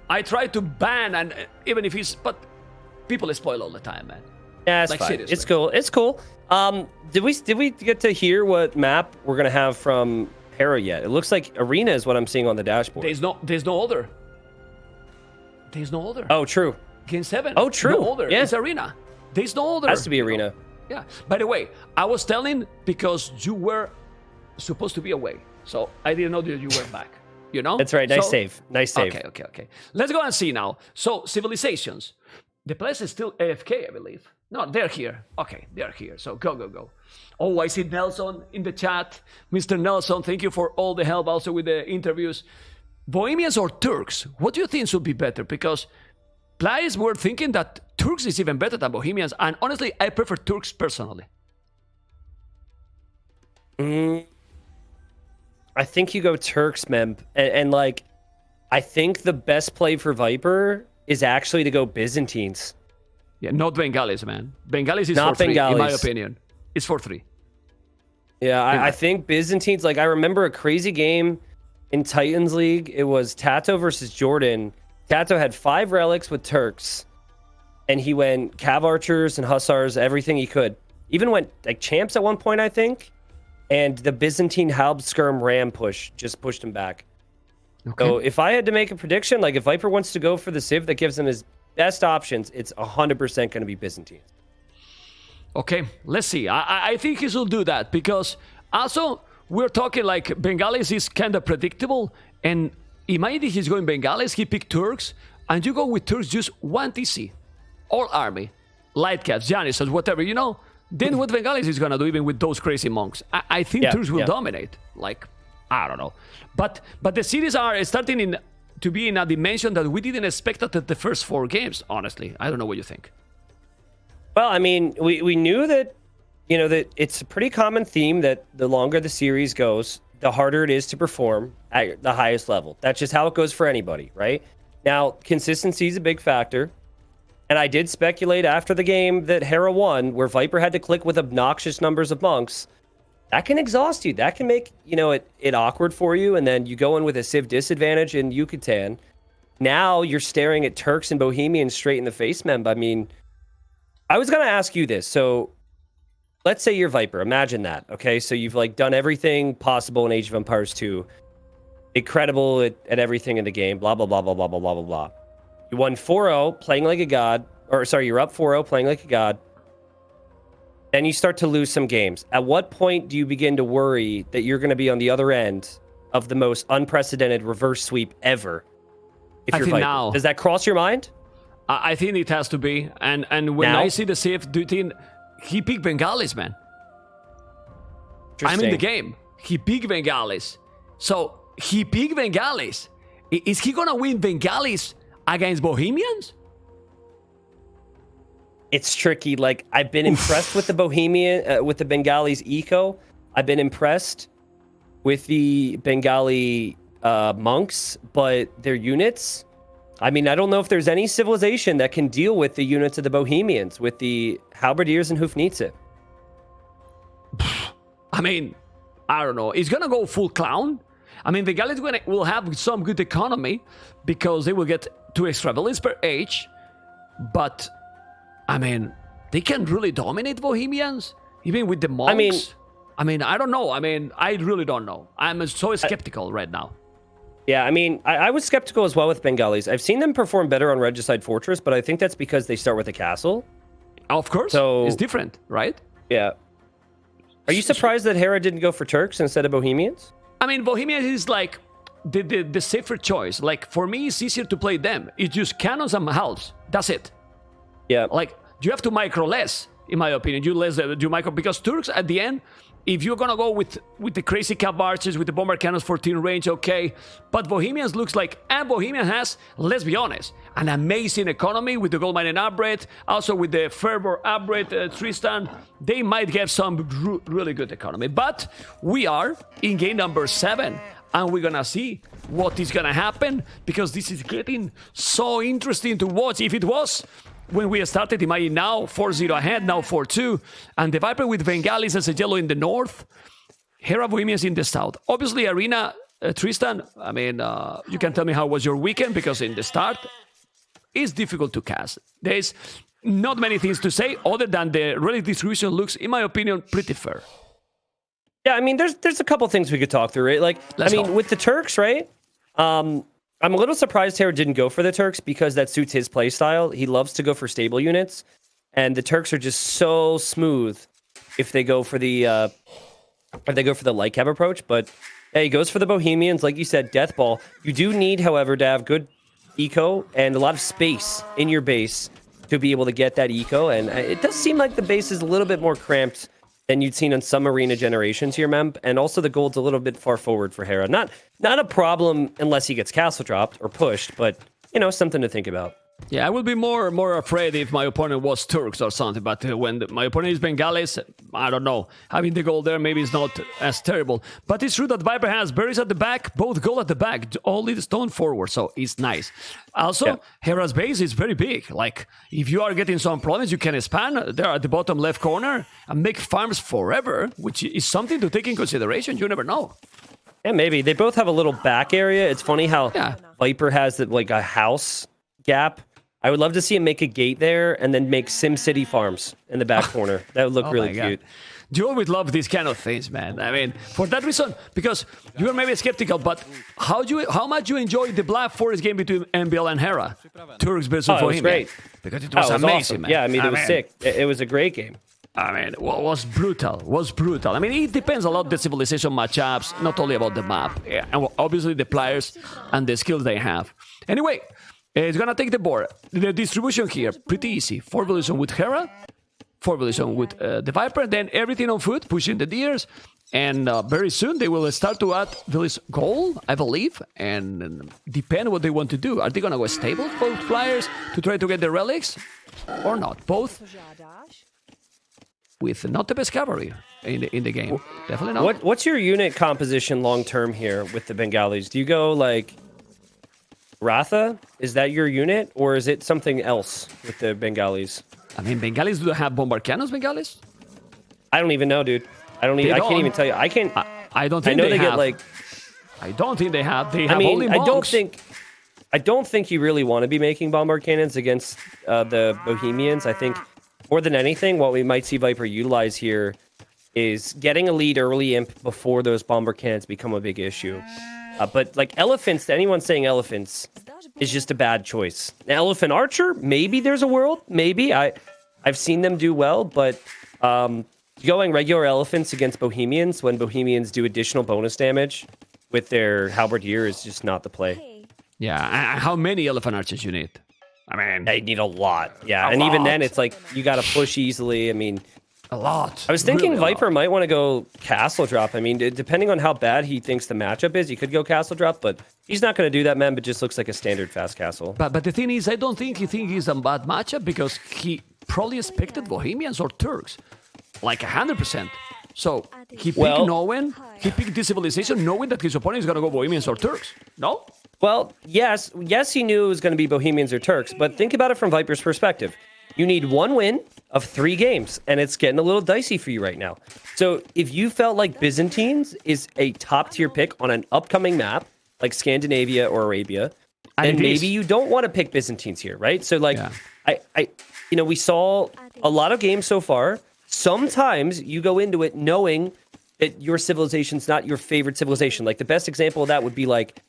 I try to ban, and even if it's, but people spoil all the time, man. Yeah, it's Like, fine. seriously. It's cool. It's cool. Did we get to hear what map we're gonna have from Hera yet? It looks like Arena is what I'm seeing on the dashboard. There's no other. There's no other. Oh, true. Game 7. Oh, true. No other. Yeah. It's Arena. There's no other. Has to be you know. Arena. Yeah. By the way, I was telling because you were supposed to be away, so I didn't know that you were back. You know. That's right. Nice So- save. Nice save. Okay. Let's go and see now. So civilizations. The place is still AFK, I believe. No, they're here. Okay, they're here. So go. Oh, I see Nelson in the chat. Mr. Nelson, thank you for all the help also with the interviews. Bohemians or Turks? What do you think should be better? Because players were thinking that Turks is even better than Bohemians. And honestly, I prefer Turks personally. I think you go Turks, Mem, and like, I think the best play for Viper is actually to go Byzantines. Yeah, not Bengalis, man. Bengalis is Not for 3, in my Bengalis. opinion. It's for 3. Yeah, I think Byzantines, like, I remember a crazy game in Titans League. It was Tato versus Jordan. Tato had 5 relics with Turks, and he went Cav Archers and Hussars, everything he could. Even went, like, Champs at one point, I think. And the Byzantine Halbskirm Ram push just pushed him back. Okay. So if I had to make a prediction, like, if Viper wants to go for the Civ that gives him his best options, it's 100% going to be Byzantines. Okay, let's see. I think he should do that because also we're talking like Bengalis is kind of predictable, and imagine he's going Bengalis, he picked Turks, and you go with Turks just 1 TC, all army, light caps, Janissaries, whatever, you know. Then what Bengalis is gonna do, even with those crazy monks? I think Turks will dominate. Like, I don't know, but the cities are starting to be in a dimension that we didn't expect at the first 4 games. Honestly, I don't know what you think. Well, I mean, we knew that, you know, that it's a pretty common theme that the longer the series goes, the harder it is to perform at the highest level. That's just how it goes for anybody, right? Now, consistency is a big factor. And I did speculate after the game that Hera won, where Viper had to click with obnoxious numbers of monks. That can exhaust you. That can make, you know, it awkward for you. And then you go in with a Civ disadvantage in Yucatan. Now you're staring at Turks and Bohemians straight in the face, Mem. I mean, I was going to ask you this. So let's say you're Viper. Imagine that. Okay. So you've like done everything possible in Age of Empires 2. Incredible at everything in the game. Blah, blah, blah, blah, blah, blah, blah, blah, blah. You won 4-0 playing like a god. Or sorry, you're up 4-0 playing like a god. Then you start to lose some games. At what point do you begin to worry that you're going to be on the other end of the most unprecedented reverse sweep ever? If I you're think Viper? now. Does that cross your mind? I think it has to be. And when Now? I see the Civ, do you think he picked Bengalis, man? I'm in the game. He picked Bengalis. So he picked Bengalis. Is he gonna win Bengalis against Bohemians? It's tricky. Like, I've been impressed with the Bohemian, with the Bengalis eco. I've been impressed with the Bengali monks, but their units. I mean, I don't know if there's any civilization that can deal with the units of the Bohemians, with the Halberdiers and Hufnitze. I mean, I don't know. He's gonna go full clown. I mean, Bengalis will have some good economy because they will get 2 extra villains per age. But, I mean, they can really dominate Bohemians, even with the monks. I mean, I don't know. I mean, I really don't know. I'm so skeptical right now. Yeah, I mean, I was skeptical as well with Bengalis. I've seen them perform better on Regicide Fortress, but I think that's because they start with a castle. Of course, So- it's different, right? Yeah. Are you surprised that Hera didn't go for Turks instead of Bohemians? I mean, Bohemians is like the safer choice. Like, for me, it's easier to play them. It's just cannons and halves. That's it. Yeah. Like, you have to micro less, in my opinion. You micro, because Turks at the end, if you're gonna go with the crazy cap archers, with the bomber cannons 14 range, okay. But Bohemians looks like, and Bohemian has, let's be honest, an amazing economy with the gold mining upgrade, also with the fervor upgrade, Tristan. They might get some really good economy. But we are in game number 7, and we're gonna see what is gonna happen, because this is getting so interesting to watch. If it was when we started, imagine now 4-0 ahead, now 4-2, and the Viper with Bengalis as a yellow in the north, Hera Bohemians in the south. Obviously, Arena, Tristan, I mean, you can tell me how was your weekend, because in the start, it's difficult to cast. not many things to say other than the relic distribution looks, in my opinion, pretty fair. Yeah, I mean, there's a couple things we could talk through, right? Like, Let's I mean, go. with the Turks, right? I'm a little surprised Hera didn't go for the Turks because that suits his play style. He loves to go for stable units, and the Turks are just so smooth if they go for the light cab approach. But yeah, he goes for the Bohemians, like you said, death ball. You do need, however, to have good eco and a lot of space in your base to be able to get that eco. And it does seem like the base is a little bit more cramped than you'd seen on some arena generations here, Mem. And also the gold's a little bit far forward for Hera. Not a problem unless he gets castle dropped or pushed, but, you know, something to think about. Yeah, I would be more afraid if my opponent was Turks or something, but when my opponent is Bengalis, I don't know. Having the gold there maybe is not as terrible. But it's true that Viper has berries at the back, both gold at the back, only the stone forward, so it's nice. Also, Yeah. Hera's base is very big. Like, if you are getting some problems, you can expand there at the bottom left corner and make farms forever, which is something to take in consideration. You never know. Yeah, maybe. They both have a little back area. It's funny how Yeah. Viper has like a house gap. I would love to see him make a gate there and then make SimCity farms in the back corner. That would look Oh really my God. cute. You always love these kind of things, man. I mean, for that reason, because you are maybe skeptical, but how much you enjoyed the Black Forest game between MBL and Hera? Turks versus Oh, it was Bohemia. great. Because it Oh, was it was amazing, awesome. man. Yeah, I mean, it was sick. It was a great game. I mean, well, was brutal. I mean, it depends a lot the civilization matchups, not only about the map, and obviously the players and the skills they have. Anyway, it's gonna take the board. The distribution here, pretty easy. 4 villages with Hera, 4 villages with the Viper, then everything on foot, pushing the deers, and very soon they will start to add village gold, I believe, and depend what they want to do. Are they gonna go stable for flyers to try to get the relics, or not? Both with not the best cavalry in the game. Definitely not. What's your unit composition long term here with the Bengalis? Do you go like Ratha? Is that your unit, or is it something else with the Bengalis? I mean, Bengalis, do they have Bombardianos, Bengalis? I don't even know, dude. I can't don't. even tell you. I can't. I don't I think know they they have. get like. I don't think they have. They I have only mean, monks. I don't think you really want to be making bombard cannons against the Bohemians. I think more than anything, what we might see Viper utilize here is getting a lead early imp before those bomber cannons become a big issue. But like elephants, anyone saying elephants is just a bad choice. An elephant archer, maybe there's a world, maybe. I've seen them do well, but going regular elephants against Bohemians when Bohemians do additional bonus damage with their halberdier is just not the play. Yeah, how many elephant archers you need? I mean, They need a lot. Yeah, A and even lot. then it's like you got to push easily. I mean, a lot. I was thinking Really a lot. Viper might want to go castle drop. I mean, depending on how bad he thinks the matchup is, he could go castle drop, but he's not going to do that, man. But just looks like a standard fast castle. But the thing is, I don't think he thinks it's a bad matchup because he probably expected Bohemians or Turks, like 100%. So he picked this civilization knowing that his opponent is gonna go Bohemians or Turks. No? Well, yes, he knew it was going to be Bohemians or Turks, but think about it from Viper's perspective. You need 1 win of 3 games, and it's getting a little dicey for you right now. So if you felt like Byzantines is a top-tier pick on an upcoming map, like Scandinavia or Arabia, And then it is. maybe you don't want to pick Byzantines here, right? So like, Yeah. we saw a lot of games so far. Sometimes you go into it knowing that your civilization's not your favorite civilization. Like the best example of that would be like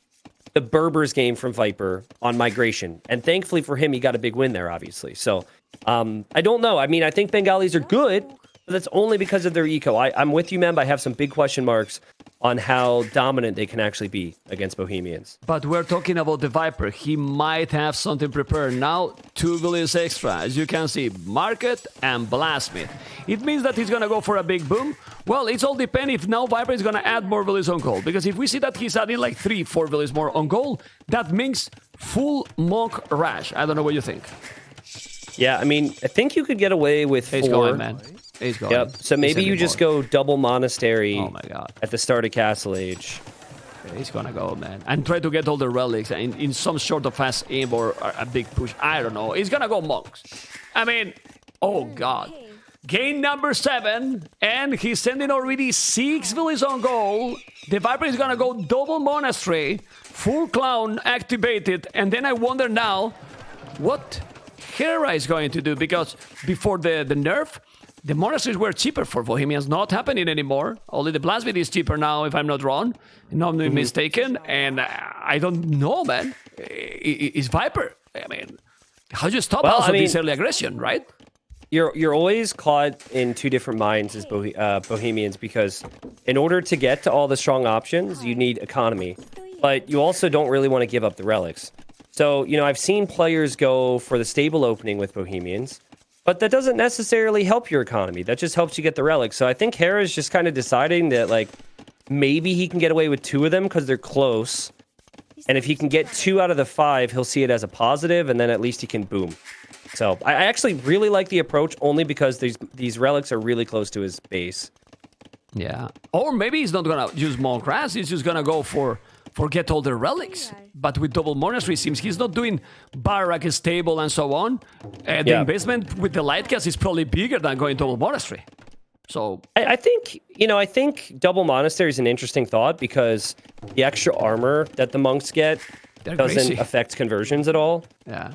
the Berbers game from Viper on migration. And thankfully for him, he got a big win there, obviously. So I don't know. I mean, I think Bengalis are good, but that's only because of their eco. I'm with you, Mem. I have some big question marks on how dominant they can actually be against Bohemians. But we're talking about the Viper. He might have something prepared now. 2 villages extra. As you can see, Market and Blastsmith. It means that he's gonna go for a big boom. Well, it's all depend if now Viper is gonna add more villages on gold. Because if we see that he's adding like 3-4 villages more on gold, that means full monk rush. I don't know what you think. Yeah, I mean, I think you could get away with 4. He's going, man. He's going. Yep. So maybe you just go double monastery Oh my God. at the start of Castle Age. He's gonna go, man. And try to get all the relics in some sort of fast aim or a big push. I don't know. He's gonna go monks. I mean, oh God. Game number 7, and he's sending already 6 villages on goal. The Viper is gonna go double monastery, full clown activated, and then I wonder now, what Hera is going to do, because before the nerf, the monasteries were cheaper for Bohemians. Not happening anymore. Only the Blasphemy is cheaper now, if I'm not wrong. Not mistaken. And I don't know, man. It's Viper. I mean, how do you stop this early aggression, right? You're always caught in two different minds as Bohemians, because in order to get to all the strong options, you need economy. But you also don't really want to give up the relics. So, I've seen players go for the stable opening with Bohemians, but that doesn't necessarily help your economy. That just helps you get the relics. So I think Hera's just kind of deciding that, like, maybe he can get away with 2 of them because they're close. And if he can get 2 out of the 5, he'll see it as a positive, and then at least he can boom. So I actually really like the approach, only because these relics are really close to his base. Yeah. Or maybe he's not going to use Monk Ras. He's just going to go for get all the relics. But with double monastery, seems he's not doing Barak stable and so on. The investment with the light cast is probably bigger than going double monastery. So I think double monastery is an interesting thought, because the extra armor that the monks get doesn't affect conversions at all. Yeah.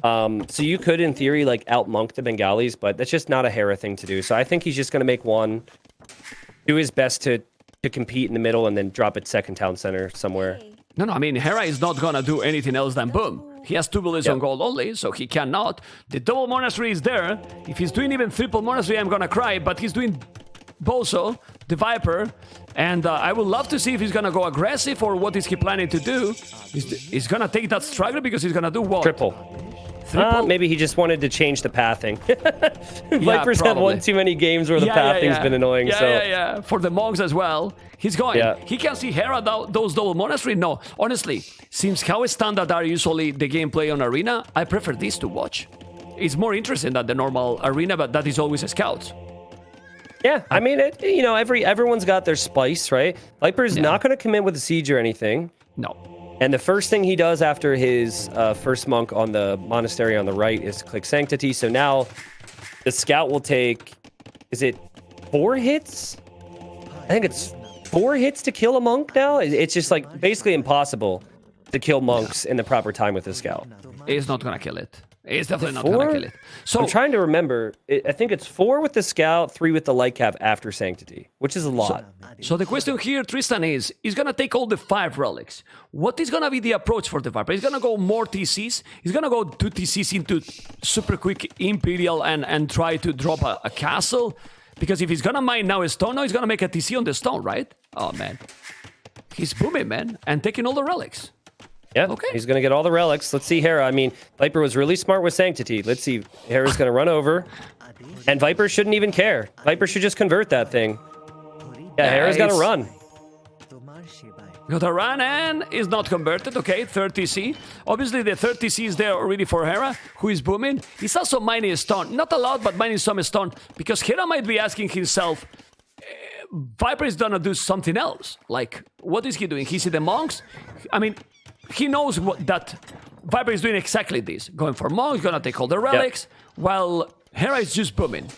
So you could, in theory, like out-monk the Bengalis, but that's just not a Hera thing to do. So I think he's just going to make one, do his best to compete in the middle, and then drop it second town center somewhere. No, I mean, Hera is not going to do anything else than boom. He has 2 bullets on gold only, so he cannot. The double monastery is there. If he's doing even triple monastery, I'm going to cry, but he's doing Bozo, the Viper, and I would love to see if he's going to go aggressive or what is he planning to do. He's going to take that straggler because he's going to do what? Triple. Maybe he just wanted to change the pathing. Vipers have won too many games where the pathing's been annoying. Yeah. For the monks as well. He's going. Yeah. He can see Hera those double monastery. No, honestly, since how standard are usually the gameplay on Arena, I prefer this to watch. It's more interesting than the normal Arena, but that is always a scout. Yeah, I mean, everyone's got their spice, right? Viper's not going to come in with a siege or anything. No. And the first thing he does after his first monk on the monastery on the right is click Sanctity. So now the scout will take, is it 4 hits? I think it's 4 hits to kill a monk now. It's just like basically impossible to kill monks in the proper time with the scout. It's not going to kill it. It's definitely not going to kill it. So I'm trying to remember. I think it's 4 with the scout, 3 with the light cap after Sanctity, which is a lot. So the question here, Tristan, is he's going to take all the 5 relics. What is going to be the approach for the Viper? He's going to go more TCs. He's going to go 2 TCs into super quick Imperial and try to drop a castle. Because if he's going to mine now a stone, now he's going to make a TC on the stone, right? Oh, man. He's booming, man, and taking all the relics. Yeah, okay. He's going to get all the relics. Let's see Hera. I mean, Viper was really smart with Sanctity. Let's see. Hera's going to run over. And Viper shouldn't even care. Viper should just convert that thing. Yeah, Hera's got to run. Got to run and is not converted. Okay, 3rd TC. Obviously, the 3rd TC is there already for Hera, who is booming. He's also mining a stone. Not a lot, but mining some stone. Because Hera might be asking himself, Viper is going to do something else. Like, what is he doing? He see the monks? I mean, he knows that Viper is doing exactly this. Going for monks, going to take all the relics, while Hera is just booming.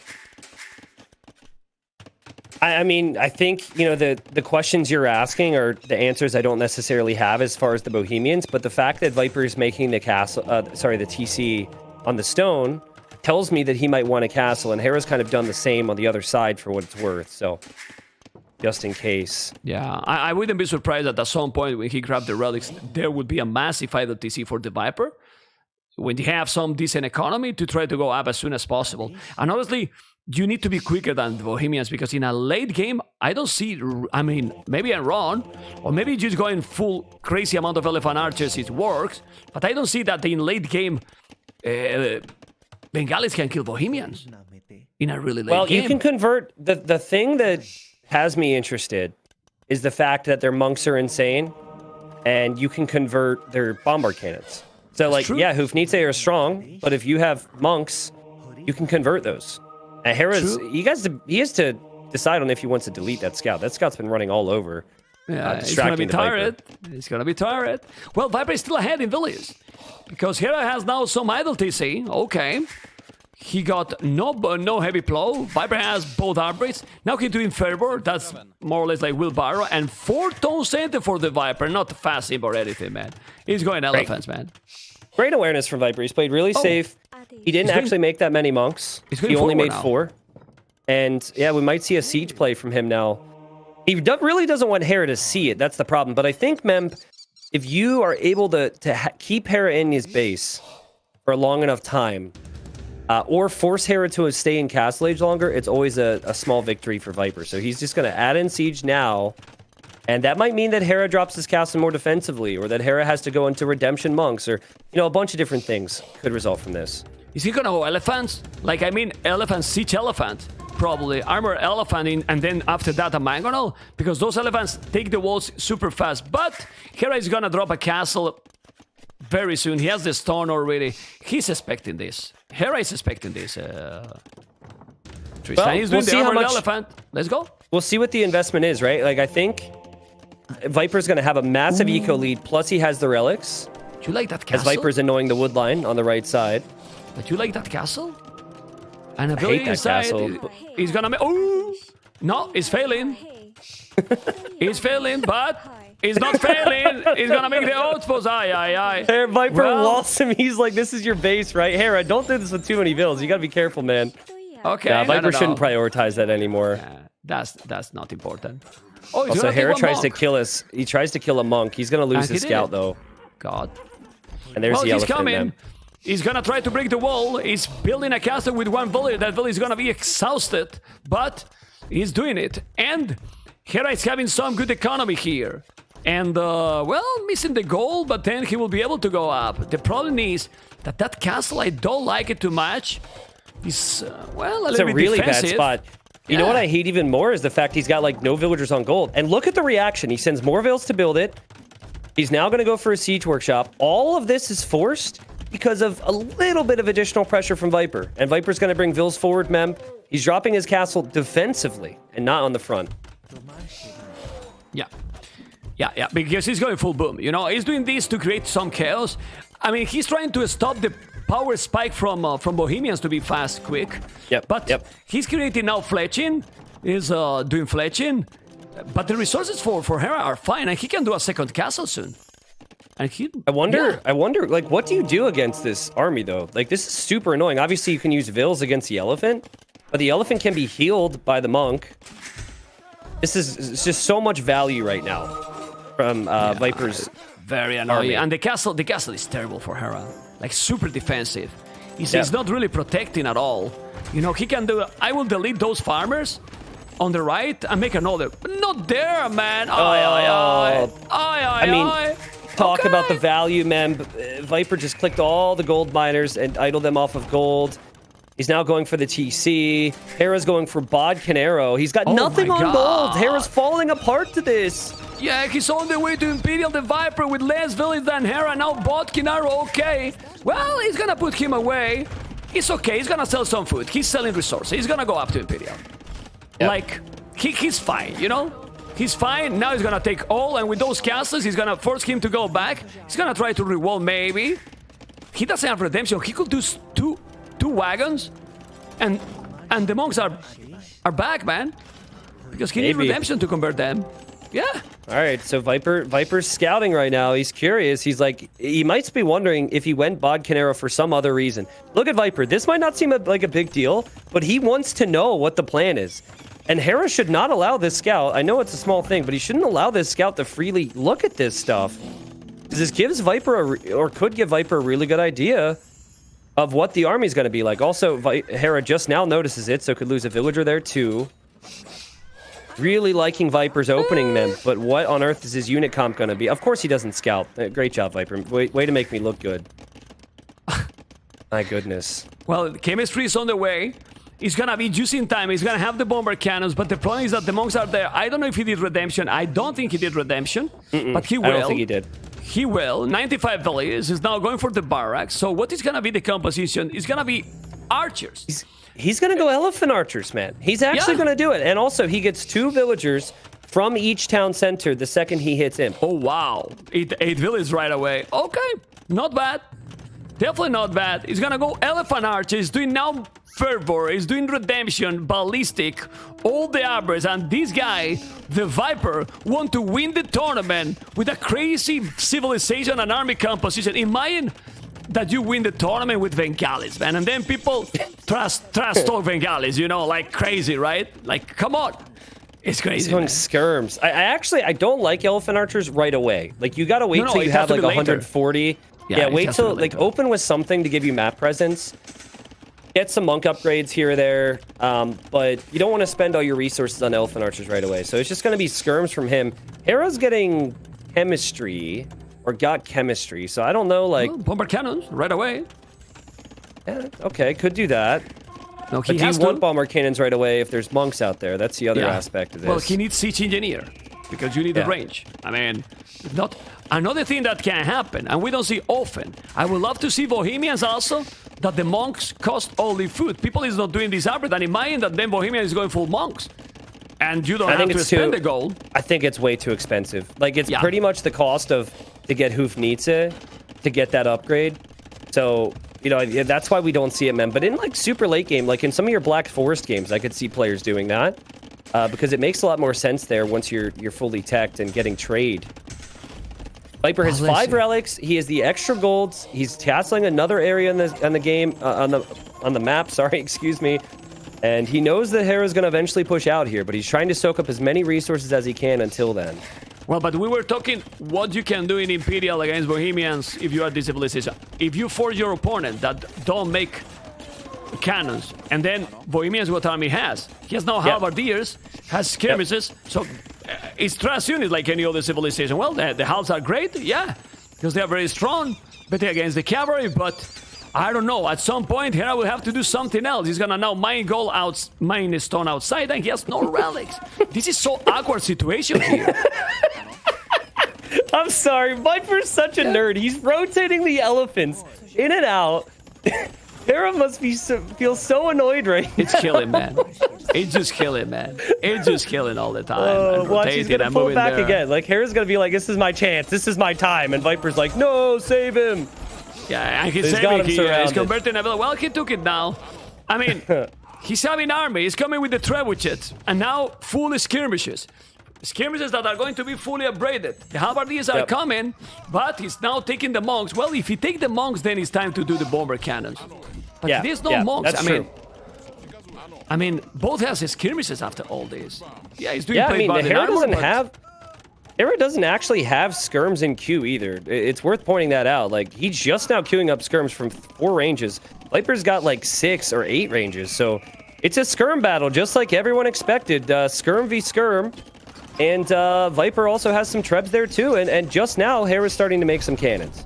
I mean, I think, the questions you're asking are the answers I don't necessarily have as far as the Bohemians, but the fact that Viper is making the castle, the TC on the stone tells me that he might want a castle, and Hera's kind of done the same on the other side for what it's worth, so just in case. Yeah, I wouldn't be surprised that at some point when he grabbed the relics, there would be a massive idle TC for the Viper, when you have some decent economy to try to go up as soon as possible. And honestly, you need to be quicker than the Bohemians, because in a late game, I don't see, I mean, maybe I'm wrong, or maybe just going full crazy amount of Elephant Archers, it works, but I don't see that in late game, Bengalis can kill Bohemians in a really late game. Well, you can convert, the thing that has me interested is the fact that their monks are insane, and you can convert their bombard cannons. So, like, yeah, Hufnitze are strong, but if you have monks, you can convert those. And Hera's, he has to decide on if he wants to delete that scout. That scout's been running all over. Yeah, he's going to be tired. He's going to be tired. Well, Viper is still ahead in Villiers, because Hera has now some idle TC. Okay. He got no heavy plow. Viper has both armbrits. Now he's doing Fervor. That's more or less like wheelbarrow. And 4-tone center for the Viper. Not fast simp or anything, man. He's going elephants, man. Great awareness from Viper. He's played really safe. He didn't actually make that many monks. going He only forward made now. 4. And yeah, we might see a siege play from him now. He really doesn't want Hera to see it. That's the problem. But I think, Memb, if you are able to keep Hera in his base for a long enough time, or force Hera to stay in Castle Age longer, it's always a small victory for Viper. So he's just going to add in siege now. And that might mean that Hera drops his castle more defensively, or that Hera has to go into redemption monks, or, you know, a bunch of different things could result from this. Is he gonna go elephants? Like, I mean, elephant, siege elephant. Probably. Armor elephant, and then after that a mangonel. Because those elephants take the walls super fast. But Hera is gonna drop a castle very soon. He has the stone already. He's expecting this. Hera is expecting this. Tristan is doing the armored elephant. Let's go. We'll see what the investment is, right? Like, I think Viper's going to have a massive eco lead, plus he has the relics. Do you like that As castle? Viper's annoying the wood line on the right side. But you like that castle? And I hate that castle. He's gonna make... Oh! No, he's failing. He's failing, but he's not failing. He's gonna make the outpost. Aye. Hera, Viper Well- walls him. He's like, this is your base, right? Hera, don't do this with too many builds. You got to be careful, man. Okay, Yeah, no, Viper no. shouldn't prioritize that anymore. That's not important. Oh, he's Also, gonna take Hera one tries to monk. kill us. He tries to kill a monk. He's going to lose And his he scout, did. though. God. And there's Well, the he's elephant, coming. man. He's gonna try to break the wall. He's building a castle with one village. That village is gonna be exhausted, but he's doing it. And Hera is having some good economy here. And, well, missing the goal, but then he will be able to go up. The problem is that castle, I don't like it too much. It's, well, a It's little a bit really bad defensive. spot. You know Yeah. what I hate even more is the fact he's got, like, no villagers on gold. And look at the reaction. He sends more vills to build it. He's now going to go for a siege workshop. All of this is forced because of a little bit of additional pressure from Viper. And Viper's going to bring vills forward, Mem. He's dropping his castle defensively and not on the front. Yeah, because he's going full boom. You know, he's doing this to create some chaos. I mean, he's trying to stop the power spike from Bohemians to be fast, quick. Yep, But yep. he's creating now fletching. He's doing fletching. But the resources for Hera are fine, and he can do a second castle soon. And he... I wonder, yeah. like, what do you do against this army, though? Like, this is super annoying. Obviously, you can use vills against the elephant, but the elephant can be healed by the monk. It's just so much value right now from Viper's. Very annoying. army. And the castle is terrible for Hera. Like, super defensive. He's Yeah. not really protecting at all. You know, he can do... I will delete those farmers on the right and make another. But not there, man. Aye. I mean, talk about the value, man. Viper just clicked all the gold miners and idled them off of gold. He's now going for the TC. Hera's going for Bod Canero. He's got nothing my on God. gold. Hera's falling apart to this. Yeah, he's on the way to Imperial the Viper with less village than Hera. Now Bodkinaro, okay. Well, he's gonna put him away. It's okay, he's gonna sell some food. He's selling resources. He's gonna go up to Imperial. Yep. Like, he's fine, you know? He's fine. Now he's gonna take all, and with those castles, he's gonna force him to go back. He's gonna try to rewall, maybe. He doesn't have redemption. He could do two wagons, and the monks are back, man. Because he needs Maybe. redemption to convert them. Yeah. All right, so Viper's scouting right now. He's curious. He's like, he might be wondering if he went Bod Canero for some other reason. Look at Viper. This might not seem like a big deal, but he wants to know what the plan is. And Hera should not allow this scout. I know it's a small thing, but he shouldn't allow this scout to freely look at this stuff. Because this gives Viper, or could give Viper a really good idea of what the army's going to be like. Also, Hera just now notices it, so could lose a villager there too. Really liking Viper's opening them, but what on earth is his unit comp going to be? Of course he doesn't scout. Great job, Viper. Way to make me look good. My goodness. Well, chemistry is on the way. He's gonna be just in time. He's gonna have the bomber cannons, but the problem is that the monks are there. I don't know if he did redemption. I don't think he did redemption, but he will. I don't think he did. He will. 95 villages. He's now going for the barracks. So what is gonna be the composition? It's gonna be archers. He's going to go elephant archers, man. He's actually Yeah. going to do it. And also, he gets 2 villagers from each town center the second he hits in. Oh, wow. 8 villages right away. Okay. Not bad. Definitely not bad. He's gonna go elephant archers. He's doing now fervor. He's doing redemption, ballistic, all the arbors. And this guy, the Viper, want to win the tournament with a crazy civilization and army composition. Imagine that you win the tournament with Bengalis, man. And then people trash talk Bengalis, you know, like crazy, right? Like, come on. It's crazy. He's going skirms. I don't like elephant archers right away. Like, you gotta wait till you have like 140. Yeah, wait till like open with something to give you map presence. Get some monk upgrades here or there, but you don't want to spend all your resources on elephant archers right away. So it's just going to be skirms from him. Hera's getting chemistry, or got chemistry, so I don't know, like... Well, bomber cannons, right away. Yeah, okay, could do that. No, he but do has you want bomber cannons right away if there's monks out there? That's the other aspect of this. Well, he needs siege engineer, because you need the range. I mean, if not... Another thing that can happen, and we don't see often, I would love to see Bohemians also, that the monks cost only food. People is not doing this upgrade, and imagine that then Bohemian is going full monks. And you don't have to spend the gold. I think it's way too expensive. Like, it's pretty much the cost of to get Hufnitze to get that upgrade. So, you know, that's why we don't see it, man. But in, like, super late game, like in some of your Black Forest games, I could see players doing that. Because it makes a lot more sense there once you're fully teched and getting trade. Viper has 5 relics. He has the extra golds. He's castling another area in the game on the map. Sorry, excuse me. And he knows that Hera's going to eventually push out here, but he's trying to soak up as many resources as he can until then. Well, but we were talking what you can do in Imperial against Bohemians if you are this civilization. If you force your opponent that don't make cannons, and then Bohemians what army has? He has no halberdiers, has skirmishes, so it's trash units like any other civilization. Well, the halves are great, yeah, because they are very strong, better against the cavalry, but I don't know. At some point, Hera will have to do something else. He's gonna now mine gold out, mine stone outside, and he has no relics. This is so awkward situation here. I'm sorry, Viper's such a nerd. He's rotating the elephants in and out. Hera must be feel so annoyed right now. It's killing, man. It's just killing, man. It's just killing all the time. Watch, he's gonna pull back again. Like, Hera's gonna be like, this is my chance. This is my time. And Viper's like, no, save him. Yeah, and he's saving here. He's converting ability. Well, he took it now. I mean, he's having army. He's coming with the trebuchets. And now full skirmishes. Skirmishes that are going to be fully upgraded. The halberdiers are coming, but he's now taking the monks. Well, if he take the monks, then it's time to do the bomber cannons. But there's no monks. I mean, both has his skirmishes after all this. Yeah, he's doing I mean, Hera doesn't actually have skirms in queue either. It's worth pointing that out. Like, he's just now queuing up skirms from 4 ranges. Viper's got like 6 or 8 ranges, so it's a skirm battle, just like everyone expected. Skirm v skirm. And Viper also has some trebs there too, and just now Hera's starting to make some cannons.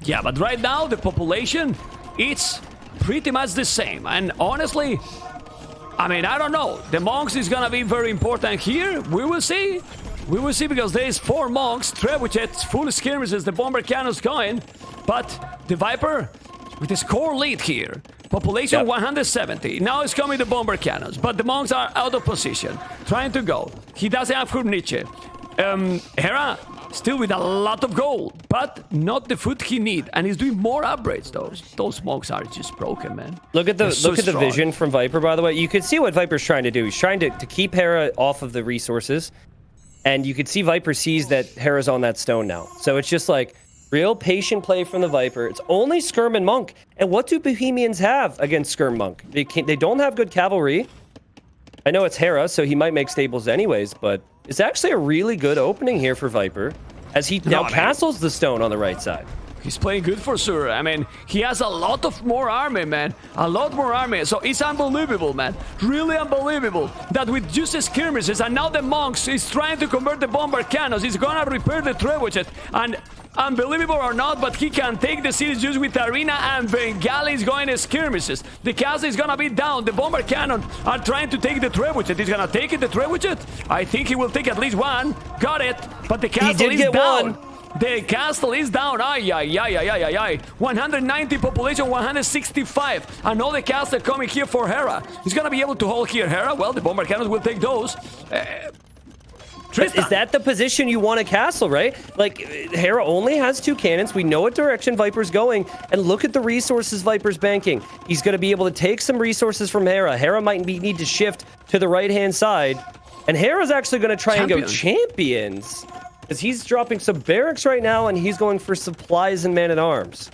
Yeah, but right now the population, it's pretty much the same. And honestly, I mean, I don't know. The monks is gonna be very important here. We will see. We will see, because there is 4 monks, trebuchets, full skirmishes, the bomber cannons going. But the Viper with his core lead here. Population 170. Now it's coming the bomber cannons, but the monks are out of position, trying to go. He doesn't have Hufnitze. Hera still with a lot of gold, but not the food he need, and he's doing more upgrades. Those monks are just broken, man. Look at the the vision from Viper, by the way. You can see what Viper's trying to do. He's trying to keep Hera off of the resources, and you can see Viper sees that Hera's on that stone now. So it's just like real patient play from the Viper. It's only Skirm and Monk. And what do Bohemians have against Skirm Monk? They don't have good cavalry. I know it's Hera, so he might make stables anyways, but it's actually a really good opening here for Viper, as he now castles the stone on the right side. He's playing good for sure. I mean, he has a lot of more army, man. A lot more army. So it's unbelievable, man. Really unbelievable that with just skirmishes, and now the monks is trying to convert the bomber cannons. He's gonna repair the trebuchet. And unbelievable or not, but he can take the cities just with arena and Bengalis going to skirmishes. The castle is gonna be down. The bomber cannon are trying to take the trebuchet. He's gonna take it, the trebuchet. I think he will take at least one. Got it. But the castle is down. The castle is down. 190 population, 165. Another castle coming here for Hera. He's gonna be able to hold here Hera. Well, the bomber cannons will take those. Is that the position you want a castle, right? Like, Hera only has 2 cannons. We know what direction Viper's going. And look at the resources Viper's banking. He's going to be able to take some resources from Hera. Hera might need to shift to the right-hand side. And Hera's actually going to try and go champions. Because he's dropping some barracks right now, and he's going for supplies and man-at-arms.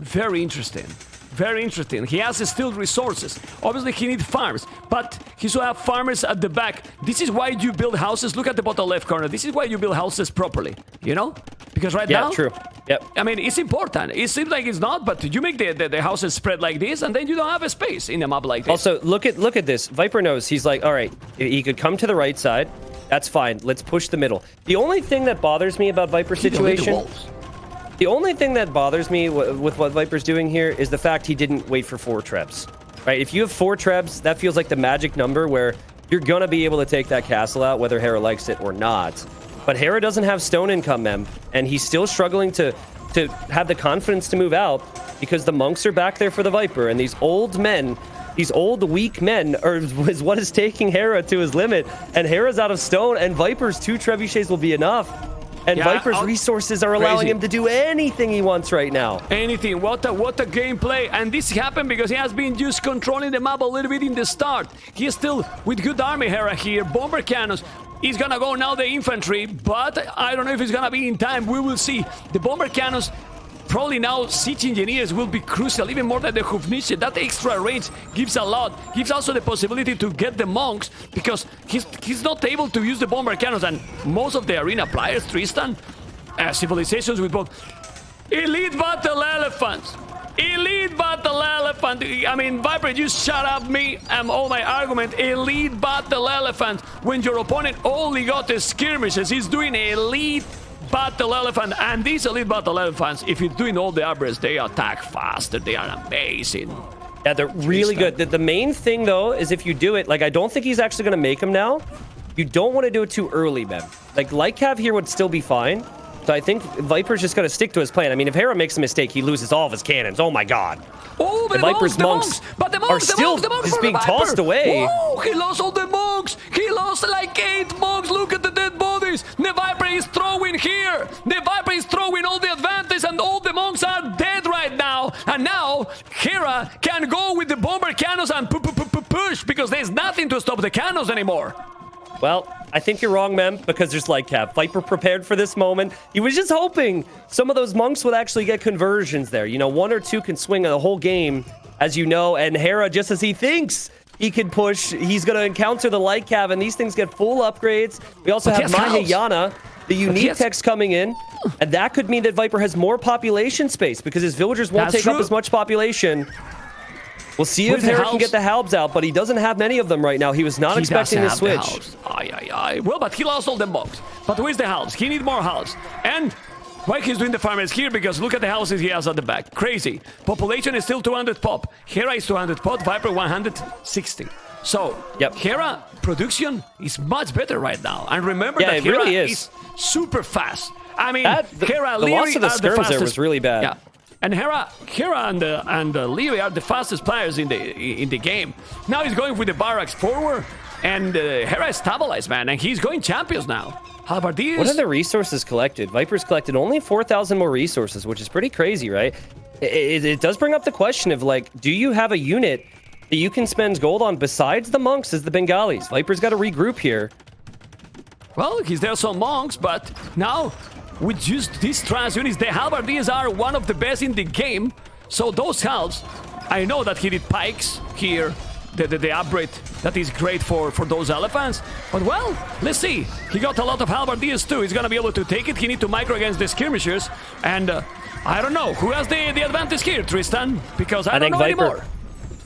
Very interesting. Very interesting. He has still resources. Obviously, he needs farms, but he should have farmers at the back. This is why you build houses. Look at the bottom left corner. This is why you build houses properly, you know? Because right now... Yeah, true. Yep. I mean, it's important. It seems like it's not, but you make the houses spread like this, and then you don't have a space in a map like this. Also, look at this. Viper knows. He's like, all right, he could come to the right side. That's fine. Let's push the middle. The only thing that bothers me about Viper's situation... The only thing that bothers me with what Viper's doing here is the fact he didn't wait for 4 trebs. Right? If you have 4 trebs, that feels like the magic number where you're going to be able to take that castle out, whether Hera likes it or not. But Hera doesn't have stone income, Mem, and he's still struggling to have the confidence to move out because the monks are back there for the Viper, and these old men, these old weak men is what is taking Hera to his limit, and Hera's out of stone, and Viper's 2 trebuchets will be enough. And yeah, Viper's resources are allowing him to do anything he wants right now. Anything. What a gameplay. And this happened because he has been just controlling the map a little bit in the start. He is still with good army Hera here. Bomber cannons. He's gonna go now the infantry, but I don't know if it's gonna be in time. We will see. The bomber cannons, probably now siege engineers will be crucial, even more than the Hufnische. That extra range gives a lot. Gives also the possibility to get the monks, because he's not able to use the bomber cannons, and most of the arena players, Tristan, civilizations with both elite battle elephants. Elite battle elephant. I mean, Viper, you shut up me and all my argument. Elite battle elephant. When your opponent only got the skirmishes, he's doing elite battle elephant, and these elite battle elephants, if you're doing all the upgrades, they attack faster. They are amazing. Yeah, they're really good. The main thing, though, is if you do it, like, I don't think he's actually going to make them now. You don't want to do it too early, man. Like, Cav here would still be fine. So I think Viper's just going to stick to his plan. I mean, if Hera makes a mistake, he loses all of his cannons. Oh, my God. Oh, but the Viper's monks are still just being tossed away. Whoa, he lost all the monks. He lost like 8 monks. Look at the dead bodies. The Viper is throwing here. The Viper is throwing all the advantage, and all the monks are dead right now. And now Hera can go with the bomber cannons and push, because there's nothing to stop the cannons anymore. Well, I think you're wrong, Mem, because there's Cap. Viper prepared for this moment. He was just hoping some of those monks would actually get conversions there. You know, 1 or 2 can swing the whole game, as you know, and Hera, just as he thinks he can push, he's going to encounter the Cav, and these things get full upgrades. We also have Mahayana, the unique text coming in, and that could mean that Viper has more population space because his villagers won't take up as much population. We'll see if Hera can get the halbs out, but he doesn't have many of them right now. He was not expecting the switch. Well, but he lost all the monks. But where's the halbs? He needs more halbs. And why he's doing the farmers here? Because look at the houses he has at the back. Crazy. Population is still 200 pop. Hera is 200 pop. Viper 160. So, Hera production is much better right now. And remember that Hera really is super fast. I mean, Hera, the loss of the skirms there was really bad. Yeah. And Hera and Leo are the fastest players in the game. Now he's going with the barracks forward, and Hera is stabilized, man, and he's going champions now. Halbardiers. What are the resources collected? Viper's collected only 4,000 more resources, which is pretty crazy, right? It does bring up the question of, like, do you have a unit that you can spend gold on besides the monks as the Bengalis? Viper's got to regroup here. Well, he's there some monks, but now with just these trans units, the halbardiers are one of the best in the game. So those halves, I know that he did pikes here, the upgrade that is great for those elephants. But well, let's see. He got a lot of halbardiers too. He's gonna be able to take it. He need to micro against the skirmishers. And I don't know who has the advantage here, Tristan, because I don't know anymore.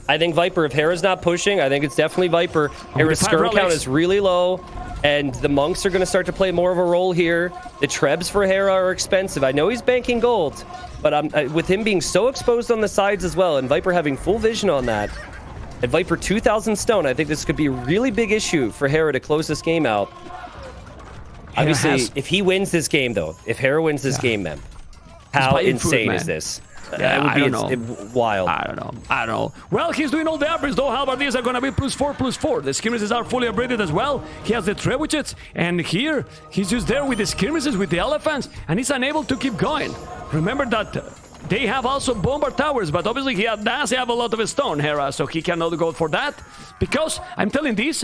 I think Viper, if Hera's not pushing, I think it's definitely Viper. Hera's skirm count is really low, and the monks are going to start to play more of a role here. The trebs for Hera are expensive. I know he's banking gold, but with him being so exposed on the sides as well, and Viper having full vision on that, at Viper 2,000 stone, I think this could be a really big issue for Hera to close this game out. Obviously, if he wins this game, though, if Hera wins this game, man, how insane is this? Yeah, I don't know. Wild. I don't know. Well, he's doing all the upgrades, though. Halbardiers are going to be +4/+4. The skirmishes are fully upgraded as well. He has the trebuchets, and here he's just there with the skirmishes, with the elephants, and he's unable to keep going. Remember that They have also bomber towers, but obviously he does have a lot of stone, Hera, so he cannot go for that. Because, I'm telling this,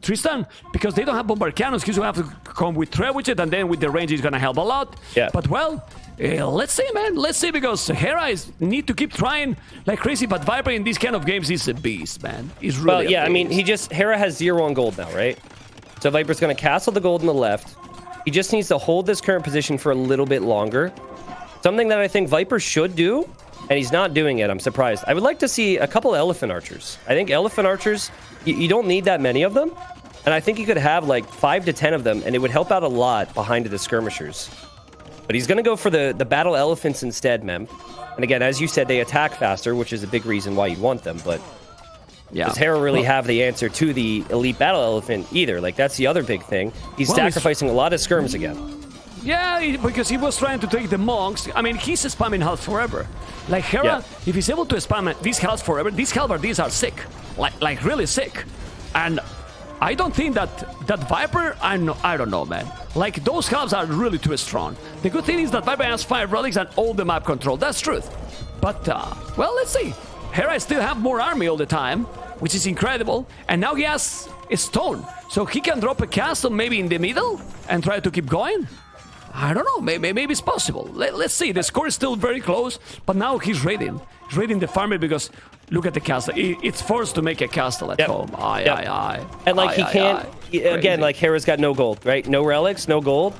Tristan, because they don't have bomber cannons, he's going to have to come with Trebuchet, and then with the range he's going to help a lot. Yeah. But, well, let's see, man. Let's see, because Hera need to keep trying like crazy, but Viper in these kind of games is a beast, man. He's really Well, yeah, a I mean, beast. Hera has 0 on gold now, right? So Viper's going to castle the gold on the left. He just needs to hold this current position for a little bit longer. Something that I think Viper should do, and he's not doing it. I'm surprised. I would like to see a couple elephant archers. I think elephant archers, you don't need that many of them. And I think you could have like 5 to 10 of them, and it would help out a lot behind the skirmishers. But he's going to go for the battle elephants instead, Mem. And again, as you said, they attack faster, which is a big reason why you'd want them. But does Hera really have the answer to the elite battle elephant either? Like, that's the other big thing. He's sacrificing a lot of skirms again. Yeah, because he was trying to take the monks. I mean, he's spamming health forever. Like Hera, if he's able to spam these health forever, these halberdiers are sick. Like really sick. And I don't think that Viper, I don't know, man. Like, those halves are really too strong. The good thing is that Viper has 5 relics and all the map control. That's truth. But, well, let's see. Hera still have more army all the time, which is incredible. And now he has a stone. So he can drop a castle maybe in the middle and try to keep going. I don't know, maybe it's possible. Let's see, the score is still very close, but now he's raiding. He's raiding the farmer because, look at the castle. It's forced to make a castle at home. And like he can't, again, like Hera's got no gold, right? No relics, no gold.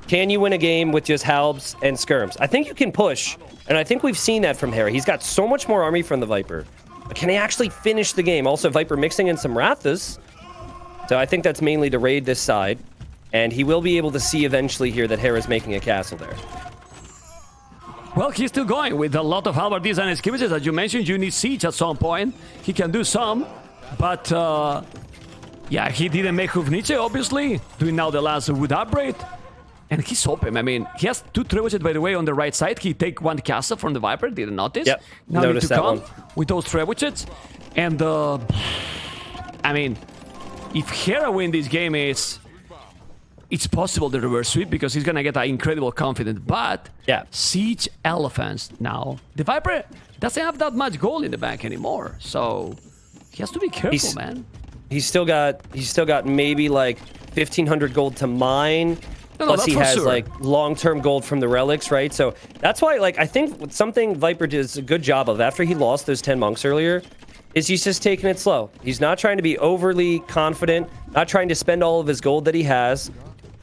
Can you win a game with just halbs and skirms? I think you can push, and I think we've seen that from Hera. He's got so much more army from the Viper. But can he actually finish the game? Also, Viper mixing in some Rathas. So I think that's mainly to raid this side. And he will be able to see eventually here that Hera's making a castle there. Well, he's still going with a lot of halberdiers and skirmishes. As you mentioned, you need siege at some point. He can do some, but yeah, he didn't make Hufnice, obviously, doing now the last wood upgrade. And he's open. I mean, he has 2 trebuchets, by the way, on the right side. He take 1 castle from the Viper, didn't notice. Yep, now noticed need to that come one. with those trebuchets. And, I mean, if Hera win this game, it's possible the reverse sweep because he's gonna get an incredible confidence. But siege elephants now. The Viper doesn't have that much gold in the bank anymore, so he has to be careful, man. He's still got maybe like 1,500 gold to mine. Plus he has like long-term gold from the relics, right? So that's why, like, I think something Viper does a good job of after he lost those 10 monks earlier is he's just taking it slow. He's not trying to be overly confident, not trying to spend all of his gold that he has.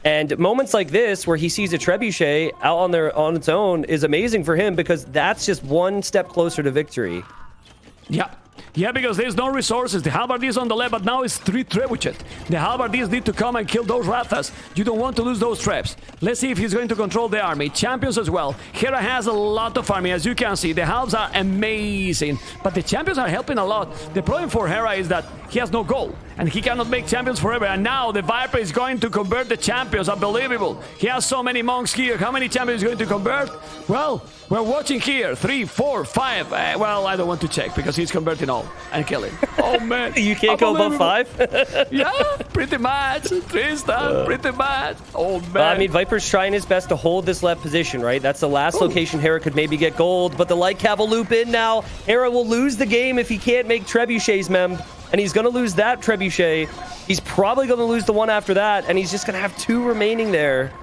And moments like this, where he sees a trebuchet out on its own, is amazing for him because that's just one step closer to victory. Yeah, because there's no resources. The halberdiers on the left, but now it's 3 trebuchet. The halberdiers need to come and kill those Rathas. You don't want to lose those traps. Let's see if he's going to control the army. Champions as well. Hera has a lot of army, as you can see. The halves are amazing, but the champions are helping a lot. The problem for Hera is that he has no gold, and he cannot make champions forever. And now the Viper is going to convert the champions. Unbelievable. He has so many monks here. How many champions is going to convert? Well, we're watching here. 3, 4, 5. Well, I don't want to check because he's converting all and killing. Oh, man. You can't go above 5? Yeah, pretty much. Tristan, pretty much. Oh, man. Well, I mean, Viper's trying his best to hold this left position, right? That's the last location Hera could maybe get gold, but the light cav will loop in now. Hera will lose the game if he can't make trebuchets, Mem. And he's going to lose that trebuchet. He's probably going to lose the one after that, and he's just going to have 2 remaining there.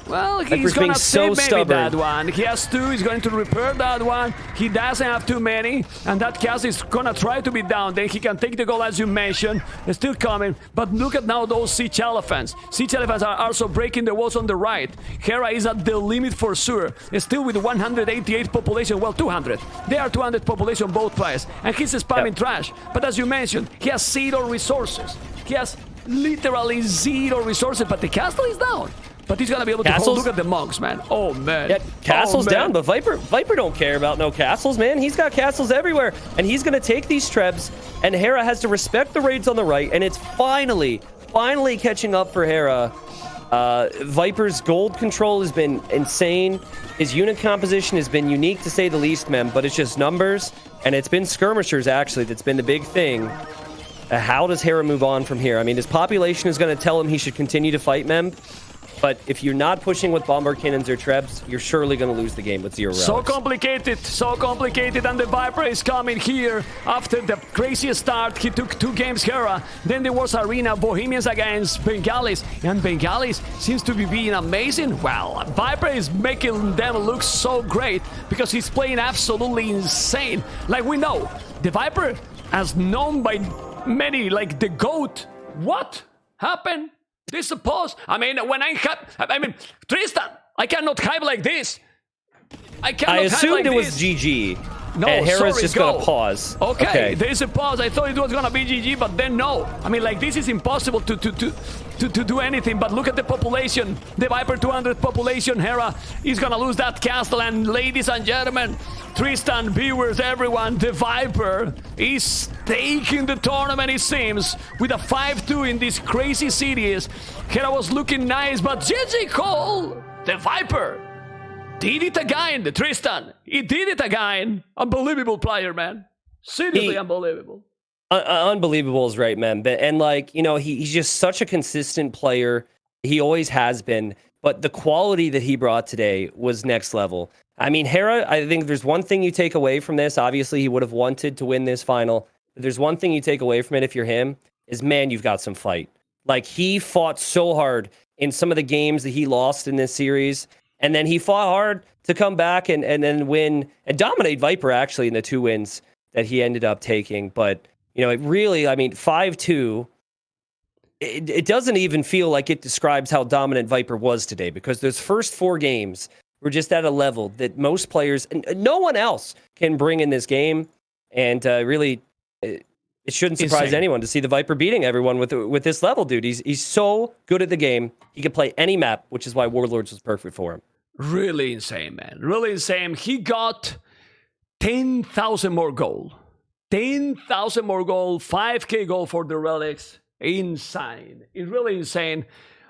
Well, he's going to save maybe that one. He has 2. He's going to repair that one. He doesn't have too many. And that castle is going to try to be down. Then he can take the goal, as you mentioned. It's still coming. But look at now those siege elephants. Siege elephants are also breaking the walls on the right. Hera is at the limit for sure. It's still with 188 population. Well, 200. They are 200 population both players. And he's spamming trash. But as you mentioned, he has 0 resources. He has literally 0 resources. But the castle is down. But he's gonna be able to hold. Look at the monks, man. Oh, man. Yeah, castle's down, but Viper don't care about no castles, man. He's got castles everywhere. And he's gonna take these trebs, and Hera has to respect the raids on the right, and it's finally catching up for Hera. Viper's gold control has been insane. His unit composition has been unique, to say the least, Mem, but it's just numbers, and it's been skirmishers, actually, that's been the big thing. How does Hera move on from here? I mean, his population is going to tell him he should continue to fight, Mem. But if you're not pushing with Bombard Cannons or Trebs, you're surely going to lose the game with 0 So relics. complicated, and the Viper is coming here after the craziest start. He took 2 games Hera, then there was Arena, Bohemians against Bengalis, and Bengalis seems to be being amazing. Well, Viper is making them look so great because he's playing absolutely insane. Like we know, the Viper, as known by many, like the GOAT. What happened? This a pause. I mean, when Tristan, I cannot hype like this. I assumed it was GG. No, and Hera's sorry, just go. gonna pause. Okay, there's a pause. I thought it was gonna be GG, but then no. I mean, like, this is impossible to do anything. But look at the population. The Viper 200 population. Hera is gonna lose that castle. And ladies and gentlemen, Tristan, viewers, everyone, the Viper is taking the tournament, it seems, with a 5-2 in this crazy series. Hera was looking nice, but GG Cole, the Viper, did it again, Tristan. He did it again. Unbelievable player, man. Seriously unbelievable. Unbelievable is right, man. And like, you know, he's just such a consistent player. He always has been. But the quality that he brought today was next level. I mean, Hera, I think there's one thing you take away from this. Obviously, he would have wanted to win this final. But there's one thing you take away from it if you're him, is, man, you've got some fight. Like, he fought so hard in some of the games that he lost in this series. And then he fought hard to come back and then win and dominate Viper, actually, in the 2 wins that he ended up taking. But, you know, it really, I mean, 5-2, it doesn't even feel like it describes how dominant Viper was today, because those first 4 games were just at a level that most players and no one else can bring in this game. And really, it shouldn't surprise anyone to see the Viper beating everyone with this level, dude. He's so good at the game. He can play any map, which is why Warlords was perfect for him. Really insane, man. Really insane. He got 10,000 more gold. 10,000 more gold. 5k gold for the relics. Insane. It's really insane.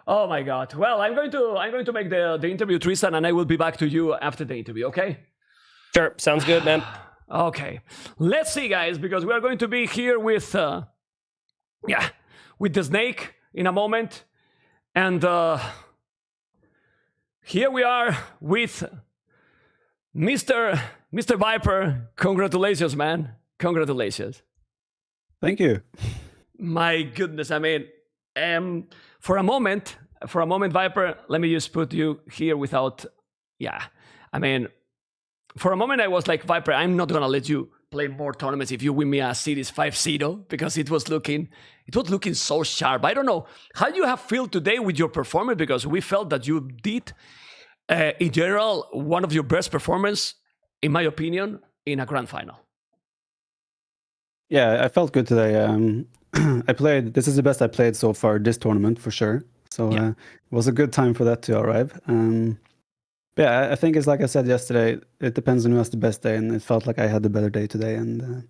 Oh my god. Well, I'm going to make the interview, Tristan, and I will be back to you after the interview, okay? Sure. Sounds good, man. Okay. Let's see, guys, because we are going to be here with with the snake in a moment. And here we are with Mr. Viper. Congratulations, man. Congratulations. Thank you. My goodness, I mean, for a moment, Viper, let me just put you here without, I mean, for a moment I was like, Viper, I'm not gonna let you play more tournaments if you win me a series 5-0, because it was looking so sharp. I don't know how you have felt today with your performance, because we felt that you did, in general, one of your best performance, in my opinion, in a grand final. Yeah, I felt good today. This is the best I played so far this tournament, for sure. So it was a good time for that to arrive. Yeah, I think it's like I said yesterday, it depends on who has the best day, and it felt like I had the better day today. And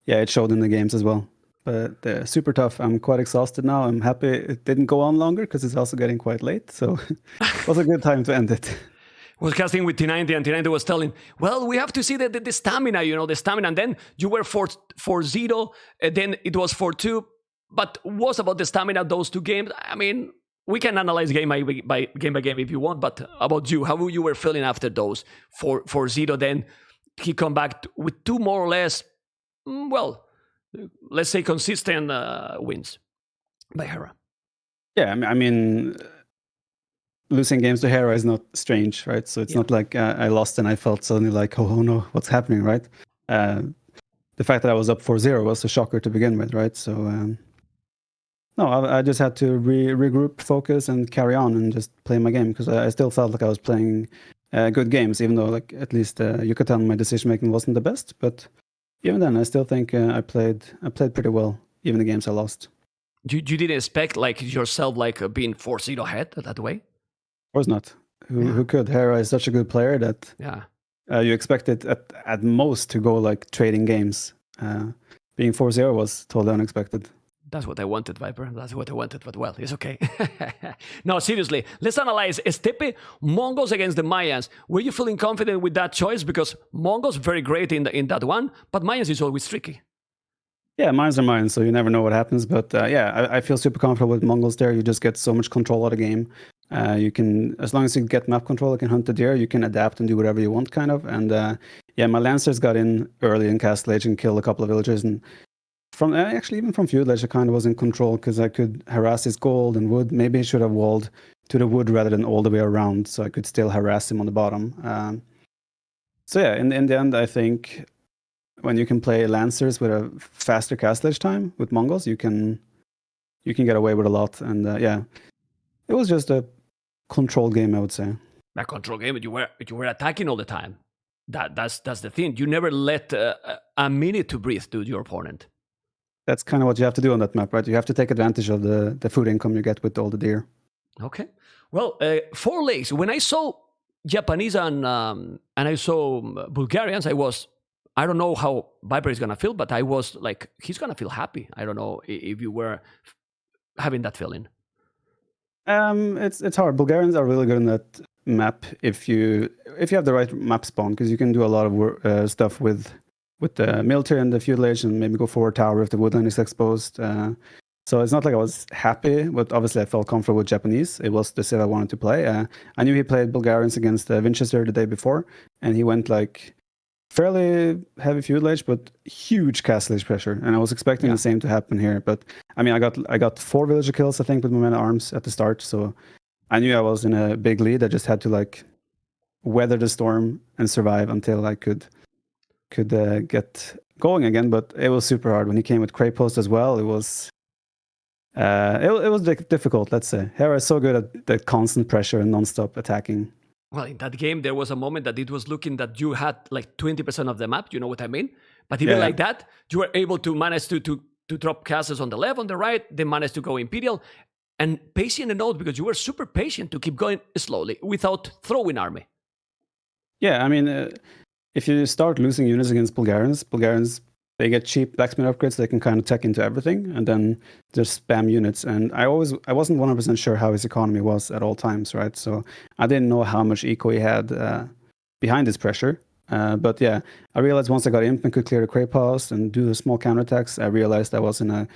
it showed in the games as well. But super tough. I'm quite exhausted now. I'm happy it didn't go on longer, because it's also getting quite late. So it was a good time to end it. Was casting with T90, and T90 was telling, well, we have to see the stamina, the stamina. And then you were 4-0, and then it was 4-2. But what's about the stamina, those 2 games? I mean, we can analyze game by game if you want, but about you, how you were feeling after those 4-0, then he come back with 2 more or less, well, let's say consistent wins by Hera. Yeah, I mean, losing games to Hera is not strange, right? So it's not like I lost and I felt suddenly like, oh no, what's happening, right? The fact that I was up 4-0 was a shocker to begin with, right? So no, I just had to regroup, focus, and carry on and just play my game, because I still felt like I was playing good games, even though, like, at least you could tell my decision making wasn't the best. But even then, I still think I played pretty well, even the games I lost. You didn't expect like yourself being 4-0 ahead that way? Of course not. Who could? Hera is such a good player that you expect it at most to go like trading games. Being 4-0 was totally unexpected. That's what I wanted, Viper. That's what I wanted, but well, it's okay. No, seriously, let's analyze Estepe, Mongols against the Mayans. Were you feeling confident with that choice? Because Mongols very great in that one, but Mayans is always tricky. Yeah, mines are mines, so you never know what happens. But I feel super comfortable with Mongols there. You just get so much control of the game. You can, as long as you get map control, you can hunt the deer. You can adapt and do whatever you want, kind of. And yeah, my lancers got in early in Castle Age and killed a couple of villagers. And from actually even from Feudal Age, I kind of was in control because I could harass his gold and wood. Maybe I should have walled to the wood rather than all the way around, so I could still harass him on the bottom. So yeah, in the end, I think when you can play lancers with a faster Castle Age time with Mongols, you can get away with a lot. And yeah, it was just a control game, I would say. A control game, you were attacking all the time. That's the thing. You never let a minute to breathe to your opponent. That's kind of what you have to do on that map, right? You have to take advantage of the food income you get with all the deer. Okay. Well, 4 legs. When I saw Japanese and I saw Bulgarians, I don't know how Viper is gonna feel, but I was like, he's gonna feel happy. I don't know if you were having that feeling. It's hard. Bulgarians are really good on that map if you have the right map spawn, because you can do a lot of stuff with the military and the feudal age, and maybe go forward tower if the woodland is exposed. So it's not like I was happy, but obviously I felt comfortable with Japanese. It was the civ I wanted to play. I knew he played Bulgarians against Winchester the day before, and he went like fairly heavy feudal age, but huge Castle Age pressure. And I was expecting the same to happen here. But I mean, I got 4 villager kills, I think, with my men at arms at the start. So I knew I was in a big lead. I just had to like weather the storm and survive until I could get going again. But it was super hard when he came with Crate Post as well. It was difficult, let's say. Hera is so good at the constant pressure and non-stop attacking. Well, in that game, there was a moment that it was looking that you had like 20% of the map. You know what I mean? But even like that, you were able to manage to drop castles on the left, on the right. They managed to go Imperial. And patient enough because you were super patient to keep going slowly without throwing army. Yeah, I mean, if you start losing units against Bulgarians, they get cheap blacksmith upgrades. They can kind of tech into everything and then just spam units. And I wasn't 100% sure how his economy was at all times, right? So I didn't know how much eco he had behind his pressure. But yeah, I realized once I got imp and could clear the Crate Post and do the small counterattacks, I realized I was in a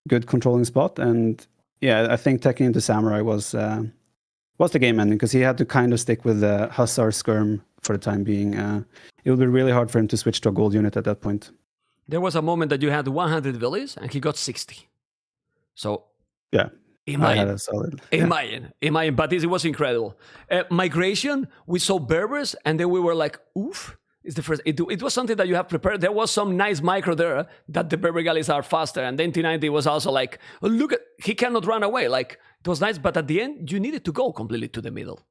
good controlling spot. And yeah, I think teching into Samurai was the game ending, because he had to kind of stick with the Hussar Skirm for the time being. It would be really hard for him to switch to a gold unit at that point. There was a moment that you had 100 villas and he got 60. So yeah, imagine, I had a solid. Imagine, but it was incredible. Migration, we saw Berbers, and then we were like, oof. It's the first. It was something that you have prepared. There was some nice micro there that the Berber galleys are faster, and then T90 was also like, oh, look at, he cannot run away. Like, it was nice, but at the end you needed to go completely to the middle.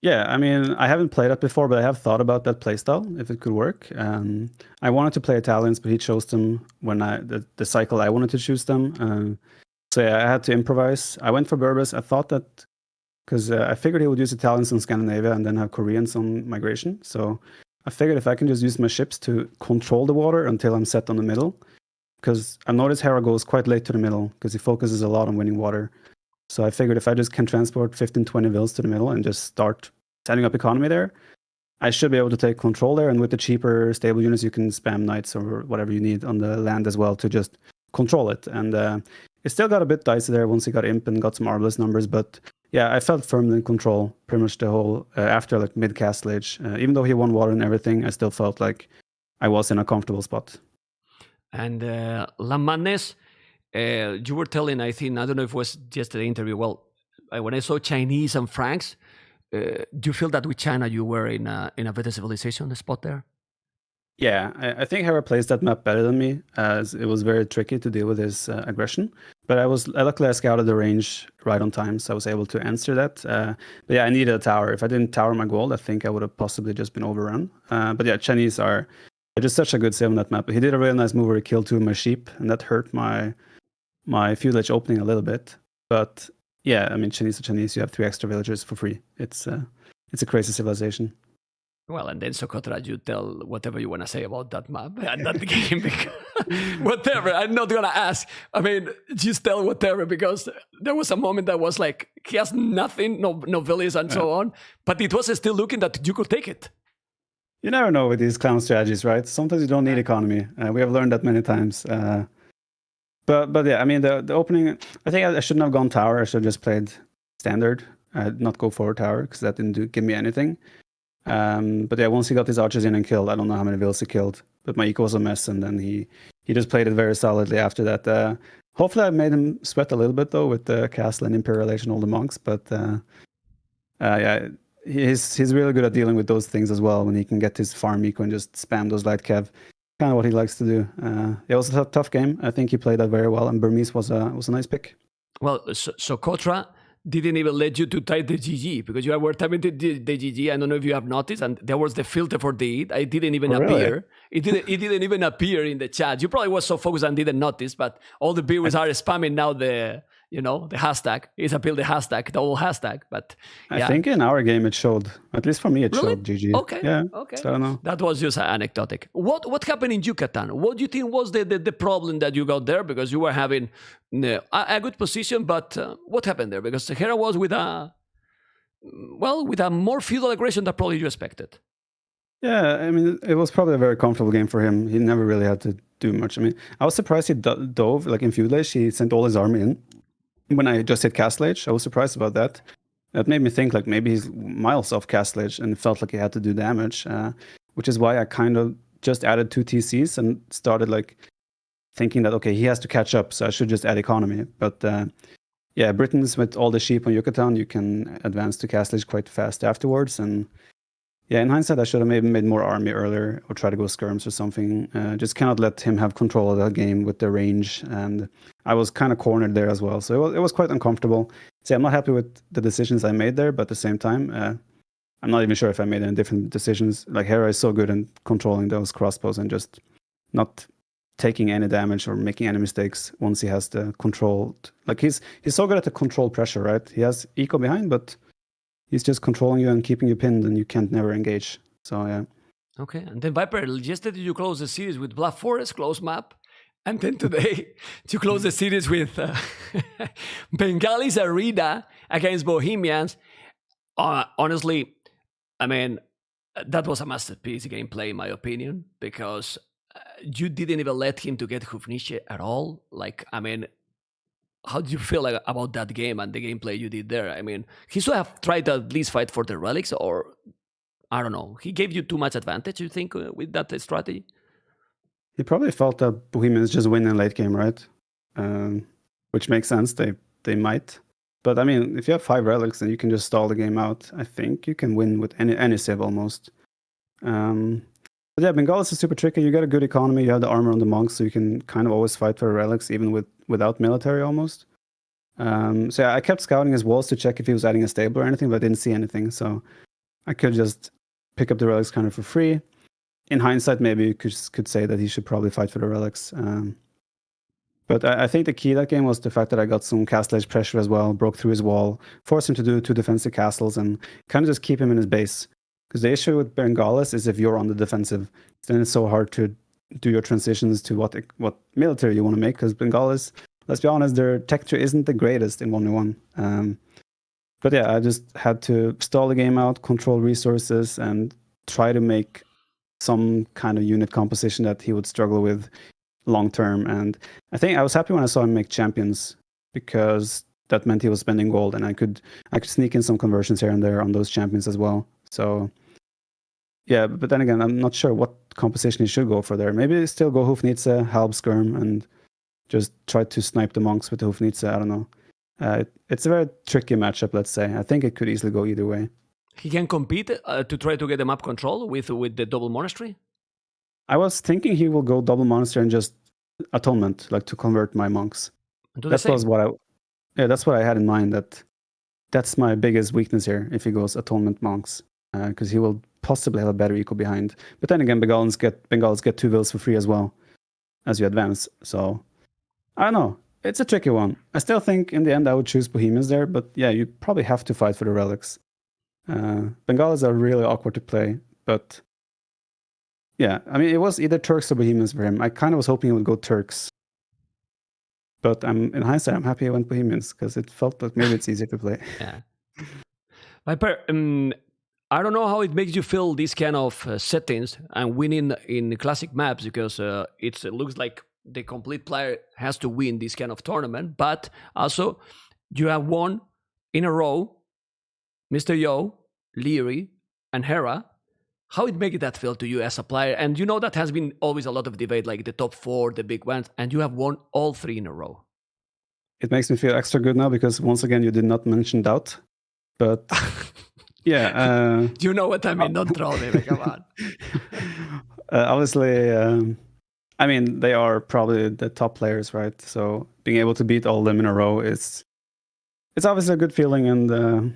Yeah, I mean, I haven't played that before, but I have thought about that playstyle if it could work. I wanted to play Italians, but he chose them when the cycle I wanted to choose them. So yeah, I had to improvise. I went for Berbers. I thought that because I figured he would use Italians on Scandinavia and then have Koreans on migration. So I figured if I can just use my ships to control the water until I'm set on the middle, because I noticed Hera goes quite late to the middle because he focuses a lot on winning water. So I figured if I just can transport 15, 20 vills to the middle and just start setting up economy there, I should be able to take control there. And with the cheaper stable units, you can spam knights or whatever you need on the land as well to just control it. And it still got a bit dicey there once he got imp and got some Arbalest numbers. But yeah, I felt firmly in control pretty much the whole, after like mid-Castle Age. Even though he won water and everything, I still felt like I was in a comfortable spot. And La Madness, you were telling, I think, I don't know if it was yesterday interview, well, when I saw Chinese and Franks, do you feel that with China you were in a better civilization spot there? Yeah, I think Hera plays that map better than me, as it was very tricky to deal with his aggression. But luckily I scouted the range right on time, so I was able to answer that. But yeah, I needed a tower. If I didn't tower my gold, I think I would have possibly just been overrun. But yeah, Chinese are just such a good save on that map. He did a really nice move where he killed 2 of my sheep, and that hurt my feudal age opening a little bit. But yeah, I mean, Chinese to Chinese, you have 3 extra villagers for free. It's a crazy civilization. Well, and then Socotra, you tell whatever you want to say about that map and that game. Whatever, I'm not going to ask. I mean, just tell whatever, because there was a moment that was like, he has nothing, no villas and so on, but it was still looking that you could take it. You never know with these clown strategies, right? Sometimes you don't need economy. We have learned that many times. But yeah, I mean, the opening, I think I shouldn't have gone tower. I should have just played standard. I did not go forward tower because that didn't give me anything. But yeah, once he got his archers in and killed, I don't know how many vills he killed, but my eco was a mess, and then he just played it very solidly after that. Hopefully I made him sweat a little bit though with the castle and imperialization, all the monks, but yeah, he's really good at dealing with those things as well when he can get his farm eco and just spam those light kev. Kind of what he likes to do. It was a tough game. I think he played that very well, and Burmese was a nice pick. Well, so Kotra didn't even let you to type the GG because you were typing the GG. I don't know if you have noticed, and there was the filter for the it. It didn't even appear. It didn't even appear in the chat. You probably was so focused and didn't notice, but all the viewers are spamming now the hashtag. It's appealed the hashtag, the whole hashtag. But yeah. I think in our game it showed. At least for me, it showed GG. Okay. Yeah. Okay. So I don't know. That was just anecdotic. What happened in Yucatan? What do you think was the problem that you got there? Because you were having a good position, but what happened there? Because Hera was with a more feudal aggression than probably you expected. Yeah, I mean, it was probably a very comfortable game for him. He never really had to do much. I mean, I was surprised he dove, like in Feudal Age, he sent all his army in. When I just hit Castle Age, I was surprised about that. That made me think like maybe he's miles off Castle Age and it felt like he had to do damage, which is why I kind of just added 2 TCs and started like thinking that, okay, he has to catch up, so I should just add economy. But yeah, Britons with all the sheep on Yucatan, you can advance to Castle Age quite fast afterwards. And yeah, in hindsight, I should have maybe made more army earlier or try to go skirms or something. Just cannot let him have control of that game with the range. And I was kind of cornered there as well. So it was quite uncomfortable. See, I'm not happy with the decisions I made there, but at the same time, I'm not even sure if I made any different decisions. Like Hera is so good in controlling those crossbows and just not taking any damage or making any mistakes once he has the control. Like he's so good at the control pressure, right? He has eco behind, but he's just controlling you and keeping you pinned, and you can't never engage. So yeah. Okay, and then Viper, yesterday you closed the series with Black Forest, close map, and then today you close the series with Bengalis Arena against Bohemians. Honestly, I mean, that was a masterpiece gameplay, in my opinion, because you didn't even let him to get Hufniche at all. Like, I mean, how do you feel about that game and the gameplay you did there? I mean, he should have tried to at least fight for the relics, or I don't know. He gave you too much advantage, you think, with that strategy? He probably felt that Bohemians just win in late game, right? Which makes sense. They might. But I mean, if you have 5 relics and you can just stall the game out, I think you can win with any civ almost. But yeah, Bengalis is super tricky. You got a good economy. You have the armor on the monks, so you can kind of always fight for relics, even without military almost. So yeah, I kept scouting his walls to check if he was adding a stable or anything, but I didn't see anything. So I could just pick up the relics kind of for free. In hindsight, maybe you could say that he should probably fight for the relics. But I think the key of that game was the fact that I got some castle edge pressure as well, broke through his wall, forced him to do 2 defensive castles, and kind of just keep him in his base. Because the issue with Bengalis is if you're on the defensive, then it's so hard to do your transitions to what military you want to make. Because Bengalis, let's be honest, their texture isn't the greatest in 1v1. But yeah, I just had to stall the game out, control resources, and try to make some kind of unit composition that he would struggle with long term. And I think I was happy when I saw him make champions, because that meant he was spending gold, and I could sneak in some conversions here and there on those champions as well. So yeah, but then again, I'm not sure what composition he should go for there. Maybe still go Hufnitze, Halb Skirm, and just try to snipe the monks with the Hufnitze. I don't know. It's a very tricky matchup, let's say. I think it could easily go either way. He can compete to try to get the map control with the double monastery? I was thinking he will go double monastery and just atonement, like to convert my monks. That's what I had in mind. That's my biggest weakness here, if he goes atonement monks. Because he will possibly have a better eco behind. But then again, Bengalis get 2 vills for free as well as you advance. So I don't know. It's a tricky one. I still think in the end I would choose Bohemians there, but yeah, you probably have to fight for the relics. Bengalis are really awkward to play, but yeah, I mean, it was either Turks or Bohemians for him. I kind of was hoping he would go Turks. But in hindsight, I'm happy he went Bohemians, because it felt like maybe it's easier to play. Yeah. Viper, I don't know how it makes you feel these kind of settings and winning in classic maps, because it looks like the complete player has to win this kind of tournament. But also, you have won in a row Mr. Yo, Leary, and Hera, how it make that feel to you as a player? And you know that has been always a lot of debate, like the top 4, the big ones, and you have won all 3 in a row. It makes me feel extra good now because once again you did not mention Doubt, but yeah, You know what I mean? Don't troll me, come on. obviously, I mean they are probably the top players, right? So being able to beat all of them in a row it's obviously a good feeling, and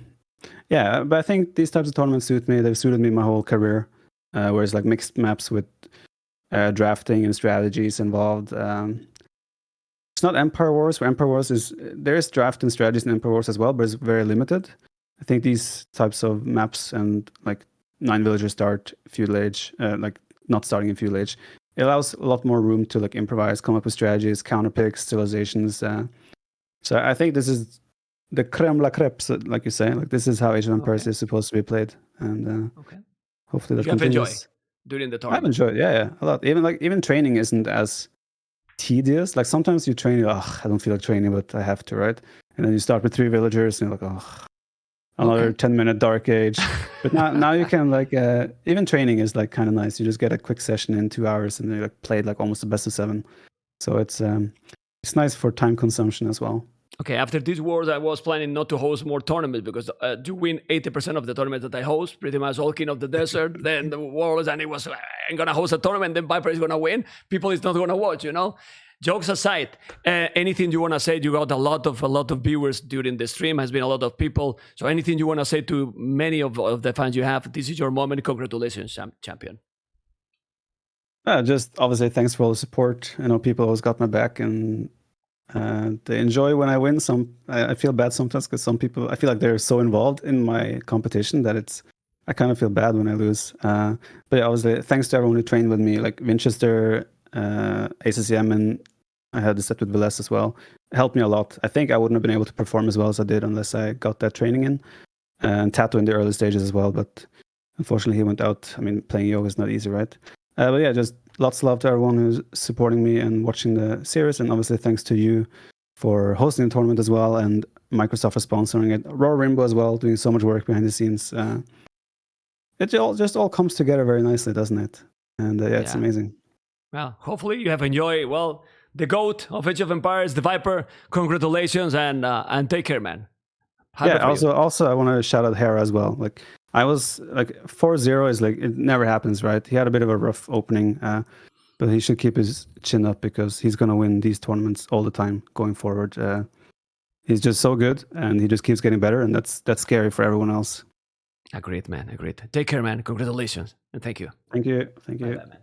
yeah, but I think these types of tournaments suit me. They've suited me my whole career, whereas like mixed maps with drafting and strategies involved. It's not Empire Wars, where Empire Wars there is draft and strategies in Empire Wars as well, but it's very limited. I think these types of maps and like 9 villagers start feudal age, like not starting in feudal age, it allows a lot more room to like improvise, come up with strategies, counter picks, civilizations. So I think this is the creme la creme, so, like you say. Like this is how Age of Empires is supposed to be played, and hopefully that You have continues. enjoyed during the I've tournament. enjoyed, yeah, a lot. Even training isn't as tedious. Like sometimes you train, I don't feel like training, but I have to, right? And then you start with 3 villagers, and you're like, another 10-minute Dark Age. But now you can like even training is like kind of nice. You just get a quick session in 2 hours, and you like played like almost the best of 7. So it's nice for time consumption as well. Okay, after these wars, I was planning not to host more tournaments because to win 80% of the tournaments that I host, pretty much all King of the Desert, then the Warlords, and it was, I'm going to host a tournament, then Viper is going to win. People is not going to watch, you know? Jokes aside, anything you want to say? You got a lot of viewers during the stream, has been a lot of people. So anything you want to say to many of the fans you have? This is your moment. Congratulations, champion. Just obviously thanks for all the support. I know people always got my back, and they enjoy when I win. I feel bad sometimes because some people, I feel like they're so involved in my competition that I kind of feel bad when I lose. But yeah, obviously thanks to everyone who trained with me, like Winchester, ACCM, and I had the set with Velez as well. It helped me a lot. I think I wouldn't have been able to perform as well as I did unless I got that training in. And Tato in the early stages as well, but unfortunately he went out. I mean, playing yoga is not easy, right? But yeah, just lots of love to everyone who's supporting me and watching the series, and obviously thanks to you for hosting the tournament as well, and Microsoft for sponsoring it. Raw Rainbow as well, doing so much work behind the scenes. It all comes together very nicely, doesn't it? And it's amazing. Well, hopefully you have enjoyed, the GOAT of Age of Empires, TheViper. Congratulations, and take care, man. Also I want to shout out Hera as well. Like I was like 4-0 is like, it never happens, right? He had a bit of a rough opening, but he should keep his chin up because he's going to win these tournaments all the time going forward. He's just so good, and he just keeps getting better, and that's scary for everyone else. Agreed, man. Agreed. Take care, man. Congratulations, and thank you. Thank you. Bye-bye, man.